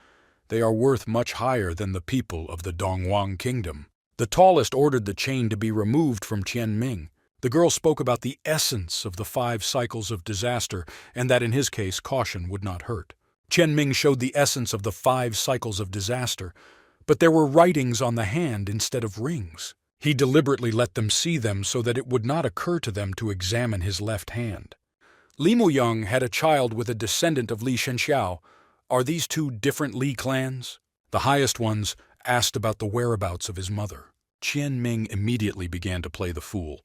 they are worth much higher than the people of the Donghuang Kingdom. The tallest ordered the chain to be removed from Chen Ming. The girl spoke about the essence of the 5 cycles of disaster and that in his case caution would not hurt. Chen Ming showed the essence of the 5 cycles of disaster, but there were writings on the hand instead of rings. He deliberately let them see them so that it would not occur to them to examine his left hand. Li Muyang had a child with a descendant of Li Shenxiao. Are these 2 different Li clans? The highest ones asked about the whereabouts of his mother. Chen Ming immediately began to play the fool.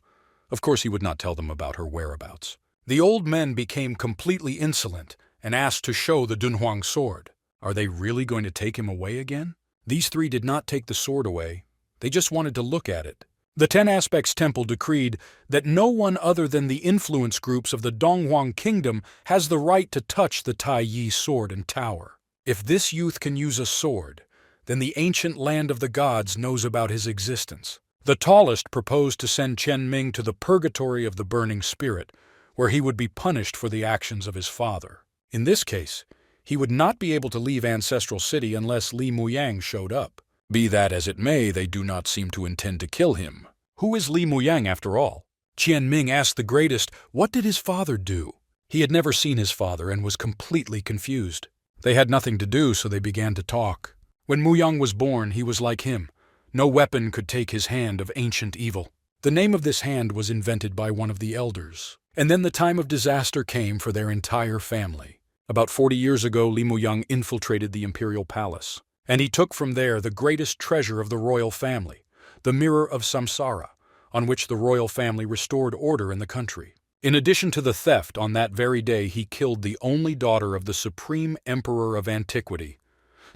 Of course he would not tell them about her whereabouts. The old men became completely insolent and asked to show the Dunhuang sword. Are they really going to take him away again? These 3 did not take the sword away. They just wanted to look at it. The 10 Aspects Temple decreed that no one other than the influence groups of the Donghuang Kingdom has the right to touch the Tai Yi sword and tower. If this youth can use a sword, then the ancient land of the gods knows about his existence. The tallest proposed to send Chen Ming to the Purgatory of the Burning Spirit, where he would be punished for the actions of his father. In this case, he would not be able to leave Ancestral City unless Li Muyang showed up. Be that as it may, they do not seem to intend to kill him. Who is Li Muyang after all? Chen Ming asked the greatest, what did his father do? He had never seen his father and was completely confused. They had nothing to do, so they began to talk. When Muyang was born, he was like him. No weapon could take his hand of ancient evil. The name of this hand was invented by one of the elders. And then the time of disaster came for their entire family. About 40 years ago, Li Muyang infiltrated the imperial palace, and he took from there the greatest treasure of the royal family, the Mirror of Samsara, on which the royal family restored order in the country. In addition to the theft, on that very day he killed the only daughter of the supreme emperor of antiquity,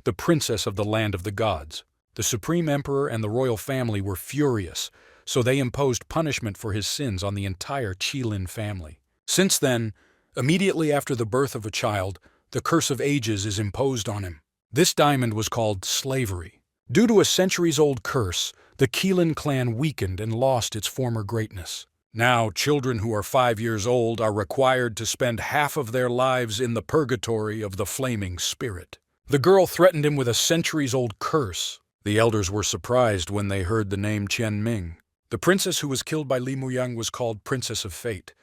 the princess of the land of the gods. The supreme emperor and the royal family were furious, so they imposed punishment for his sins on the entire Qilin family. Since then, immediately after the birth of a child, the curse of ages is imposed on him. This diamond was called slavery. Due to a centuries-old curse, the Qilin clan weakened and lost its former greatness. Now, children who are 5 years old are required to spend half of their lives in the purgatory of the flaming spirit. The girl threatened him with a centuries-old curse. The elders were surprised when they heard the name Qian Ming. The princess who was killed by Li Muyang was called Princess of Fate.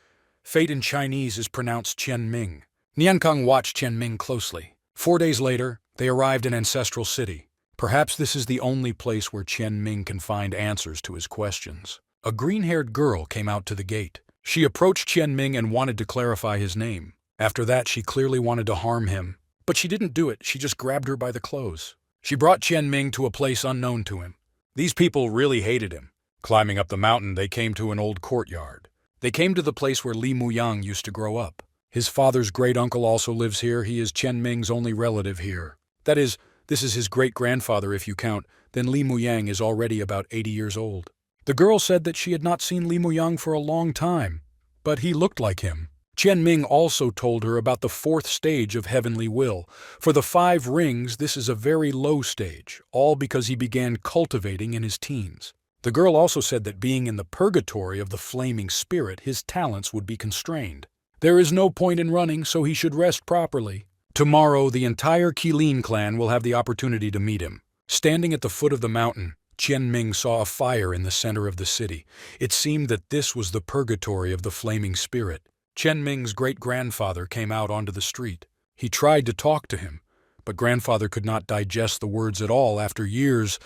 Fate in Chinese is pronounced Qian Ming. Niankang watched Qian Ming closely. 4 days later, they arrived in Ancestral City. Perhaps this is the only place where Qian Ming can find answers to his questions. A green-haired girl came out to the gate. She approached Qian Ming and wanted to clarify his name. After that, she clearly wanted to harm him. But she didn't do it, she just grabbed her by the clothes. She brought Qian Ming to a place unknown to him. These people really hated him. Climbing up the mountain, they came to an old courtyard. They came to the place where Li Muyang used to grow up. His father's great-uncle also lives here. He is Qian Ming's only relative here. That is, this is his great-grandfather if you count. Then Li Muyang is already about 80 years old. The girl said that she had not seen Li Muyang for a long time, but he looked like him. Qian Ming also told her about the 4th stage of heavenly will. For the 5 rings, this is a very low stage, all because he began cultivating in his teens. The girl also said that being in the purgatory of the flaming spirit, his talents would be constrained. There is no point in running, so he should rest properly. Tomorrow, the entire Qilin clan will have the opportunity to meet him. Standing at the foot of the mountain, Qian Ming saw a fire in the center of the city. It seemed that this was the purgatory of the flaming spirit. Qian Ming's great-grandfather came out onto the street. He tried to talk to him, but grandfather could not digest the words at all. After years,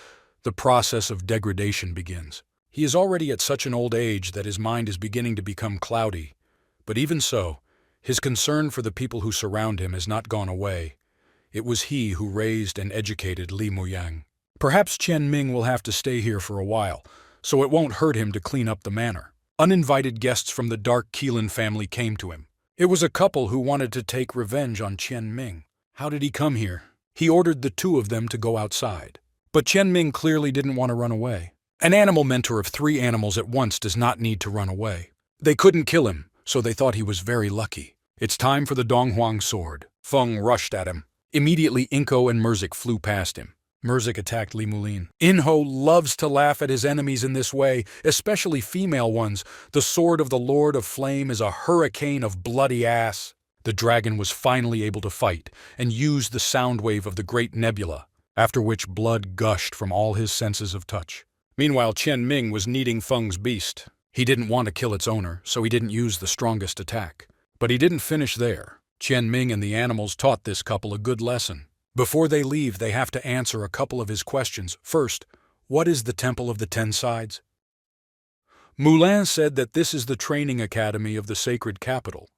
the process of degradation begins. He is already at such an old age that his mind is beginning to become cloudy. But even so, his concern for the people who surround him has not gone away. It was he who raised and educated Li Muyang. Perhaps Qian Ming will have to stay here for a while, so it won't hurt him to clean up the manor. Uninvited guests from the Dark Qilin family came to him. It was a couple who wanted to take revenge on Qian Ming. How did he come here? He ordered the 2 of them to go outside. But Qian Ming clearly didn't want to run away. An animal mentor of 3 animals at once does not need to run away. They couldn't kill him, so they thought he was very lucky. It's time for the Donghuang sword. Feng rushed at him. Immediately, Inko and Merzik flew past him. Merzik attacked Li Mulin. Inho loves to laugh at his enemies in this way, especially female ones. The sword of the Lord of Flame is a hurricane of bloody ass. The dragon was finally able to fight and used the sound wave of the great nebula, after which blood gushed from all his senses of touch. Meanwhile, Qian Ming was kneading Feng's beast. He didn't want to kill its owner, so he didn't use the strongest attack. But he didn't finish there. Qian Ming and the animals taught this couple a good lesson. Before they leave, they have to answer a couple of his questions. First, what is the Temple of the 10 Sides? Moulin said that this is the training academy of the sacred capital,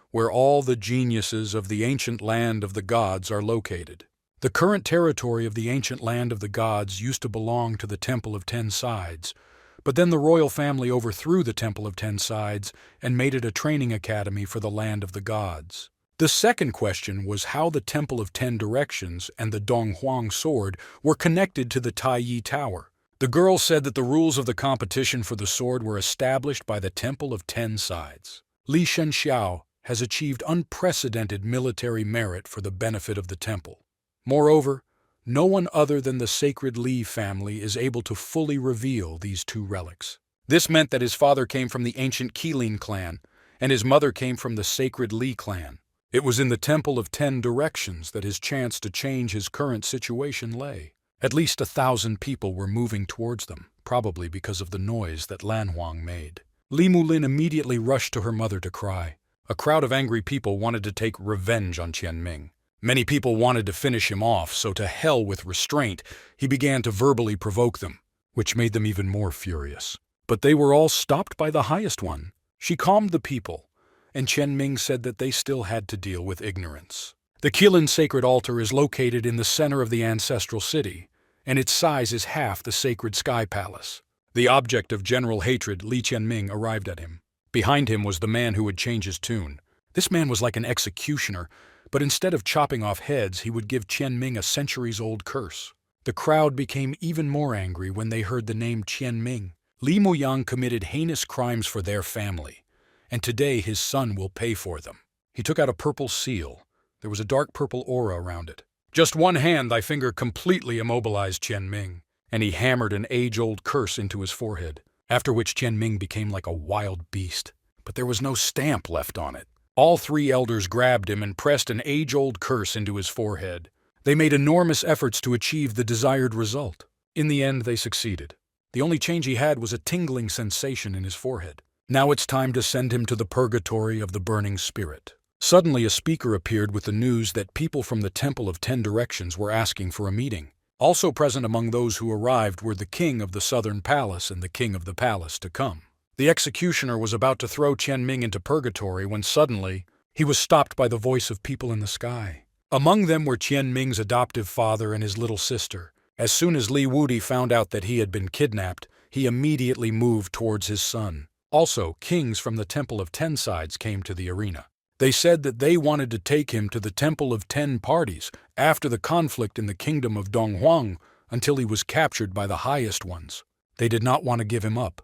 where all the geniuses of the ancient land of the gods are located. The current territory of the ancient land of the gods used to belong to the Temple of 10 Sides, but then the royal family overthrew the Temple of 10 Sides and made it a training academy for the land of the gods. The second question was how the Temple of 10 Directions and the Donghuang sword were connected to the Taiyi Tower. The girl said that the rules of the competition for the sword were established by the Temple of 10 Sides. Li Shenxiao has achieved unprecedented military merit for the benefit of the temple. Moreover, no one other than the sacred Li family is able to fully reveal these 2 relics. This meant that his father came from the ancient Qilin clan, and his mother came from the sacred Li clan. It was in the Temple of 10 Directions that his chance to change his current situation lay. At least 1,000 people were moving towards them, probably because of the noise that Lanhuang made. Li Mulin immediately rushed to her mother to cry. A crowd of angry people wanted to take revenge on Qian Ming. Many people wanted to finish him off, so to hell with restraint, he began to verbally provoke them. which made them even more furious. But they were all stopped by the highest one. She calmed the people, and Chen Ming said that they still had to deal with ignorance. The Qilin sacred altar is located in the center of the ancestral city, and its size is half the sacred sky palace. The object of general hatred, Li Qianming, arrived at him. Behind him was the man who would change his tune. This man was like an executioner, but instead of chopping off heads, he would give Qianming a centuries-old curse. The crowd became even more angry when they heard the name Qianming. Li Muyang committed heinous crimes for their family, and today his son will pay for them. He took out a purple seal. There was a dark purple aura around it. Just one hand, thy finger completely immobilized Qianming, and he hammered an age-old curse into his forehead, after which Qianming became like a wild beast. But there was no stamp left on it. All three elders grabbed him and pressed an age-old curse into his forehead. They made enormous efforts to achieve the desired result. In the end, they succeeded. The only change he had was a tingling sensation in his forehead. Now it's time to send him to the Purgatory of the Burning Spirit. Suddenly, a speaker appeared with the news that people from the Temple of 10 Directions were asking for a meeting. Also present among those who arrived were the king of the Southern Palace and the king of the palace to come. The executioner was about to throw Qianming into purgatory when suddenly he was stopped by the voice of people in the sky. Among them were Qianming's adoptive father and his little sister. As soon as Li Wudi found out that he had been kidnapped, he immediately moved towards his son. Also, kings from the Temple of 10 Sides came to the arena. They said that they wanted to take him to the Temple of 10 Parties after the conflict in the kingdom of Donghuang until he was captured by the highest ones. They did not want to give him up,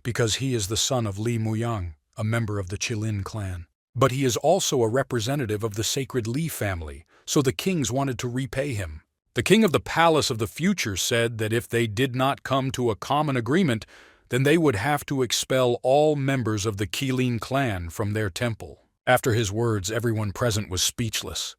because he is the son of Li Muyang, a member of the Qilin clan. But he is also a representative of the sacred Li family, so the kings wanted to repay him. The king of the Palace of the Future said that if they did not come to a common agreement, then they would have to expel all members of the Qilin clan from their temple. After his words, everyone present was speechless.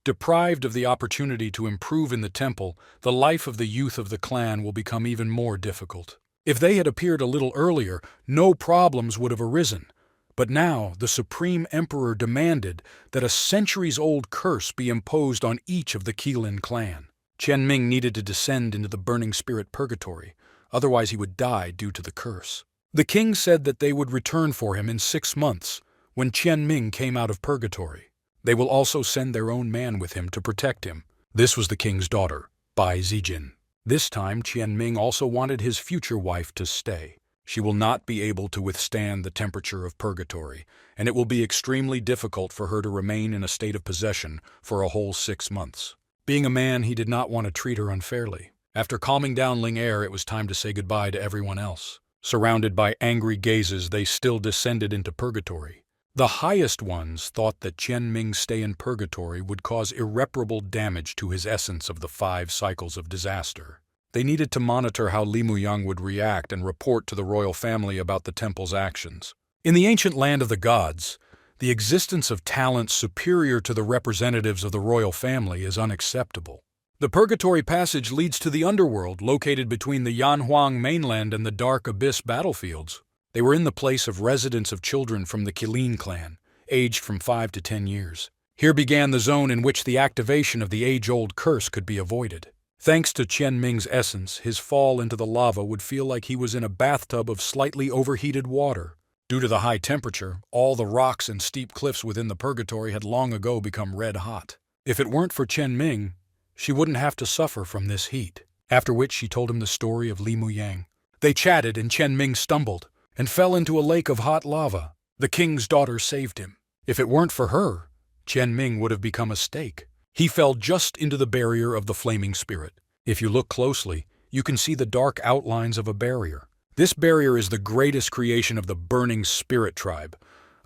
Deprived of the opportunity to improve in the temple, the life of the youth of the clan will become even more difficult. If they had appeared a little earlier, no problems would have arisen. But now, the Supreme Emperor demanded that a centuries-old curse be imposed on each of the Qilin clan. Qianming needed to descend into the burning spirit purgatory, otherwise he would die due to the curse. The king said that they would return for him in 6 months, when Qianming came out of purgatory. They will also send their own man with him to protect him. This was the king's daughter, Bai Zijin. This time, Qianming also wanted his future wife to stay. She will not be able to withstand the temperature of purgatory, and it will be extremely difficult for her to remain in a state of possession for a whole 6 months. Being a man, he did not want to treat her unfairly. After calming down Ling Er, it was time to say goodbye to everyone else. Surrounded by angry gazes, they still descended into purgatory. The highest ones thought that Qianming's stay in purgatory would cause irreparable damage to his essence of the 5 cycles of disaster. They needed to monitor how Li Muyang would react and report to the royal family about the temple's actions. In the ancient land of the gods, the existence of talents superior to the representatives of the royal family is unacceptable. The Purgatory Passage leads to the underworld, located between the Yanhuang mainland and the Dark Abyss battlefields. They were in the place of residence of children from the Qilin clan, aged from 5 to 10 years. Here began the zone in which the activation of the age-old curse could be avoided. Thanks to Qianming's essence, his fall into the lava would feel like he was in a bathtub of slightly overheated water. Due to the high temperature, all the rocks and steep cliffs within the purgatory had long ago become red hot. If it weren't for Qianming, she wouldn't have to suffer from this heat. After which she told him the story of Li Muyang. They chatted and Qianming stumbled and fell into a lake of hot lava. The king's daughter saved him. If it weren't for her, Qianming would have become a stake. He fell just into the barrier of the flaming spirit. If you look closely, you can see the dark outlines of a barrier. This barrier is the greatest creation of the burning spirit tribe.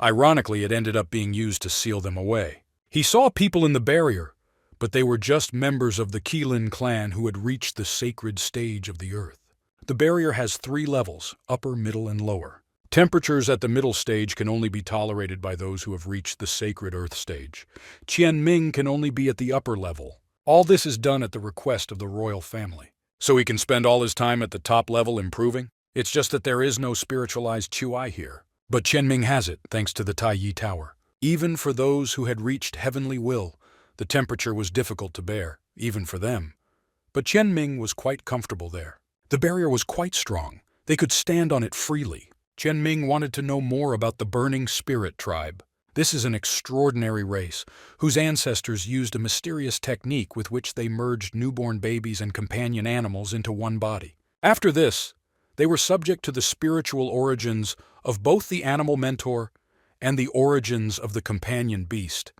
Ironically, it ended up being used to seal them away. He saw people in the barrier, but they were just members of the Qilin clan who had reached the sacred stage of the earth. The barrier has 3 levels, upper, middle, and lower. Temperatures at the middle stage can only be tolerated by those who have reached the sacred earth stage. Qianming can only be at the upper level. All this is done at the request of the royal family. So he can spend all his time at the top level improving? It's just that there is no spiritualized Qi here. But Qianming has it, thanks to the Tai Yi Tower. Even for those who had reached heavenly will, the temperature was difficult to bear, even for them. But Qianming was quite comfortable there. The barrier was quite strong. They could stand on it freely. Chen Ming wanted to know more about the Burning Spirit tribe. This is an extraordinary race, whose ancestors used a mysterious technique with which they merged newborn babies and companion animals into one body. After this, they were subject to the spiritual origins of both the animal mentor and the origins of the companion beast.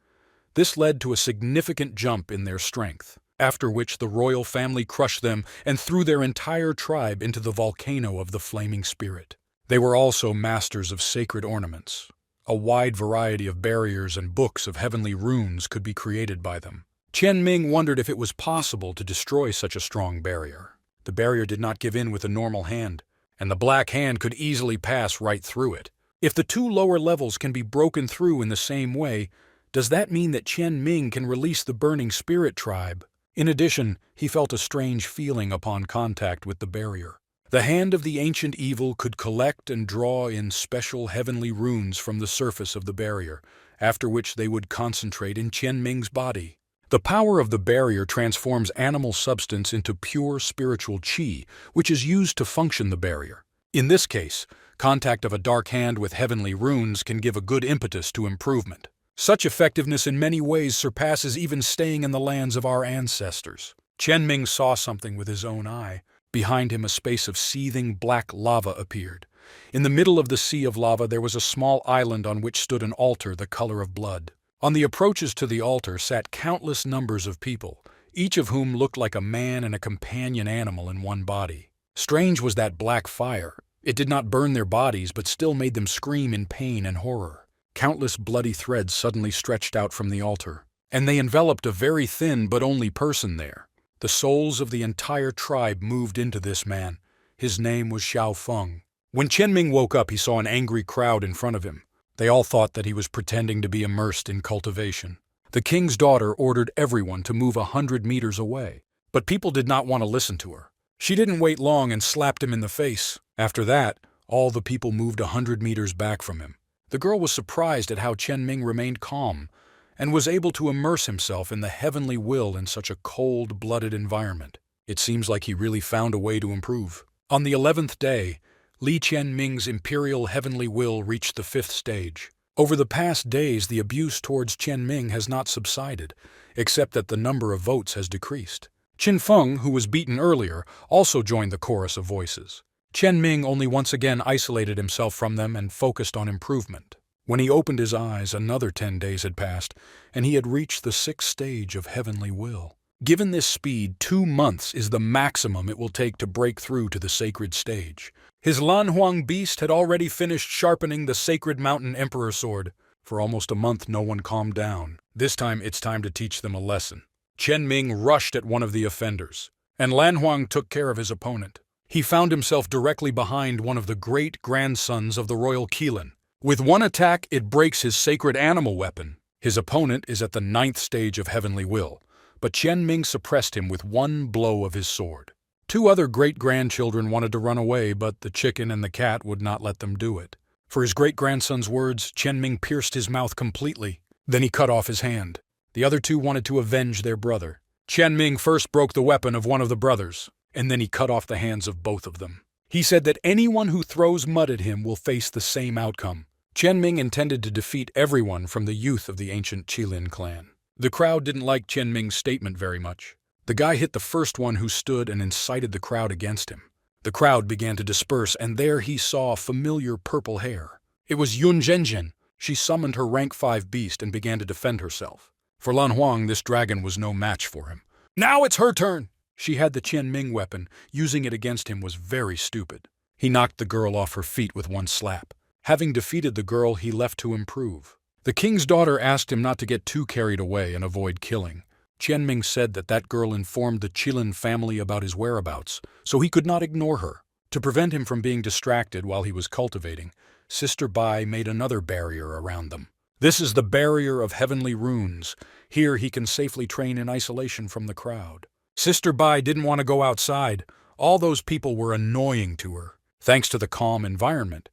This led to a significant jump in their strength, after which the royal family crushed them and threw their entire tribe into the volcano of the Flaming Spirit. They were also masters of sacred ornaments. A wide variety of barriers and books of heavenly runes could be created by them. Chen Ming wondered if it was possible to destroy such a strong barrier. The barrier did not give in with a normal hand, and the black hand could easily pass right through it. If the two lower levels can be broken through in the same way, does that mean that Chen Ming can release the Burning Spirit tribe? In addition, he felt a strange feeling upon contact with the barrier. The hand of the ancient evil could collect and draw in special heavenly runes from the surface of the barrier, after which they would concentrate in Chen Ming's body. The power of the barrier transforms animal substance into pure spiritual qi, which is used to function the barrier. In this case, contact of a dark hand with heavenly runes can give a good impetus to improvement. Such effectiveness in many ways surpasses even staying in the lands of our ancestors. Chen Ming saw something with his own eye. Behind him, a space of seething black lava appeared. In the middle of the sea of lava, there was a small island on which stood an altar the color of blood. On the approaches to the altar sat countless numbers of people, each of whom looked like a man and a companion animal in one body. Strange was that black fire. It did not burn their bodies, but still made them scream in pain and horror. Countless bloody threads suddenly stretched out from the altar, and they enveloped a very thin but only person there. The souls of the entire tribe moved into this man. His name was Xiao Feng. When Chen Ming woke up, he saw an angry crowd in front of him. They all thought that he was pretending to be immersed in cultivation. The king's daughter ordered everyone to move 100 meters away, but people did not want to listen to her. She didn't wait long and slapped him in the face. After that, all the people moved 100 meters back from him. The girl was surprised at how Chen Ming remained calm and was able to immerse himself in the heavenly will in such a cold-blooded environment. It seems like he really found a way to improve. On the 11th day, Li Chen Ming's imperial heavenly will reached the 5th stage. Over the past days, the abuse towards Chen Ming has not subsided, except that the number of votes has decreased. Qin Feng, who was beaten earlier, also joined the chorus of voices. Chen Ming only once again isolated himself from them and focused on improvement. When he opened his eyes, another 10 days had passed, and he had reached the 6th stage of heavenly will. Given this speed, 2 months is the maximum it will take to break through to the sacred stage. His Lanhuang beast had already finished sharpening the sacred mountain emperor sword. For almost a month, no one calmed down. This time, it's time to teach them a lesson. Chen Ming rushed at one of the offenders, and Lanhuang took care of his opponent. He found himself directly behind one of the great-grandsons of the royal Qilin. With one attack, it breaks his sacred animal weapon. His opponent is at the 9th stage of heavenly will, but Chen Ming suppressed him with one blow of his sword. 2 other great-grandchildren wanted to run away, but the chicken and the cat would not let them do it. For his great-grandson's words, Chen Ming pierced his mouth completely. Then he cut off his hand. The other 2 wanted to avenge their brother. Chen Ming first broke the weapon of one of the brothers, and then he cut off the hands of both of them. He said that anyone who throws mud at him will face the same outcome. Chen Ming intended to defeat everyone from the youth of the ancient Qilin clan. The crowd didn't like Chen Ming's statement very much. The guy hit the first one who stood and incited the crowd against him. The crowd began to disperse, and there he saw familiar purple hair. It was Yun Zhenjin. She summoned her rank 5 beast and began to defend herself. For Lan Huang, this dragon was no match for him. Now it's her turn! She had the Chen Ming weapon. Using it against him was very stupid. He knocked the girl off her feet with one slap. Having defeated the girl, he left to improve. The king's daughter asked him not to get too carried away and avoid killing. Chen Ming said that that girl informed the Qilin family about his whereabouts, so he could not ignore her. To prevent him from being distracted while he was cultivating, Sister Bai made another barrier around them. This is the barrier of heavenly runes. Here he can safely train in isolation from the crowd. Sister Bai didn't want to go outside. All those people were annoying to her. Thanks to the calm environment,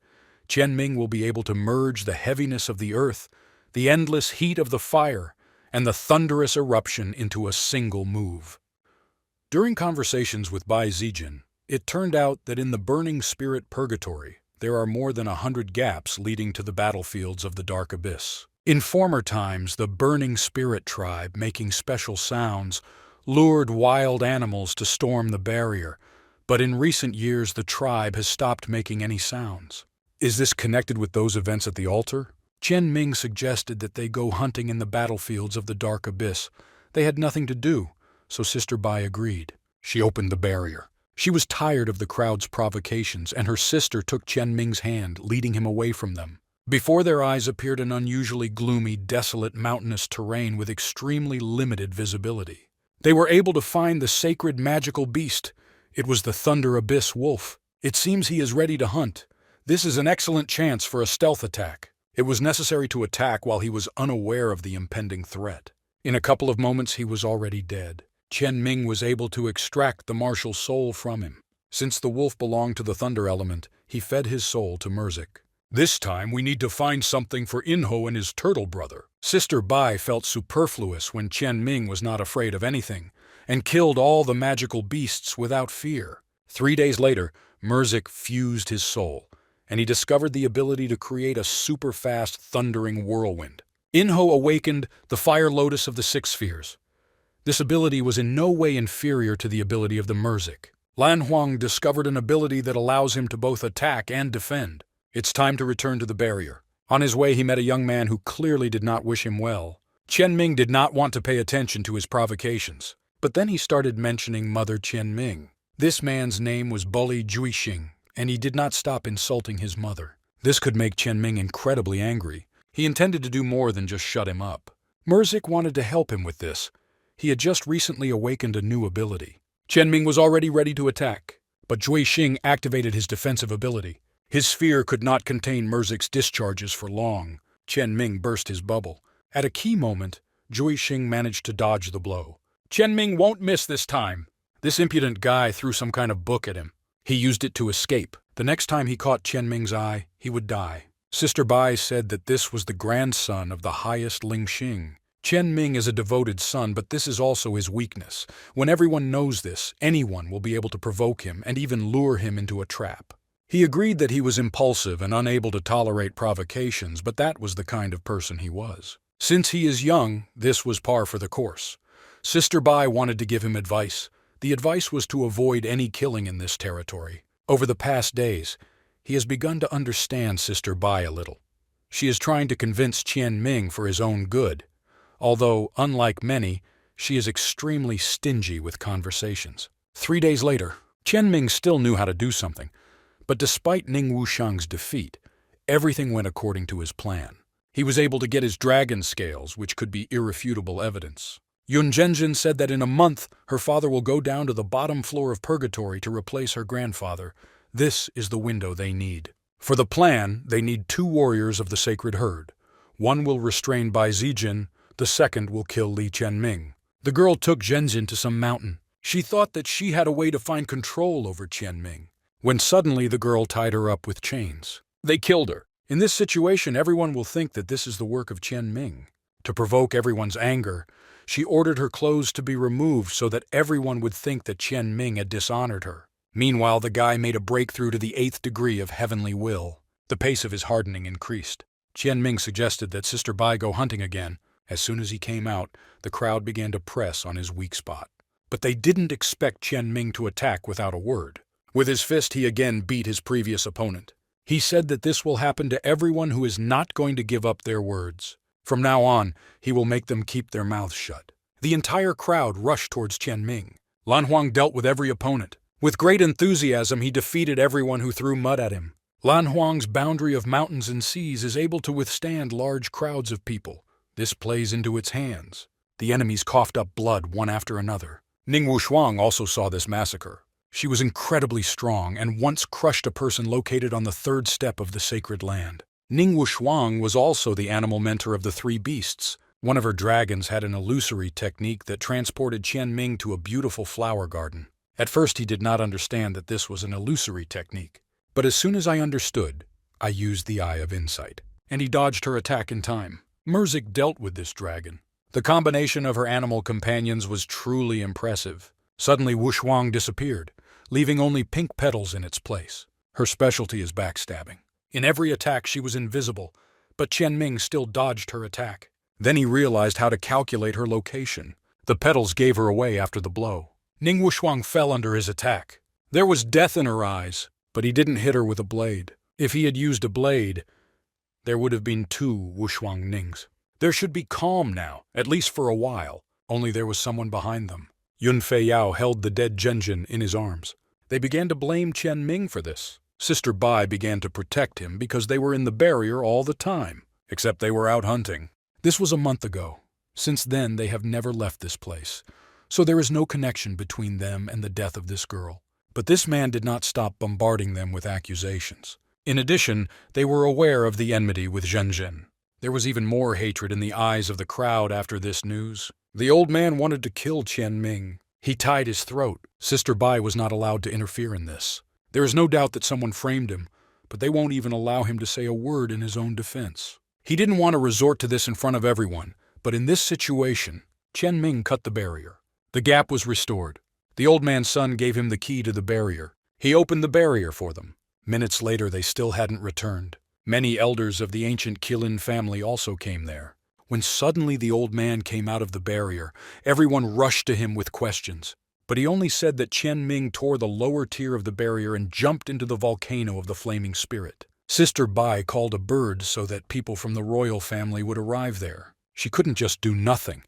Chen Ming will be able to merge the heaviness of the earth, the endless heat of the fire, and the thunderous eruption into a single move. During conversations with Bai Zijin, It turned out that in the burning spirit Purgatory, there are more than 100 gaps leading to the battlefields of the Dark Abyss. In former times, the burning spirit tribe, making special sounds, lured wild animals to storm the barrier, but in recent years the tribe has stopped making any sounds. Is this connected with those events at the altar? Chen Ming suggested that they go hunting in the battlefields of the Dark Abyss. They had nothing to do, so Sister Bai agreed. She opened the barrier. She was tired of the crowd's provocations, and her sister took Chen Ming's hand, leading him away from them. Before their eyes appeared an unusually gloomy, desolate mountainous terrain with extremely limited visibility. They were able to find the sacred magical beast. It was the Thunder Abyss wolf. It seems he is ready to hunt. This is an excellent chance for a stealth attack. It was necessary to attack while he was unaware of the impending threat. In a couple of moments he was already dead. Chen Ming was able to extract the martial soul from him. Since the wolf belonged to the thunder element, he fed his soul to Murzik. This time we need to find something for Inho and his turtle brother. Sister Bai felt superfluous when Chen Ming was not afraid of anything, and killed all the magical beasts without fear. 3 days later, Murzik fused his soul, and he discovered the ability to create a super-fast thundering whirlwind. Inho awakened the fire lotus of the 6 spheres. This ability was in no way inferior to the ability of the Murzik. Lan Huang discovered an ability that allows him to both attack and defend. It's time to return to the barrier. On his way, he met a young man who clearly did not wish him well. Chen Ming did not want to pay attention to his provocations, but then he started mentioning Mother Chen Ming. This man's name was Bully Juixing, and he did not stop insulting his mother. This could make Chen Ming incredibly angry. He intended to do more than just shut him up. Murzik wanted to help him with this. He had just recently awakened a new ability. Chen Ming was already ready to attack, but Juixing activated his defensive ability. His sphere could not contain Murzik's discharges for long. Chen Ming burst his bubble. At a key moment, Juixing managed to dodge the blow. Chen Ming won't miss this time. This impudent guy threw some kind of book at him. He used it to escape. The next time he caught Chen Ming's eye, he would die. Sister Bai said that this was the grandson of the highest Ling Xing. Chen Ming is a devoted son, but this is also his weakness. When everyone knows this, anyone will be able to provoke him and even lure him into a trap. He agreed that he was impulsive and unable to tolerate provocations, but that was the kind of person he was. Since he is young, this was par for the course. Sister Bai wanted to give him advice. The advice was to avoid any killing in this territory. Over the past days, he has begun to understand Sister Bai a little. She is trying to convince Chen Ming for his own good, although, unlike many, she is extremely stingy with conversations. 3 days later, Chen Ming still knew how to do something, but despite Ning Wushang's defeat, everything went according to his plan. He was able to get his dragon scales, which could be irrefutable evidence. Yun Zhenjin said that in a month, her father will go down to the bottom floor of Purgatory to replace her grandfather. This is the window they need. For the plan, they need 2 warriors of the sacred herd. One will restrain Bai Zijin, the second will kill Li Chen-ming. The girl took Zhenjin to some mountain. She thought that she had a way to find control over Chen-ming, when suddenly the girl tied her up with chains. They killed her. In this situation, everyone will think that this is the work of Chen-ming. To provoke everyone's anger, she ordered her clothes to be removed so that everyone would think that Chen-ming had dishonored her. Meanwhile, the guy made a breakthrough to the 8th degree of heavenly will. The pace of his hardening increased. Chen-ming suggested that Sister Bai go hunting again. As soon as he came out, the crowd began to press on his weak spot. But they didn't expect Chen Ming to attack without a word. With his fist, he again beat his previous opponent. He said that this will happen to everyone who is not going to give up their words. From now on, he will make them keep their mouths shut. The entire crowd rushed towards Chen Ming. Lan Huang dealt with every opponent. With great enthusiasm, he defeated everyone who threw mud at him. Lan Huang's boundary of mountains and seas is able to withstand large crowds of people. This plays into its hands. The enemies coughed up blood one after another. Ning Wushuang also saw this massacre. She was incredibly strong and once crushed a person located on the 3rd step of the sacred land. Ning Wushuang was also the animal mentor of the 3 beasts. One of her dragons had an illusory technique that transported Chen Ming to a beautiful flower garden. At first he did not understand that this was an illusory technique. But as soon as I understood, I used the Eye of Insight, and he dodged her attack in time. Murzik dealt with this dragon. The combination of her animal companions was truly impressive. Suddenly Wushuang disappeared. leaving only pink petals in its place. Her specialty is backstabbing. In every attack she was invisible, but Qian Ming still dodged her attack. Then he realized how to calculate her location. The petals gave her away after the blow. Ning Wuxuang fell under his attack. There was death in her eyes, but he didn't hit her with a blade. If he had used a blade, there would have been 2 Wuxuang Nings. There should be calm now, at least for a while, only there was someone behind them. Yun Fei Yao held the dead Zhenjin in his arms. They began to blame Qian Ming for this. Sister Bai began to protect him because they were in the barrier all the time, except they were out hunting. This was a month ago. Since then, they have never left this place, so there is no connection between them and the death of this girl. But this man did not stop bombarding them with accusations. In addition, they were aware of the enmity with Zhenjin. There was even more hatred in the eyes of the crowd after this news. The old man wanted to kill Qian Ming. He tied his throat. Sister Bai was not allowed to interfere in this. There is no doubt that someone framed him, but they won't even allow him to say a word in his own defense. He didn't want to resort to this in front of everyone, but in this situation, Qian Ming cut the barrier. The gap was restored. The old man's son gave him the key to the barrier. He opened the barrier for them. Minutes later, they still hadn't returned. Many elders of the ancient Qilin family also came there. When suddenly the old man came out of the barrier, everyone rushed to him with questions. But he only said that Qian Ming tore the lower tier of the barrier and jumped into the volcano of the flaming spirit. Sister Bai called a bird so that people from the royal family would arrive there. She couldn't just do nothing,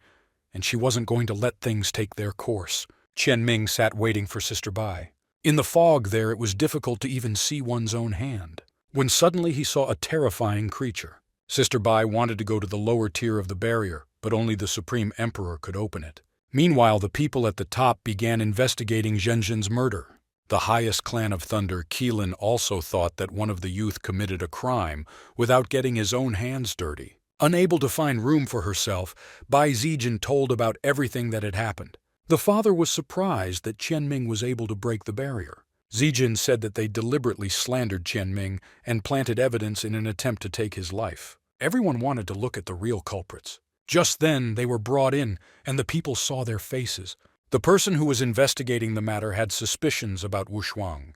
and she wasn't going to let things take their course. Qian Ming sat waiting for Sister Bai. In the fog there, it was difficult to even see one's own hand, when suddenly he saw a terrifying creature. Sister Bai wanted to go to the lower tier of the barrier, but only the Supreme Emperor could open it. Meanwhile, the people at the top began investigating Zhenjin's murder. The highest clan of Thunder, Qilin, also thought that one of the youth committed a crime without getting his own hands dirty. Unable to find room for herself, Bai Zijin told about everything that had happened. The father was surprised that Qian Ming was able to break the barrier. Zijin said that they deliberately slandered Qian Ming and planted evidence in an attempt to take his life. Everyone wanted to look at the real culprits. Just then, they were brought in, and the people saw their faces. The person who was investigating the matter had suspicions about Wuxuang,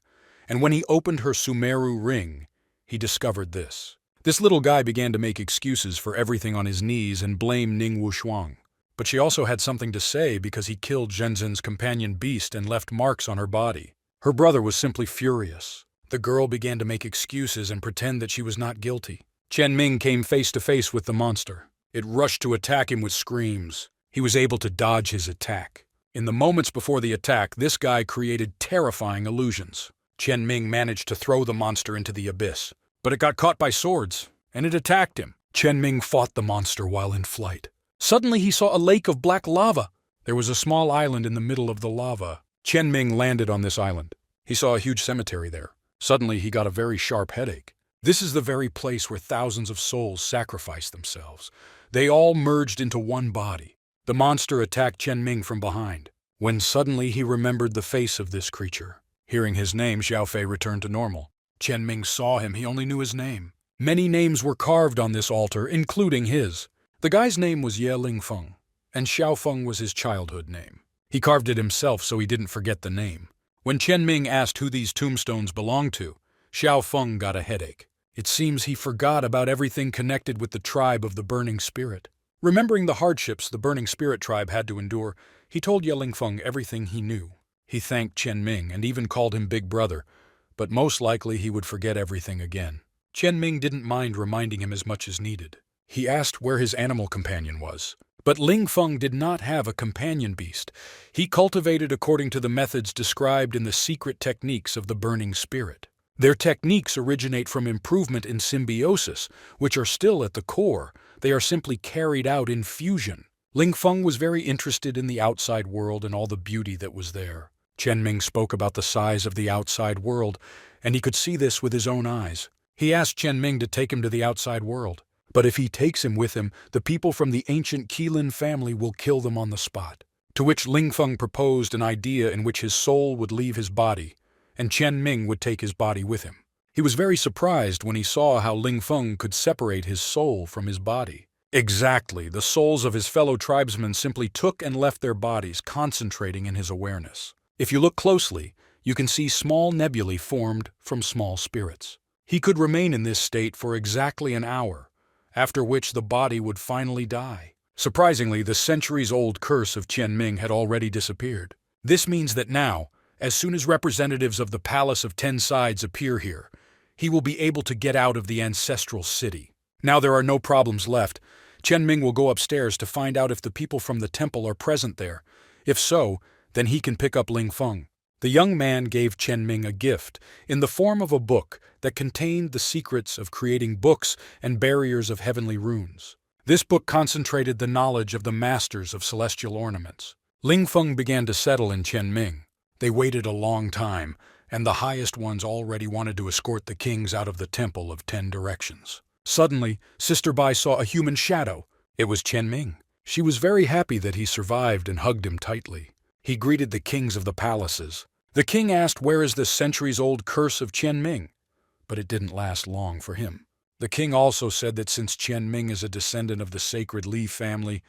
and when he opened her Sumeru ring, he discovered this. This little guy began to make excuses for everything on his knees and blame Ning Wuxuang. But she also had something to say because he killed Zhenjin's companion beast and left marks on her body. Her brother was simply furious. The girl began to make excuses and pretend that she was not guilty. Qian Ming came face to face with the monster. It rushed to attack him with screams. He was able to dodge his attack. In the moments before the attack, this guy created terrifying illusions. Qian Ming managed to throw the monster into the abyss, but it got caught by swords, and it attacked him. Qian Ming fought the monster while in flight. Suddenly he saw a lake of black lava. There was a small island in the middle of the lava. Qian Ming landed on this island. He saw a huge cemetery there. Suddenly he got a very sharp headache. This is the very place where thousands of souls sacrificed themselves. They all merged into one body. The monster attacked Qian Ming from behind. When suddenly he remembered the face of this creature. Hearing his name, Xiaofei returned to normal. Qian Ming saw him, he only knew his name. Many names were carved on this altar, including his. The guy's name was Ye Lingfeng, and Xiaofeng was his childhood name. He carved it himself so he didn't forget the name. When Qian Ming asked who these tombstones belonged to, Xiaofeng got a headache. It seems he forgot about everything connected with the tribe of the Burning Spirit. Remembering the hardships the Burning Spirit tribe had to endure, he told Ye Lingfeng everything he knew. He thanked Qian Ming and even called him Big Brother, but most likely he would forget everything again. Qian Ming didn't mind reminding him as much as needed. He asked where his animal companion was. But Lingfeng did not have a companion beast. He cultivated according to the methods described in the secret techniques of the Burning Spirit. Their techniques originate from improvement in symbiosis, which are still at the core. They are simply carried out in fusion. Lingfeng was very interested in the outside world and all the beauty that was there. Qian Ming spoke about the size of the outside world, and he could see this with his own eyes. He asked Qian Ming to take him to the outside world. But if he takes him with him, the people from the ancient Qilin family will kill them on the spot. To which Lingfeng proposed an idea in which his soul would leave his body, and Qian Ming would take his body with him. He was very surprised when he saw how Lingfeng could separate his soul from his body. Exactly, the souls of his fellow tribesmen simply took and left their bodies, concentrating in his awareness. If you look closely, You can see small nebulae formed from small spirits. He could remain in this state for exactly an hour, after which the body would finally die. Surprisingly, the centuries-old curse of Qianming had already disappeared. This means that now, as soon as representatives of the Palace of 10 Sides appear here, he will be able to get out of the Ancestral City. Now there are no problems left. Qianming will go upstairs to find out if the people from the temple are present there. If so, then he can pick up Ling Feng. The young man gave Qianming a gift in the form of a book that contained the secrets of creating books and barriers of heavenly runes. This book concentrated the knowledge of the masters of celestial ornaments. Ling Feng began to settle in Qianming. They waited a long time, and the highest ones already wanted to escort the kings out of the Temple of 10 Directions. Suddenly, Sister Bai saw a human shadow. It was Qianming. She was very happy that he survived and hugged him tightly. He greeted the kings of the palaces. The king asked, "Where is this centuries-old curse of Qianming?" But it didn't last long for him. The king also said that since Qianming is a descendant of the sacred Li family,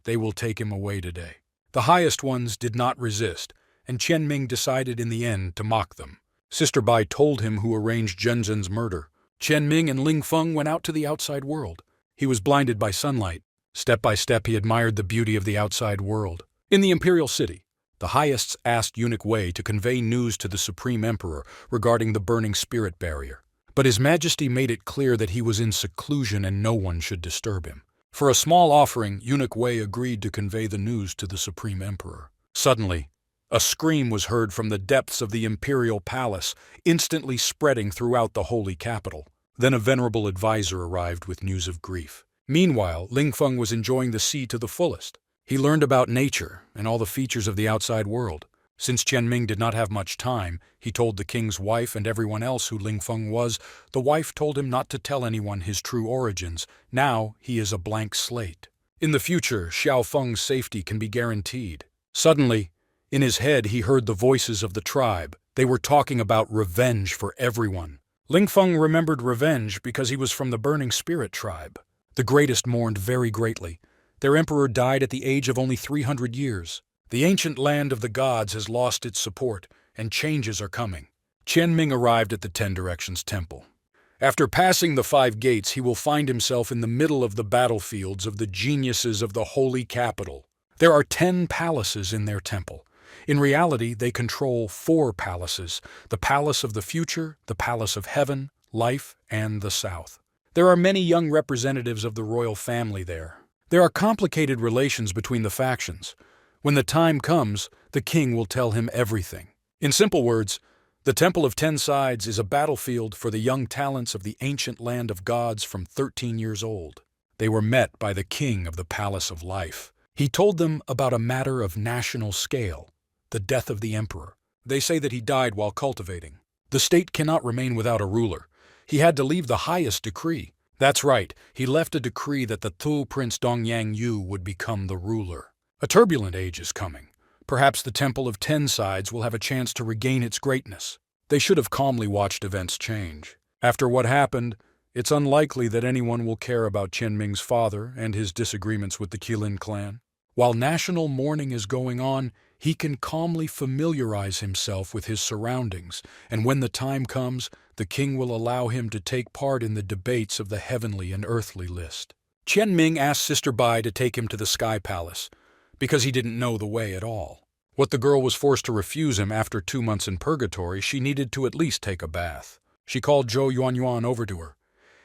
they will take him away today. The highest ones did not resist, and Qianming decided in the end to mock them. Sister Bai told him who arranged Zhenzhen's murder. Qianming and Ling Feng went out to the outside world. He was blinded by sunlight. Step by step he admired the beauty of the outside world. In the imperial city, the highest asked Eunuch Wei to convey news to the Supreme Emperor regarding the burning spirit barrier. But His Majesty made it clear that he was in seclusion and no one should disturb him. For a small offering, Eunuch Wei agreed to convey the news to the Supreme Emperor. Suddenly, a scream was heard from the depths of the imperial palace, instantly spreading throughout the holy capital. Then a venerable advisor arrived with news of grief. Meanwhile, Ling Feng was enjoying the sea to the fullest. He learned about nature and all the features of the outside world. Since Qianming did not have much time, he told the king's wife and everyone else who Ling Feng was. The wife told him not to tell anyone his true origins. Now he is a blank slate. In the future, Xiao Feng's safety can be guaranteed. Suddenly, in his head he heard the voices of the tribe. They were talking about revenge for everyone. Ling Feng remembered revenge because he was from the Burning Spirit tribe. The greatest mourned very greatly. Their emperor died at the age of only 300 years. The ancient land of the gods has lost its support, and changes are coming. Qianming arrived at the 10 Directions Temple. After passing the 5 gates, he will find himself in the middle of the battlefields of the geniuses of the holy capital. There are 10 palaces in their temple. In reality, they control 4 palaces: the Palace of the Future, the Palace of Heaven, Life, and the South. There are many young representatives of the royal family there. There are complicated relations between the factions. When the time comes, the king will tell him everything. In simple words, the Temple of 10 Sides is a battlefield for the young talents of the ancient land of gods from 13 years old. They were met by the king of the Palace of Life. He told them about a matter of national scale, the death of the emperor. They say that he died while cultivating. The state cannot remain without a ruler. He had to leave the highest decree. That's right, he left a decree that the Tu Prince Dongyang Yu would become the ruler. A turbulent age is coming. Perhaps the Temple of 10 Sides will have a chance to regain its greatness. They should have calmly watched events change. After what happened, it's unlikely that anyone will care about Qianming's father and his disagreements with the Qilin clan. While national mourning is going on, he can calmly familiarize himself with his surroundings, and when the time comes, the king will allow him to take part in the debates of the heavenly and earthly list. Qianming asked Sister Bai to take him to the Sky Palace, because he didn't know the way at all. What the girl was forced to refuse him after 2 months in Purgatory, she needed to at least take a bath. She called Zhou Yuanyuan over to her.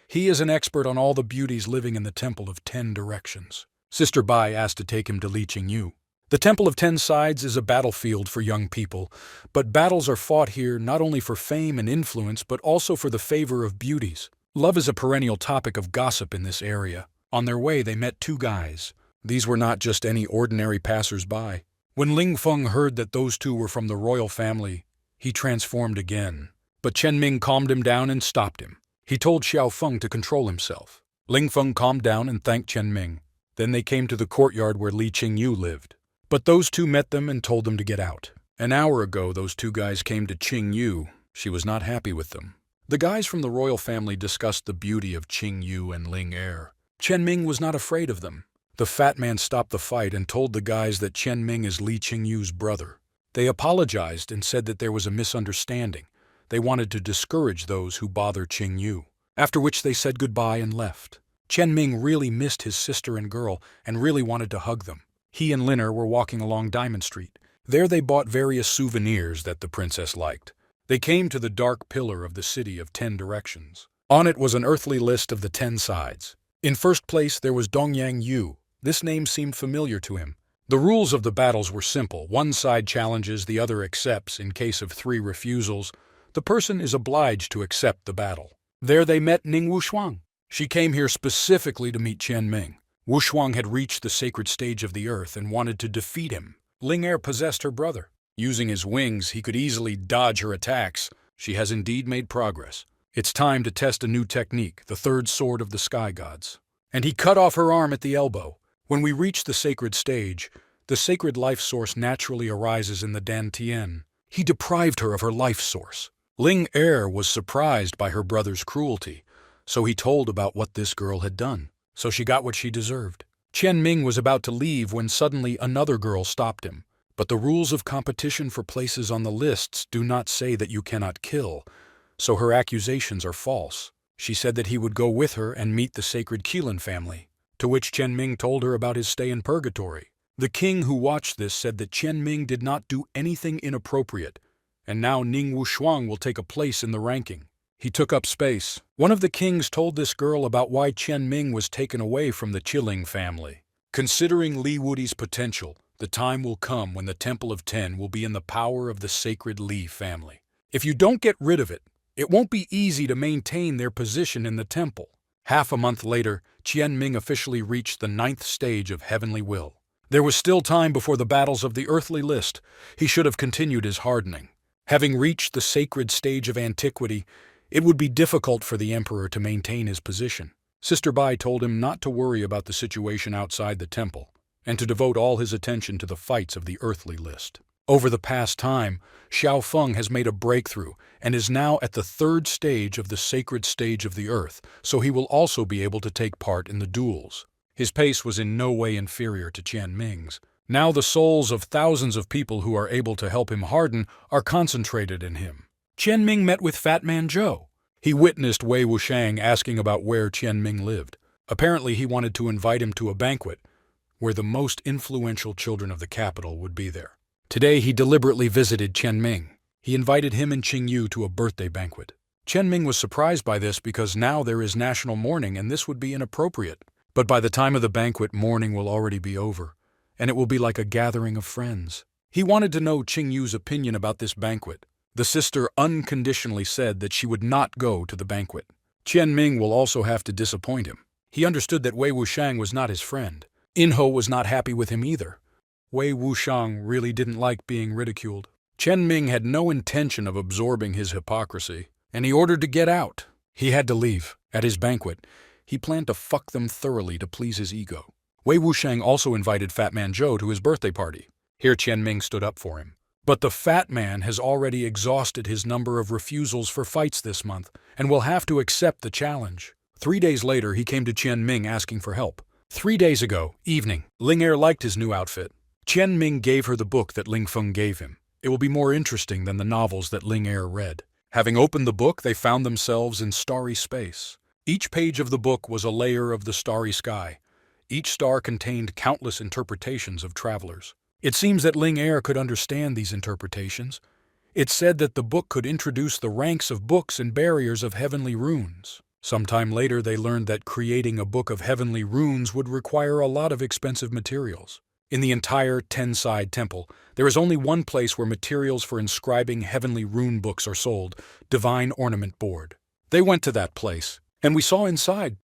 He is an expert on all the beauties living in the Temple of 10 Directions. Sister Bai asked to take him to Li Qingyu. The Temple of 10 Sides is a battlefield for young people, but battles are fought here not only for fame and influence, but also for the favor of beauties. Love is a perennial topic of gossip in this area. On their way, they met 2 guys. These were not just any ordinary passers-by. When Ling Feng heard that those 2 were from the royal family, he transformed again. But Qianming calmed him down and stopped him. He told Xiao Feng to control himself. Ling Feng calmed down and thanked Qianming. Then they came to the courtyard where Li Qingyu lived. But those 2 met them and told them to get out. An hour ago, those 2 guys came to Qingyu. She was not happy with them. The guys from the royal family discussed the beauty of Qingyu and Ling Er. Qianming was not afraid of them. The fat man stopped the fight and told the guys that Qianming is Li Qingyu's brother. They apologized and said that there was a misunderstanding. They wanted to discourage those who bother Qing Yu. After which they said goodbye and left. Chen Ming really missed his sister and girl and really wanted to hug them. He and Liner were walking along Diamond Street. There they bought various souvenirs that the princess liked. They came to the dark pillar of the city of 10 directions. On it was an earthly list of the 10 sides. In first place there was Dongyang Yu. This name seemed familiar to him. The rules of the battles were simple. One side challenges, the other accepts. In case of 3 refusals, the person is obliged to accept the battle. There they met Ning Wushuang. She came here specifically to meet Chen Ming. Wushuang had reached the sacred stage of the earth and wanted to defeat him. Ling Er possessed her brother. Using his wings, he could easily dodge her attacks. She has indeed made progress. It's time to test a new technique, the third sword of the sky gods. And he cut off her arm at the elbow. When we reach the sacred stage, the sacred life source naturally arises in the Dantian. He deprived her of her life source. Ling Er was surprised by her brother's cruelty, so he told about what this girl had done. So she got what she deserved. Chen Ming was about to leave when suddenly another girl stopped him. But the rules of competition for places on the lists do not say that you cannot kill, so her accusations are false. She said that he would go with her and meet the sacred Qilin family, to which Chen Ming told her about his stay in Purgatory. The king who watched this said that Chen Ming did not do anything inappropriate, and now Ning Wushuang will take a place in the ranking. He took up space. One of the kings told this girl about why Chen Ming was taken away from the Qilin family. Considering Li Wudi's potential, the time will come when the Temple of 10 will be in the power of the sacred Li family. If you don't get rid of it, it won't be easy to maintain their position in the temple. Half a month later, Chen Ming officially reached the 9th stage of Heavenly Will. There was still time before the battles of the earthly list. He should have continued his hardening. Having reached the sacred stage of antiquity, it would be difficult for the emperor to maintain his position. Sister Bai told him not to worry about the situation outside the temple, and to devote all his attention to the fights of the earthly list. Over the past time, Xiao Feng has made a breakthrough and is now at the 3rd stage of the sacred stage of the earth, so he will also be able to take part in the duels. His pace was in no way inferior to Chen Ming's. Now the souls of thousands of people who are able to help him harden are concentrated in him. Chen Ming met with Fat Man Zhou. He witnessed Wei Wuxiang asking about where Chen Ming lived. Apparently he wanted to invite him to a banquet, where the most influential children of the capital would be there. Today he deliberately visited Chen Ming. He invited him and Qing Yu to a birthday banquet. Chen Ming was surprised by this because now there is national mourning and this would be inappropriate. But by the time of the banquet, mourning will already be over, and it will be like a gathering of friends. He wanted to know Qing Yu's opinion about this banquet. The sister unconditionally said that she would not go to the banquet. Chen Ming will also have to disappoint him. He understood that Wei Wuxiang was not his friend. Inho was not happy with him either. Wei Wuxiang really didn't like being ridiculed. Chen Ming had no intention of absorbing his hypocrisy, and he ordered to get out. He had to leave. At his banquet, he planned to fuck them thoroughly to please his ego. Wei Wuxiang also invited Fat Man Zhou to his birthday party. Here Chen Ming stood up for him. But the fat man has already exhausted his number of refusals for fights this month, and will have to accept the challenge. 3 days later, he came to Chen Ming asking for help. 3 days ago, evening, Ling Er liked his new outfit. Chen Ming gave her the book that Ling Feng gave him. It will be more interesting than the novels that Ling Er read. Having opened the book, they found themselves in starry space. Each page of the book was a layer of the starry sky. Each star contained countless interpretations of travelers. It seems that Ling Er could understand these interpretations. It said that the book could introduce the ranks of books and barriers of heavenly runes. Sometime later, they learned that creating a book of heavenly runes would require a lot of expensive materials. In the entire 10-side temple, there is only one place where materials for inscribing heavenly rune books are sold, Divine Ornament Board. They went to that place, and we saw inside